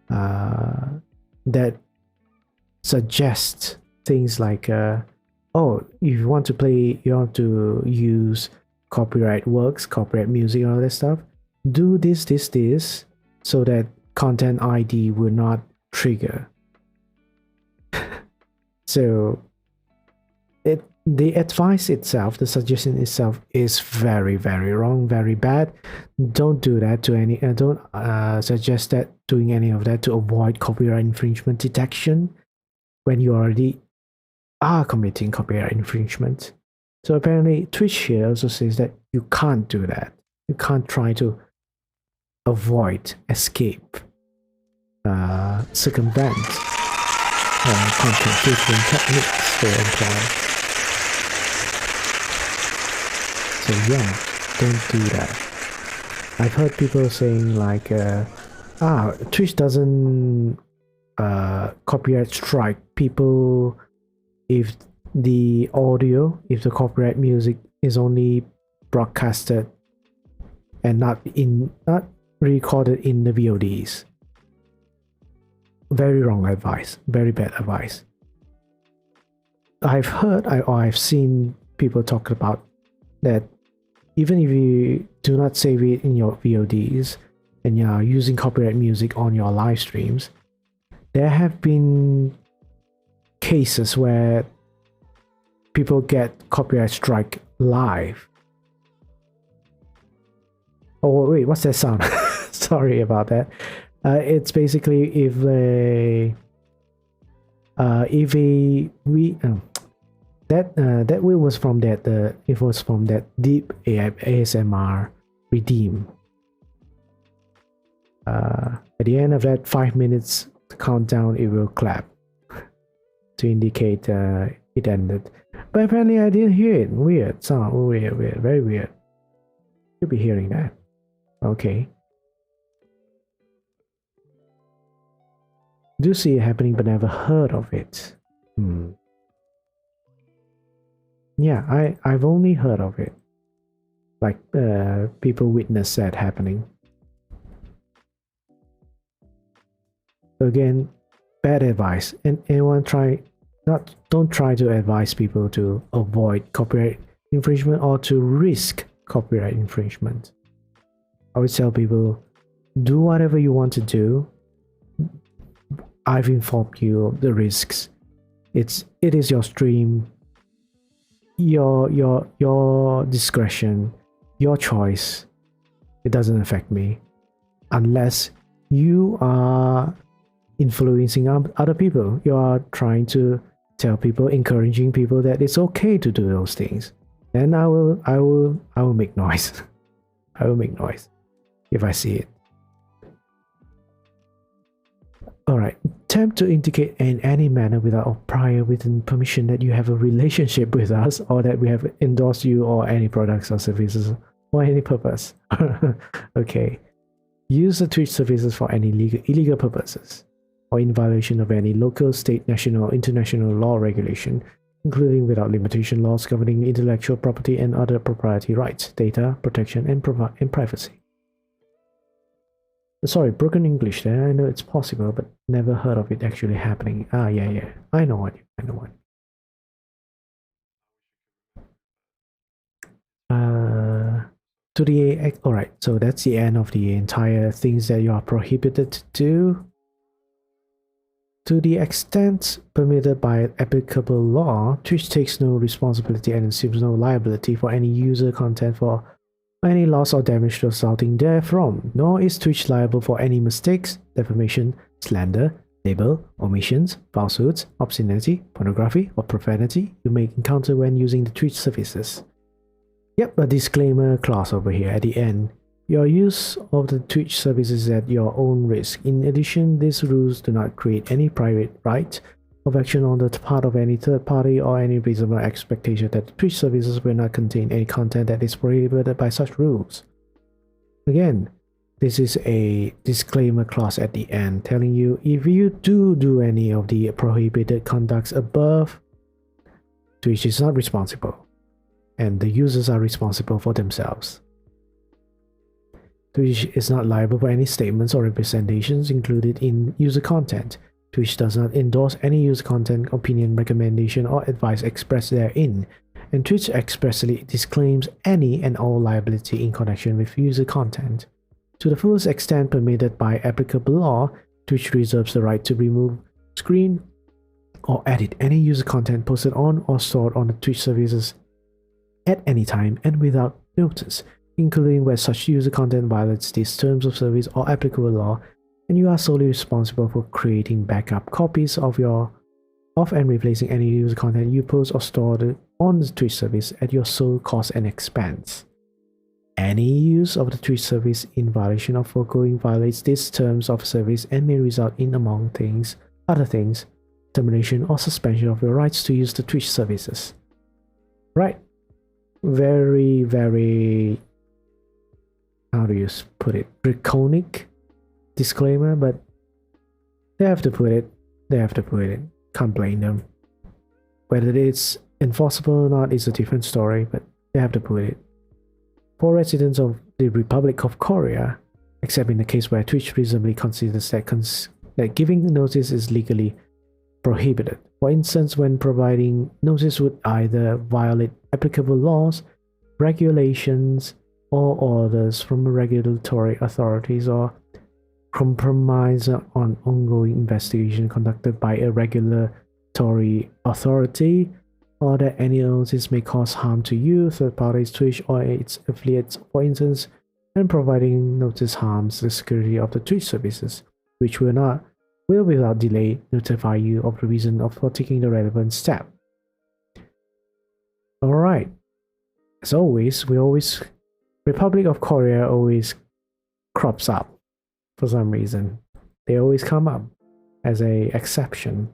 that suggest things like, oh, if you want to play, you want to use copyright works, copyright music, all that stuff, do this, so that content ID will not trigger. So the advice itself, the suggestion itself is very, very wrong, very bad. Don't do that to any, don't suggest that doing any of that to avoid copyright infringement detection when you already are committing copyright infringement. So apparently Twitch here also says that you can't do that. You can't try to avoid, escape, circumvent content filtering techniques they employ. So yeah, don't do that. I've heard people saying like, Twitch doesn't copyright strike people if the audio, if the copyright music is only broadcasted and not recorded in the VODs. Very wrong advice, very bad advice. I've seen people talk about that even if you do not save it in your VODs and you are using copyright music on your live streams, there have been cases where people get copyright strike live. Oh wait, what's that sound? Sorry about that. It's basically if that was from that it was from that Deep ASMR Redeem. At the end of that 5 minutes countdown, it will clap to indicate it ended. But apparently I didn't hear it. Weird sound. Weird, very weird. You'll be hearing that. Okay. Do see it happening but never heard of it. Yeah, I've only heard of it. Like people witness that happening. So again, bad advice. And anyone don't try to advise people to avoid copyright infringement or to risk copyright infringement. I would tell people, do whatever you want to do. I've informed you of the risks. It is your stream, your discretion, your choice. It doesn't affect me unless you are influencing other people. You are trying to tell people, encouraging people that it's okay to do those things. Then I will make noise. I will make noise if I see it. Alright, attempt to indicate in any manner without prior written permission that you have a relationship with us or that we have endorsed you or any products or services for any purpose. Okay. Use the Twitch services for any illegal purposes or in violation of any local, state, national, or international law regulation, including without limitation laws governing intellectual property and other proprietary rights, data protection, and privacy. Sorry, broken English there. I know it's possible, but never heard of it actually happening. Yeah. I know what. Alright, so that's the end of the entire things that you are prohibited to do. To the extent permitted by applicable law, Twitch takes no responsibility and assumes no liability for any user content for any loss or damage resulting therefrom, nor is Twitch liable for any mistakes, defamation, slander, libel, omissions, falsehoods, obscenity, pornography, or profanity you may encounter when using the Twitch services. Yep, a disclaimer clause over here at the end. Your use of the Twitch services is at your own risk. In addition, these rules do not create any private right of action on the part of any third party or any reasonable expectation that the Twitch services will not contain any content that is prohibited by such rules. Again, this is a disclaimer clause at the end telling you if you do any of the prohibited conducts above, Twitch is not responsible, and the users are responsible for themselves. Twitch is not liable for any statements or representations included in user content. Twitch does not endorse any user content, opinion, recommendation, or advice expressed therein, and Twitch expressly disclaims any and all liability in connection with user content. To the fullest extent permitted by applicable law, Twitch reserves the right to remove, screen, or edit any user content posted on or stored on the Twitch services at any time and without notice, including where such user content violates these terms of service or applicable law, and you are solely responsible for creating backup copies of and replacing any user content you post or store on the Twitch service at your sole cost and expense. Any use of the Twitch service in violation of foregoing violates these terms of service and may result in, among other things, termination or suspension of your rights to use the Twitch services. Right. Very, very, how do you put it, draconic disclaimer, but they have to put it. Can't blame them. Whether it's enforceable or not is a different story, but they have to put it. For residents of the Republic of Korea, except in the case where Twitch reasonably considers that giving notice is legally prohibited. For instance, when providing notice would either violate applicable laws, regulations, or orders from regulatory authorities, or compromise on ongoing investigation conducted by a regulatory authority, or that any notice may cause harm to you, third parties, Twitch, or its affiliates, for instance, and providing notice harms the security of the Twitch services, which will without delay notify you of the reason for taking the relevant step. Alright, as always, Republic of Korea always crops up for some reason. They always come up as a exception.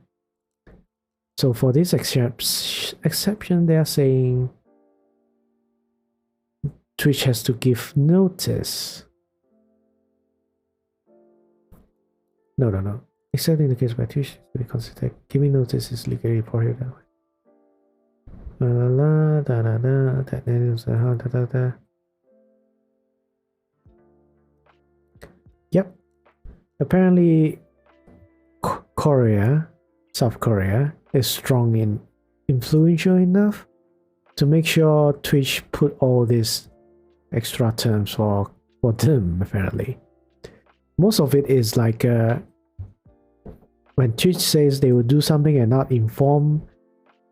So for this exception, they are saying Twitch has to give notice. No. Except in the case where Twitch is to be considered giving notice is legally prohibited. Yep. Apparently, South Korea, is strong and influential enough to make sure Twitch put all these extra terms for them, apparently. Most of it is like when Twitch says they will do something and not inform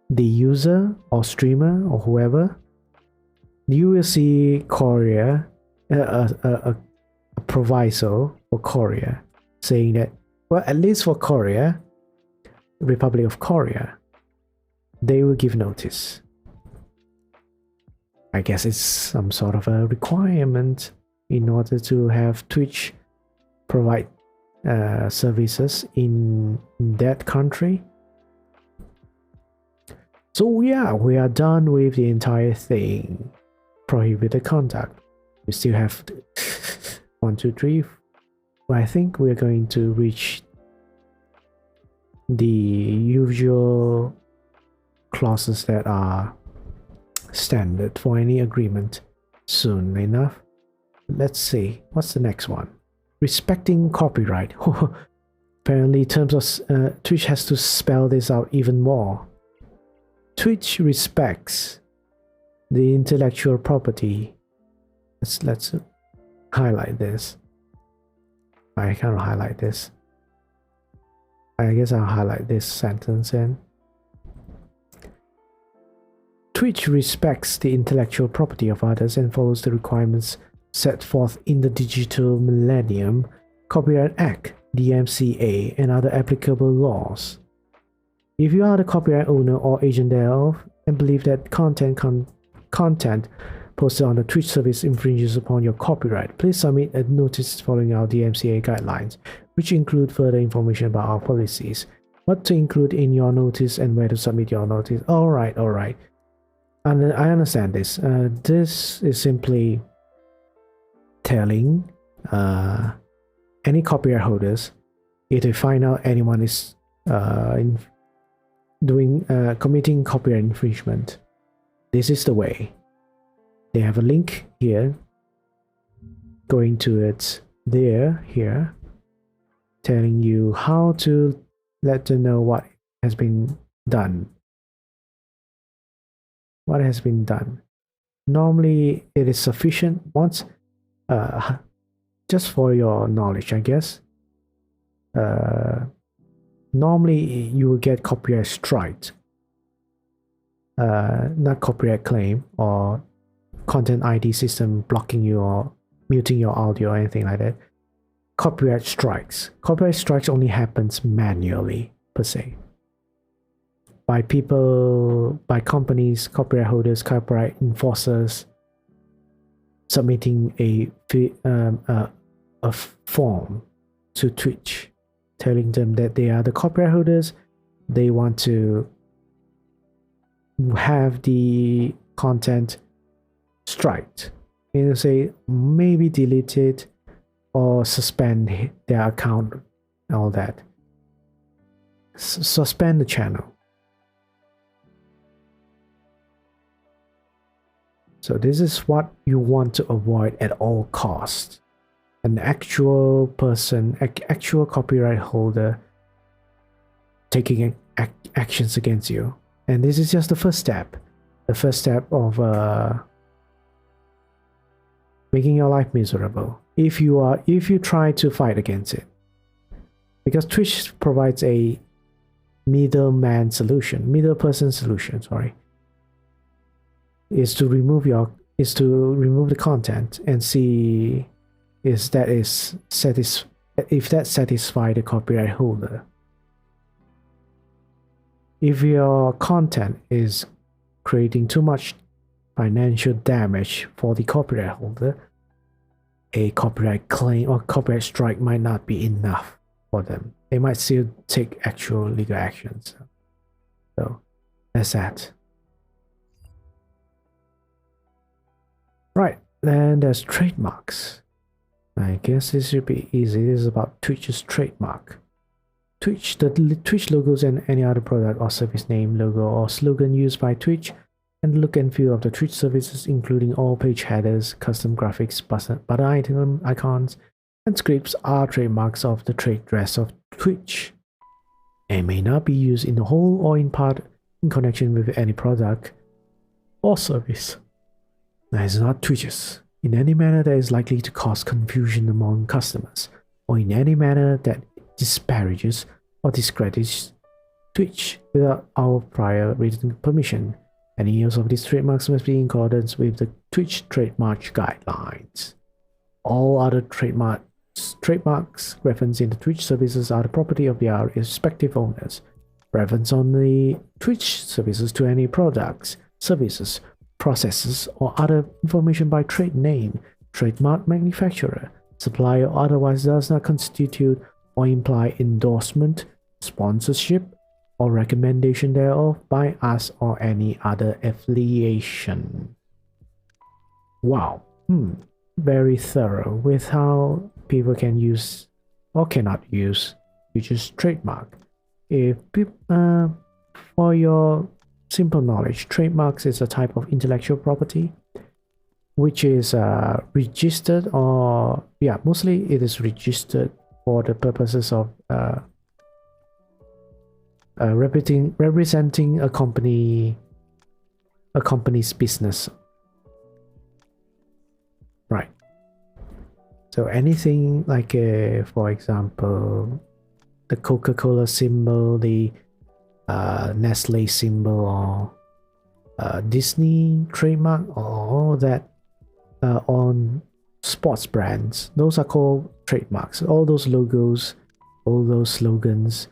the user or streamer or whoever, you will see Korea, a proviso for Korea, saying that, well, at least for Korea, Republic of Korea, they will give notice. I guess it's some sort of a requirement in order to have Twitch provide services in that country. So yeah, we are done with the entire thing. Prohibited contact. We still have 1, 2, 3. I think we're going to reach the usual clauses that are standard for any agreement soon enough. Let's see, what's the next one? Respecting copyright. Apparently, terms of Twitch has to spell this out even more. Twitch respects the intellectual property. Let's highlight this. I can't highlight this. I guess I'll highlight this sentence in. Twitch respects the intellectual property of others and follows the requirements set forth in the Digital Millennium Copyright Act, DMCA, and other applicable laws. If you are the copyright owner or agent thereof and believe that content posted on the Twitch service infringes upon your copyright, please submit a notice following our DMCA guidelines, which include further information about our policies, what to include in your notice and where to submit your notice. Alright. And I understand this. This is simply telling any copyright holders, if they find out anyone is committing copyright infringement, this is the way. They have a link here, going to it here, telling you how to let them know what has been done. What has been done. Normally, it is sufficient once, just for your knowledge, I guess. Normally, you will get copyright strike, not copyright claim or content ID system blocking you or muting your audio or anything like that. Copyright strikes. Copyright strikes only happens manually, per se. By people, by companies, copyright holders, copyright enforcers submitting a form to Twitch, telling them that they are the copyright holders, they want to have the content striked, say maybe deleted or suspend their account, all that. Suspend the channel. So this is what you want to avoid at all costs. An actual person, actual copyright holder taking actions against you. And this is just the first step. The first step of making your life miserable. If you try to fight against it. Because Twitch provides a middle person solution, is to remove the content and see if that satisfies the copyright holder. If your content is creating too much financial damage for the copyright holder, a copyright claim or copyright strike might not be enough for them. They might still take actual legal actions. So that's that. Right, then there's trademarks. I guess this should be easy. This is about Twitch's trademark. The Twitch logos and any other product or service name, logo, or slogan used by Twitch, and the look and feel of the Twitch services, including all page headers, custom graphics, button item icons, and scripts, are trademarks of the trade dress of Twitch, and may not be used in whole or in part in connection with any product or service that is not Twitch's, in any manner that is likely to cause confusion among customers, or in any manner that disparages or discredits Twitch without our prior written permission. Any use of these trademarks must be in accordance with the Twitch trademark guidelines. All other trademarks referenced in the Twitch services are the property of their respective owners. Reference on the Twitch services to any products, services, processes, or other information by trade name, trademark, manufacturer, supplier, or otherwise does not constitute or imply endorsement, sponsorship, or recommendation thereof by us or any other affiliation. Wow, very thorough with how people can use or cannot use Twitch's trademark. If for your simple knowledge, trademarks is a type of intellectual property which is registered, or mostly it is registered for the purposes of representing a company's business, right? So anything like for example, the Coca-Cola symbol, the Nestle symbol, or Disney trademark, or all that on sports brands, those are called trademarks. All those logos, all those slogans,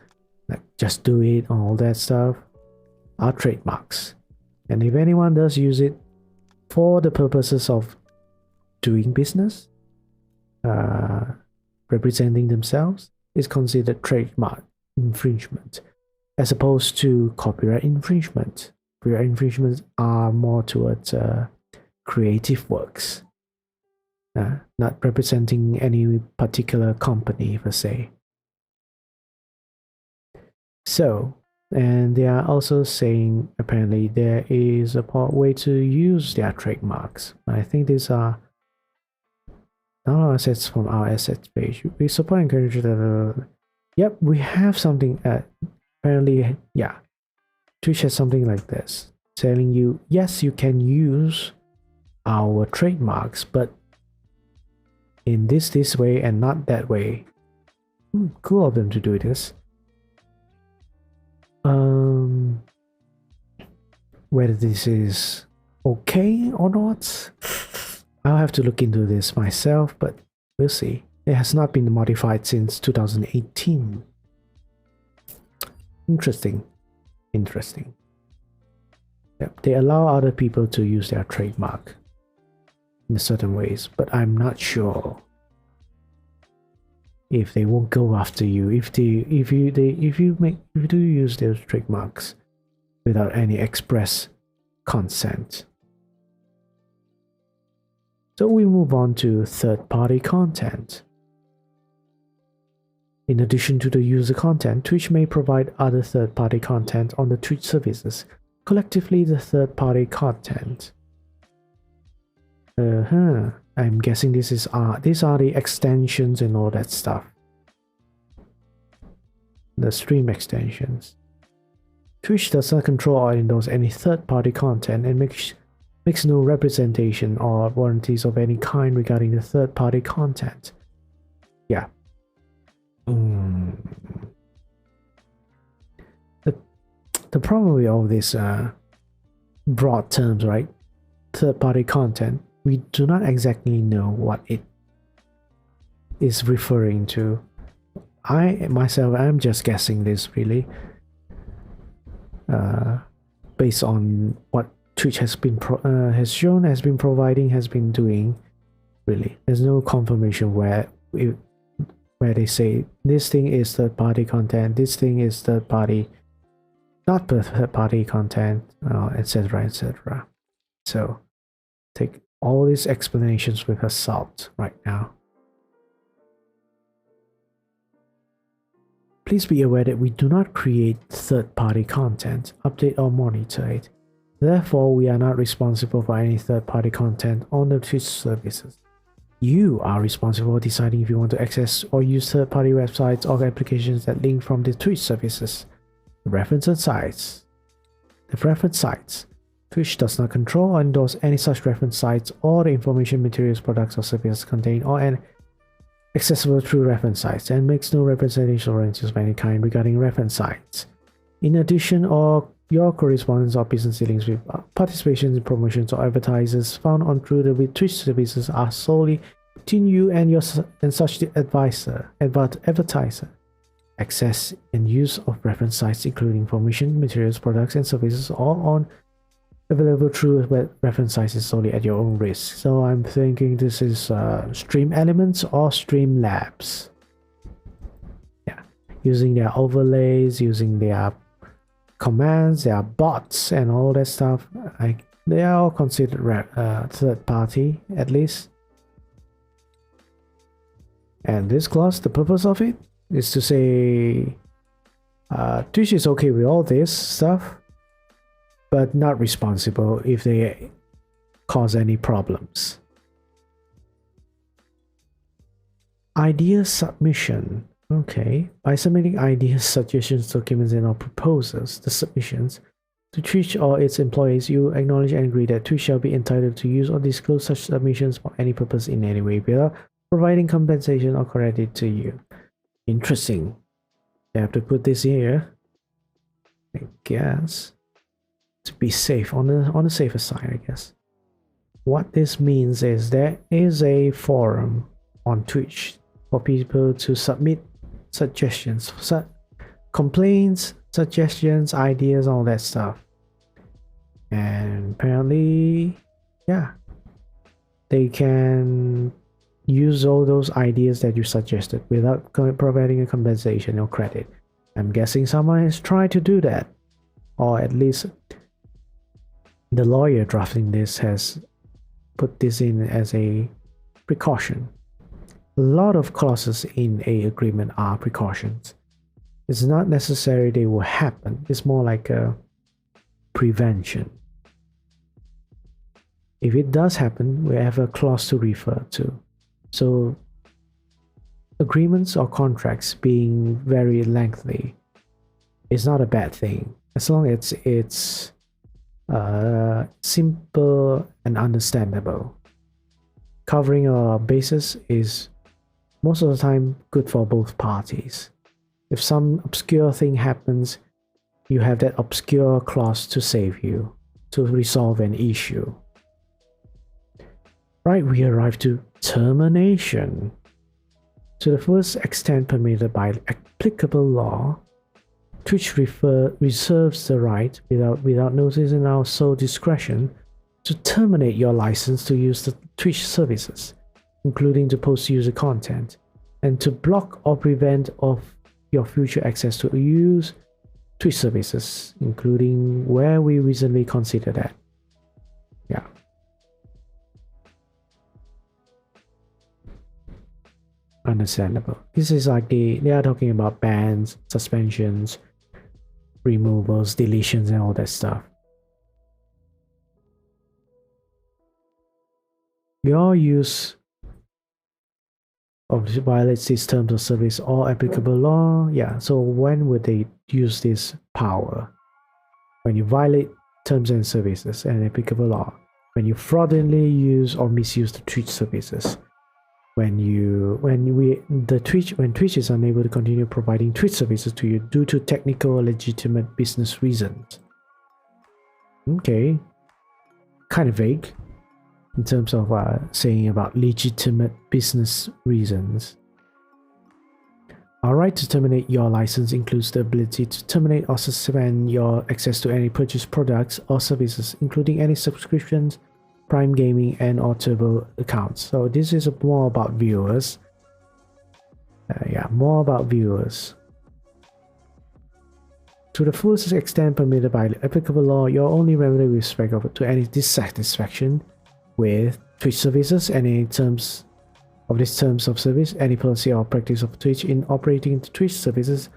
like just do it, all that stuff, are trademarks. And if anyone does use it for the purposes of doing business, representing themselves, is considered trademark infringement, as opposed to copyright infringement. Copyright infringements are more towards creative works, not representing any particular company per se. So, and they are also saying apparently there is a way to use their trademarks. I think these are our assets from our assets page. We support and encourage that. Yep, we have something. Apparently, Twitch has something like this, telling you yes, you can use our trademarks, but in this way and not that way. Cool of them to do this. Whether this is okay or not, I'll have to look into this myself, but we'll see. It has not been modified since 2018. Interesting. Yep, they allow other people to use their trademark in certain ways, but I'm not sure if they won't go after you if you do use those trademarks without any express consent. So we move on to third-party content. In addition to the user content, Twitch may provide other third-party content on the Twitch services. Collectively, the third-party content. I'm guessing these are the extensions and all that stuff. The stream extensions. Twitch does not control or endorse any third-party content and makes no representation or warranties of any kind regarding the third-party content. Yeah. The problem with all these broad terms, right? Third-party content, we do not exactly know what it is referring to. I'm just guessing this really, based on what Twitch has been doing. Really, there's no confirmation where they say this thing is third-party content, this thing is third-party, not third-party content, etc., etc. So take all these explanations with a salt right now. Please be aware that we do not create third-party content, update or monitor it. Therefore, we are not responsible for any third-party content on the Twitch services. You are responsible for deciding if you want to access or use third-party websites or applications that link from the Twitch services. The reference sites. Twitch does not control or endorse any such reference sites or the information, materials, products, or services contained or accessible through reference sites, and makes no representation or warranties of any kind regarding reference sites. In addition, your correspondence or business dealings with participations in promotions or advertisers found on through the Twitch services are solely between you and such the advertiser. Access and use of reference sites, including information, materials, products, and services, all available through reference sites is solely at your own risk. So I'm thinking this is Stream Elements or Streamlabs. using their overlays, using their commands, their bots, and all that stuff. They are all considered third party, at least. And this clause, the purpose of it is to say Twitch is okay with all this stuff, but not responsible if they cause any problems. Idea submission. Okay, by submitting ideas, suggestions, documents, and or proposals, the submissions to Twitch or its employees, you acknowledge and agree that Twitch shall be entitled to use or disclose such submissions for any purpose in any way without providing compensation or credit to you. Interesting. They have to put this here, I guess, to be safe, on the safer side, I guess. What this means is there is a forum on Twitch for people to submit suggestions, complaints, suggestions, ideas, all that stuff. And apparently, yeah, they can use all those ideas that you suggested without providing a compensation or credit. I'm guessing someone has tried to do that, or at least the lawyer drafting this has put this in as a precaution. A lot of clauses in a agreement are precautions. It's not necessary they will happen. It's more like a prevention. If it does happen, we have a clause to refer to. So agreements or contracts being very lengthy is not a bad thing, as long as it's simple and understandable. Covering a basis is most of the time good for both parties. If some obscure thing happens, you have that obscure clause to save you, to resolve an issue. Right, we arrive to termination. To the fullest extent permitted by applicable law, Twitch reserves the right, without notice in our sole discretion, to terminate your license to use the Twitch services, including to post user content, and to block or prevent of your future access to use Twitch services, including where we recently considered that. Yeah. Understandable. This is like they are talking about bans, suspensions, removals, deletions, and all that stuff. Your use of violates these terms of service or applicable law. Yeah, so when would they use this power? When you violate terms and services and applicable law. When you fraudulently use or misuse the Twitch services. When Twitch is unable to continue providing Twitch services to you due to technical or legitimate business reasons. Okay, kind of vague in terms of saying about legitimate business reasons. Our right to terminate your license includes the ability to terminate or suspend your access to any purchased products or services, including any subscriptions, Prime Gaming, and or Turbo accounts. So this is more about viewers. More about viewers. To the fullest extent permitted by applicable law, your only remedy with respect to any dissatisfaction with Twitch services, any terms of these terms of service, any policy or practice of Twitch in operating the Twitch services,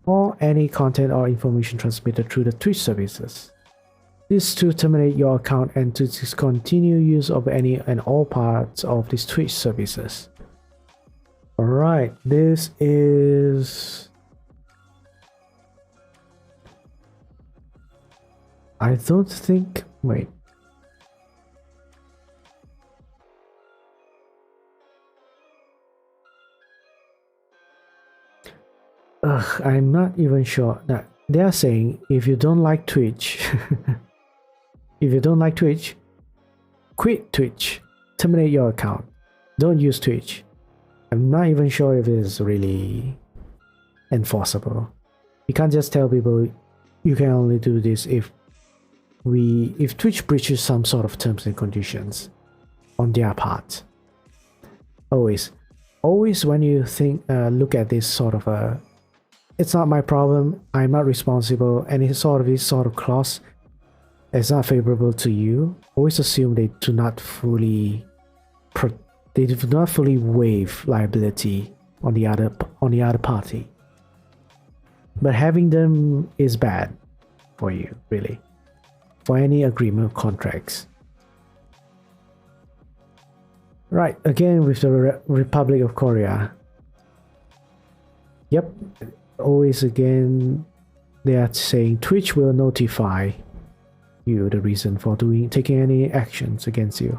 or any content or information transmitted through the Twitch services. This to terminate your account and to discontinue use of any and all parts of these Twitch services. Alright, this is... I don't think... Wait. I'm not even sure that they are saying if you don't like Twitch, if you don't like Twitch, quit Twitch, terminate your account, don't use Twitch. I'm not even sure if it is really enforceable. You can't just tell people you can only do this if Twitch breaches some sort of terms and conditions on their part. Always when you think look at this sort of a it's not my problem. I'm not responsible. Any sort of this sort of clause is not favorable to you. Always assume they do not fully waive liability on the other party. But having them is bad for you, really, for any agreement contracts. Right, again with the Republic of Korea. Yep, always again they are saying Twitch will notify you the reason for taking any actions against you.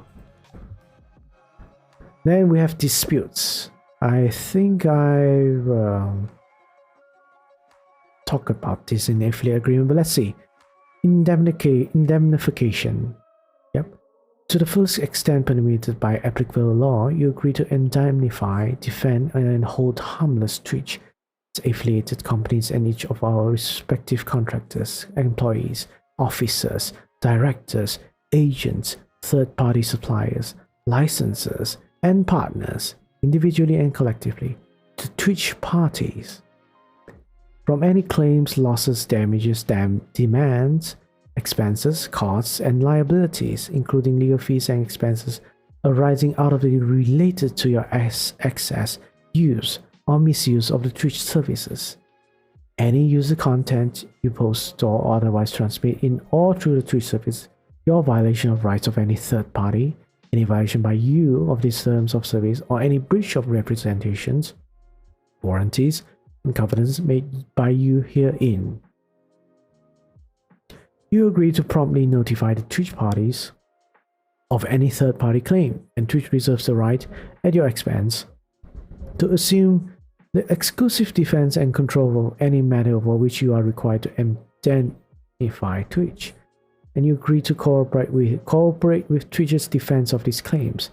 Then we have disputes. I think I've talked about this in the affiliate agreement, but let's see. Indemnification. Yep. To the fullest extent permitted by applicable law, you agree to indemnify, defend, and hold harmless Twitch, its affiliated companies, and each of our respective contractors, employees, officers, directors, agents, third-party suppliers, licensors, and partners, individually and collectively, to Twitch parties, from any claims, losses, damages, demands, expenses, costs, and liabilities, including legal fees and expenses arising out of the related to your access, use, or misuse of the Twitch services. Any user content you post, store, or otherwise transmit in or through the Twitch service, your violation of rights of any third party, any violation by you of these terms of service, or any breach of representations, warranties, and covenants made by you herein. You agree to promptly notify the Twitch parties of any third-party claim, and Twitch reserves the right, at your expense, to assume the exclusive defense and control of any matter over which you are required to indemnify Twitch, and you agree to cooperate with Twitch's defense of these claims,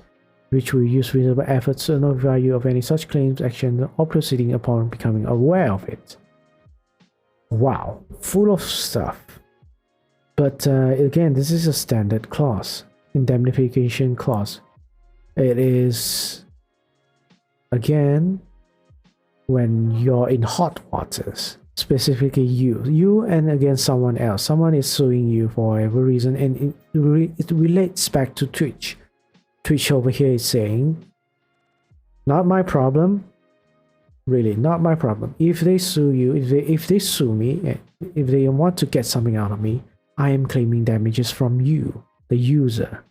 which will use reasonable efforts to notify you of any such claims, action, or proceeding upon becoming aware of it. Wow, full of stuff. But again, this is a standard clause, indemnification clause. It is, again, when you're in hot waters, specifically you and against someone else. Someone is suing you for whatever reason, and it relates back to Twitch. Twitch over here is saying, not my problem, really, not my problem. If they sue you, if they sue me, if they want to get something out of me, I am claiming damages from you, the user.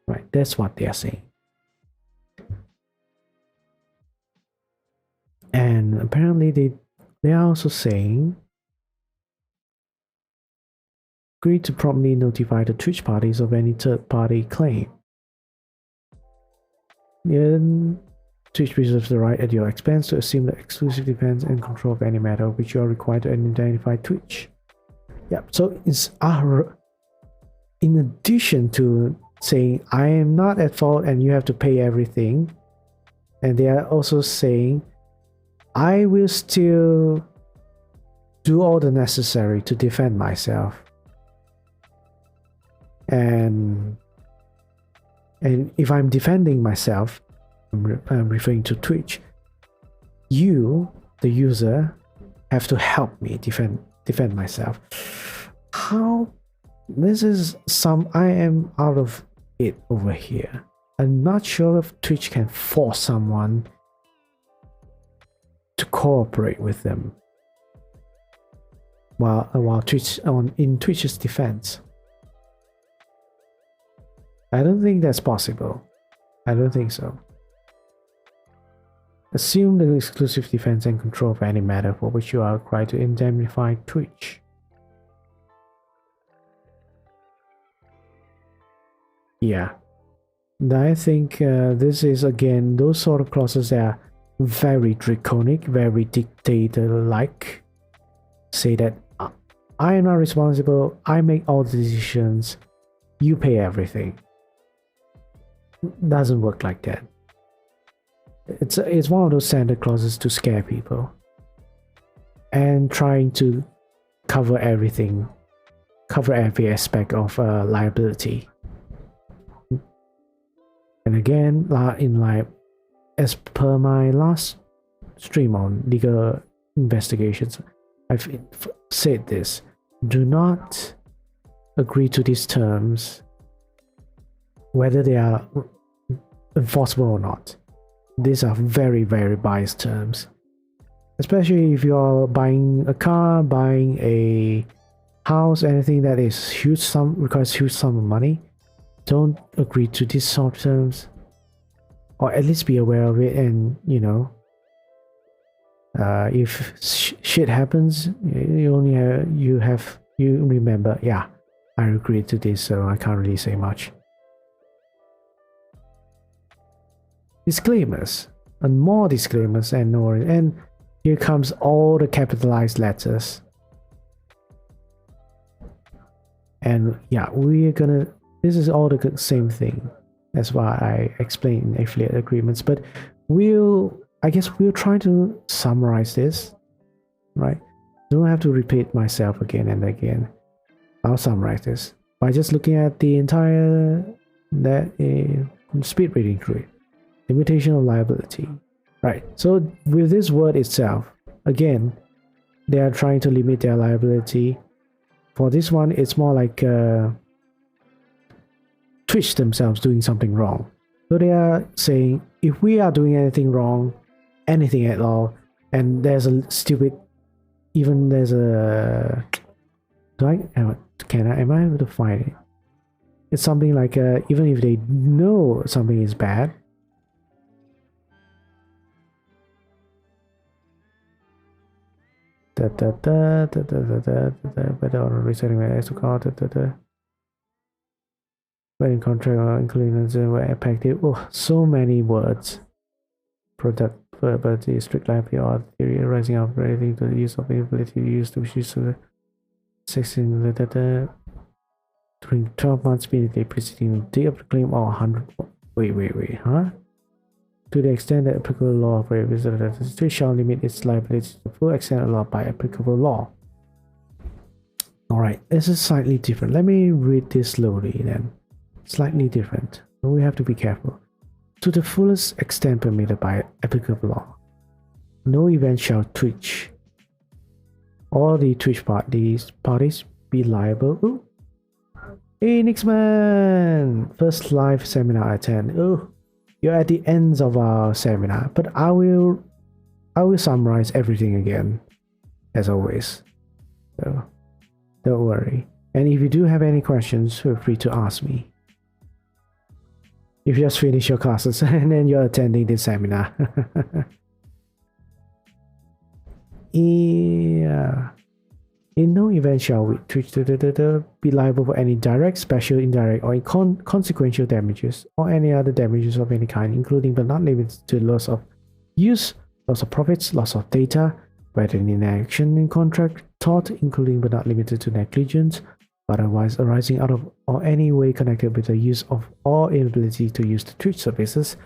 Right, that's what they are saying. And apparently they are also saying, agree to promptly notify the Twitch parties of any third-party claim. Then Twitch reserves the right at your expense to assume the exclusive defense and control of any matter which you are required to indemnify Twitch. Yeah, so it's in addition to saying I am not at fault and you have to pay everything, and they are also saying I will still do all the necessary to defend myself. And if I'm defending myself, I'm referring to Twitch, you, the user, have to help me defend myself. How? This is I am out of it over here. I'm not sure if Twitch can force someone to cooperate with them while Twitch in Twitch's defense. I don't think that's possible. I don't think so. Assume the exclusive defense and control of any matter for which you are required to indemnify Twitch. Yeah. I think this is again those sort of clauses that are very draconic, very dictator-like. Say that I am not responsible, I make all the decisions, you pay everything. Doesn't work like that. It's one of those standard clauses to scare people and trying to cover everything, cover every aspect of liability. And again, as per my last stream on legal investigations, I've said this: do not agree to these terms, whether they are enforceable or not. These are very, very biased terms, especially if you're buying a car, buying a house, anything that is requires huge sum of money. Don't agree to these sort of terms, or at least be aware of it. And if shit happens, you remember, yeah, I agreed to this, so I can't really say much. Disclaimers and more disclaimers, and here comes all the capitalized letters. And yeah, this is all the same thing. That's why I explained in affiliate agreements, but I guess we'll try to summarize this, right? Don't have to repeat myself again and again. I'll summarize this by just looking at the entire speed reading through it. Limitation of liability, right? So with this word itself, again, they are trying to limit their liability. For this one, it's more like Twitch themselves doing something wrong. So they are saying, if we are doing anything wrong, anything at all, and there's a am I able to find it? It's something like even if they know something is bad, wedding contract or including were effective. Oh, so many words. Product liability, strict liability, or theory arising out of relating to the use of ability to use to use the 16 during 12 months immediately preceding the date of the claim or 100. Wait, huh? To the extent that applicable law prohibits the state shall limit its liability to the full extent allowed by applicable law. Alright, this is slightly different. Let me read this slowly then. Slightly different. But we have to be careful. To the fullest extent permitted by applicable law, no event shall Twitch or the Twitch parties be liable. Ooh. Hey Nixman! First live seminar I attend. Oh, you're at the ends of our seminar, but I will summarize everything again, as always. So don't worry. And if you do have any questions, feel free to ask me. If you just finish your classes and then you're attending this seminar. Yeah. In no event shall we be liable for any direct, special, indirect, or consequential damages, or any other damages of any kind, including but not limited to loss of use, loss of profits, loss of data, whether in inaction in contract, tort, including but not limited to negligence, otherwise arising out of or any way connected with the use of or inability to use the Twitch services,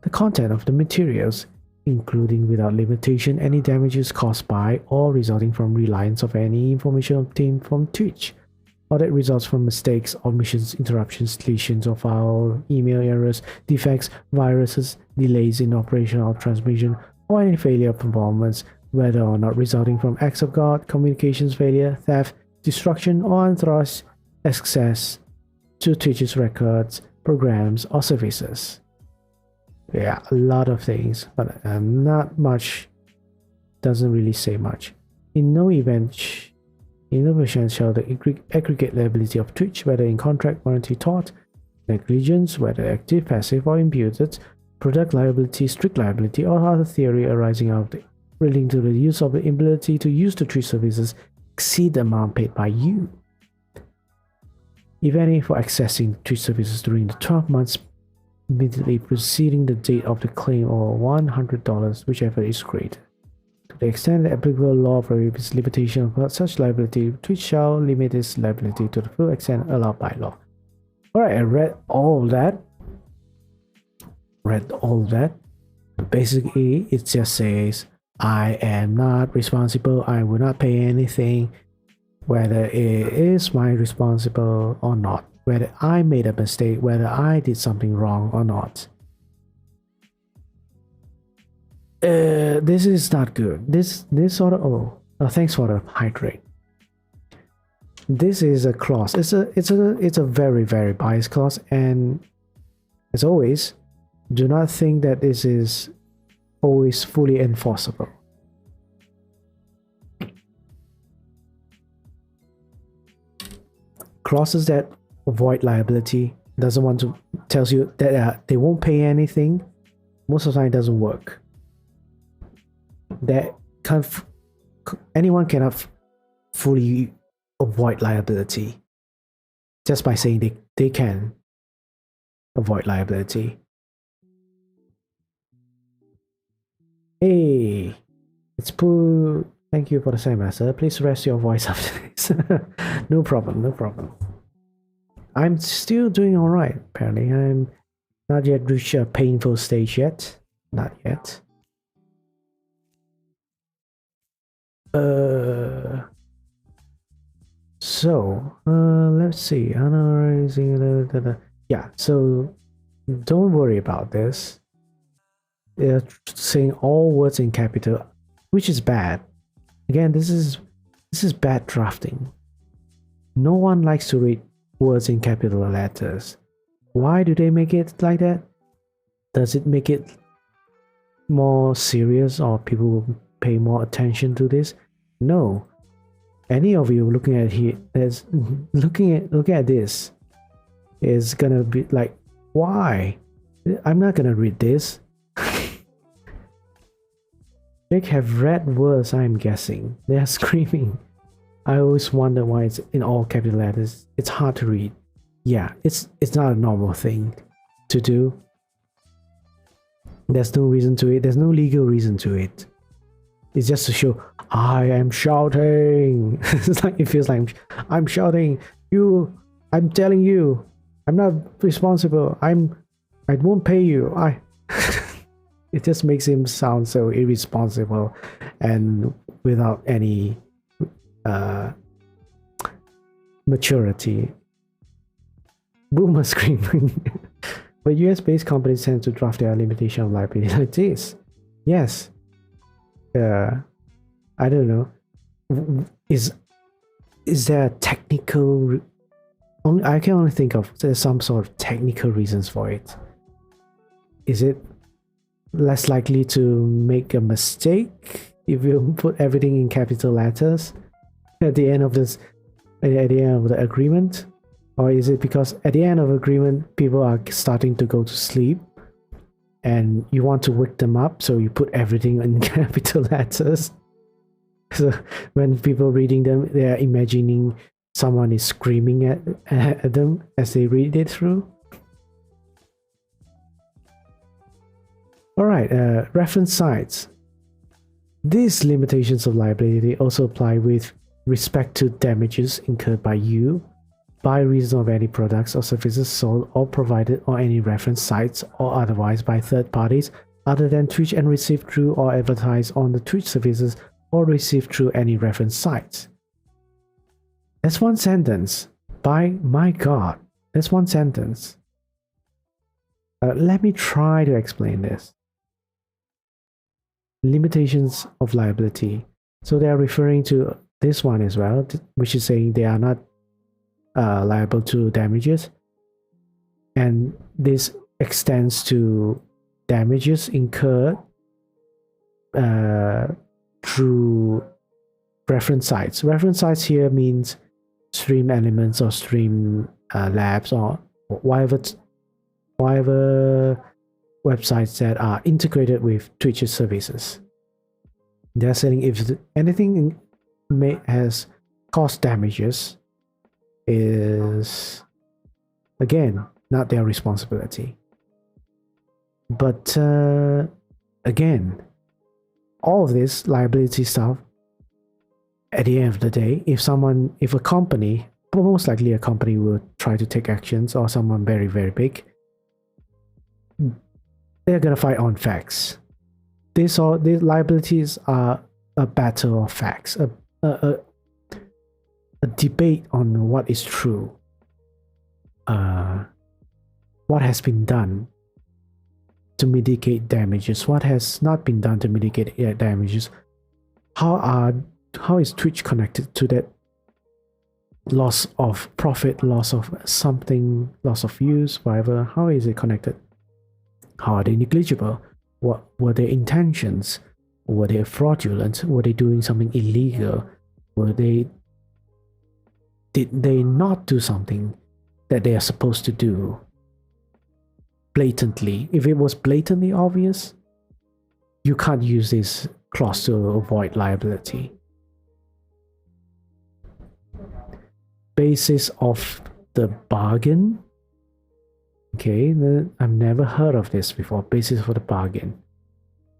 the content of the materials, including without limitation any damages caused by or resulting from reliance of any information obtained from Twitch, or that results from mistakes, omissions, interruptions, deletions of our email errors, defects, viruses, delays in operational transmission, or any failure of performance, whether or not resulting from acts of God, communications failure, theft, destruction, or unauthorized access to Twitch's records, programs, or services. Yeah, a lot of things, but not much. Doesn't really say much. In no event shall the aggregate liability of Twitch, whether in contract, warranty, tort, negligence, whether active, passive, or imputed, product liability, strict liability, or other theory arising out of the relating to the use of the inability to use the Twitch services exceed the amount paid by you, if any, for accessing Twitch services during the 12 months immediately preceding the date of the claim, or $100, whichever is greater. To the extent that applicable law prohibits limitation of such liability, Twitch shall limit its liability to the full extent allowed by law. Alright, I read all that. Basically, it just says, I am not responsible, I will not pay anything, whether it is my responsible or not, whether I made a mistake, whether I did something wrong or not. This is not good. This sort of thanks for the hydrate. This is a clause. It's a very very biased clause, and as always, do not think that this is always fully enforceable. Clauses that avoid liability doesn't want to tells you that they won't pay anything. Most of the time, it doesn't work. That anyone cannot fully avoid liability just by saying they can avoid liability. Hey, it's Pooh. Thank you for the semester. Please rest your voice after this. No problem, no problem. I'm still doing alright, apparently. I'm not yet reached a painful stage yet. Not yet. Let's see. Analyzing. Yeah, so don't worry about this. They're saying all words in capital, which is bad. Again, this is bad drafting. No one likes to read words in capital letters. Why do they make it like that? Does it make it more serious, or people will pay more attention to this? No. Any of you looking at this is gonna be like, why? I'm not gonna read this. They have read words, I'm guessing. They are screaming. I always wonder why it's in all capital letters. It's hard to read. Yeah, it's not a normal thing to do. There's no reason to it. There's no legal reason to it. It's just to show I am shouting. It's like it feels like I'm shouting. I'm telling you, I'm not responsible. I won't pay you. It just makes him sound so irresponsible and without any maturity. Boomer screaming. But US-based companies tend to draft their limitation of liability like this. Yes. I don't know. Is there a technical? I can only think of there's some sort of technical reasons for it. Is it less likely to make a mistake if you put everything in capital letters at the end of the agreement? Or is it because at the end of agreement people are starting to go to sleep and you want to wake them up, so you put everything in capital letters? So when people reading them, they are imagining someone is screaming at them as they read it through. Alright, reference sites. These limitations of liability also apply with respect to damages incurred by you by reason of any products or services sold or provided on any reference sites or otherwise by third parties other than Twitch and received through or advertised on the Twitch services or received through any reference sites. That's one sentence. By my God, that's one sentence. Let me try to explain this. Limitations of liability. So they are referring to this one as well, which is saying they are not liable to damages, and this extends to damages incurred through reference sites. Reference sites here means stream elements or stream labs or whatever websites that are integrated with Twitch's services. They're saying if anything has caused damages, is again not their responsibility. But again, all of this liability stuff, at the end of the day, if a company, most likely a company will try to take actions, or someone very very big, they're gonna fight on facts. These liabilities are a battle of facts, a debate on what is true, what has been done to mitigate damages? What has not been done to mitigate damages? How is Twitch connected to that loss of profit, loss of something, loss of views, whatever? How is it connected? How are they negligible? What were their intentions? Were they fraudulent? Were they doing something illegal? Did they not do something that they are supposed to do blatantly? If it was blatantly obvious, you can't use this clause to avoid liability. Basis of the bargain. Okay, I've never heard of this before. Basis for the bargain.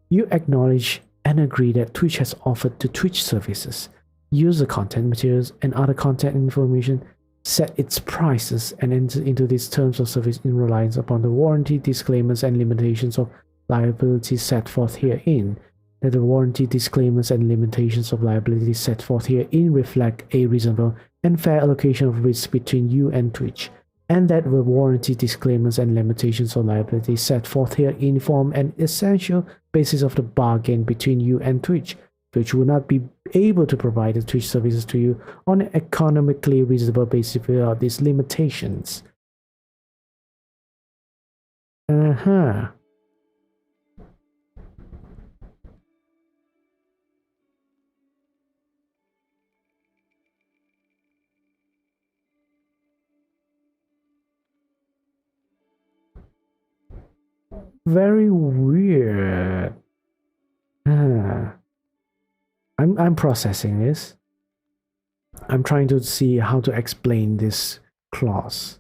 You acknowledge and agree that Twitch has offered to Twitch services, user content materials, and other content information, set its prices, and enter into these terms of service in reliance upon the warranty disclaimers and limitations of liability set forth herein. That the warranty disclaimers and limitations of liability set forth herein reflect a reasonable and fair allocation of risk between you and Twitch, and that the warranty disclaimers and limitations of liability set forth herein form an essential basis of the bargain between you and Twitch. Twitch will not be able to provide the Twitch services to you on an economically reasonable basis without these limitations. Very weird. I'm processing this. I'm trying to see how to explain this clause.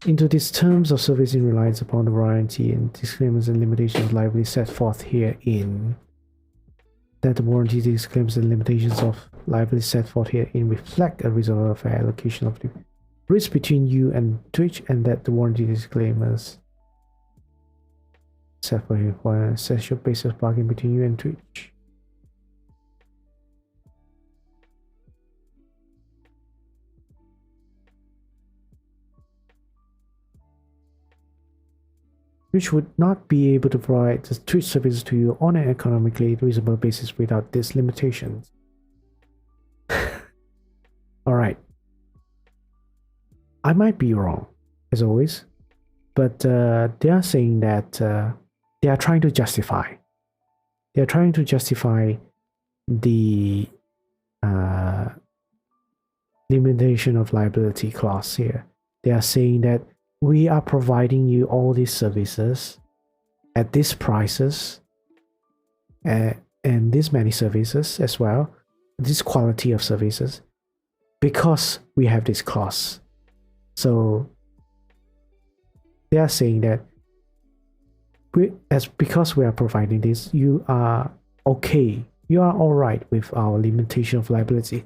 Into these terms of service in reliance upon the warranty and disclaimers and limitations of liability set forth herein. That the warranty disclaimers and limitations of liability set forth herein reflect a reasonable fair allocation of the risk between you and Twitch, and that the warranty disclaimers set for you for an essential basis of bargain between you and Twitch. Twitch would not be able to provide the Twitch services to you on an economically reasonable basis without these limitations. Alright. I might be wrong, as always, but they are saying that they are trying to justify. They are trying to justify the limitation of liability clause here. They are saying that we are providing you all these services at these prices and this many services as well, this quality of services, because we have this clause. So they are saying that because we are providing this, you are okay, you are all right with our limitation of liability.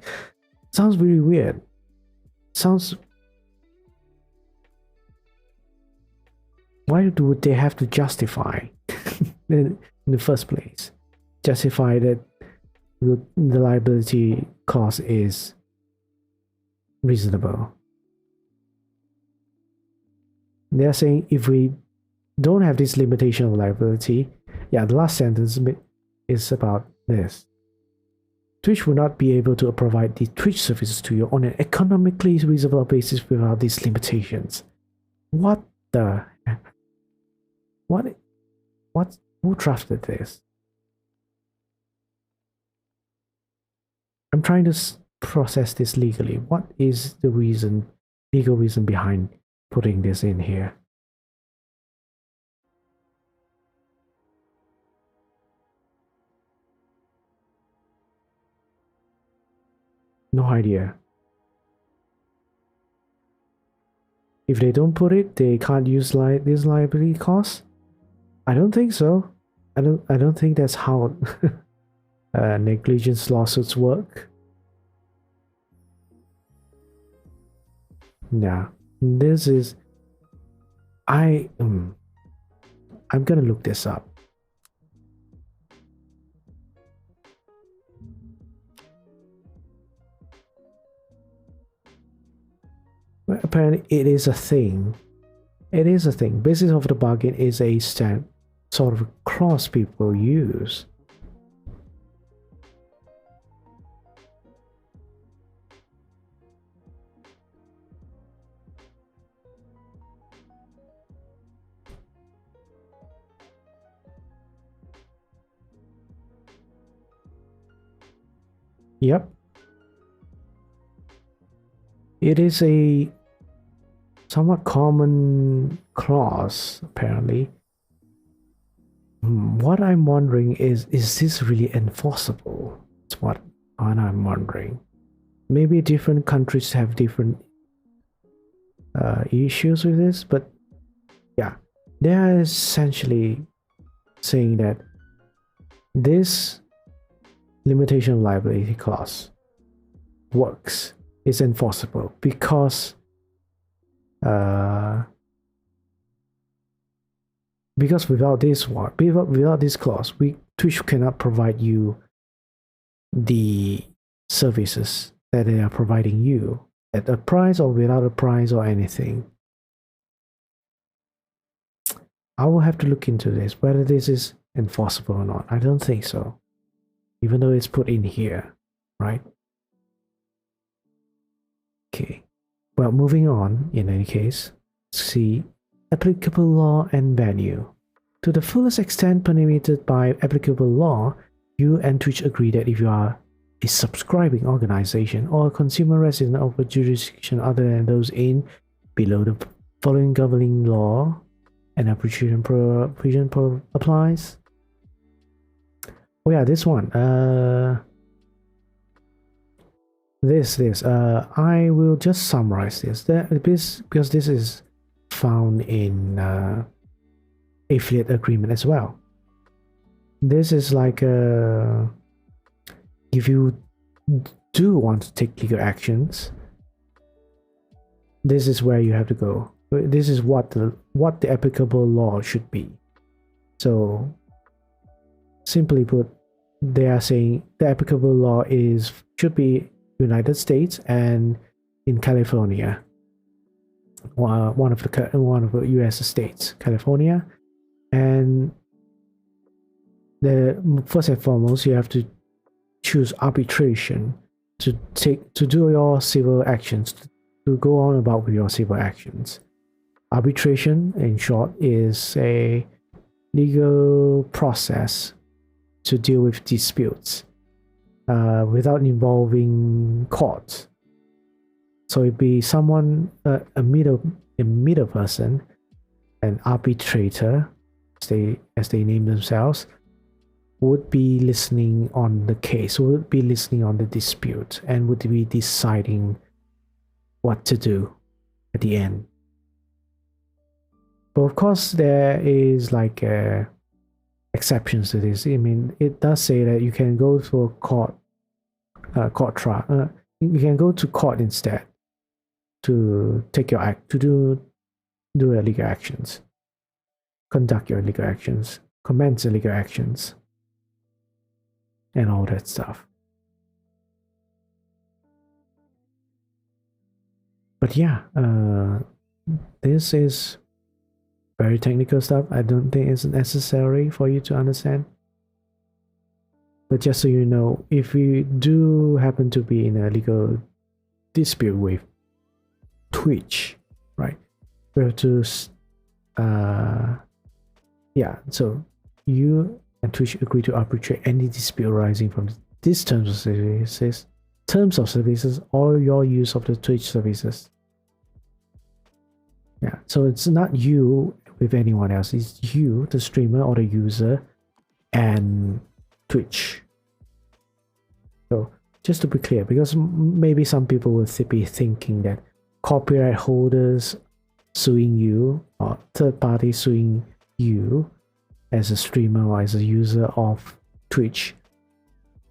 Sounds really weird. Sounds. Why do they have to justify in the first place? Justify that the liability clause is reasonable. They are saying if we don't have this limitation of liability, yeah, the last sentence is about this. Twitch will not be able to provide the Twitch services to you on an economically reasonable basis without these limitations. What the? What? Who drafted this? I'm trying to process this legally. What is the legal reason behind putting this in here? No idea. If they don't put it, they can't use this liability cost? I don't think so. I don't think that's how negligence lawsuits work. Yeah, this is. I'm gonna look this up. apparently it is a thing. It is a thing. Basis of the bargain is a sort of clause people use. Yep. It is a somewhat common clause, apparently. What I'm wondering is this really enforceable? It's what I'm wondering. Maybe different countries have different issues with this, but yeah, they are essentially saying that this limitation of liability clause works, is enforceable because without this clause, Twitch cannot provide you the services that they are providing you at a price or without a price or anything. I will have to look into this, whether this is enforceable or not. I don't think so, even though it's put in here, right? Okay, well, moving on, in any case, see applicable law and venue. To the fullest extent permitted by applicable law, you and Twitch agree that if you are a subscribing organization or a consumer resident of a jurisdiction other than those in below the following governing law, an arbitration provision applies. Oh yeah, this one. I will just summarize this. Because this is found in affiliate agreement as well. This is like if you do want to take legal actions, this is where you have to go. This is what the applicable law should be. So simply put, they are saying the applicable law should be United States and in California, one of the U.S. states, California. And first and foremost, you have to choose arbitration to do your civil actions, to go on about with your civil actions. Arbitration, in short, is a legal process to deal with disputes without involving courts. So it'd be someone, a middle person, an arbitrator, as they name themselves, would be listening on the case, would be listening on the dispute, and would be deciding what to do at the end. But of course, there is like exceptions to this. I mean, it does say that you can go to a court trial. You can go to court instead to take your act, to do your legal actions, conduct your legal actions, commence the legal actions, and all that stuff. But yeah, this is very technical stuff. I don't think it's necessary for you to understand. But just so you know, if you do happen to be in a legal dispute with Twitch, right, we have to so you and Twitch agree to arbitrate any dispute arising from these terms of services or your use of the Twitch services. Yeah, so it's not you with anyone else, it's you, the streamer or the user, and Twitch. So just to be clear, because maybe some people will be thinking that copyright holders suing you or third party suing you as a streamer or as a user of Twitch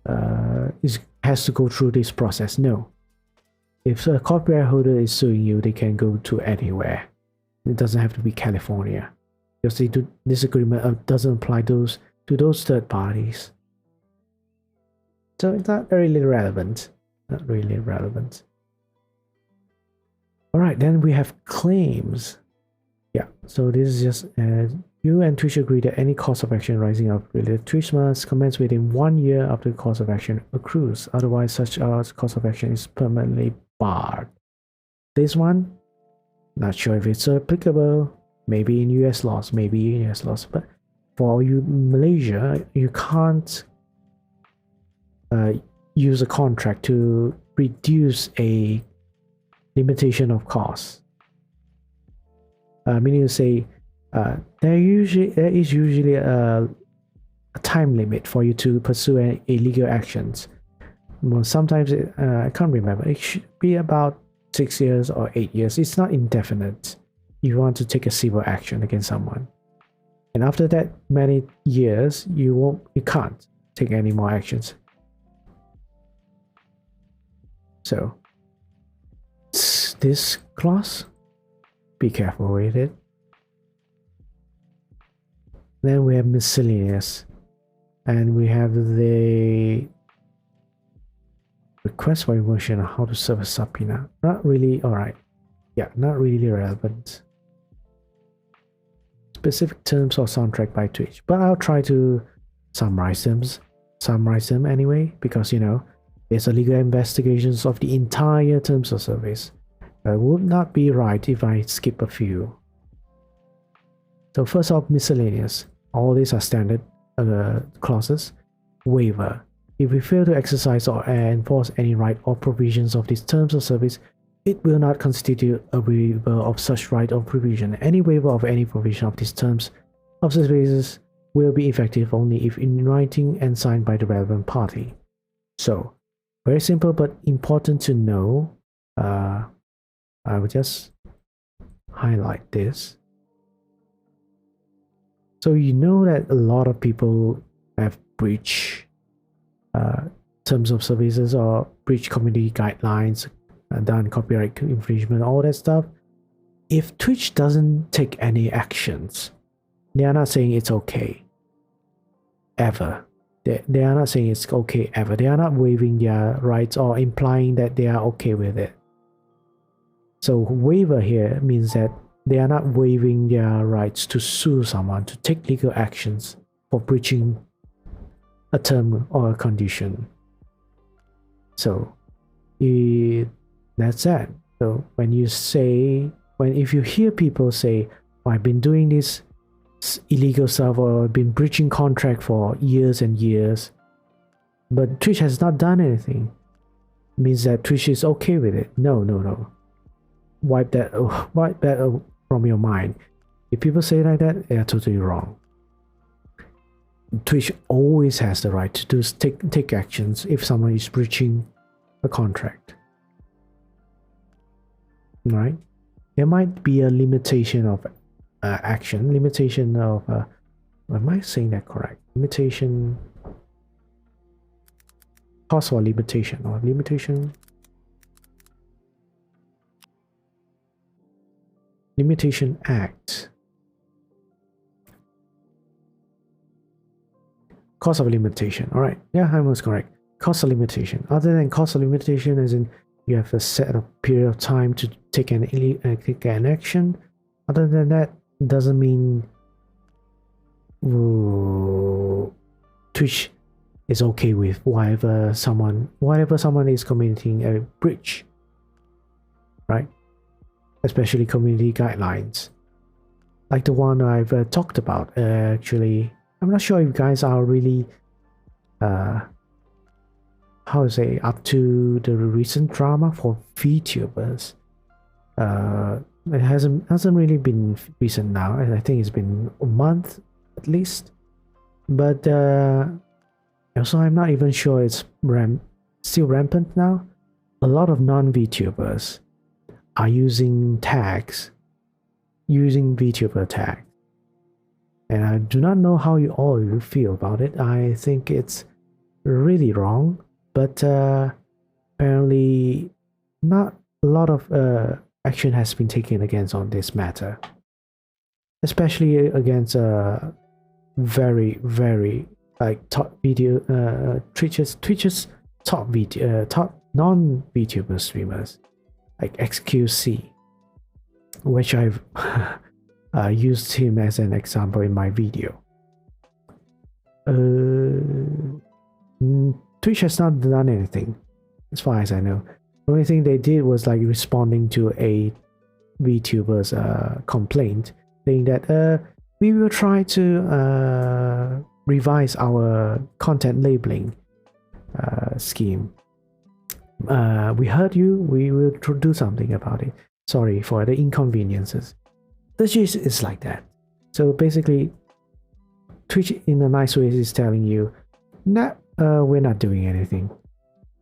has to go through this process. No. If a copyright holder is suing you, they can go to anywhere. It doesn't have to be California, because this agreement doesn't apply to those third parties. So it's not really relevant. Not really relevant. All right, then we have claims. Yeah, so this is just you and Twitch agree that any cause of action rising up related Twitch must commence within 1 year after the cause of action accrues. Otherwise, such a cause of action is permanently barred. This one, not sure if it's applicable. Maybe in US laws, but for you Malaysia, you can't use a contract to reduce a limitation of costs. Meaning to say, there is usually a time limit for you to pursue illegal actions. Well, sometimes I can't remember. It should be about 6 years or 8 years. It's not indefinite. You want to take a civil action against someone, and after that many years, you can't take any more actions. So this clause, be careful with it. Then we have miscellaneous, and we have the request for information on how to serve a subpoena. Not really, alright. Yeah, not really relevant. Specific terms or soundtrack by Twitch, but I'll try to summarize them anyway, because it's a legal investigations of the entire terms of service. It would not be right if I skip a few. So first off, miscellaneous. All these are standard clauses. Waiver. If we fail to exercise or enforce any right or provisions of these terms of service, it will not constitute a waiver of such right or provision. Any waiver of any provision of these terms of services will be effective only if in writing and signed by the relevant party. So, very simple but important to know. I will just highlight this. So you know that a lot of people have breached terms of services or breached community guidelines, done copyright infringement, all that stuff. If Twitch doesn't take any actions, they are not saying it's okay ever. They are not saying it's okay ever. They are not waiving their rights or implying that they are okay with it. So waiver here means that they are not waiving their rights to sue someone, to take legal actions for breaching a term or a condition. So that's that. So if you hear people say, oh, I've been doing this illegal stuff or been breaching contract for years and years, but Twitch has not done anything, means that Twitch is okay with it. No. Wipe that from your mind. If people say like that, they are totally wrong. Twitch always has the right to take actions if someone is breaching a contract. Right? There might be a limitation of action, limitation of am I saying that correct? Limitation, cost or limitation Limitation Act. Cost of limitation. All right. Yeah, I was correct. Cost of limitation. Other than cost of limitation, as in you have a set of period of time to take an action. Other than that, doesn't mean Twitch is okay with whatever someone is committing a breach, right? Especially community guidelines, like the one I've talked about. Actually, I'm not sure if you guys are really, how to say, up to the recent drama for VTubers. It hasn't really been recent now. I think it's been a month at least. But also, I'm not even sure it's still rampant now. A lot of non-VTubers are using VTuber tags, and I do not know how you feel about it. I think it's really wrong, but apparently not a lot of action has been taken against on this matter, especially against very top video Twitch's top non-VTuber streamers like XQC. which I've used him as an example in my video. Twitch has not done anything, as far as I know. The only thing they did was like responding to a VTuber's complaint, saying that we will try to revise our content labeling scheme. We heard you, we will do something about it. Sorry for the inconveniences. The gist is like that. So basically, Twitch in a nice way is telling you, nah, we're not doing anything.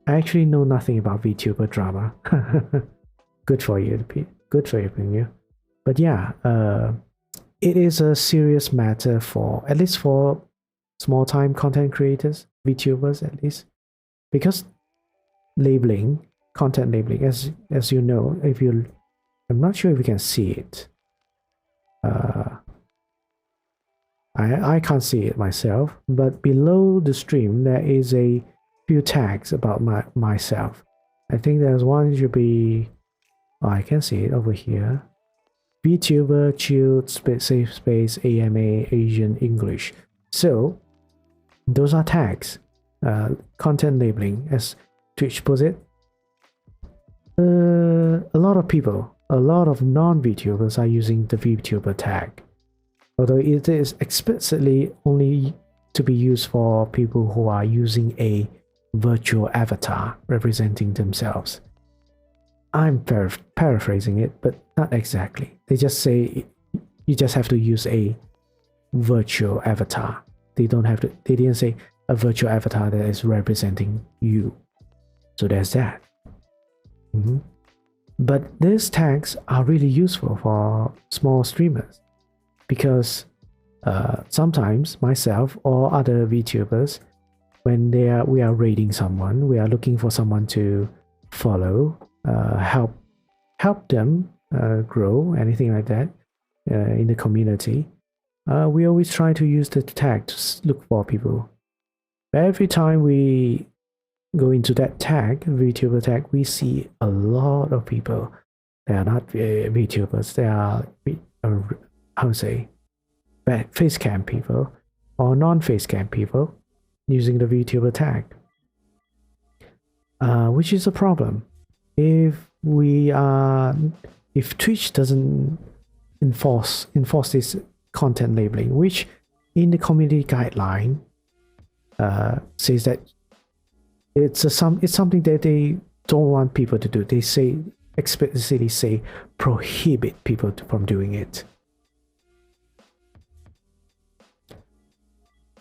I actually know nothing about VTuber drama. Good for you, good for you. But yeah, it is a serious matter for, at least for small-time content creators, VTubers at least, because labeling, content labeling, as you know, if you, I'm not sure if you can see it. I can't see it myself, but below the stream there is a few tags about myself. I think there's one should be, oh, I can see it over here. VTuber, chilled, safe space, AMA, Asian, English. So those are tags, content labeling, as Twitch puts it. A lot of people, a lot of non-VTubers are using the VTuber tag, although it is explicitly only to be used for people who are using a virtual avatar representing themselves. I'm paraphrasing it, but not exactly. They just say you just have to use a virtual avatar. They didn't say a virtual avatar that is representing you. So there's that. But these tags are really useful for small streamers, because sometimes myself or other VTubers, when we are raiding someone, we are looking for someone to follow, help them grow, anything like that in the community. We always try to use the tag to look for people. Every time we go into that tag, VTuber tag, we see a lot of people. They are not VTubers. They are, how to say, face cam people or non-face cam people using the VTuber tag, which is a problem. If Twitch doesn't enforce this content labeling, which in the community guideline says that it's something that they don't want people to do. They say explicitly say prohibit people from doing it.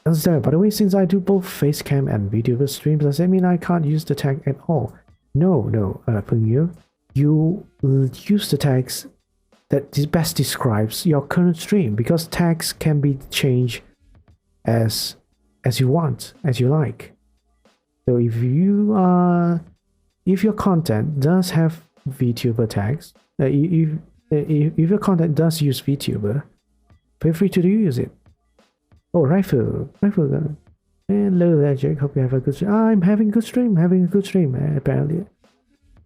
Understand? By the way, since I do both facecam and VTuber streams, does that mean I can't use the tag at all? No, Pengyu, you use the tags that best describes your current stream, because tags can be changed as you want, as you like. So if your content does have VTuber tags, if your content does use VTuber, feel free to use it. Oh, rifle gun. Hello there, Jake. Hope you have a good stream. I'm having a good stream. Apparently.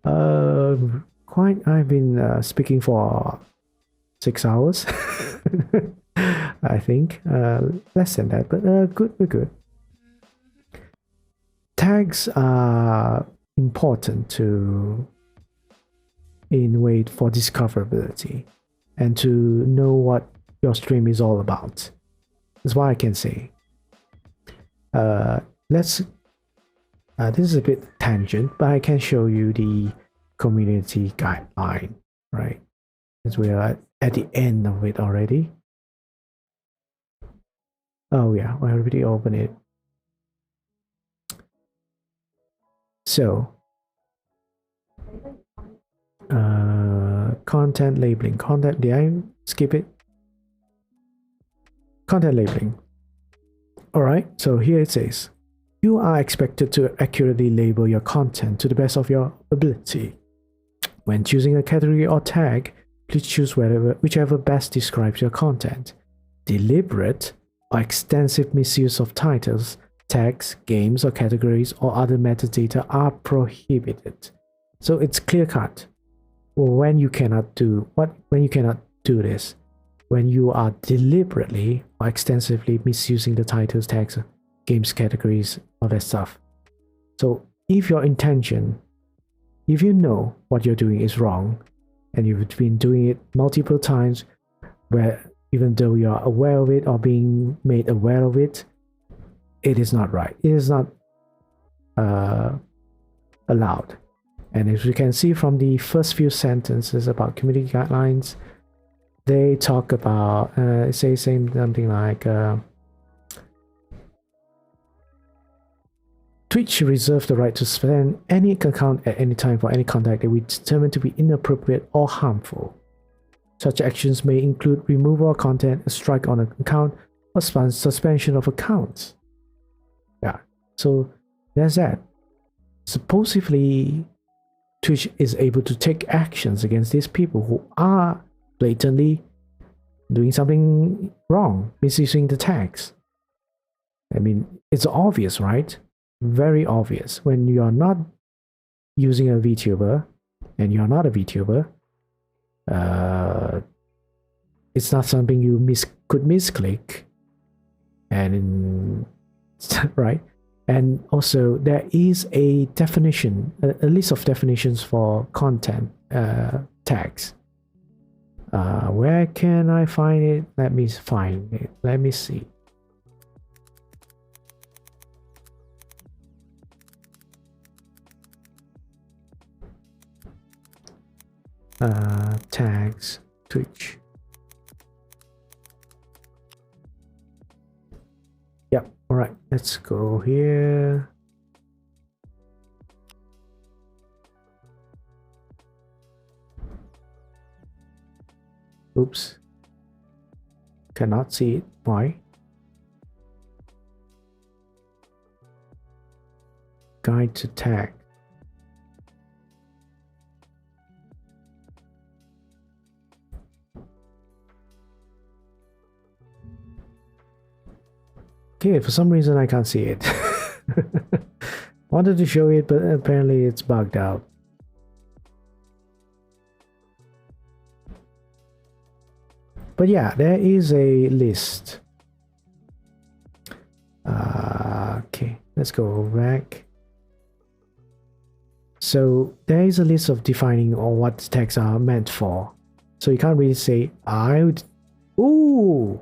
I've been speaking for 6 hours. I think less than that, but we're good. Tags are important in a way for discoverability and to know what your stream is all about. That's what I can say. This is a bit tangent, but I can show you the community guideline, right? As we are at the end of it already. Oh yeah, I already opened it. So, content labeling. Did I skip it? Content labeling. Alright, so here it says, you are expected to accurately label your content to the best of your ability. When choosing a category or tag, please choose whichever best describes your content. Deliberate or extensive misuse of titles, tags, games or categories or other metadata are prohibited. So it's clear cut. when you cannot do this, when you are deliberately or extensively misusing the titles, tags, games categories, all that stuff. So if your intention, if you know what you're doing is wrong, and you've been doing it multiple times, where even though you are aware of it or being made aware of it, it is not right. It is not allowed. And as we can see from the first few sentences about community guidelines, they talk about say something like Twitch reserves the right to suspend any account at any time for any conduct that we determine to be inappropriate or harmful. Such actions may include removal of content, a strike on an account, or suspension of accounts. Yeah, so there's that. Supposedly, Twitch is able to take actions against these people who are blatantly doing something wrong, misusing the tags. I mean, it's obvious, right? Very obvious. When you are not using a VTuber and you're not a VTuber, it's not something you could misclick, and right. And also, there is a definition, a list of definitions for content tags. Where can I find it? Let me find it. Let me see. Tags, Twitch. Yep. All right. Let's go here. Oops. Cannot see it. Why? Guide to tag. Okay, for some reason I can't see it. Wanted to show it, but apparently it's bugged out. But yeah, there is a list. Okay, let's go back. So there is a list of defining or what tags are meant for. So you can't really say I would. Ooh.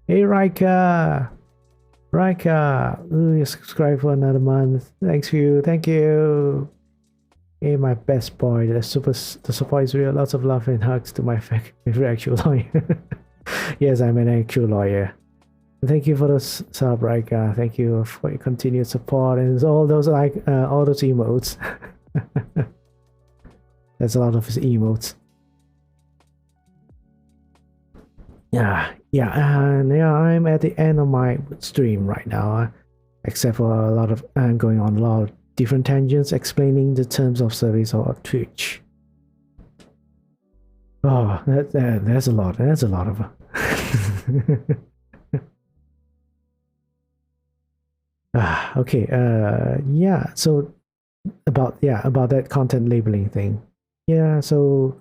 Hey Rika, ooh, you subscribed for another month. Thank you. Hey, my best boy, the support is real. Lots of love and hugs to my favorite actual lawyer. Yes, I'm an actual lawyer. Thank you for the sub, Rika. Thank you for your continued support and all those emotes. That's a lot of his emotes. Yeah, I'm at the end of my stream right now, except for a lot of going on a lot of different tangents explaining the terms of service of Twitch. Oh, there's a lot. There's a lot of. Okay. Yeah. So about that content labeling thing. Yeah. So.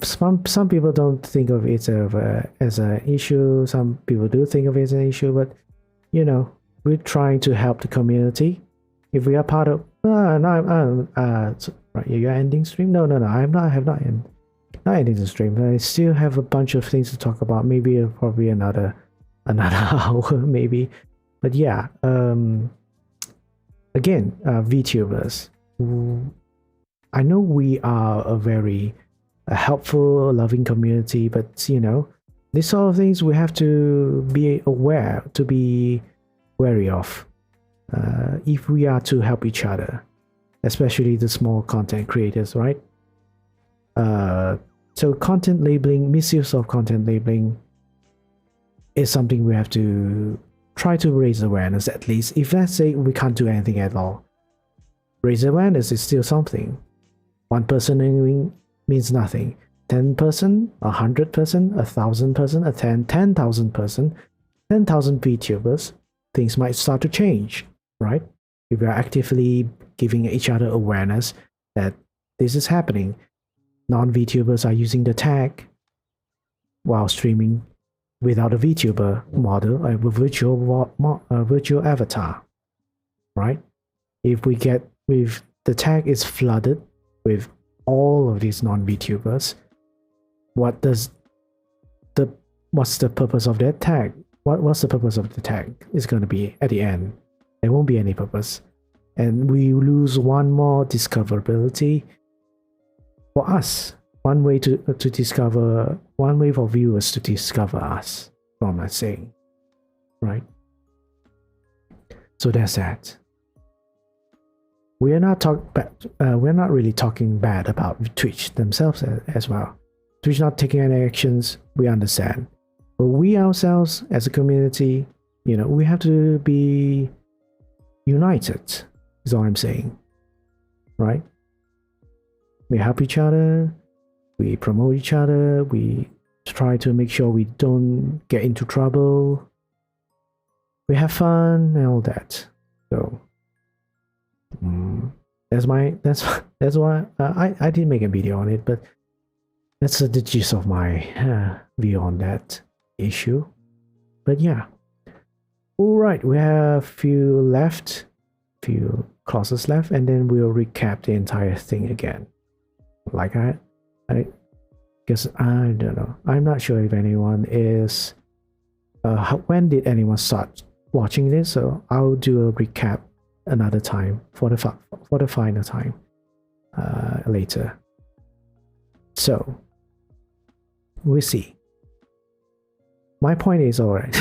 Some people don't think of it as an issue. Some people do think of it as an issue, but we're trying to help the community. If we are part of, right, you're ending stream. No, I'm not. I have not ending the stream. I still have a bunch of things to talk about. Maybe probably another hour, maybe. But yeah, again, VTubers. I know we are a very helpful, loving community, but these sort of things we have to be aware, to be wary of, if we are to help each other, especially the small content creators, right? So content labeling, misuse of content labeling is something we have to try to raise awareness, at least. If let's say we can't do anything at all, raise awareness is still something. One person knowing means nothing. 10 person, 100 person, 1,000 person, 10,000 person, 10,000 VTubers, things might start to change, right? if we are actively giving each other awareness that this is happening. Non-VTubers are using the tag while streaming without a VTuber model, a virtual avatar, right? If the tag is flooded with all of these non-VTubers, what's the purpose of that tag? What's the purpose of the tag? It's going to be at the end. There won't be any purpose. And we lose one more discoverability for us. One way for viewers to discover us from a saying, right? So that's that. We're not really talking bad about Twitch themselves as well. Twitch not taking any actions, we understand. But we ourselves as a community, we have to be united, is all I'm saying. Right? We help each other, we promote each other, we try to make sure we don't get into trouble. We have fun and all that. So that's why I didn't make a video on it, but that's the gist of my view on that issue. But yeah, all right, we have few clauses left, and then we'll recap the entire thing again. Like I guess, I don't know, I'm not sure if anyone is when did anyone start watching this, so I'll do a recap another time for the final time later. So we'll see. My point is, alright.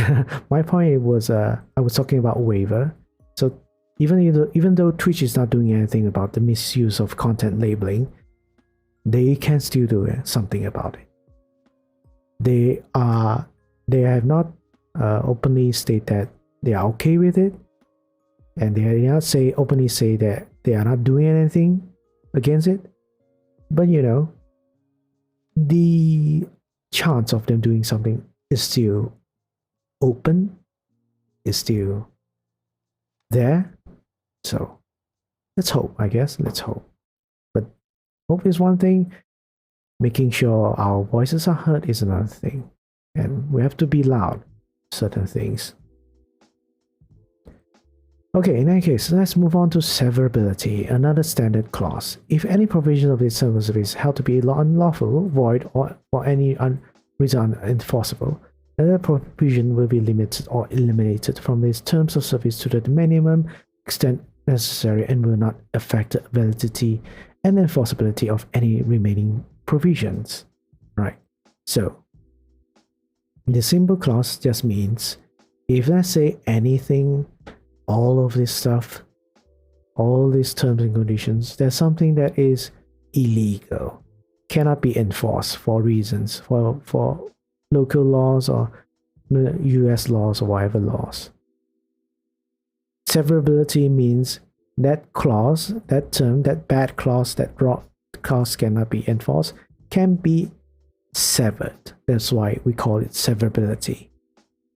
My point was I was talking about waiver. So even though Twitch is not doing anything about the misuse of content labeling, they can still do something about it. They have not openly state that they are okay with it, and they did not openly say that they are not doing anything against it. But the chance of them doing something is still open, is still there. So let's hope, I guess. Let's hope. But hope is one thing, making sure our voices are heard is another thing. And we have to be loud, certain things. Okay, in any case, let's move on to severability, another standard clause. If any provision of this term of service held to be unlawful, void, or for any reason unenforceable, that provision will be limited or eliminated from these terms of service to the minimum extent necessary and will not affect the validity and enforceability of any remaining provisions. Right. So the simple clause just means if, let's say, anything, all of this stuff, all these terms and conditions, there's something that is illegal, cannot be enforced for reasons, for local laws or US laws or whatever laws. Severability means that clause, that term, that bad clause, that clause cannot be enforced, can be severed. That's why we call it severability.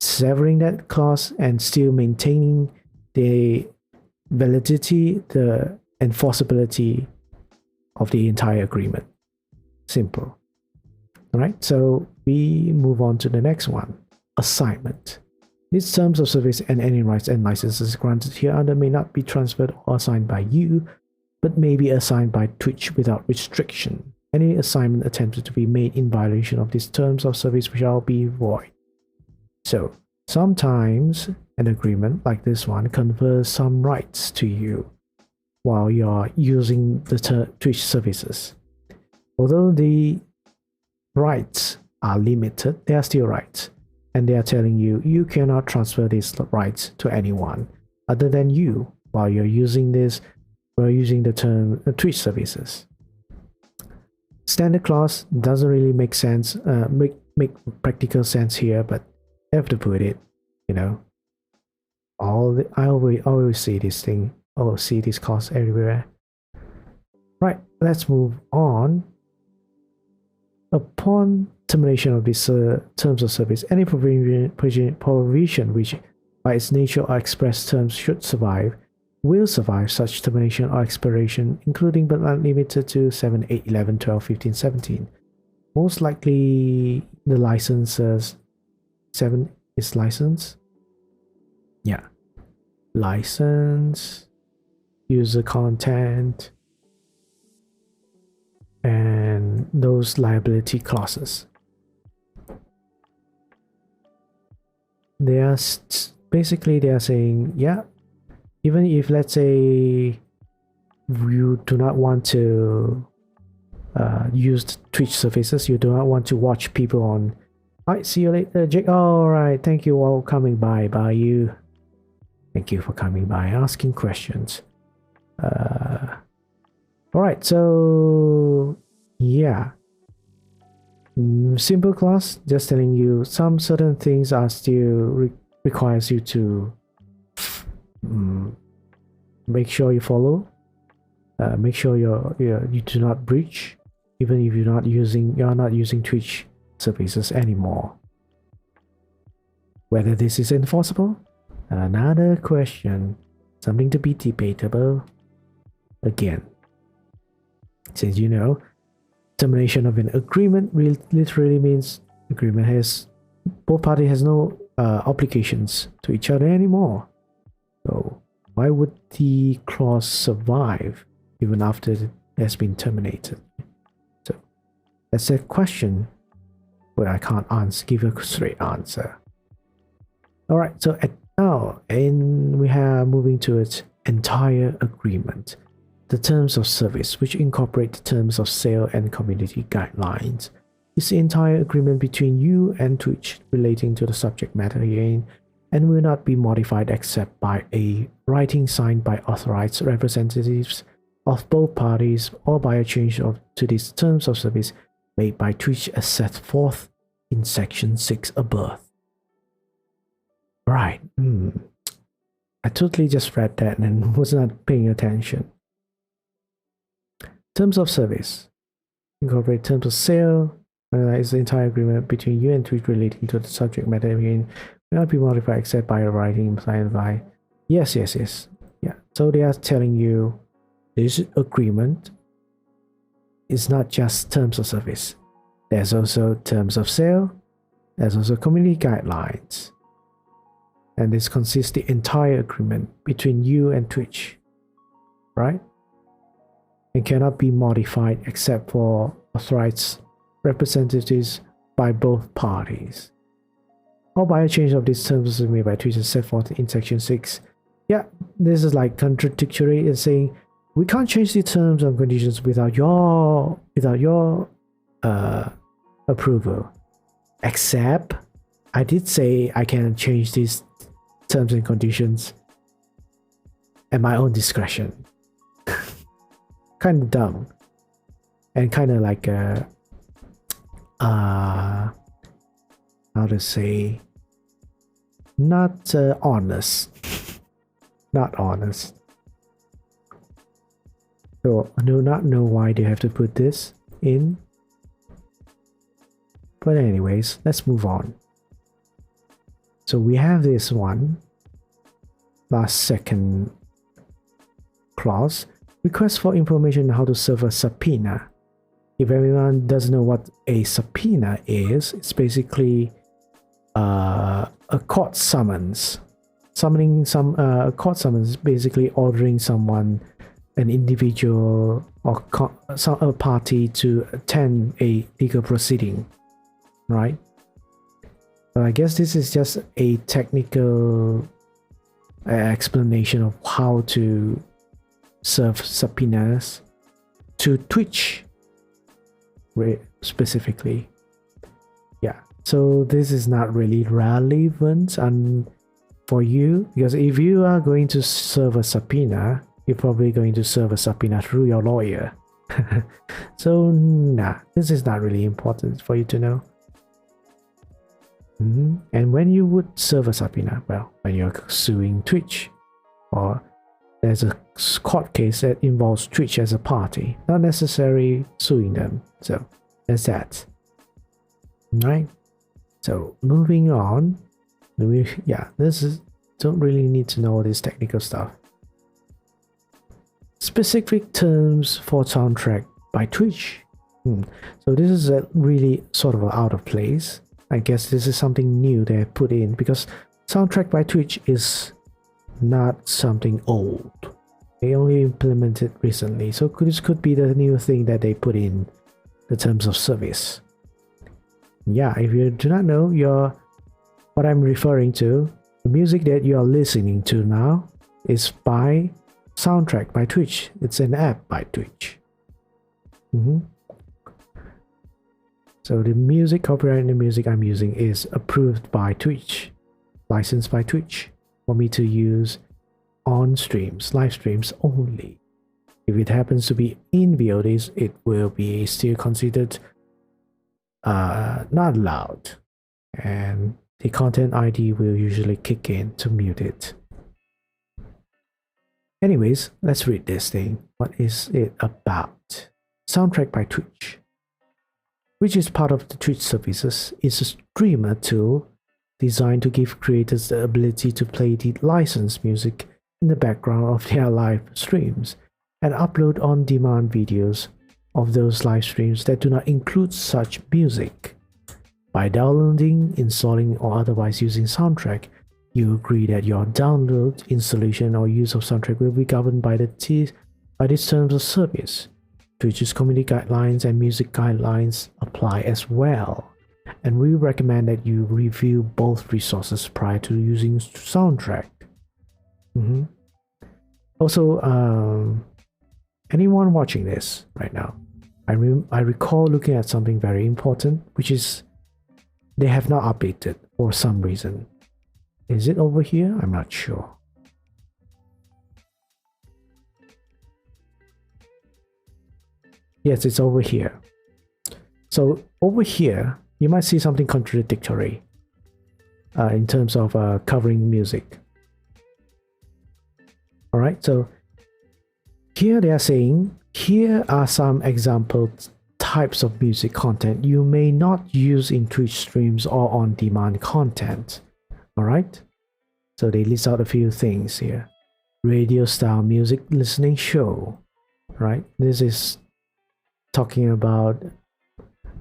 Severing that clause and still maintaining the validity, the enforceability of the entire agreement. Simple. All right, so we move on to the next one, assignment. These terms of service and any rights and licenses granted hereunder may not be transferred or assigned by you, but may be assigned by Twitch without restriction. Any assignment attempted to be made in violation of these terms of service shall be void. So sometimes an agreement like this one confers some rights to you while you're using the Twitch services. Although the rights are limited, they are still rights, and they are telling you you cannot transfer these rights to anyone other than you while you're using the term Twitch services. Standard clause doesn't really make sense, make practical sense here, but I have to put it. I always see this thing. See this clause everywhere. Right, let's move on. Upon termination of these terms of service, any provision which by its nature or express terms should survive will survive such termination or expiration, including but not limited to 7, 8, 11, 12, 15, 17. Most likely the licenses 7 is license. Yeah. License, user content, and those liability clauses. They are basically they are saying, yeah, even if let's say you do not want to use Twitch services, you do not want to watch people on. Alright, see you later, Jake. Alright, thank you all coming by you. Thank you for coming by, asking questions. Alright, so yeah. Simple class, just telling you some certain things are still requires you to make sure you follow. Make sure you do not breach, even if you're not using Twitch services anymore. Whether this is enforceable, another question, something to be debatable. Again, since you know, termination of an agreement literally means agreement has both parties has no obligations to each other anymore. So why would the clause survive even after it has been terminated? So that's a question where I can't give a straight answer. All right, so now we are moving to its entire agreement. The terms of service, which incorporate the terms of sale and community guidelines, is the entire agreement between you and Twitch relating to the subject matter herein, and will not be modified except by a writing signed by authorized representatives of both parties, or by a change to these terms of service made by Twitch as set forth in section 6 above. Right. I totally just read that and was not paying attention. Terms of service incorporate terms of sale. Is the entire agreement between you and Twitch relating to the subject matter will not be modified except by a writing signed by. Yes. Yeah. So they are telling you this agreement is not just terms of service. There's also terms of sale. There's also community guidelines. And this consists the entire agreement between you and Twitch, right? And cannot be modified except for authorized representatives by both parties, or by a change of these terms made by Twitch as set forth in section 6. Yeah, this is like contradictory. It's saying we can't change the terms and conditions without your approval. Except I did say I can change these terms and conditions at my own discretion. Kind of dumb, and kind of like how to say, not honest. Not honest. So I do not know why they have to put this in. But anyways, let's move on. So we have this one, second clause. Request for information on how to serve a subpoena. If everyone doesn't know what a subpoena is, it's basically a court summons. A court summons, basically ordering someone, an individual or a party to attend a legal proceeding, right? So I guess this is just a technical explanation of how to serve subpoenas to Twitch specifically. Yeah, so this is not really relevant for you, because if you are going to serve a subpoena, you're probably going to serve a subpoena through your lawyer. So this is not really important for you to know. And when you would serve a subpoena, well, when you're suing Twitch, or there's a court case that involves Twitch as a party, not necessarily suing them. So that's that. Right? So moving on, this is don't really need to know all this technical stuff. specific terms for soundtrack by Twitch. So this is a really sort of out of place. I guess this is something new they have put in, because soundtrack by Twitch is not something old. They only implemented recently, so this could be the new thing that they put in the terms of service. Yeah, if you do not know what I'm referring to, the music that you are listening to now is by Soundtrack by Twitch. It's an app by Twitch. So the music, copyright in the music I'm using is approved by Twitch, licensed by Twitch, for me to use on streams, live streams only. If it happens to be in VODs, it will be still considered not allowed, and the content ID will usually kick in to mute it. Anyways, let's read this thing. What is it about? Soundtrack by Twitch, which is part of the Twitch services, is a streamer tool designed to give creators the ability to play the licensed music in the background of their live streams and upload on-demand videos of those live streams that do not include such music. By downloading, installing, or otherwise using Soundtrack, you agree that your download, installation, or use of Soundtrack will be governed by these terms of service. Twitch's community guidelines and music guidelines apply as well, and we recommend that you review both resources prior to using Soundtrack. Also, anyone watching this right now, I recall looking at something very important, which is they have not updated for some reason. Is it over here? I'm not sure. Yes, it's over here. So over here, you might see something contradictory in terms of covering music. Alright, so here they are saying, here are some example types of music content you may not use in Twitch streams or on-demand content. Alright, so they list out a few things here. Radio style music listening show. Right, this is talking about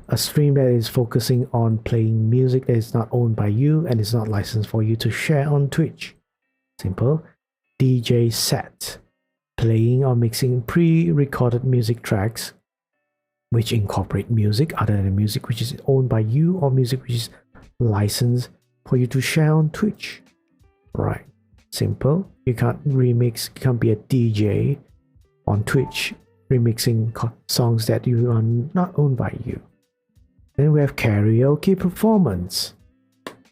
a stream that is focusing on playing music that is not owned by you and is not licensed for you to share on Twitch. Simple. DJ set, playing or mixing pre-recorded music tracks which incorporate music other than music which is owned by you or music which is licensed for you to share on Twitch. Right, simple. You can't remix, you can't be a DJ on Twitch remixing songs that you are not owned by you. Then we have karaoke performance,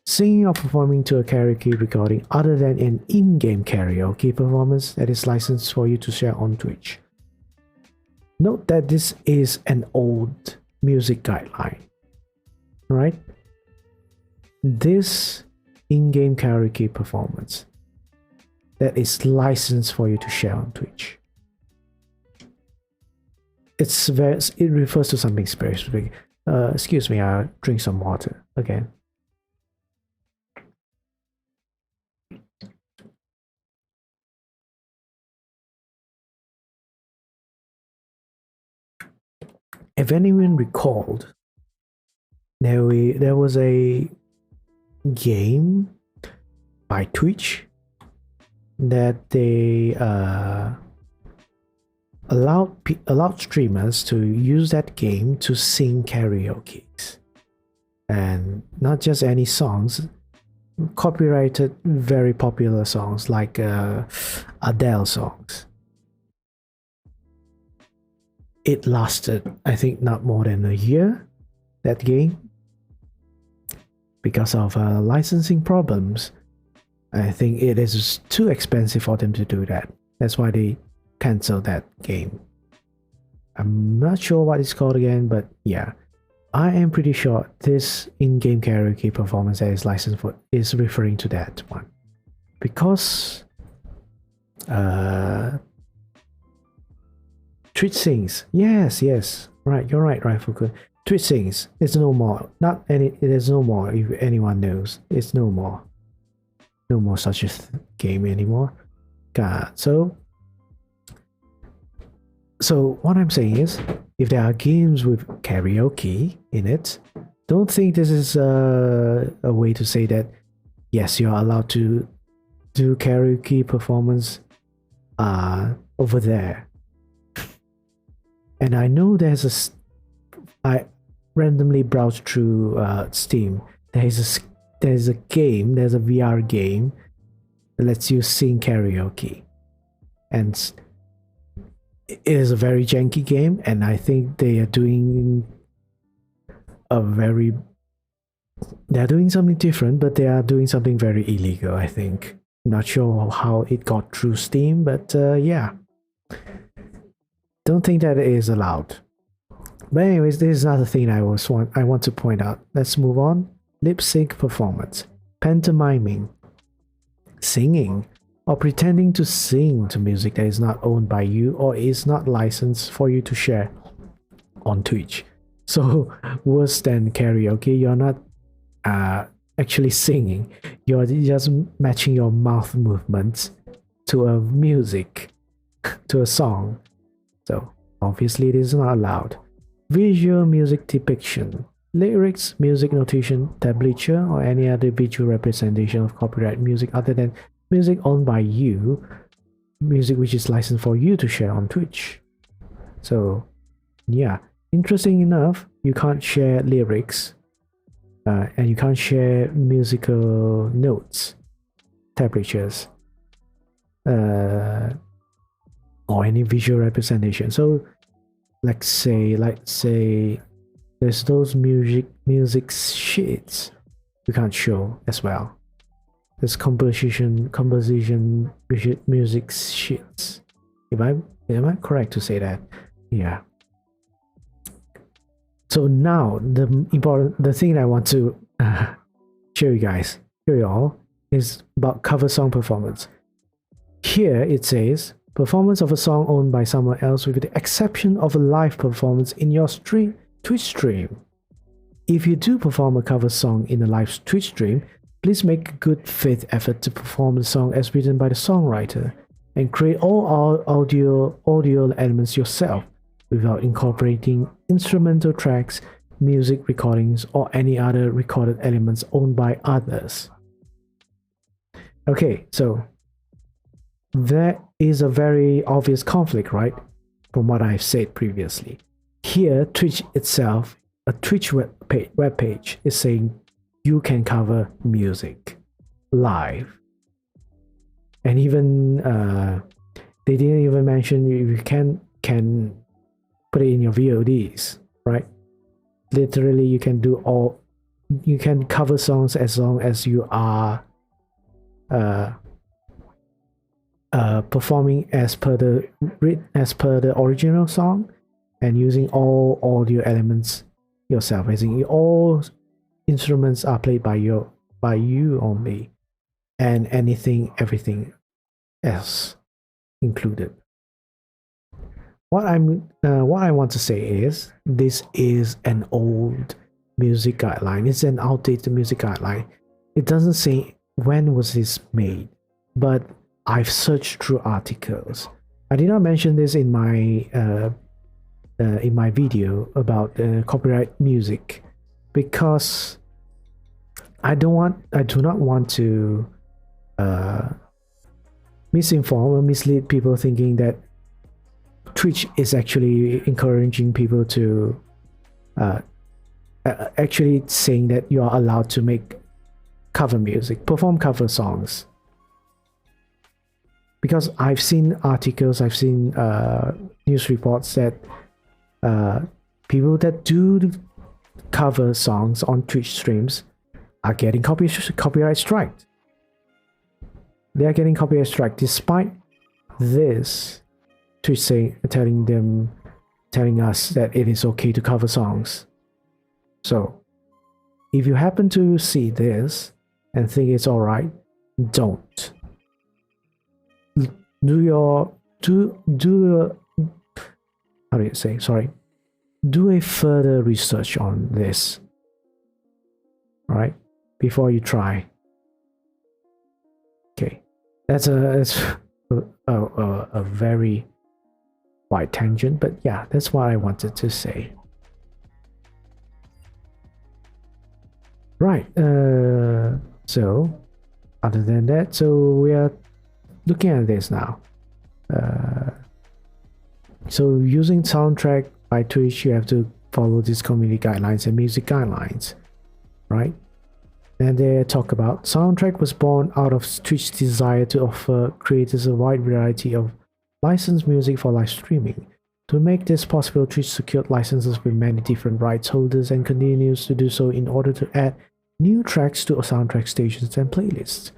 singing or performing to a karaoke recording other than an in-game karaoke performance that is licensed for you to share on Twitch. Note that this is an old music guideline, right? This in-game karaoke performance that is licensed for you to share on Twitch. It refers to something specific. Excuse me, I'll drink some water again. If anyone recalled, there was a game by Twitch that they allowed streamers to use that game to sing karaoke, and not just any songs, copyrighted very popular songs like Adele songs. It lasted, I think, not more than a year, that game, because of licensing problems. I think it is too expensive for them to do that. That's why they canceled that game. I'm not sure what it's called again, but yeah, I am pretty sure this in-game karaoke performance that is licensed for is referring to that one, because Twitch sings. Yes, right. You're right, Fukun. Twitch sings. It's no more. There's no more. If anyone knows, it's no more. No more such a game anymore. God. So So what I'm saying is, if there are games with karaoke in it, don't think this is a way to say that yes, you are allowed to do karaoke performance over there. And I know I randomly browsed through Steam. There's a game, there's a VR game that lets you sing karaoke, and it is a very janky game. And I think they're doing something different, but they are doing something very illegal. I think. I'm not sure how it got through Steam, but yeah. Don't think that it is allowed. But anyways, this is another thing I want to point out. Let's move on. Lip sync performance, pantomiming, singing, or pretending to sing to music that is not owned by you or is not licensed for you to share on Twitch. So worse than karaoke, you're not actually singing. You're just matching your mouth movements to a music, to a song. So obviously it is not allowed. Visual music depiction, lyrics, music notation, tablature, or any other visual representation of copyright music other than music owned by you, music which is licensed for you to share on Twitch. So yeah, interesting enough, you can't share lyrics and you can't share musical notes, tablatures, or any visual representation. So let's say there's those music sheets you can't show as well. There's composition music sheets. Am I correct to say that? Yeah. So now the thing I want to show you all is about cover song performance. Here it says performance of a song owned by someone else with the exception of a live performance in your Twitch stream. If you do perform a cover song in a live Twitch stream, please make a good faith effort to perform the song as written by the songwriter and create all audio elements yourself without incorporating instrumental tracks, music recordings, or any other recorded elements owned by others. Okay, so there is a very obvious conflict, right? From what I've said previously. Here, Twitch itself, a Twitch web page is saying you can cover music live. And even they didn't even mention you can put it in your VODs, right? Literally, you can cover songs as long as you are performing as per the original song and using all audio elements yourself. As in, all instruments are played by you only, and everything else included. What I want to say is this is an old music guideline. It's an outdated music guideline. It doesn't say when was this made, but I've searched through articles. I did not mention this in my video about copyright music because I do not want to misinform or mislead people thinking that Twitch is actually encouraging people to actually saying that you are allowed to make cover music, perform cover songs. Because I've seen articles, I've seen news reports that people that do cover songs on Twitch streams are getting copyright striked. They are getting copyright strike despite this Twitch telling us that it is okay to cover songs. So if you happen to see this and think it's alright, don't. Do a further research on this, all right, before you try. Okay, that's a very wide tangent, but yeah, that's what I wanted to say. Right, so other than that, so we are looking at this now. So using soundtrack by Twitch, you have to follow these community guidelines and music guidelines, right? And they talk about soundtrack was born out of Twitch's desire to offer creators a wide variety of licensed music for live streaming. To make this possible, Twitch secured licenses with many different rights holders and continues to do so in order to add new tracks to soundtrack stations and playlists.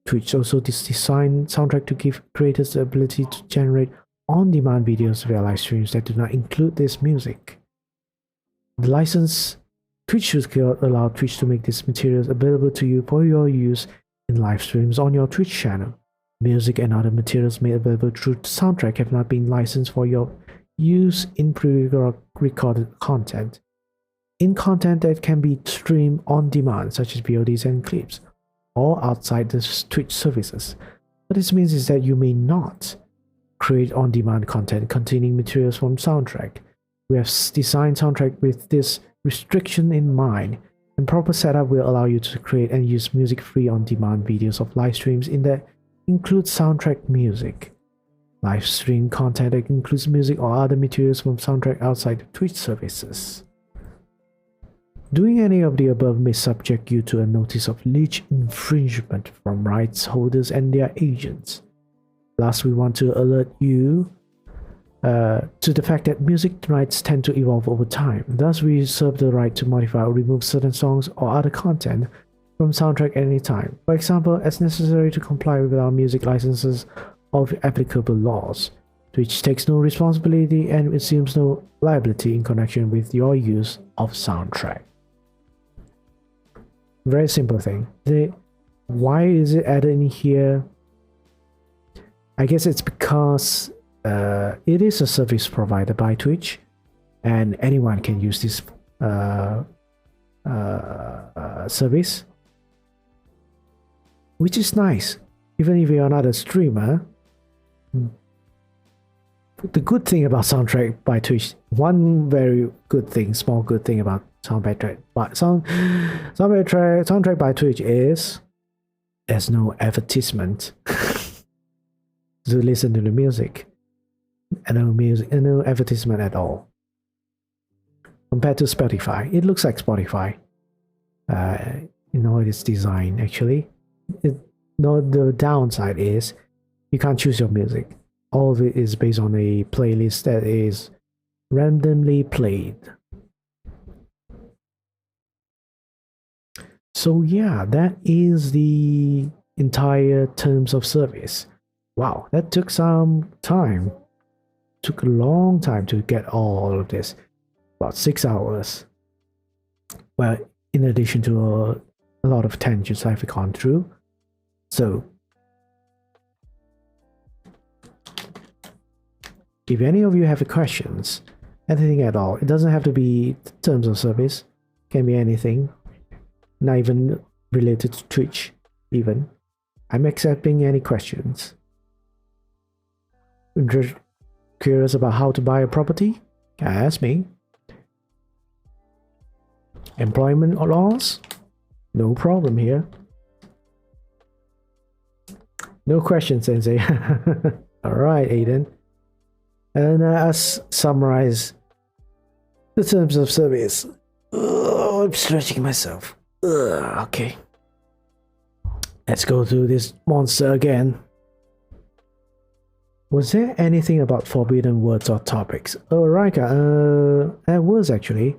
Twitch also designed soundtrack to give creators the ability to generate on-demand videos via live streams that do not include this music. The license Twitch secured allowed Twitch to make these materials available to you for your use in live streams on your Twitch channel. Music and other materials made available through the soundtrack have not been licensed for your use in pre-recorded content. In content that can be streamed on demand, such as VODs and clips, or outside the Twitch services. What this means is that you may not create on-demand content containing materials from soundtrack. We have designed soundtrack with this restriction in mind, and proper setup will allow you to create and use music-free on-demand videos of live streams in that includes soundtrack music. Live stream content that includes music or other materials from soundtrack outside the Twitch services. Doing any of the above may subject you to a notice of alleged infringement from rights holders and their agents. Last, we want to alert you to the fact that music rights tend to evolve over time. Thus, we reserve the right to modify or remove certain songs or other content from soundtrack at any time. For example, as necessary to comply with our music licenses of applicable laws. Twitch takes no responsibility and assumes no liability in connection with your use of soundtrack. Very simple thing. Why is it added in here? I guess it's because it is a service provided by Twitch, and anyone can use this service, which is nice. Even if you're not a streamer, the good thing about soundtrack by Twitch, one very good thing, small good thing about soundtrack by Twitch is there's no advertisement to listen to the music. And no advertisement at all. Compared to Spotify, it looks like Spotify. Its design actually. The downside is you can't choose your music. All of it is based on a playlist that is randomly played. So yeah, that is the entire terms of service. Wow, that took some time. Took a long time to get all of this. About 6 hours. Well, in addition to a lot of tangents I've gone through. So, if any of you have questions, anything at all, it doesn't have to be terms of service. It can be anything. Not even related to Twitch, even. I'm accepting any questions. Curious about how to buy a property? Ask me. Employment laws? No problem here. No question, Sensei. Alright, Aiden. And let's summarize the terms of service. I'm stretching myself. Okay. Let's go through this monster again. Was there anything about forbidden words or topics? Oh, Raika, there was actually.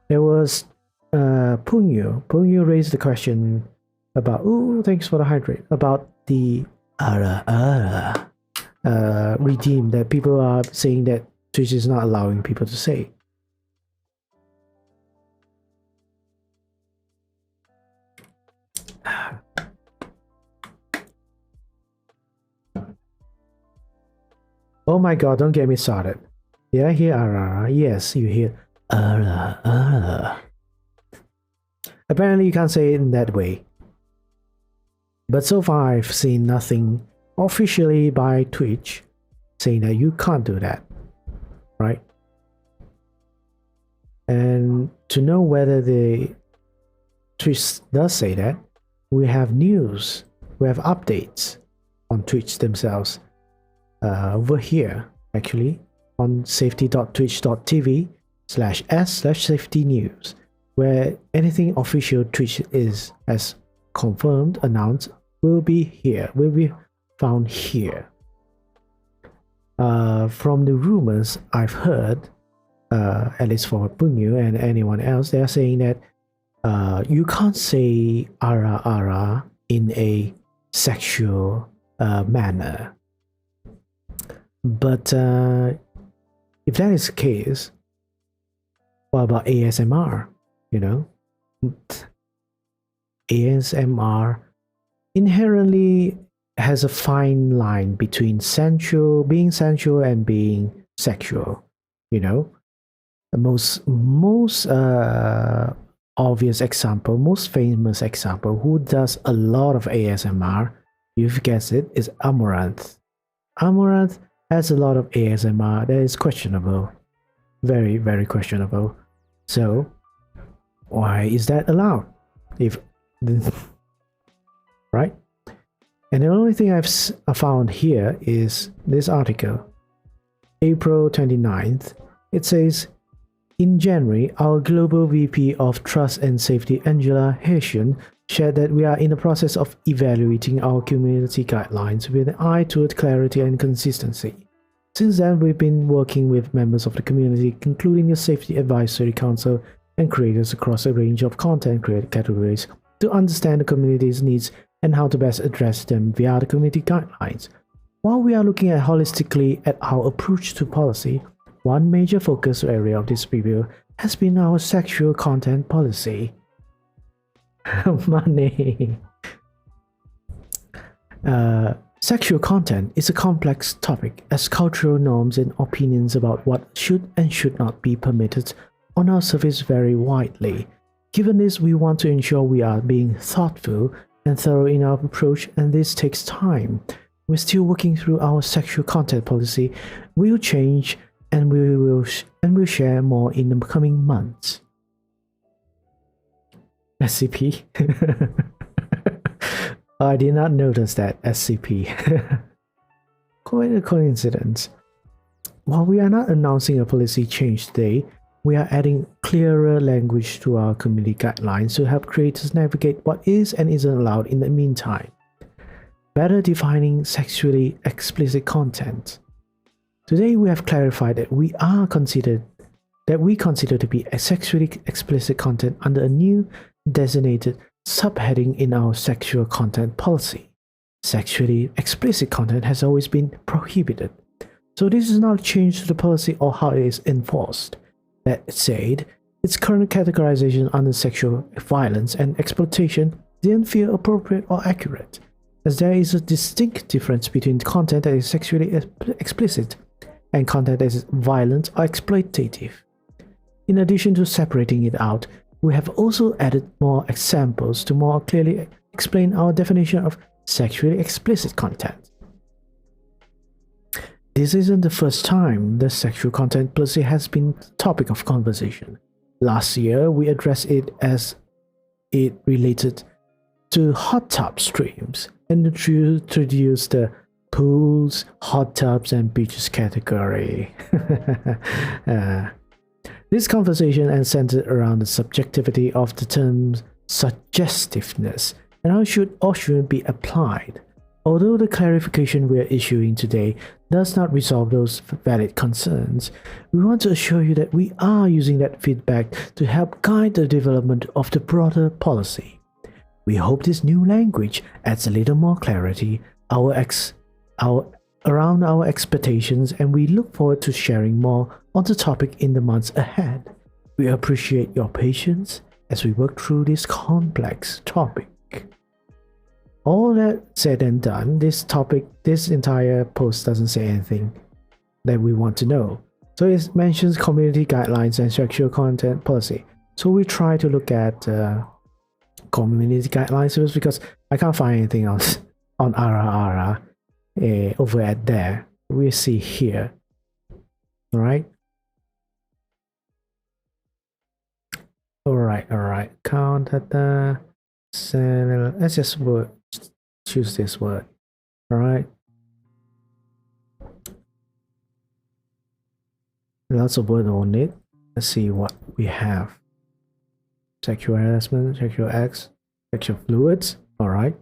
There was Punyu. Punyu raised the question about, thanks for the hydrate, about the redeem that people are saying that Twitch is not allowing people to say. Oh my god, don't get me started. Did I hear Yes, you hear Apparently you can't say it in that way. But so far I've seen nothing officially by Twitch saying that you can't do that. right? And to know whether the Twitch does say that, we have news, we have updates on Twitch themselves over here, actually, on safety.twitch.tv/s/safety news, where anything official Twitch is as confirmed, announced, will be found here. From the rumors I've heard, at least for Bunyu and anyone else, they are saying that you can't say ara ara in a sexual manner. But if that is the case, what about ASMR? You know, ASMR inherently has a fine line between being sensual and being sexual. You know, the most obvious example, most famous example, who does a lot of ASMR, you've guessed it, is Amouranth. Amouranth has a lot of ASMR that is questionable. Very, very questionable. So, why is that allowed? Right? And the only thing I've found here is this article. April 29th, it says, in January, our global VP of Trust and Safety, Angela Haitian, shared that we are in the process of evaluating our community guidelines with an eye toward clarity and consistency. Since then, we've been working with members of the community, including the Safety Advisory Council and creators across a range of content categories, to understand the community's needs and how to best address them via the community guidelines. While we are looking at holistically at our approach to policy, one major focus area of this review has been our sexual content policy. Money. Sexual content is a complex topic, as cultural norms and opinions about what should and should not be permitted on our service vary widely. Given this, we want to ensure we are being thoughtful and thorough in our approach, and this takes time. We're still working through our sexual content policy. We'll change, and we'll share more in the coming months. SCP. I did not notice that. SCP. Quite a coincidence. While we are not announcing a policy change today, we are adding clearer language to our community guidelines to help creators navigate what is and isn't allowed in the meantime. Better defining sexually explicit content. Today we have clarified that we consider to be a sexually explicit content under a new designated subheading in our sexual content policy. Sexually explicit content has always been prohibited, so this is not a change to the policy or how it is enforced. That said, its current categorization under sexual violence and exploitation didn't feel appropriate or accurate, as there is a distinct difference between content that is sexually explicit and content that is violent or exploitative. In addition to separating it out, we have also added more examples to more clearly explain our definition of sexually explicit content. This isn't the first time the sexual content policy has been the topic of conversation. Last year, we addressed it as it related to hot tub streams and introduced the pools, hot tubs, and beaches category. This conversation is centered around the subjectivity of the term suggestiveness and how it should or shouldn't be applied. Although the clarification we are issuing today does not resolve those valid concerns, we want to assure you that we are using that feedback to help guide the development of the broader policy. We hope this new language adds a little more clarity around our expectations, and we look forward to sharing more on the topic in the months ahead. We appreciate your patience as we work through this complex topic. All that said and done, this entire post doesn't say anything that we want to know. So it mentions community guidelines and sexual content policy. So we try to look at community guidelines first, because I can't find anything else on Ara over at there. We see here. Alright, Alright. Count data. Let's just choose this word. Alright. Lots of words on it. Let's see what we have. Sexual harassment, sexual acts, sexual fluids. Alright.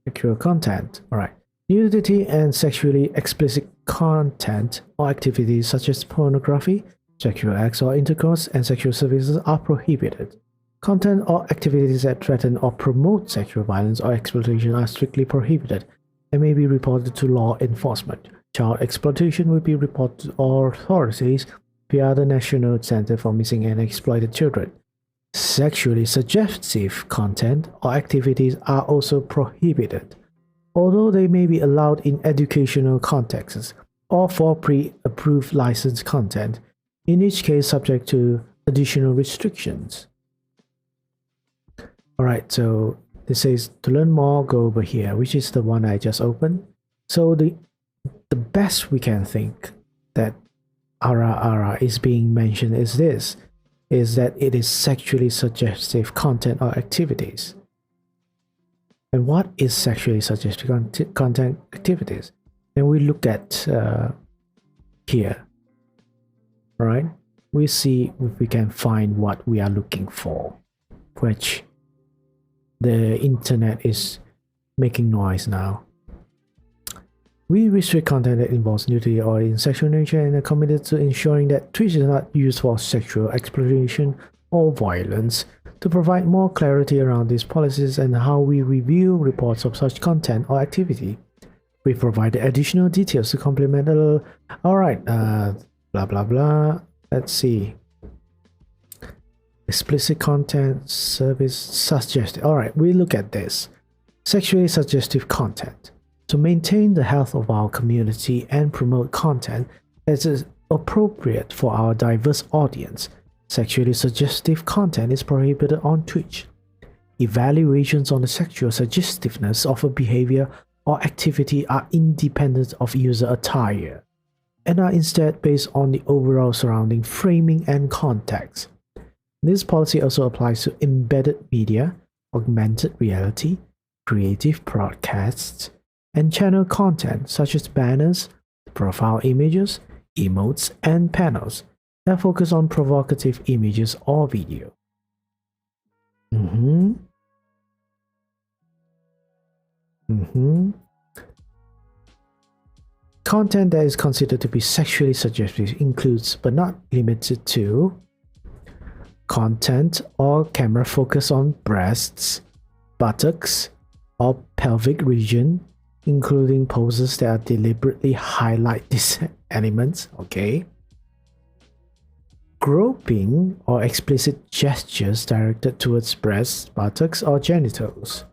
Sexual content. Alright. Nudity and sexually explicit content or activities such as pornography, sexual acts or intercourse, and sexual services are prohibited. Content or activities that threaten or promote sexual violence or exploitation are strictly prohibited and may be reported to law enforcement. Child exploitation will be reported to authorities via the National Center for Missing and Exploited Children. Sexually suggestive content or activities are also prohibited, although they may be allowed in educational contexts or for pre-approved licensed content, in each case subject to additional restrictions. Alright, so this says to learn more, go over here, which is the one I just opened. So the best we can think that ara is being mentioned is that it is sexually suggestive content or activities. And what is sexually suggestive content activities? Then we look at here, right? We see if we can find what we are looking for, which the internet is making noise now. We restrict content that involves nudity or in sexual nature and are committed to ensuring that Twitch is not used for sexual exploitation or violence. To provide more clarity around these policies and how we review reports of such content or activity, we provide additional details to complement the... Alright, blah blah blah. Let's see. Explicit content, service, suggestive. Alright, we look at this. Sexually suggestive content. To maintain the health of our community and promote content that is appropriate for our diverse audience, sexually suggestive content is prohibited on Twitch. Evaluations on the sexual suggestiveness of a behavior or activity are independent of user attire and are instead based on the overall surrounding framing and context. This policy also applies to embedded media, augmented reality, creative broadcasts, and channel content such as banners, profile images, emotes, and panels that focus on provocative images or video. Content that is considered to be sexually suggestive includes, but not limited to, content or camera focus on breasts, buttocks, or pelvic region, including poses that deliberately highlight these elements, okay? Groping or explicit gestures directed towards breasts, buttocks, or genitals.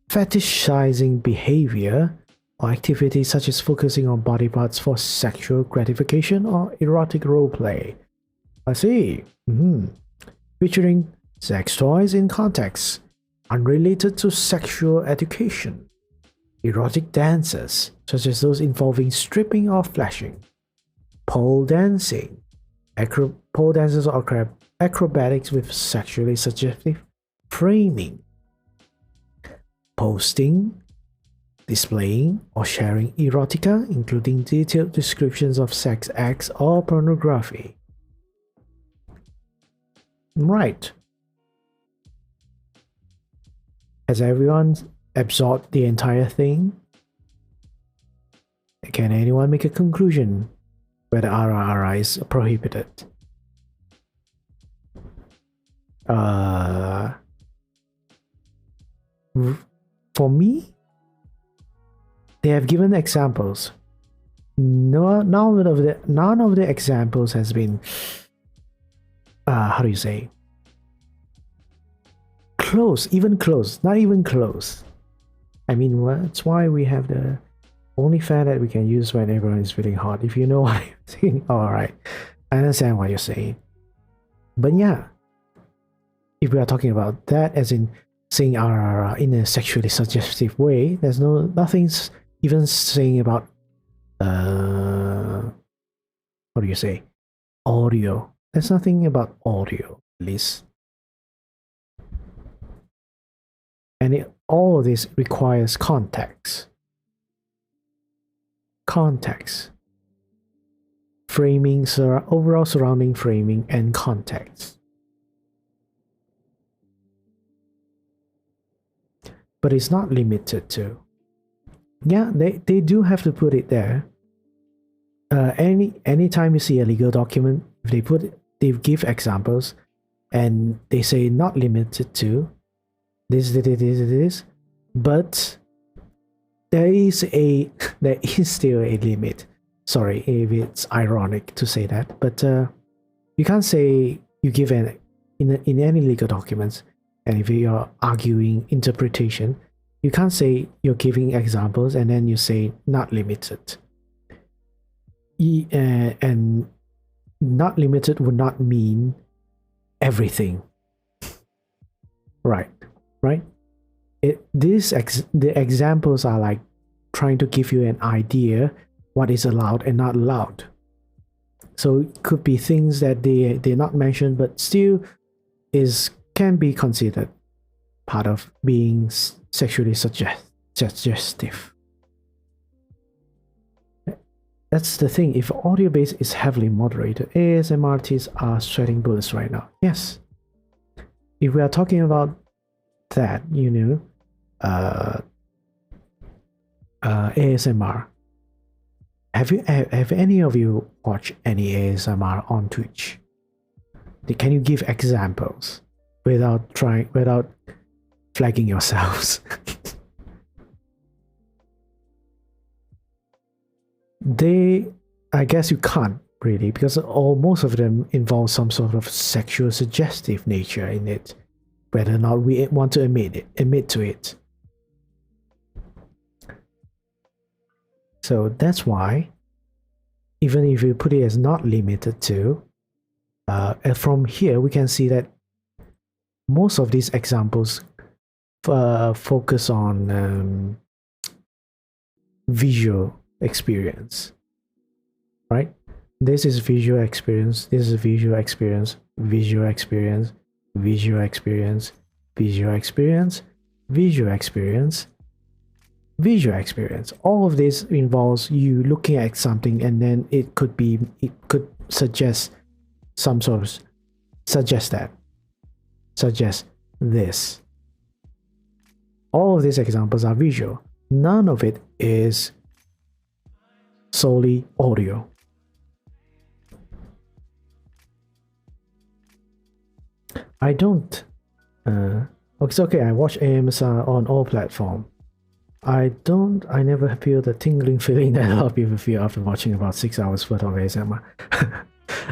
Fetishizing behavior or activities such as focusing on body parts for sexual gratification or erotic roleplay. I see. Featuring sex toys in contexts unrelated to sexual education. Erotic dances, such as those involving stripping or flashing. Pole dancing. Pole dances or acrobatics with sexually suggestive framing. Posting, displaying, or sharing erotica, including detailed descriptions of sex acts or pornography. Right. Has everyone absorbed the entire thing? Can anyone make a conclusion whether RRR is prohibited? For me, they have given examples. None of the examples has been how do you say? Close, not even close. I mean, that's why we have the only fan that we can use when everyone is feeling hot. If you know what I'm saying, alright, I understand what you're saying. But yeah, if we are talking about that, as in saying RRR in a sexually suggestive way, there's nothing's even saying about what do you say? Audio. There's nothing about audio. least. And all of this requires context. Context. Framing, overall surrounding framing, and context. But it's not limited to. Yeah, they do have to put it there. Anytime you see a legal document, if they give examples, and they say not limited to this, but there is still a limit. Sorry if it's ironic to say that, but you can't say you give in any legal documents, and if you're arguing interpretation, you can't say you're giving examples and then you say not limited. And not limited would not mean everything. Right. The examples are like trying to give you an idea what is allowed and not allowed. So it could be things that they're not mentioned, but still can be considered part of being sexually suggestive. That's the thing. If audio base is heavily moderated, ASMR artists are sweating bullets right now. Yes. If we are talking about that, ASMR. Have any of you watched any ASMR on Twitch? Can you give examples without flagging yourselves? I guess you can't really, because most of them involve some sort of sexual suggestive nature in it, whether or not we want to admit to it. So that's why, even if you put it as not limited to, from here we can see that most of these examples focus on visual experience, right? This is visual experience, this is visual experience, visual experience, visual experience, visual experience, visual experience, visual experience. All of this involves you looking at something, and then it could suggest some sort of suggest this. All of these examples are visual. None of it is solely audio. I don't. It's okay. I watch ASMR on all platforms. I never feel the tingling feeling that a lot of people feel after watching about 6 hours worth of ASMR.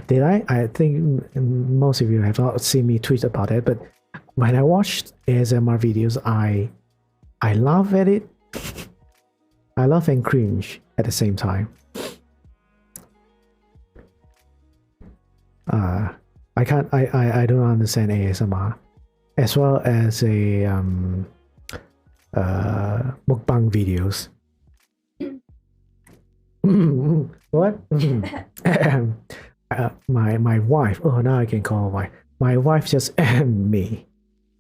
Did I? I think most of you have not seen me tweet about it, but when I watched ASMR videos, I laugh at it. I laugh and cringe at the same time. I don't understand ASMR, as well as a mukbang videos. What? My wife. Oh, now I can call her wife. My wife just me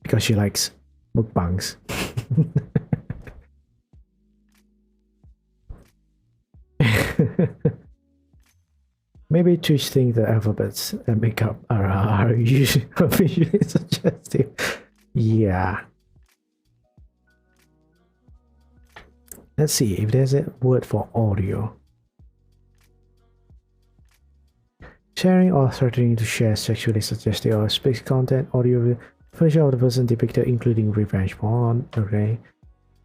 because she likes mukbangs. Maybe Twitch think the alphabets and makeup are usually visually suggestive. Yeah. Let's see if there's a word for audio. Sharing or threatening to share sexually suggestive or explicit content, audio version of the person depicted, including revenge porn. Okay.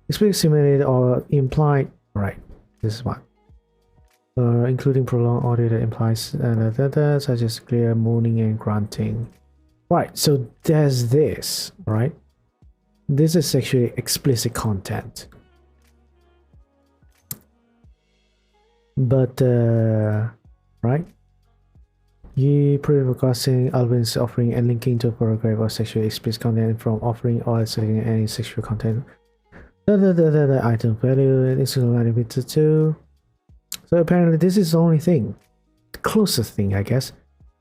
Explicit, simulated, or implied. Right. This is one. Including prolonged audio that implies such as clear moaning and grunting. Right, so there's this, right? This is sexually explicit content. But, right? You broadcasting albums offering and linking to a paragraph of sexually explicit content from offering or selling any sexual content. Item value is limited to. So apparently this is the only thing, the closest thing, I guess,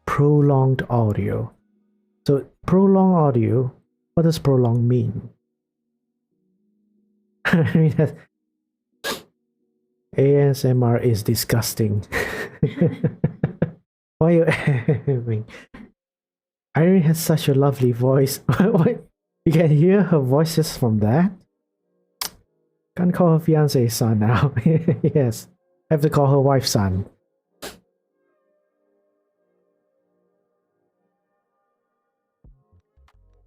prolonged audio. So prolong audio, what does prolong mean? I mean, ASMR is disgusting. Why are you having? Irene has such a lovely voice. What? You can hear her voices from that? Can't call her fiance son now. Yes, I have to call her wife son.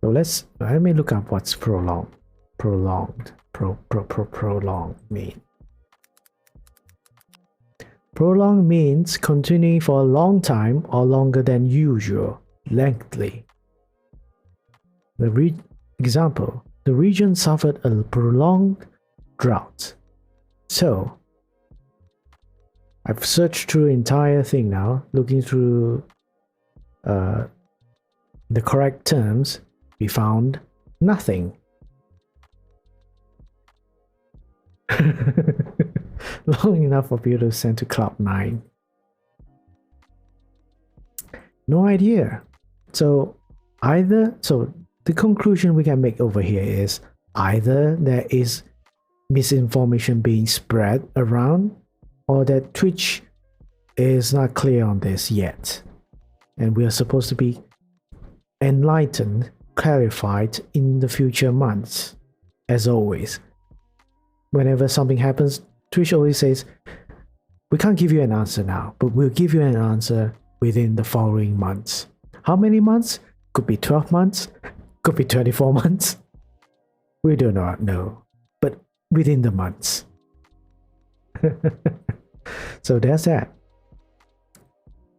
So let me look up what's prolonged. Prolonged. Prolonged mean. Prolonged means continuing for a long time or longer than usual, lengthy. Example, the region suffered a prolonged drought. So, I've searched through entire thing now, looking through the correct terms. We found nothing. Long enough for people to send to Cloud 9. No idea. So the conclusion we can make over here is either there is misinformation being spread around, or that Twitch is not clear on this yet. And we are supposed to be enlightened, clarified in the future months. As always, whenever something happens, Twitch always says, we can't give you an answer now, but we'll give you an answer within the following months. How many months? Could be 12 months, could be 24 months. We do not know, but within the months. So there's that.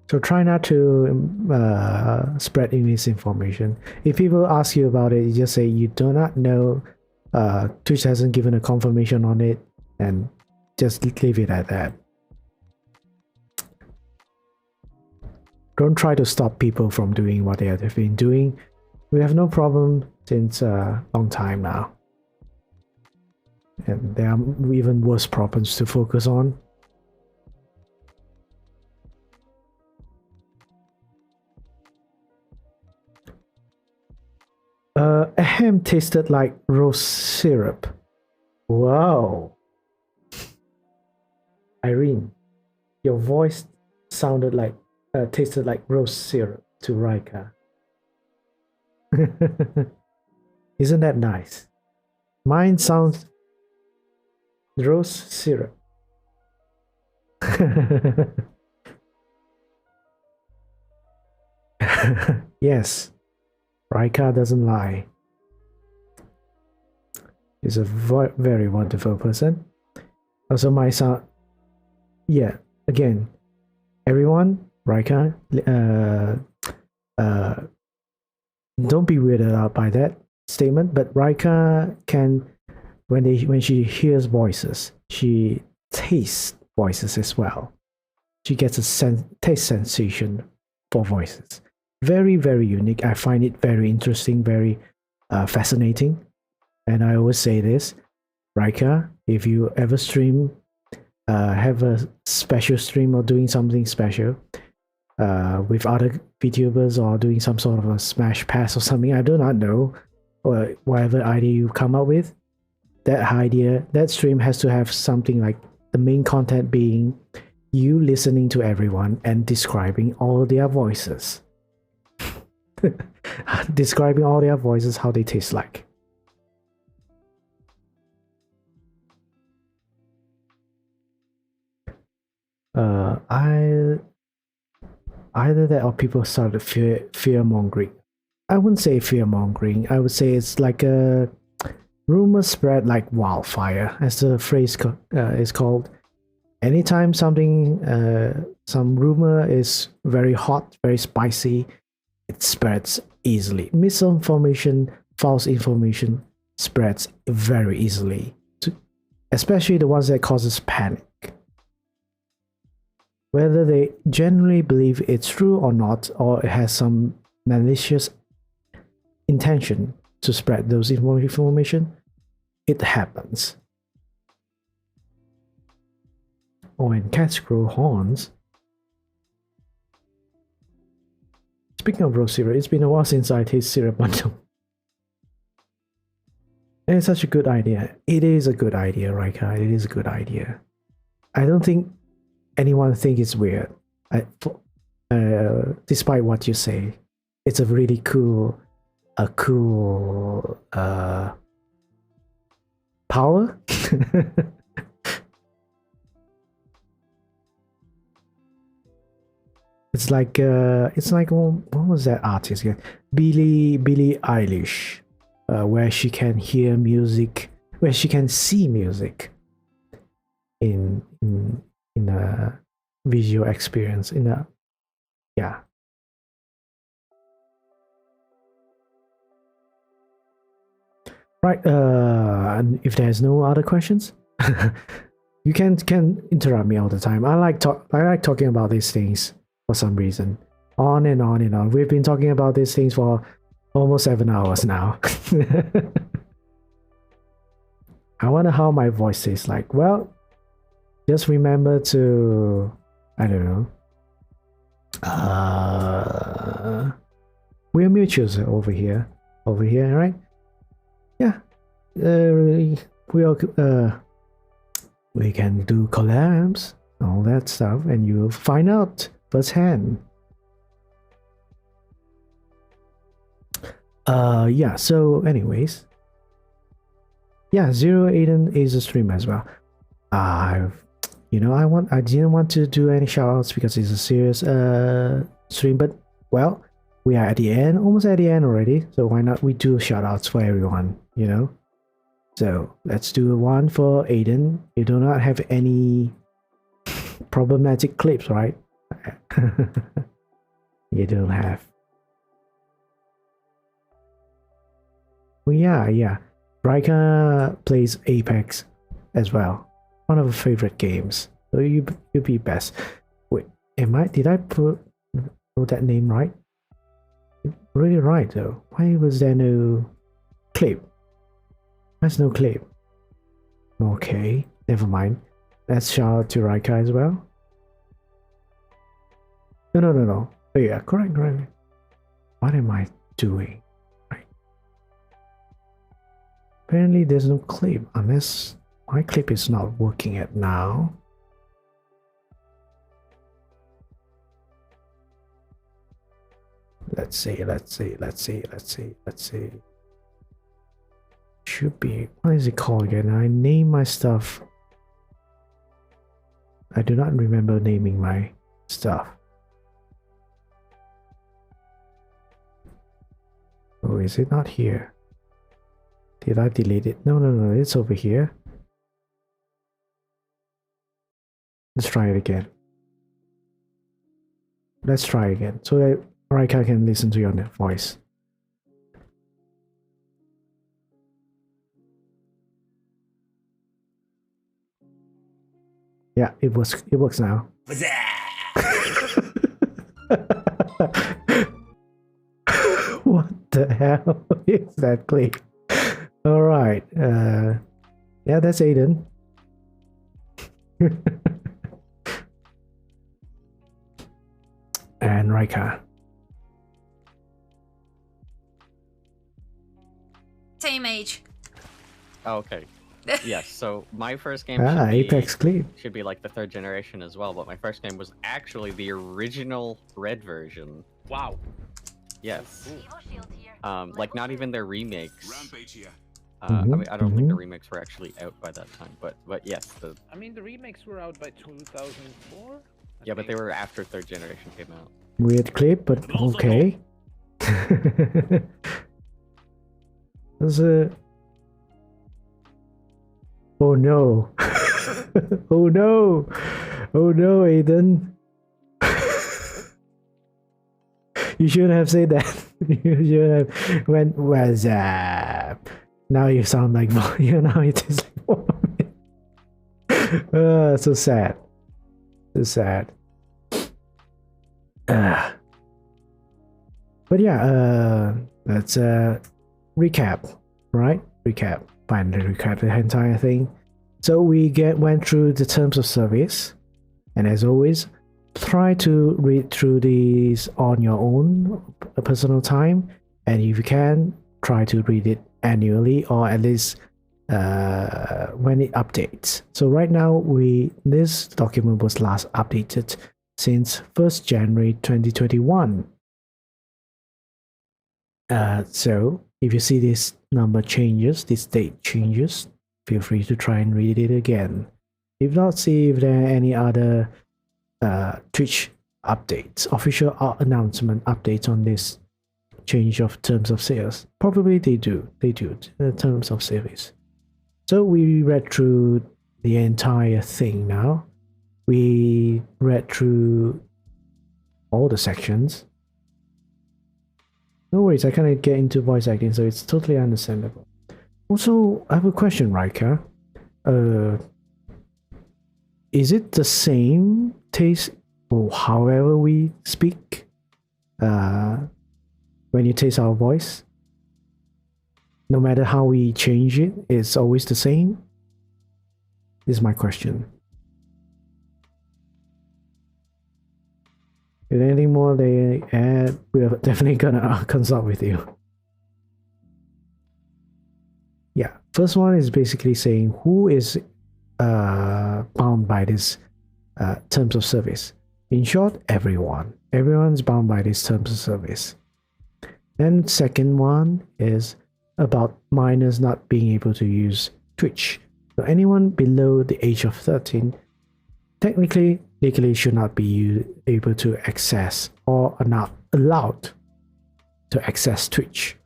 So try not to spread misinformation. If people ask you about it, you just say you do not know. Twitch hasn't given a confirmation on it, and just leave it at that. Don't try to stop people from doing what they have been doing. We have no problem since a long time now. And there are even worse problems to focus on. Ahem tasted like rose syrup. Wow. Irene, your voice sounded like tasted like rose syrup to Raika. Isn't that nice? Mine sounds rose syrup. Yes, Raika doesn't lie. She's a very wonderful person. Also, my sound. Yeah, again, everyone, Raika, don't be weirded out by that statement. But Raika can, when she hears voices, she tastes voices as well. She gets a taste sensation for voices. Very, very unique. I find it very interesting, very fascinating. And I always say this, Raika, if you ever stream, have a special stream or doing something special with other VTubers or doing some sort of a smash pass or something, I do not know, or whatever idea you come up with, that stream has to have something like the main content being you listening to everyone and describing all their voices. Describing all their voices, how they taste like. Either that or people started fear mongering. I wouldn't say fear mongering. I would say it's like a rumor spread like wildfire, as the phrase is called. Anytime something, some rumor is very hot, very spicy, it spreads easily. Misinformation, false information spreads very easily, especially the ones that causes panic. Whether they genuinely believe it's true or not, or it has some malicious intention to spread those information, it happens. Or when cats grow horns, Speaking of rose syrup, it's been a while since I tasted syrup bundle. And it's such a good idea. It is a good idea, right, guys? It is a good idea. I don't think anyone think it's weird. Despite what you say, it's a really cool power. It's like what was that artist again? Billie Eilish, where she can hear music, where she can see music in a visual experience, yeah. Right. And if there's no other questions, you can interrupt me all the time. I like talking about these things for some reason. On and on and on. We've been talking about these things for almost 7 hours now. I wonder how my voice tastes like. Well, just remember to, I don't know. We're mutuals over here, right? Yeah. We can do collabs, all that stuff, and you'll find out firsthand. Yeah, so anyways, yeah, Zero Aiden is a stream as well. I didn't want to do any shoutouts because it's a serious stream, but well, we are at the end, almost at the end already, so why not we do shoutouts for everyone, you know? So let's do one for Aiden. You do not have any problematic clips, right? You don't have. Well, yeah. Rika plays Apex as well. One of her favorite games. So you'll be best. Wait, did I put that name right? Really right though. Why was there no clip? There's no clip. Okay, never mind. Let's shout out to Rika as well. No. Oh yeah, correct. What am I doing? Right. Apparently there's no clip unless my clip is not working at now. Let's see. Should be. What is it called again? I name my stuff. I do not remember naming my stuff. Oh, is it not here? Did I delete it? No, it's over here. Let's try it again. So that Rika can listen to your voice. Yeah, it works now. What the hell is that clip? All right. Yeah, that's Aiden. And Rika. Same age. Oh, okay. Yes, so my first game Apex clip. should be like the 3rd generation as well, but my first game was actually the original Red version. Wow. Yes. Like not even their remakes. Mhm, I mean, I don't think the mhm. remakes were actually out by that time, but yes, I mean, the remakes were out by 2004. yeah, but they were after 3rd generation came out. Weird clip, but okay. There's a. Oh no. Oh no. Oh no, Aiden. You shouldn't have said that. You should have went, what's up? Now you sound like now it is like so sad. So sad. But yeah, let's recap, right? Finally recap the entire thing. So we went through the terms of service, and as always, try to read through these on your own personal time, and if you can, try to read it annually or at least when it updates. So right now this document was last updated since 1st January 2021. So if you see this number changes, this date changes, feel free to try and read it again. If not, see if there are any other Twitch updates, official announcement updates on this change of terms of sales. Probably they do terms of service. So we read through the entire thing now. We read through all the sections. No worries, I kind of get into voice acting, so it's totally understandable. Also, I have a question, Rika. Is it the same taste or however we speak when you taste our voice? No matter how we change it, it's always the same? This is my question. If anything more they add, we're definitely gonna consult with you. Yeah, first one is basically saying who is bound by this terms of service. In short, everyone. Everyone's bound by these terms of service. Then second one is about minors not being able to use Twitch. So anyone below the age of 13 technically, legally should not be able to access or are not allowed to access Twitch.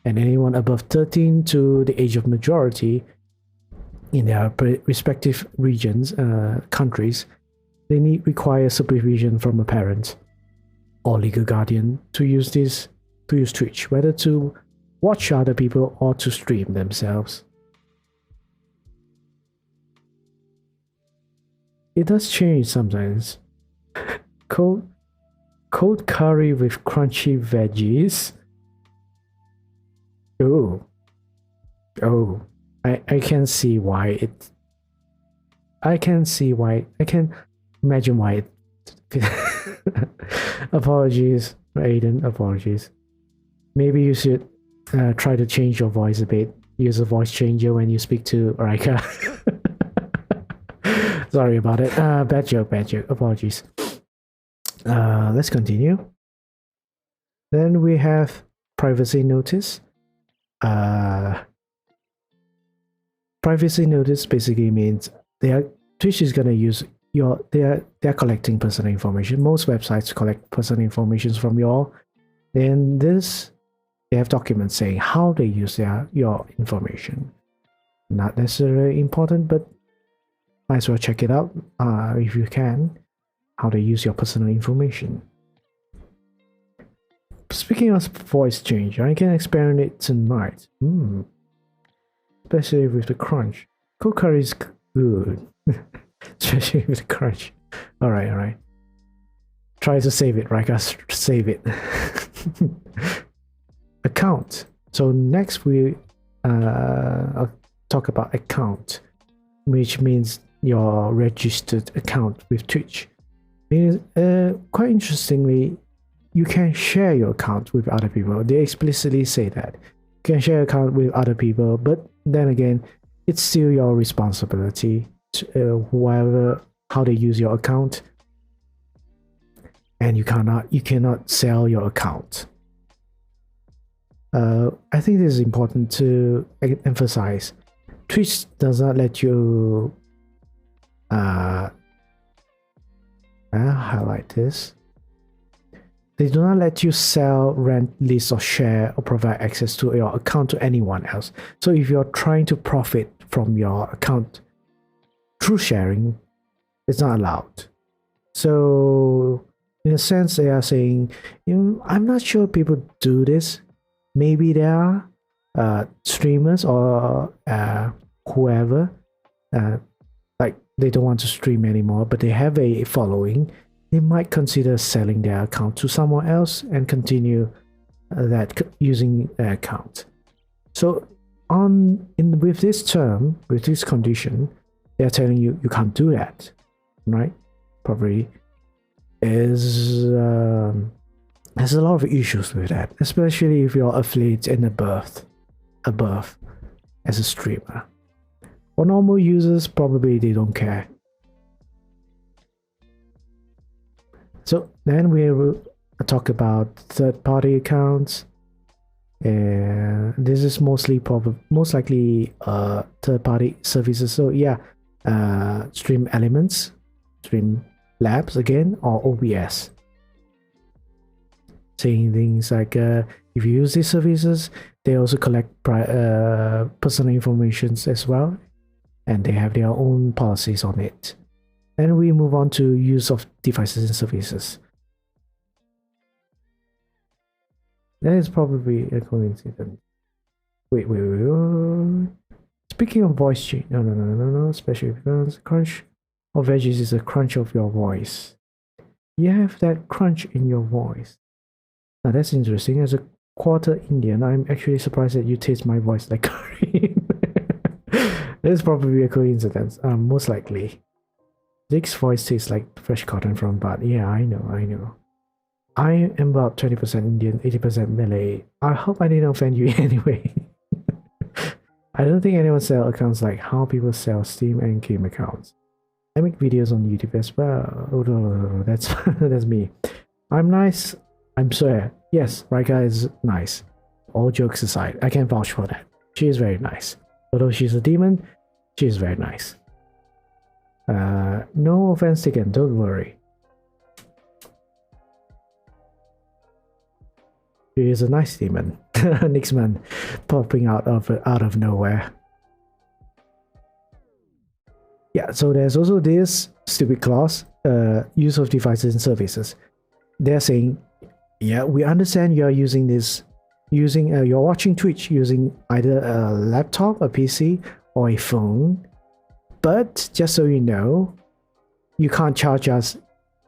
And anyone above 13 to the age of majority in their respective regions, countries, they require supervision from a parent or legal guardian to use Twitch, whether to watch other people or to stream themselves. It does change sometimes. Cold curry with crunchy veggies. Oh, I can see why it. I can imagine why it. Apologies, Aiden. Apologies. Maybe you should try to change your voice a bit. Use a voice changer when you speak to Rika. Sorry about it. Bad joke. Apologies. Let's continue. Then we have privacy notice. Privacy notice basically means Twitch is gonna use they're collecting personal information. Most websites collect personal information from you all. Then they have documents saying how they use your information. Not necessarily important, but might as well check it out if you can, how they use your personal information. Speaking of voice change, I can experiment it tonight. Especially with the crunch. Cold curry is good. Especially with the crunch. Alright. Try to save it, right? Save it. Account. So next I'll talk about account, which means your registered account with Twitch. Quite interestingly, you can share your account with other people. They explicitly say that you can share account with other people, but then again, it's still your responsibility to, how they use your account, and you cannot sell your account. I think this is important to emphasize. Twitch does not let you highlight this. They do not let you sell, rent, lease, or share or provide access to your account to anyone else. So if you're trying to profit from your account through sharing, it's not allowed. So in a sense, they are saying, I'm not sure people do this. Maybe there are streamers or whoever, like they don't want to stream anymore, but they have a following. They might consider selling their account to someone else and continue using their account. So with this term, with this condition, they're telling you can't do that, right? Probably is has a lot of issues with that, especially if you're affiliates and above as a streamer. For normal users, probably they don't care. So then we will talk about third-party accounts, and this is most likely third-party services. So yeah, Stream Elements, Stream Labs again, or OBS. Saying things like if you use these services, they also collect personal information as well, and they have their own policies on it. And we move on to use of devices and services. That is probably a coincidence. Wait. Speaking of voice change, no. Especially because crunch of veggies is a crunch of your voice. You have that crunch in your voice. Now that's interesting. As a quarter Indian, I'm actually surprised that you taste my voice like curry. That's probably a coincidence. Most likely. Jake's voice tastes like fresh cotton from Bhat. Yeah, I know. I am about 20% Indian, 80% Malay. I hope I didn't offend you anyway. I don't think anyone sells accounts like how people sell Steam and game accounts. I make videos on YouTube as well. Oh, no, that's that's me. I'm nice. I'm swear. Yes, Rika is nice. All jokes aside, I can vouch for that. She is very nice. Although she's a demon, she is very nice. No offense taken, don't worry. She is a nice demon. Nixman popping out of nowhere. Yeah, so there's also this stupid clause, use of devices and services. They're saying, yeah, we understand you're using this, you're watching Twitch using either a laptop, a PC, or a phone. But just so you know, you can't charge us,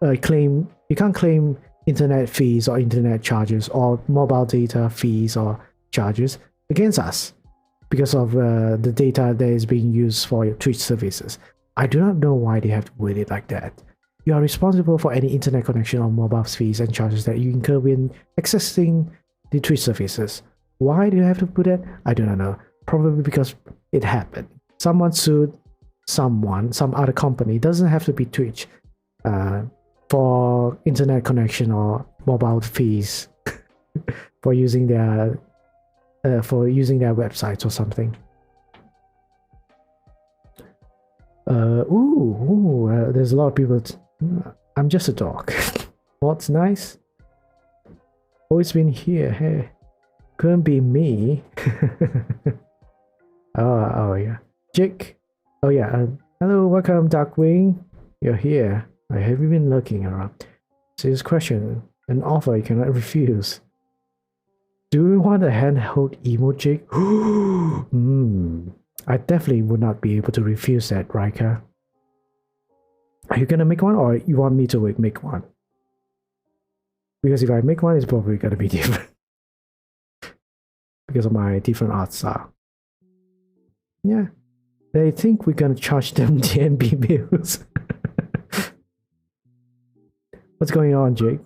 you can't claim internet fees or internet charges or mobile data fees or charges against us because of the data that is being used for your Twitch services. I do not know why they have to word it like that. You are responsible for any internet connection or mobile fees and charges that you incur when accessing the Twitch services. Why do you have to put that? I do not know. Probably because it happened. Someone sued some other company, doesn't have to be Twitch, for internet connection or mobile fees for using their websites or something. There's a lot of people. I'm just a dog. What's nice? Always been here. Hey, couldn't be me. Oh yeah, Jake. Oh yeah, hello, welcome Darkwing. You're here. Have you been looking around? Serious question, an offer you cannot refuse. Do you want a handheld emoji? I definitely would not be able to refuse that, Rika. Are you gonna make one, or you want me to make one? Because if I make one, it's probably gonna be different. Because of my different art style. Yeah. They think we're gonna charge them DNB bills. What's going on, Jake?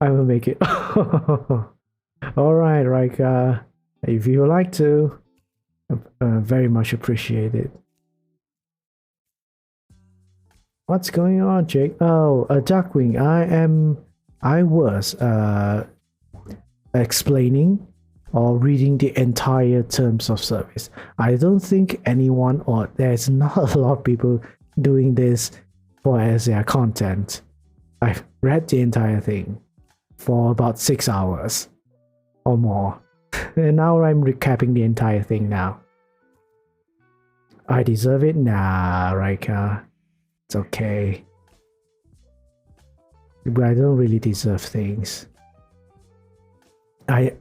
I will make it. Alright, Rika. If you would like to, very much appreciate it. What's going on, Jake? Oh, Darkwing. I was explaining or reading the entire terms of service. I don't think anyone, or there's not a lot of people doing this for as their content. I've read the entire thing for about 6 hours or more. And now I'm recapping the entire thing now. I deserve it? Nah, Rika. It's okay. But I don't really deserve things. I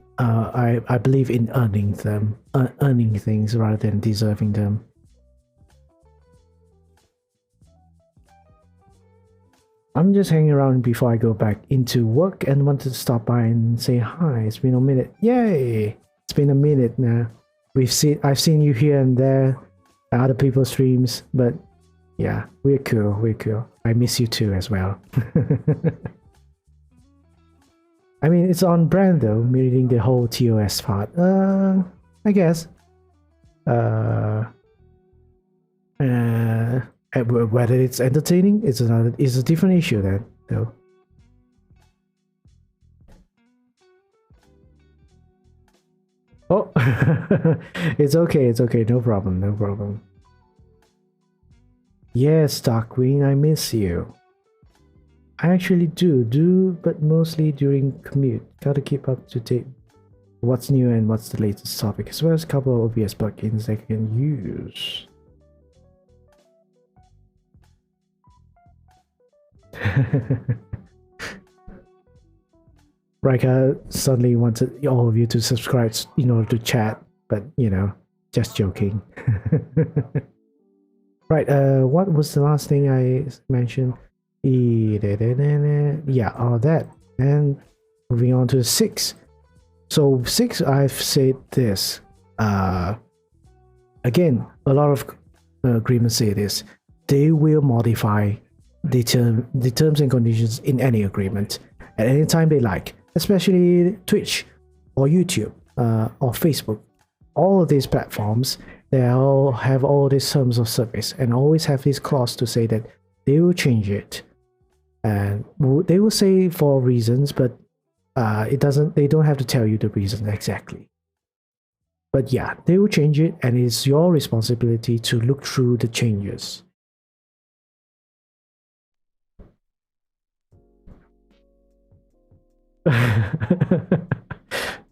believe in earning them, earning things rather than deserving them. I'm just hanging around before I go back into work and wanted to stop by and say hi. It's been a minute. Yay! It's been a minute now. I've seen you here and there, other people's streams, but yeah, we're cool. I miss you too as well. I mean, it's on brand though, reading the whole TOS part. I guess. Whether it's entertaining is a different issue then, though. Oh, it's okay, no problem. Yes, Darkwing, I miss you. I actually do, but mostly during commute. Gotta keep up to date what's new and what's the latest topic, as well as a couple of obvious plugins I can use. Rika suddenly wanted all of you to subscribe in order to chat, but you know, just joking. Right, what was the last thing I mentioned? Yeah, all that. And moving on to 6. So 6, I've said this. Again, a lot of agreements say this. They will modify the terms and conditions in any agreement at any time they like, especially Twitch or YouTube or Facebook. All of these platforms, they all have all these terms of service and always have this clause to say that they will change it, and they will say for reasons, but they don't have to tell you the reason exactly. But yeah, they will change it, and it's your responsibility to look through the changes.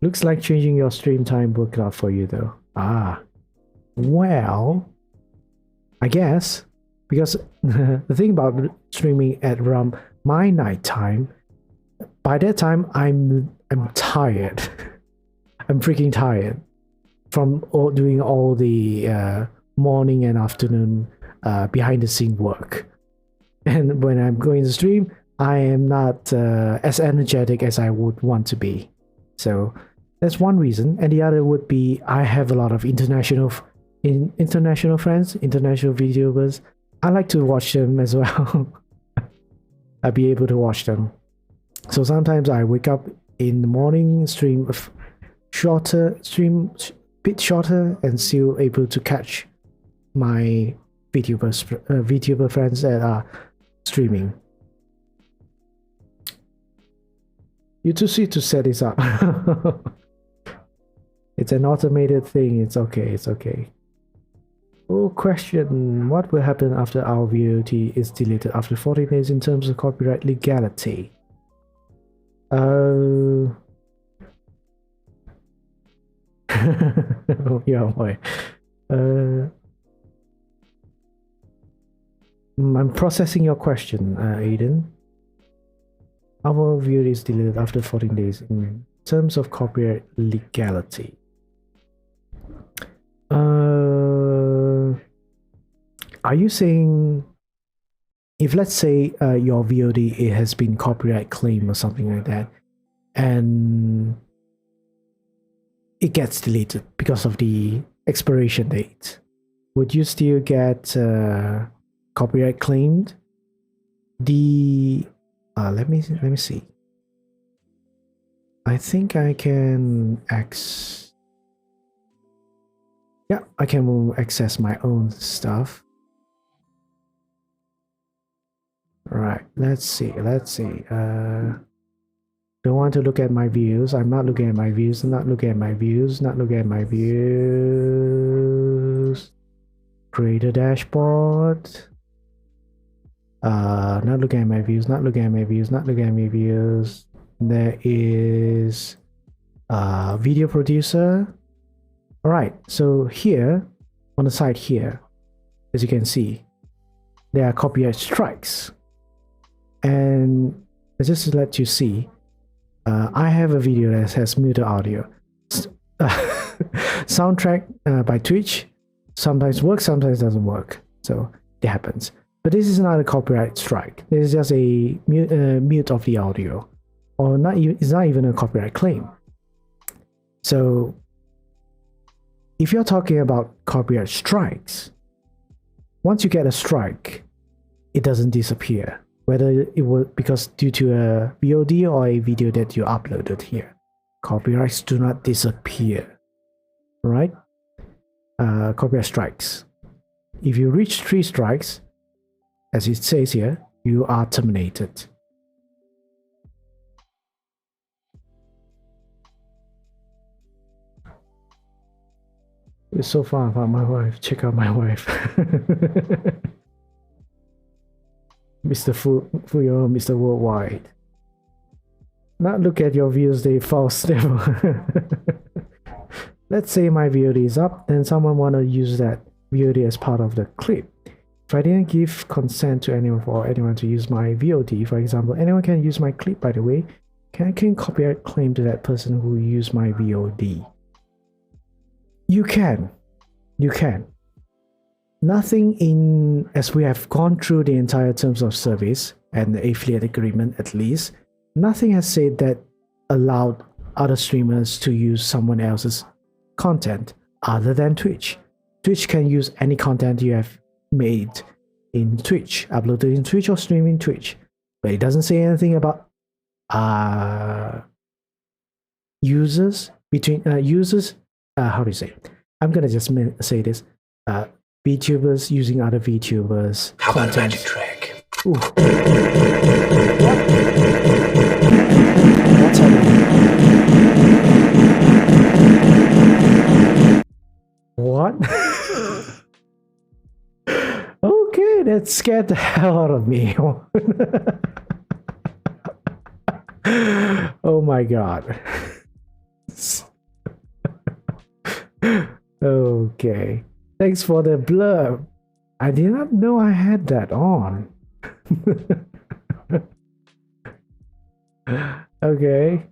Looks like changing your stream time worked out for you though. Well, I guess, because the thing about streaming at around my night time, by that time I'm tired. I'm freaking tired from doing all the morning and afternoon behind the scene work. And when I'm going to stream, I am not as energetic as I would want to be. So that's one reason. And the other would be I have a lot of international friends, international videos. I like to watch them as well. I'll be able to watch them. So sometimes I wake up in the morning, stream bit shorter, and still able to catch my VTuber friends that are streaming. You're too sweet to set this up. It's an automated thing. It's okay. Oh, question. What will happen after our VOD is deleted after 14 days in terms of copyright legality? Yeah, boy. I'm processing your question, Aiden. Our VOD is deleted after 14 days in terms of copyright legality. Are you saying if, let's say, your VOD it has been copyright claimed or something like that, and it gets deleted because of the expiration date, would you still get copyright claimed? Let me see. I think I can I can access my own stuff. Right, let's see. Don't want to look at my views. I'm not looking at my views. Not looking at my views. Create a dashboard. Not looking at my views. There is video producer. All right, so here on the side here, as you can see, there are copyright strikes. And just to let you see, I have a video that has muted audio. Soundtrack by Twitch sometimes works, sometimes doesn't work. So it happens. But this is not a copyright strike. This is just a mute of the audio, or not. It's not even a copyright claim. So if you're talking about copyright strikes, once you get a strike, it doesn't disappear. Whether it was because due to a VOD or a video that you uploaded here. Copyrights do not disappear. Right? Copyright strikes. If you reach 3 strikes, as it says here, you are terminated. It's so far about my wife. Check out my wife. Mr. Fuyo, Mr. Worldwide. Not look at your views, they false never. Let's say my VOD is up, then someone wanna use that VOD as part of the clip. If I didn't give consent to anyone for anyone to use my VOD, for example, anyone can use my clip, by the way. Can copyright claim to that person who used my VOD? You can. Nothing in, as we have gone through the entire terms of service and the affiliate agreement at least, nothing has said that allowed other streamers to use someone else's content other than Twitch. Twitch can use any content you have made in Twitch, uploaded in Twitch or streaming Twitch, but it doesn't say anything about users between users. How do you say it? I'm gonna just say this: VTubers using other VTubers. How about a magic trick? Ooh. What's happening? What? Okay, that scared the hell out of me. Oh my god. Okay. Thanks for the blurb. I did not know I had that on. Okay.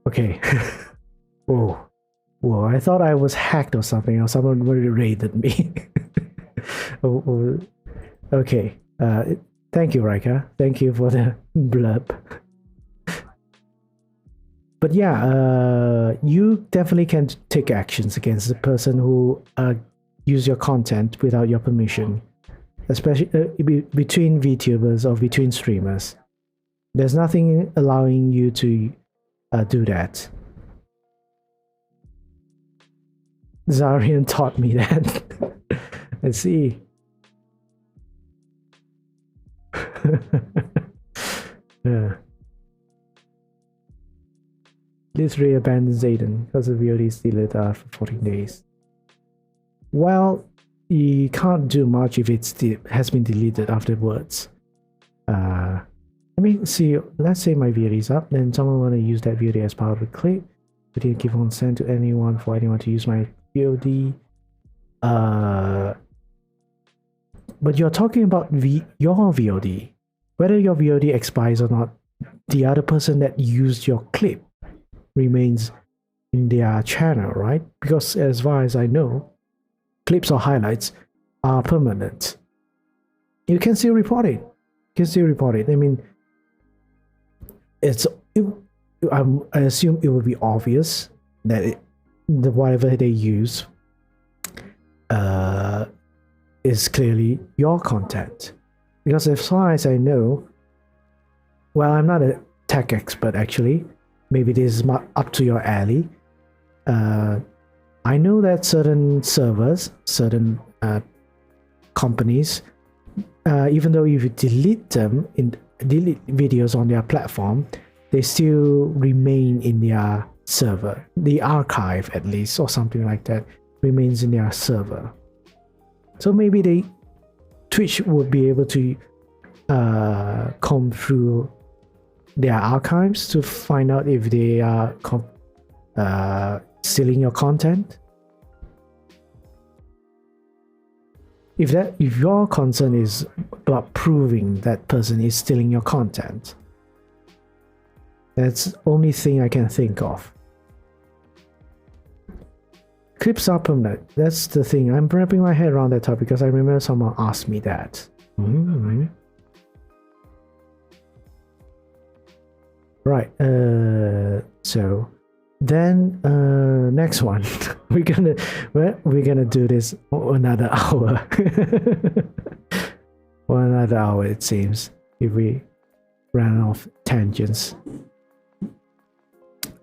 Okay. Whoa. I thought I was hacked or something, or someone really raided me. Okay. Thank you, Rika. Thank you for the blurb. But yeah, you definitely can take actions against the person who use your content without your permission, especially between VTubers or between streamers. There's nothing allowing you to do that. Zarian taught me that. Let's see. Yeah. This Ray abandons Aiden because the VOD is deleted after 14 days. Well, you can't do much if it has been deleted afterwards. Let me see. Let's say my VOD is up, then someone want to use that VOD as part of the clip. We didn't give consent to anyone for anyone to use my VOD. But you're talking about your VOD. Whether your VOD expires or not, the other person that used your clip remains in their channel, right? Because as far as I know, clips or highlights are permanent. You can still report it. I mean, I assume it would be obvious that whatever they use is clearly your content. Because as far as I know, well, I'm not a tech expert actually. Maybe this is up to your alley. I know that certain servers, certain companies, even though if you delete videos on their platform, they still remain in their server. The archive, at least, or something like that, remains in their server. So maybe Twitch would be able to comb through their archives to find out if they are stealing your content. If your concern is about proving that person is stealing your content, that's the only thing I can think of. Clips are permanent. That's the thing. I'm wrapping my head around that topic because I remember someone asked me that. Right. So Then next one, we're gonna do this for another hour. For another hour, it seems, if we ran off tangents.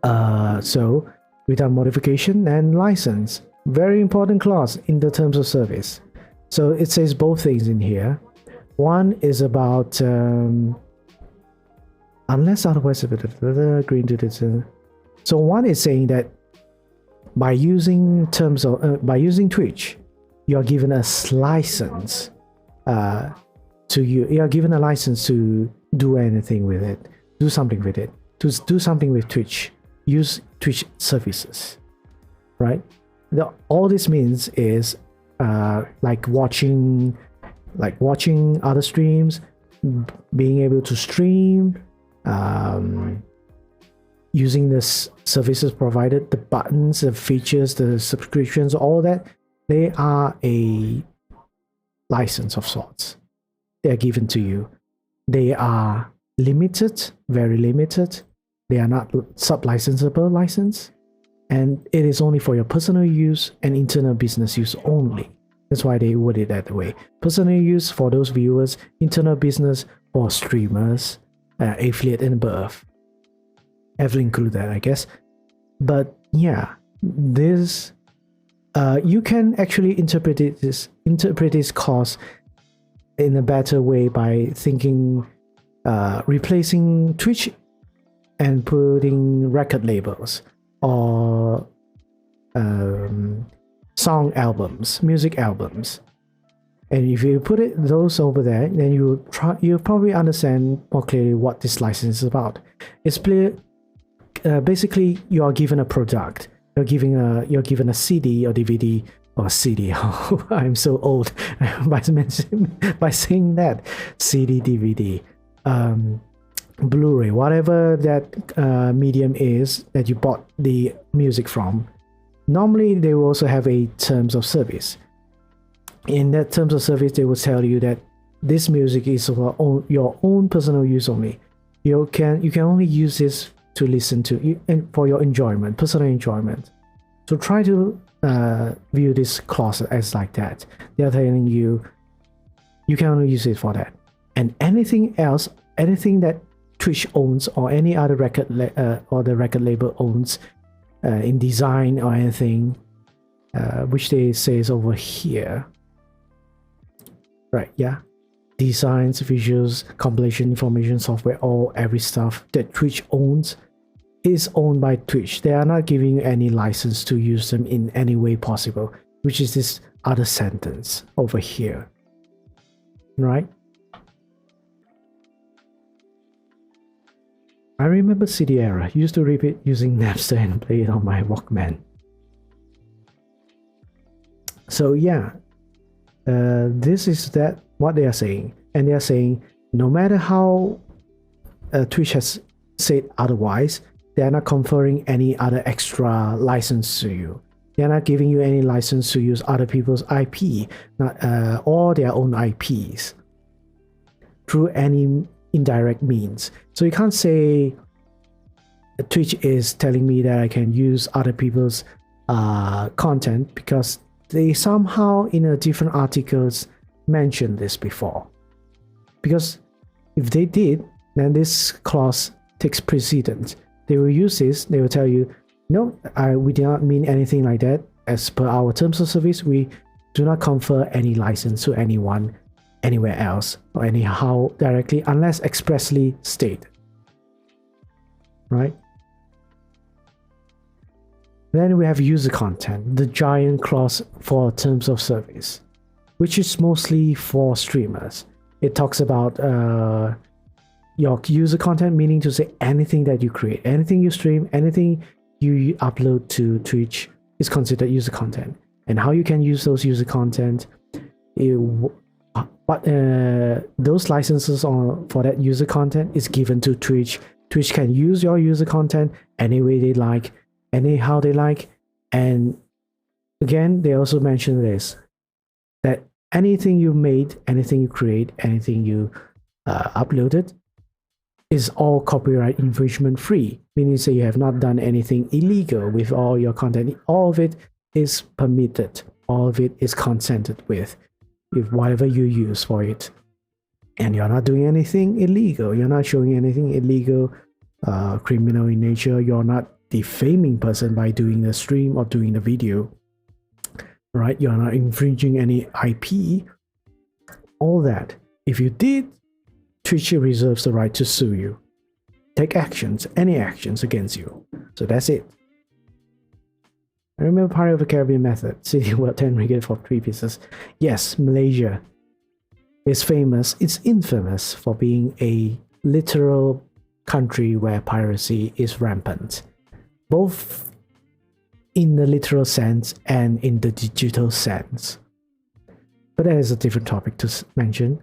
So we done modification and license. Very important clause in the terms of service. So it says both things in here. One is about unless otherwise green to this. So one is saying that by using Twitch, you are given a license you are given a license to do anything with it, do something with it, to do something with Twitch, use Twitch services, right? All this means is like watching other streams, being able to stream, using the services provided, the buttons, the features, the subscriptions, all that, they are a license of sorts. They are given to you. They are limited, very limited. They are not sub-licensable license, and it is only for your personal use and internal business use only. That's why they word it that way. Personal use for those viewers, internal business for streamers, affiliate and above. Have to include that, I guess. But yeah, this you can actually interpret this clause in a better way by thinking replacing Twitch and putting record labels or song albums, music albums. And if you put those over there, then you'll probably understand more clearly what this license is about. It's basically you are given a product. You're given a CD or DVD or CD. I'm so old by saying that. CD, DVD, Blu-ray, whatever that medium is that you bought the music from. Normally, they will also have a terms of service. In that terms of service, they will tell you that this music is for your own personal use only. You can only use this to listen to and for your enjoyment, personal enjoyment. So try to view this clause as like that. They are telling you you can only use it for that, and anything else, anything that Twitch owns or any other record or the record label owns in design or anything, which they say is over here. Right, yeah. Designs, visuals, compilation, information, software, every stuff that Twitch owns is owned by Twitch. They are not giving you any license to use them in any way possible, which is this other sentence over here. Right? I remember CD era. Used to rip it using Napster and play it on my Walkman. So yeah, this is what they are saying, and they are saying no matter how Twitch has said otherwise, they are not conferring any other extra license to you. They are not giving you any license to use other people's IP, or their own IPs through any indirect means. So you can't say Twitch is telling me that I can use other people's content, because they somehow in a different articles mentioned this before. Because if they did, then this clause takes precedence. They will use this, they will tell you, no, we do not mean anything like that. As per our terms of service, we do not confer any license to anyone anywhere else or anyhow directly unless expressly stated. Right? Then we have user content, the giant clause for terms of service, which is mostly for streamers. It talks about your user content, meaning to say anything that you create, anything you stream, anything you upload to Twitch is considered user content. And how you can use those user content, those licenses for that user content is given to Twitch. Twitch can use your user content any way they like, anyhow they like. And again, they also mention this, that anything you made, anything you create, anything you uploaded is all copyright infringement free, meaning that you have not done anything illegal with all your content. All of it is permitted, all of it is consented with whatever you use for it. And you're not doing anything illegal, you're not showing anything illegal, criminal in nature, you're not defaming person by doing the stream or doing the video, right? You're not infringing any IP, all that. If you did, Twitch reserves the right to sue you, take actions, any actions against you. So that's it. I remember Pirate of the Caribbean method, City World 10 ringgit for 3 pieces. Yes, Malaysia is famous, it's infamous for being a literal country where piracy is rampant, both in the literal sense and in the digital sense. But that is a different topic to mention.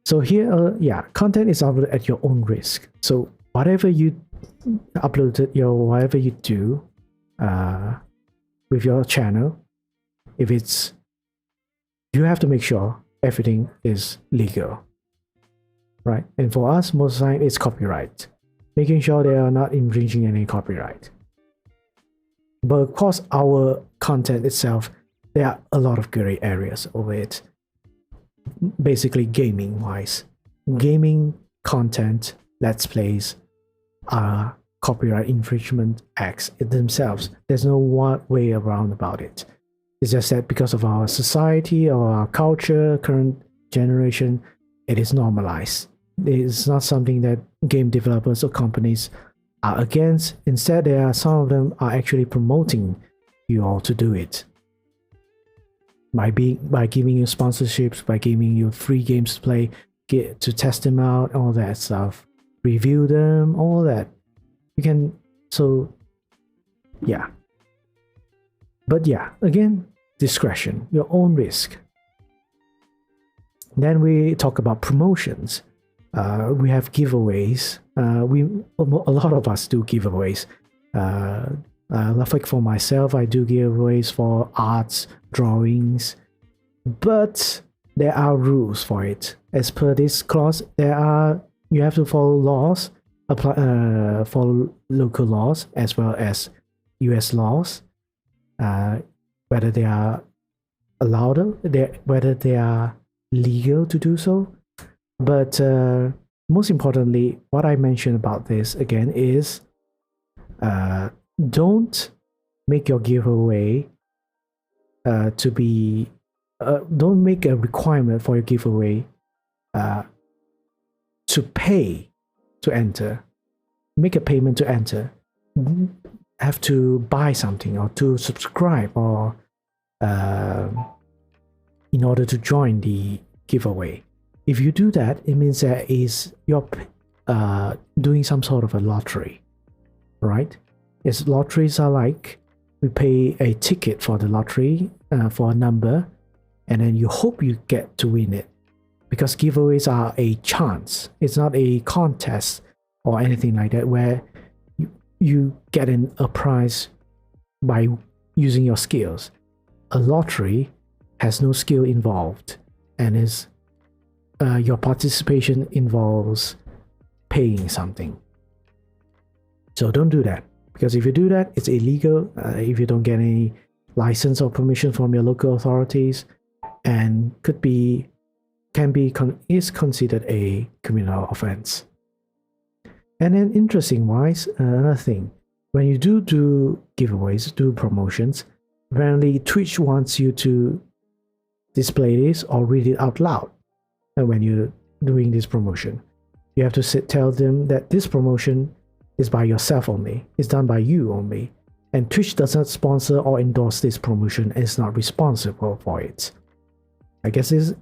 So here, content is uploaded at your own risk. So whatever you uploaded, whatever you do with your channel, if it's, you have to make sure everything is legal, right? And for us, most of the time, it's copyright, making sure they are not infringing any copyright. But of course, our content itself, there are a lot of gray areas over it. Basically, gaming-wise, gaming content, let's plays, are copyright infringement acts themselves. There's no one way around about it. It's just that because of our society or our culture, current generation, it is normalized. It's not something that game developers or companies are against. Instead, some of them are actually promoting you all to do it. By giving you sponsorships, by giving you free games to play, to test them out, all that stuff, review them, all that. You can, so yeah. But yeah, again, discretion, your own risk. Then we talk about promotions. We have giveaways. A lot of us do giveaways. Like for myself, I do giveaways for arts, drawings, but there are rules for it. As per this clause, you have to follow laws, follow local laws as well as US laws, whether they are allowed, whether they are legal to do so. But most importantly, what I mentioned about this again is don't make your giveaway to be don't make a requirement for your giveaway to pay to enter. Make a payment to enter. Have to buy something or to subscribe or in order to join the giveaway. If you do that, it means that you're doing some sort of a lottery, right? As lotteries are like, we pay a ticket for the lottery for a number, and then you hope you get to win it. Because giveaways are a chance. It's not a contest or anything like that where you get a prize by using your skills. A lottery has no skill involved, and your participation involves paying something. So don't do that, because if you do that, it's illegal if you don't get any license or permission from your local authorities, and is considered a criminal offense. And then interesting wise, another thing, when you do giveaways, do promotions, apparently Twitch wants you to display this or read it out loud. And when you're doing this promotion, you have to tell them that this promotion is by yourself only, it's done by you only, and Twitch does not sponsor or endorse this promotion and is not responsible for it. I guess this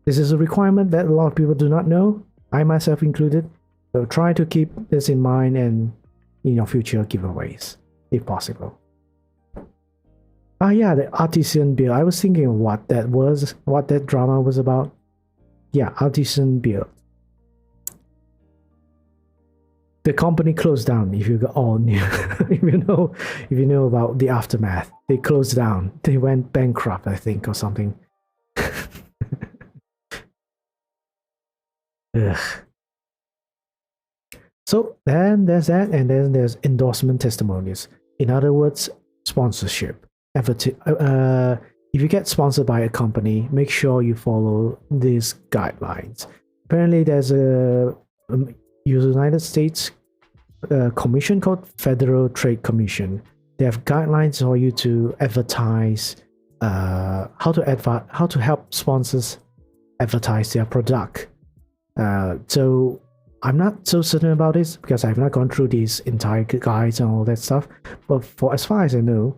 is a requirement that a lot of people do not know, I myself included. So try to keep this in mind and in your future giveaways, if possible. Yeah, the Artisan Build. I was thinking of what that drama was about. Yeah, Artisan Build. The company closed down. If you all knew, if you know about the aftermath, they closed down. They went bankrupt, I think, or something. Ugh. So then there's that, and then there's endorsement testimonials. In other words, sponsorship. If you get sponsored by a company, make sure you follow these guidelines. Apparently, there's a United States commission called Federal Trade Commission. They have guidelines for you to advertise, how to help sponsors advertise their product. So I'm not so certain about this because I've not gone through these entire guides and all that stuff. But for as far as I know,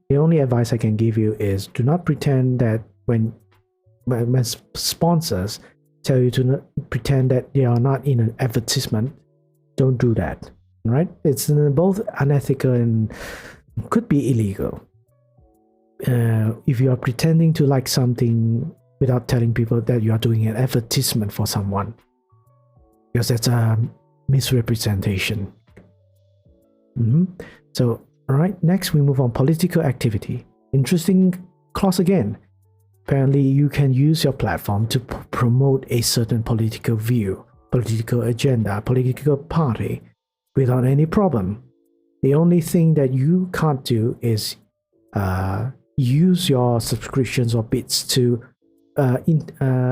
the only advice I can give you is do not pretend that when sponsors tell you to not pretend that they are not in an advertisement. Don't do that, right? It's both unethical and could be illegal. If you are pretending to like something without telling people that you are doing an advertisement for someone, because that's a misrepresentation. So, all right, next we move on political activity. Interesting clause again. Apparently, you can use your platform to promote a certain political view, political agenda, political party without any problem. The only thing that you can't do is use your subscriptions or bits to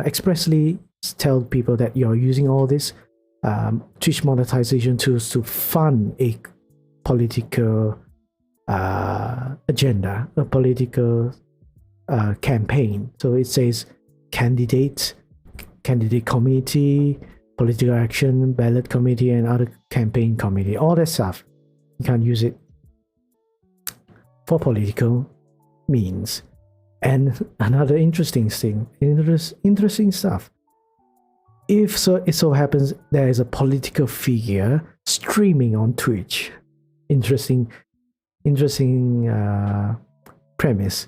expressly tell people that you're using all this Twitch monetization tools to fund a political agenda, a political campaign. So it says candidate committee, political action, ballot committee, and other campaign committee. All that stuff, you can't use it for political means. And another interesting stuff. If so, it so happens there is a political figure streaming on Twitch. Interesting premise.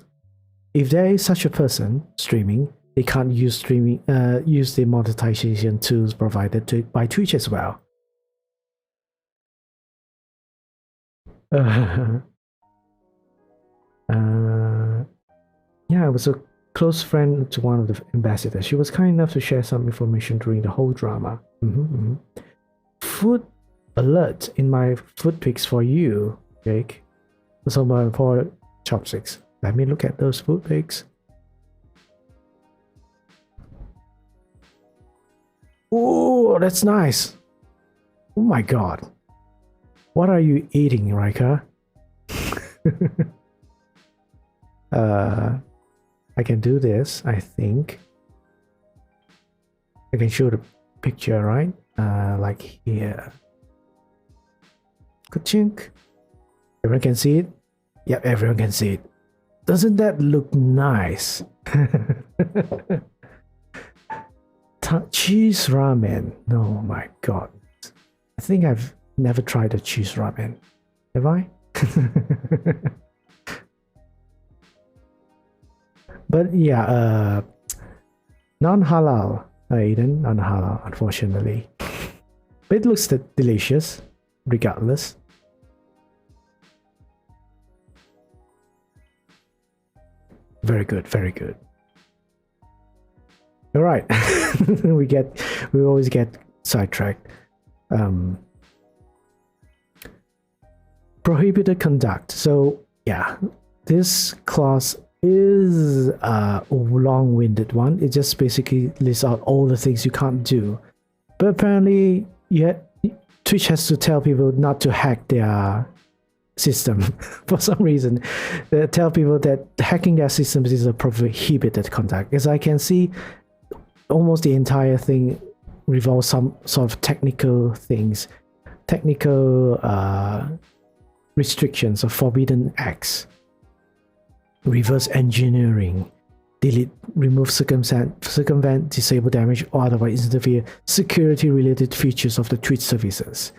If there is such a person streaming, they can't use the monetization tools provided by Twitch as well. Yeah, I was a close friend to one of the ambassadors. She was kind enough to share some information during the whole drama. Food alert in my food pics for you, Jake. Someone for chopsticks. Let me look at those food pics. Oh, that's nice. Oh my god. What are you eating, Rika? I can do this, I think. I can show the picture, right? Like here. Ka-chink. Everyone can see it? Yep, everyone can see it. Doesn't that look nice? Cheese ramen. Oh my god. I think I've never tried a cheese ramen. Have I? But yeah, non-halal, Aiden, non-halal, unfortunately. But it looks delicious, regardless. Very good, very good. All right, we always get sidetracked. Prohibited conduct. So yeah, this clause is a long-winded one. It just basically lists out all the things you can't do. But apparently, Twitch has to tell people not to hack their system for some reason. They tell people that hacking their systems is a prohibited conduct. As I can see, almost the entire thing revolves some sort of technical things, technical restrictions or forbidden acts. Reverse engineering, delete, remove, circumvent, disable, damage, or otherwise interfere security-related features of the Twitch services.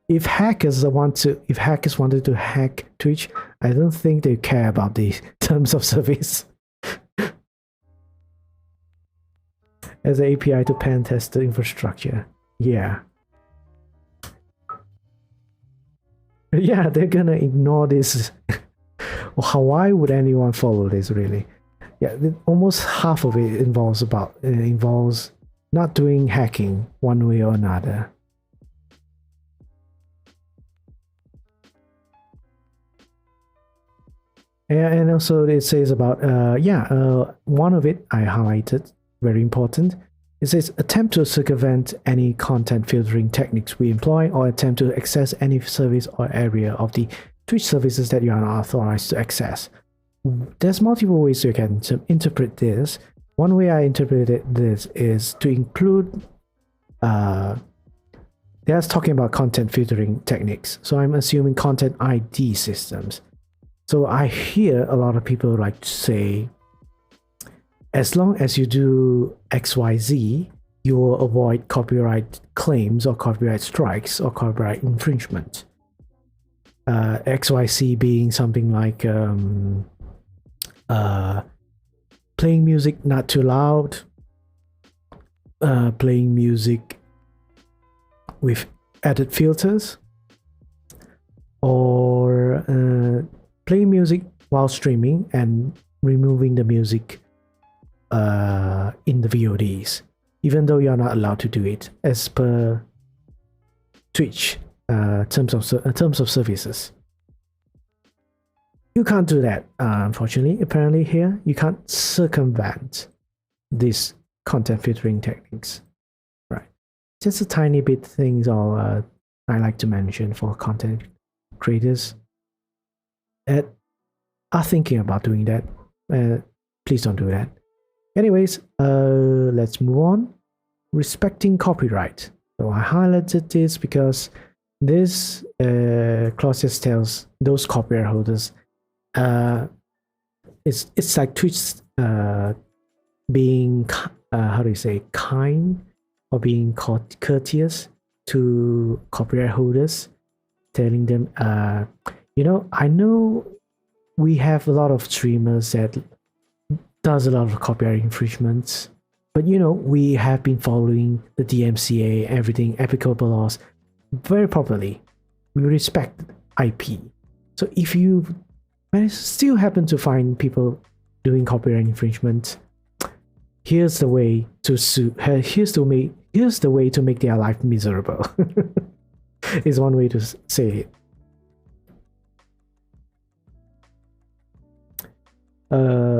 If hackers wanted to hack Twitch, I don't think they care about the terms of service. As an API to pen test the infrastructure. Yeah. Yeah, they're gonna ignore this. Why would anyone follow this, really? Yeah, almost half of it involves not doing hacking one way or another. And also it says about one of it I highlighted, very important. It says attempt to circumvent any content filtering techniques we employ, or attempt to access any service or area of the Twitch services that you are not authorized to access. There's multiple ways you can interpret this. One way I interpreted this is to include that's talking about content filtering techniques. So I'm assuming content ID systems. So I hear a lot of people like to say, as long as you do XYZ, you will avoid copyright claims or copyright strikes or copyright infringement. XYZ being something like playing music not too loud, playing music with added filters, or playing music while streaming and removing the music in the VODs, even though you're not allowed to do it as per Twitch terms of services. You can't do that, unfortunately. Apparently here, you can't circumvent these content filtering techniques. Right. Just a tiny bit things I like to mention for content creators that are thinking about doing that. Please don't do that. Anyways, let's move on. Respecting copyright. So I highlighted this because this clause just tells those copyright holders it's like Twitch being how do you say, kind, or being courteous to copyright holders, telling them I know we have a lot of streamers that does a lot of copyright infringements, but we have been following the DMCA, everything, applicable laws very properly. We respect IP. So if you still happen to find people doing copyright infringement, here's the way to sue. Here's the way to make their life miserable. Is one way to say it.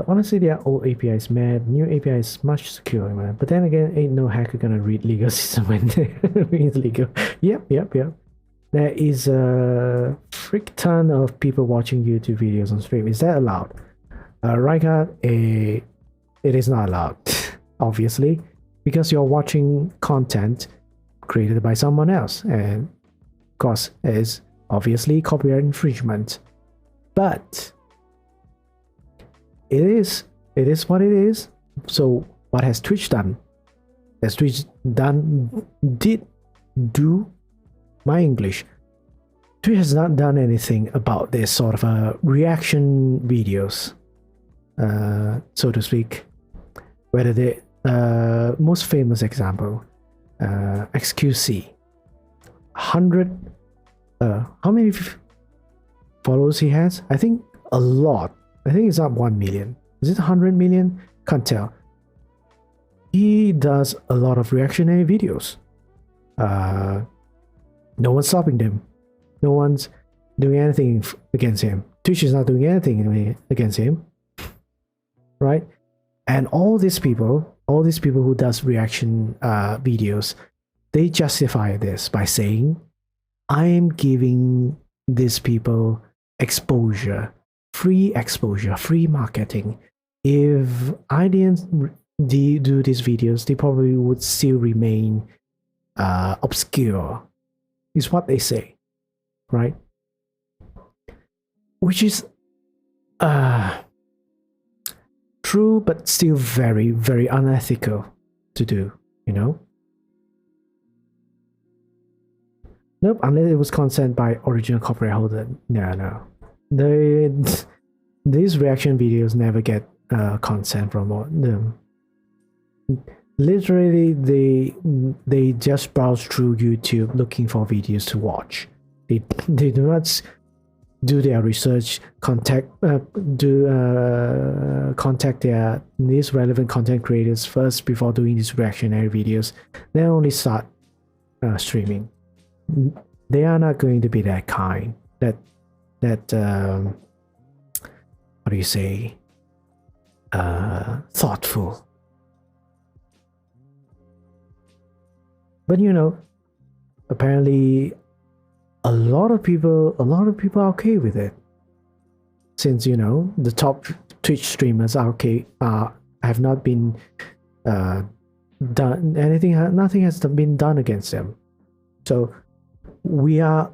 Honestly, their old API is mad. New API is much secure, man. But then again, ain't no hacker gonna read legal system when they read legal. Yep. There is a freak ton of people watching YouTube videos on stream. Is that allowed? Reinhardt, it is not allowed, obviously, because you're watching content created by someone else, and of course, it is obviously copyright infringement. But it is what it is. So what has Twitch done? Has Twitch do my English? Twitch has not done anything about this sort of reaction videos, so to speak. Whether the most famous example, XQC, 100, how many followers he has? I think a lot. I think it's not 1 million. Is it 100 million? Can't tell. He does a lot of reactionary videos. No one's stopping them. No one's doing anything against him. Twitch is not doing anything against him, right? And all these people who does reaction videos, they justify this by saying, I am giving these people exposure, free marketing. If I didn't do these videos, they probably would still remain obscure, is what they say, right? Which is true, but still very, very unethical to do, Nope, unless it was consent by original copyright holder. No. These reaction videos never get consent from them. Literally, they just browse through YouTube looking for videos to watch. They do not do their research, contact these relevant content creators first before doing these reactionary videos. They only start streaming. They are not going to be that kind. That how do you say, thoughtful. But apparently a lot of people are okay with it, since the top Twitch streamers are okay, have not been done anything, nothing has been done against them. So there's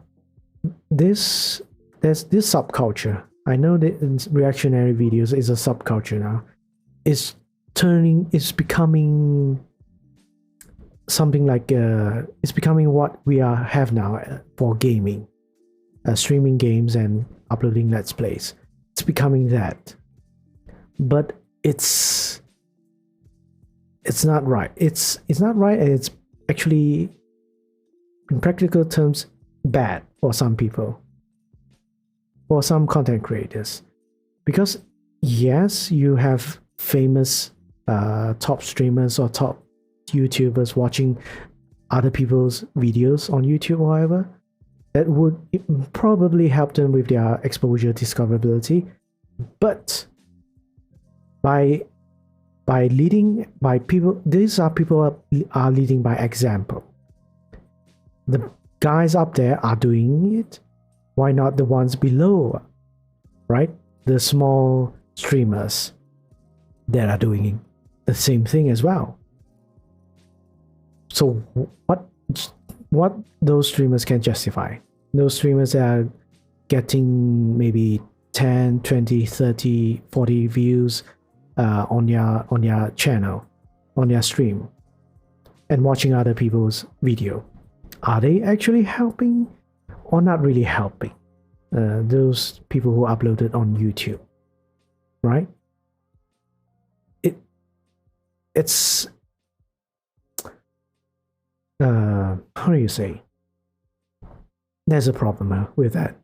this subculture. I know that reactionary videos is a subculture now. It's becoming something like it's becoming what we have now for gaming, streaming games and uploading let's plays. It's becoming that, but it's not right. It's not right, and it's actually, in practical terms, bad for some people, for some content creators, because yes, you have famous top streamers or top YouTubers watching other people's videos on YouTube or whatever. That would probably help them with their exposure, discoverability, but by leading by people, these are people are leading by example. The guys up there are doing it, why not the ones below, right? The small streamers that are doing the same thing as well. So what those streamers can justify? Those streamers that are getting maybe 10, 20, 30, 40 views on their channel, on their stream, and watching other people's video, are they actually helping or not really helping those people who uploaded on YouTube, right? It's how do you say, there's a problem with that,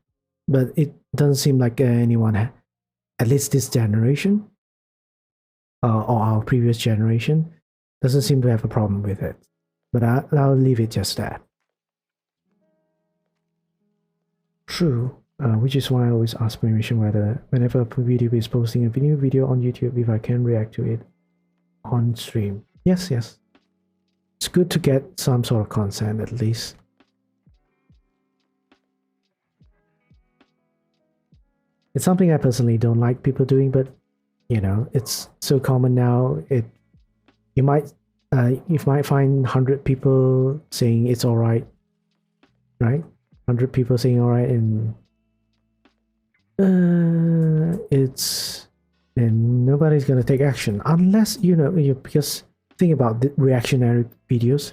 but it doesn't seem like anyone, at least this generation or our previous generation, doesn't seem to have a problem with it. But I'll leave it just that. True, which is why I always ask permission whether whenever a video is posting a new video on YouTube, if I can react to it on stream. Yes, it's good to get some sort of consent at least. It's something I personally don't like people doing, but it's so common now. You might find 100 people saying it's all right, right? 100 people saying all right, and nobody's gonna take action unless because think about the reactionary videos.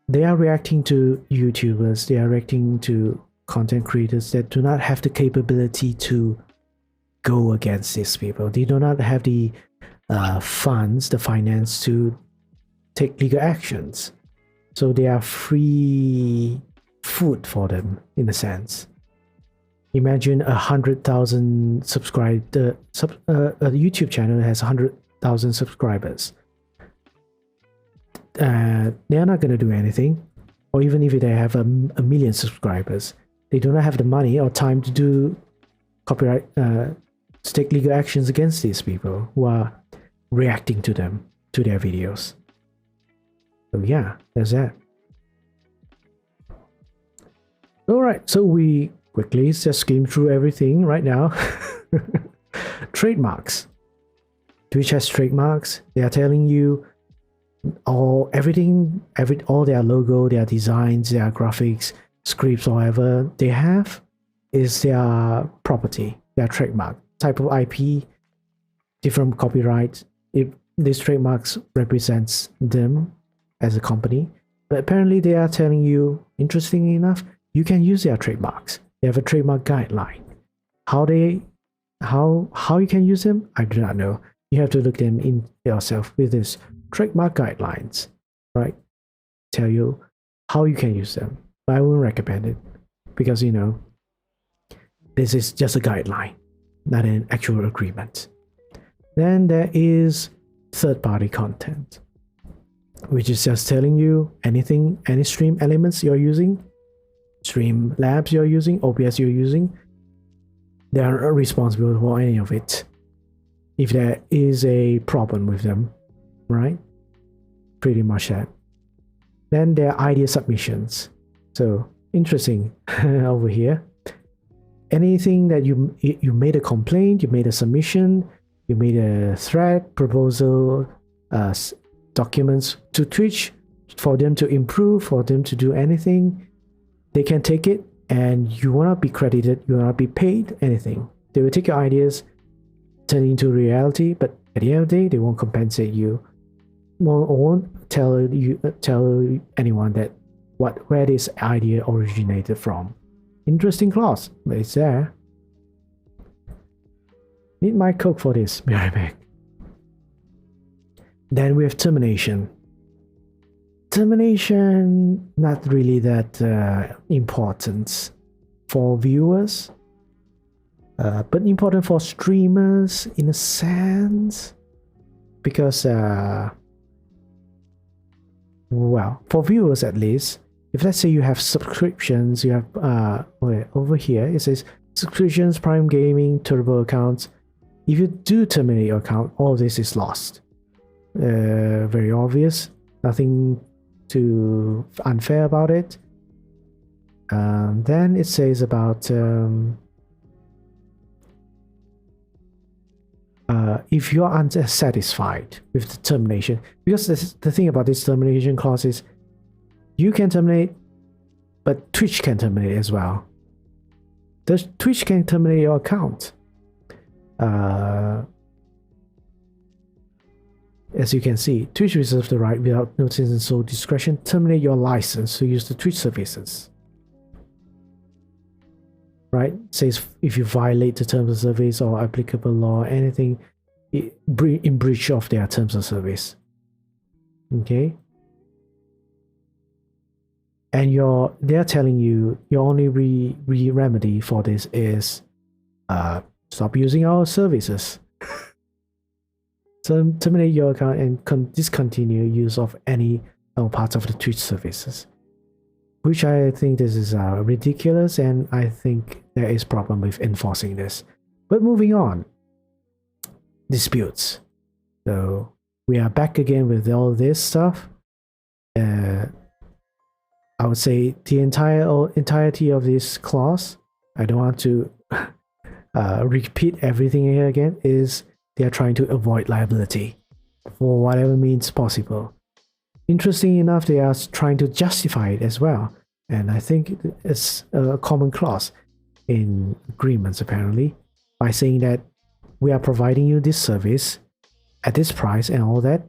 They are reacting to YouTubers. They are reacting to content creators that do not have the capability to go against these people. They do not have the funds, the finance to take legal actions. So they are free food for them, in a sense. Imagine 100,000 subscribers. A YouTube channel has 100,000 subscribers. They are not going to do anything, or even if they have a million subscribers, they do not have the money or time to do copyright, to take legal actions against these people who are reacting to them, to their videos. So yeah, there's that. All right, so we quickly just skim through everything right now. Trademarks. Twitch has trademarks. They are telling you all their logo, their designs, their graphics, scripts, or whatever they have is their property, their trademark, type of IP, different copyright. If these trademarks represents them as a company, but apparently they are telling you, interestingly enough, you can use their trademarks. They have a trademark guideline. How you can use them, I do not know. You have to look them in yourself with this trademark guidelines, right? Tell you how you can use them. But I wouldn't recommend it because this is just a guideline, not an actual agreement. Then there is third-party content, which is just telling you anything, any stream elements you're using, Streamlabs you're using, OBS you're using, They are responsible for any of it. If there is a problem with them, right? Pretty much that. Then there are idea submissions. So interesting over here. Anything that you made a complaint, you made a submission, you made a thread, proposal, documents to Twitch for them to improve, for them to do anything, they can take it, and you will not be credited, you will not be paid anything. They will take your ideas, turn it into reality, but at the end of the day, they won't compensate you. Won't tell anyone that where this idea originated from. Interesting clause, but it's there. Need my Coke for this. Be right back. Then we have termination. Termination, not really that important for viewers, but important for streamers in a sense, because well, for viewers at least, if let's say you have subscriptions, you have over here it says subscriptions, Prime Gaming, Turbo accounts. If you do terminate your account, all this is lost. Very obvious, nothing too unfair about it. Then it says about if you're unsatisfied with the termination, because the thing about this termination clause is you can terminate, but Twitch can terminate as well. Twitch can terminate your account. As you can see, Twitch reserves the right, without notice and sole discretion, terminate your license to use the Twitch services. Right? It says if you violate the terms of service or applicable law, anything in breach of their terms of service. Okay? And they're telling you your only remedy for this is stop using our services. Terminate your account and discontinue use of any parts of the Twitch services. Which I think this is ridiculous, and I think there is problem with enforcing this. But moving on. Disputes. So we are back again with all this stuff. I would say the entirety of this clause, I don't want to repeat everything here again, is they are trying to avoid liability for whatever means possible. Interesting enough, they are trying to justify it as well. And I think it's a common clause in agreements, apparently, by saying that we are providing you this service at this price and all that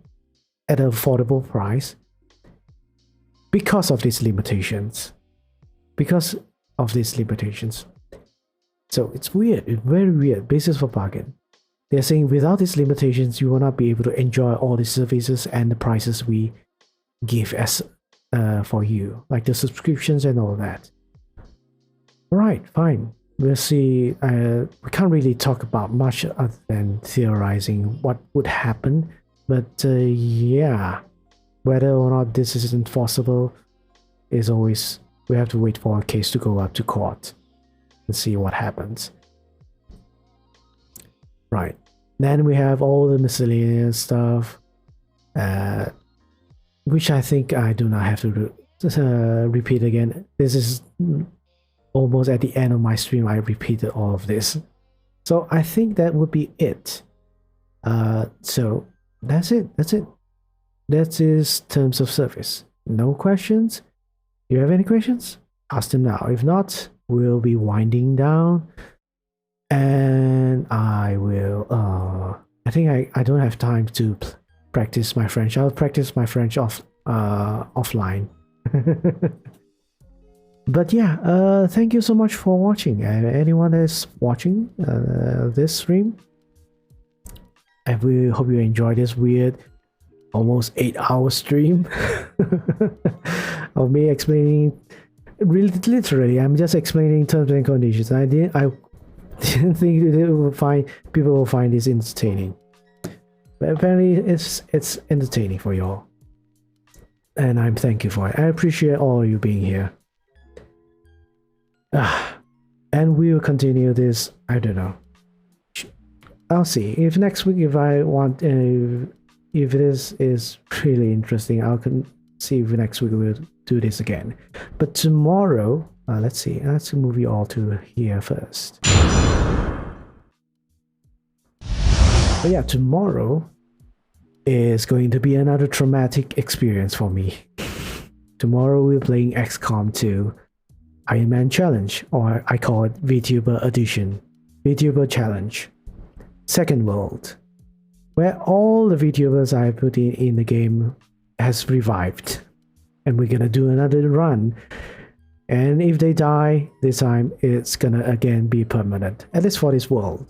at an affordable price because of these limitations. Because of these limitations. So it's weird, it's very weird, basis for bargain. They're saying without these limitations, you will not be able to enjoy all the services and the prices we give as for you, like the subscriptions and all that. Alright, fine. We'll see. We can't really talk about much other than theorizing what would happen, but yeah, whether or not this is enforceable is always, we have to wait for a case to go up to court and see what happens. Right, then we have all the miscellaneous stuff, which I think I do not have to repeat again. This is almost at the end of my stream, I repeated all of this. So I think that would be it. So that's it. That is terms of service. No questions? You have any questions? Ask them now. If not, we'll be winding down. And I will, I think I don't have time to practice my French. I'll practice my French offline. But yeah, thank you so much for watching. Anyone that's watching this stream, I really hope you enjoy this weird, almost 8-hour stream of me explaining. Really, literally, I'm just explaining terms and conditions. I didn't think people will find this entertaining, but apparently it's entertaining for y'all, and I'm thank you for it. I appreciate all of you being here. And and we will continue this. I don't know. I'll see if next week, if I want, if this is really interesting, I can see if next week we'll do this again. But tomorrow, let's see. Let's move you all to here first. But yeah, tomorrow is going to be another traumatic experience for me. Tomorrow we're playing XCOM 2 Iron Man Challenge, or I call it VTuber Edition, VTuber Challenge, Second World, where all the VTubers I put in the game has revived, and we're gonna do another run. And if they die this time, it's gonna again be permanent, at least for this world.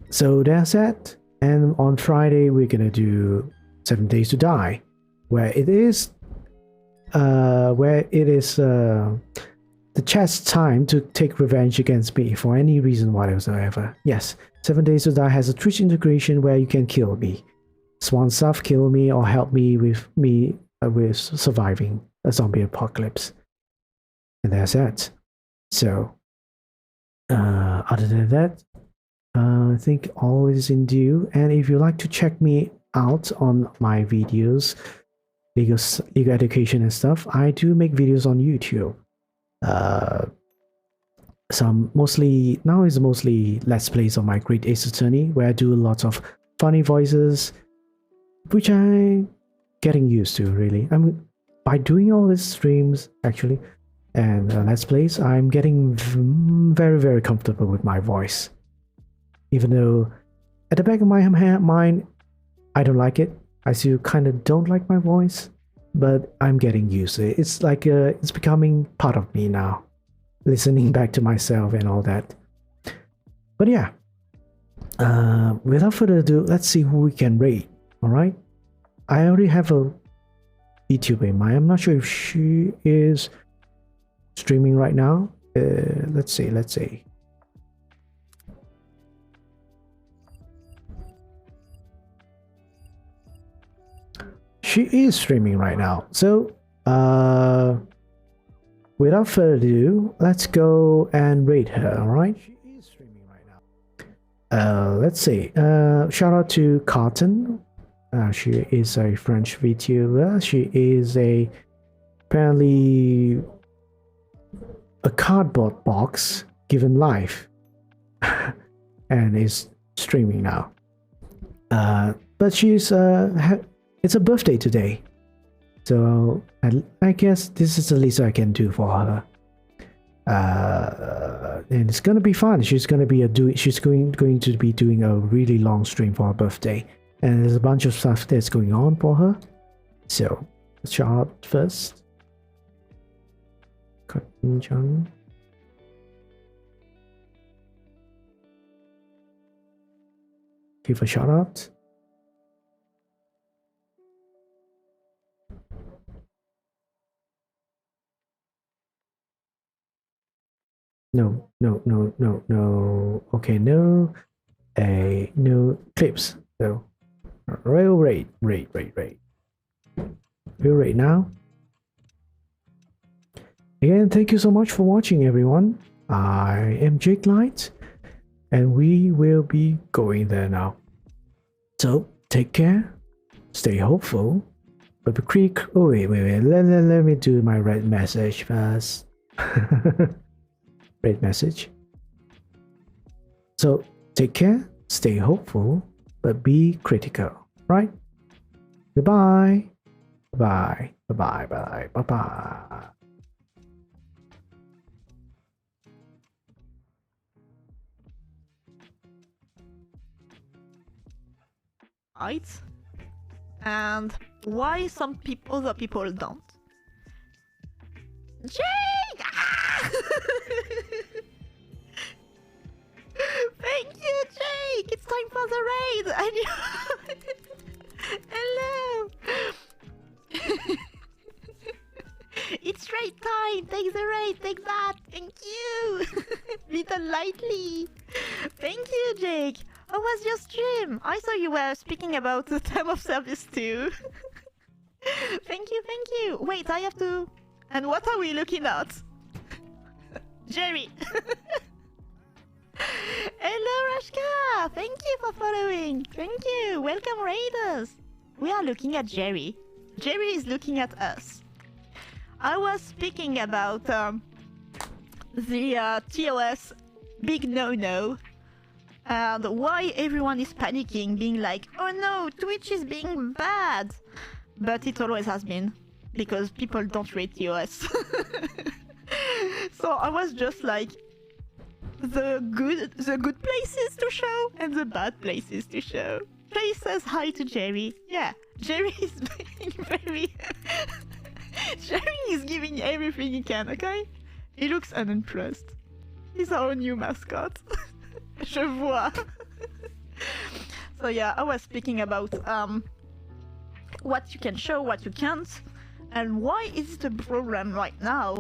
So that's that. And on Friday we're gonna do 7 Days to Die, where it is the chat's time to take revenge against me for any reason whatsoever. Yes, 7 Days to Die has a Twitch integration where you can kill me, Swan stuff, kill me, or help me with surviving a zombie apocalypse. And that's that. So other than that, I think all is in due. And if you'd like to check me out on my videos, legal education and stuff, I do make videos on YouTube. Mostly Let's Plays on my Great Ace Attorney, where I do lots of funny voices, which I'm getting used to, really. By doing all these streams, actually, and Let's Plays, I'm getting very, very comfortable with my voice. Even though at the back of my mind, I don't like it. I still kind of don't like my voice, but I'm getting used to it. It's like it's becoming part of me now, listening back to myself and all that. But yeah, without further ado, let's see who we can raid. All right, I already have a VTuber in mind. I'm not sure if she is streaming right now. Let's see. She is streaming right now. So, without further ado, let's go and raid her, alright? She is streaming right now. Let's see. Shout out to Carton. She is a French VTuber. She is apparently a cardboard box given life. And is streaming now. But she's it's a birthday today, so I guess this is the least I can do for her. And it's gonna be fun. She's going to be doing a really long stream for her birthday, and there's a bunch of stuff that's going on for her. So let's shout out first. Cotton. Give a shout out. No. Okay, no clips. So, real raid. Real raid now. Again, thank you so much for watching, everyone. I am Jake Light, and we will be going there now. So, take care, stay hopeful, but be quick. Oh, wait. Let me do my red message first. Red message. So take care, stay hopeful, but be critical, right? Goodbye. Bye. Bye. Right? And why some people other people don't? Jake! Ah! Thank you, Jake! It's time for the raid! And you... Hello! It's raid time! Take the raid! Take that! Thank you! Little lightly! Thank you, Jake! How was your stream? I saw you were speaking about the time of service too. Thank you! Wait, I have to... And what are we looking at? Jerry. Hello, Rashka. Thank you for following. Thank you. Welcome, Raiders. We are looking at Jerry. Jerry is looking at us. I was speaking about the TOS big no-no and why everyone is panicking, being like, oh no, Twitch is being bad. But it always has been, because people don't rate TOS. So I was just like, the good places to show and the bad places to show. Jay says hi to Jerry. Yeah, Jerry is being very... Jerry is giving everything he can, okay? He looks unimpressed. He's our new mascot. Je vois. So yeah, I was speaking about what you can show, what you can't, and why is it a problem right now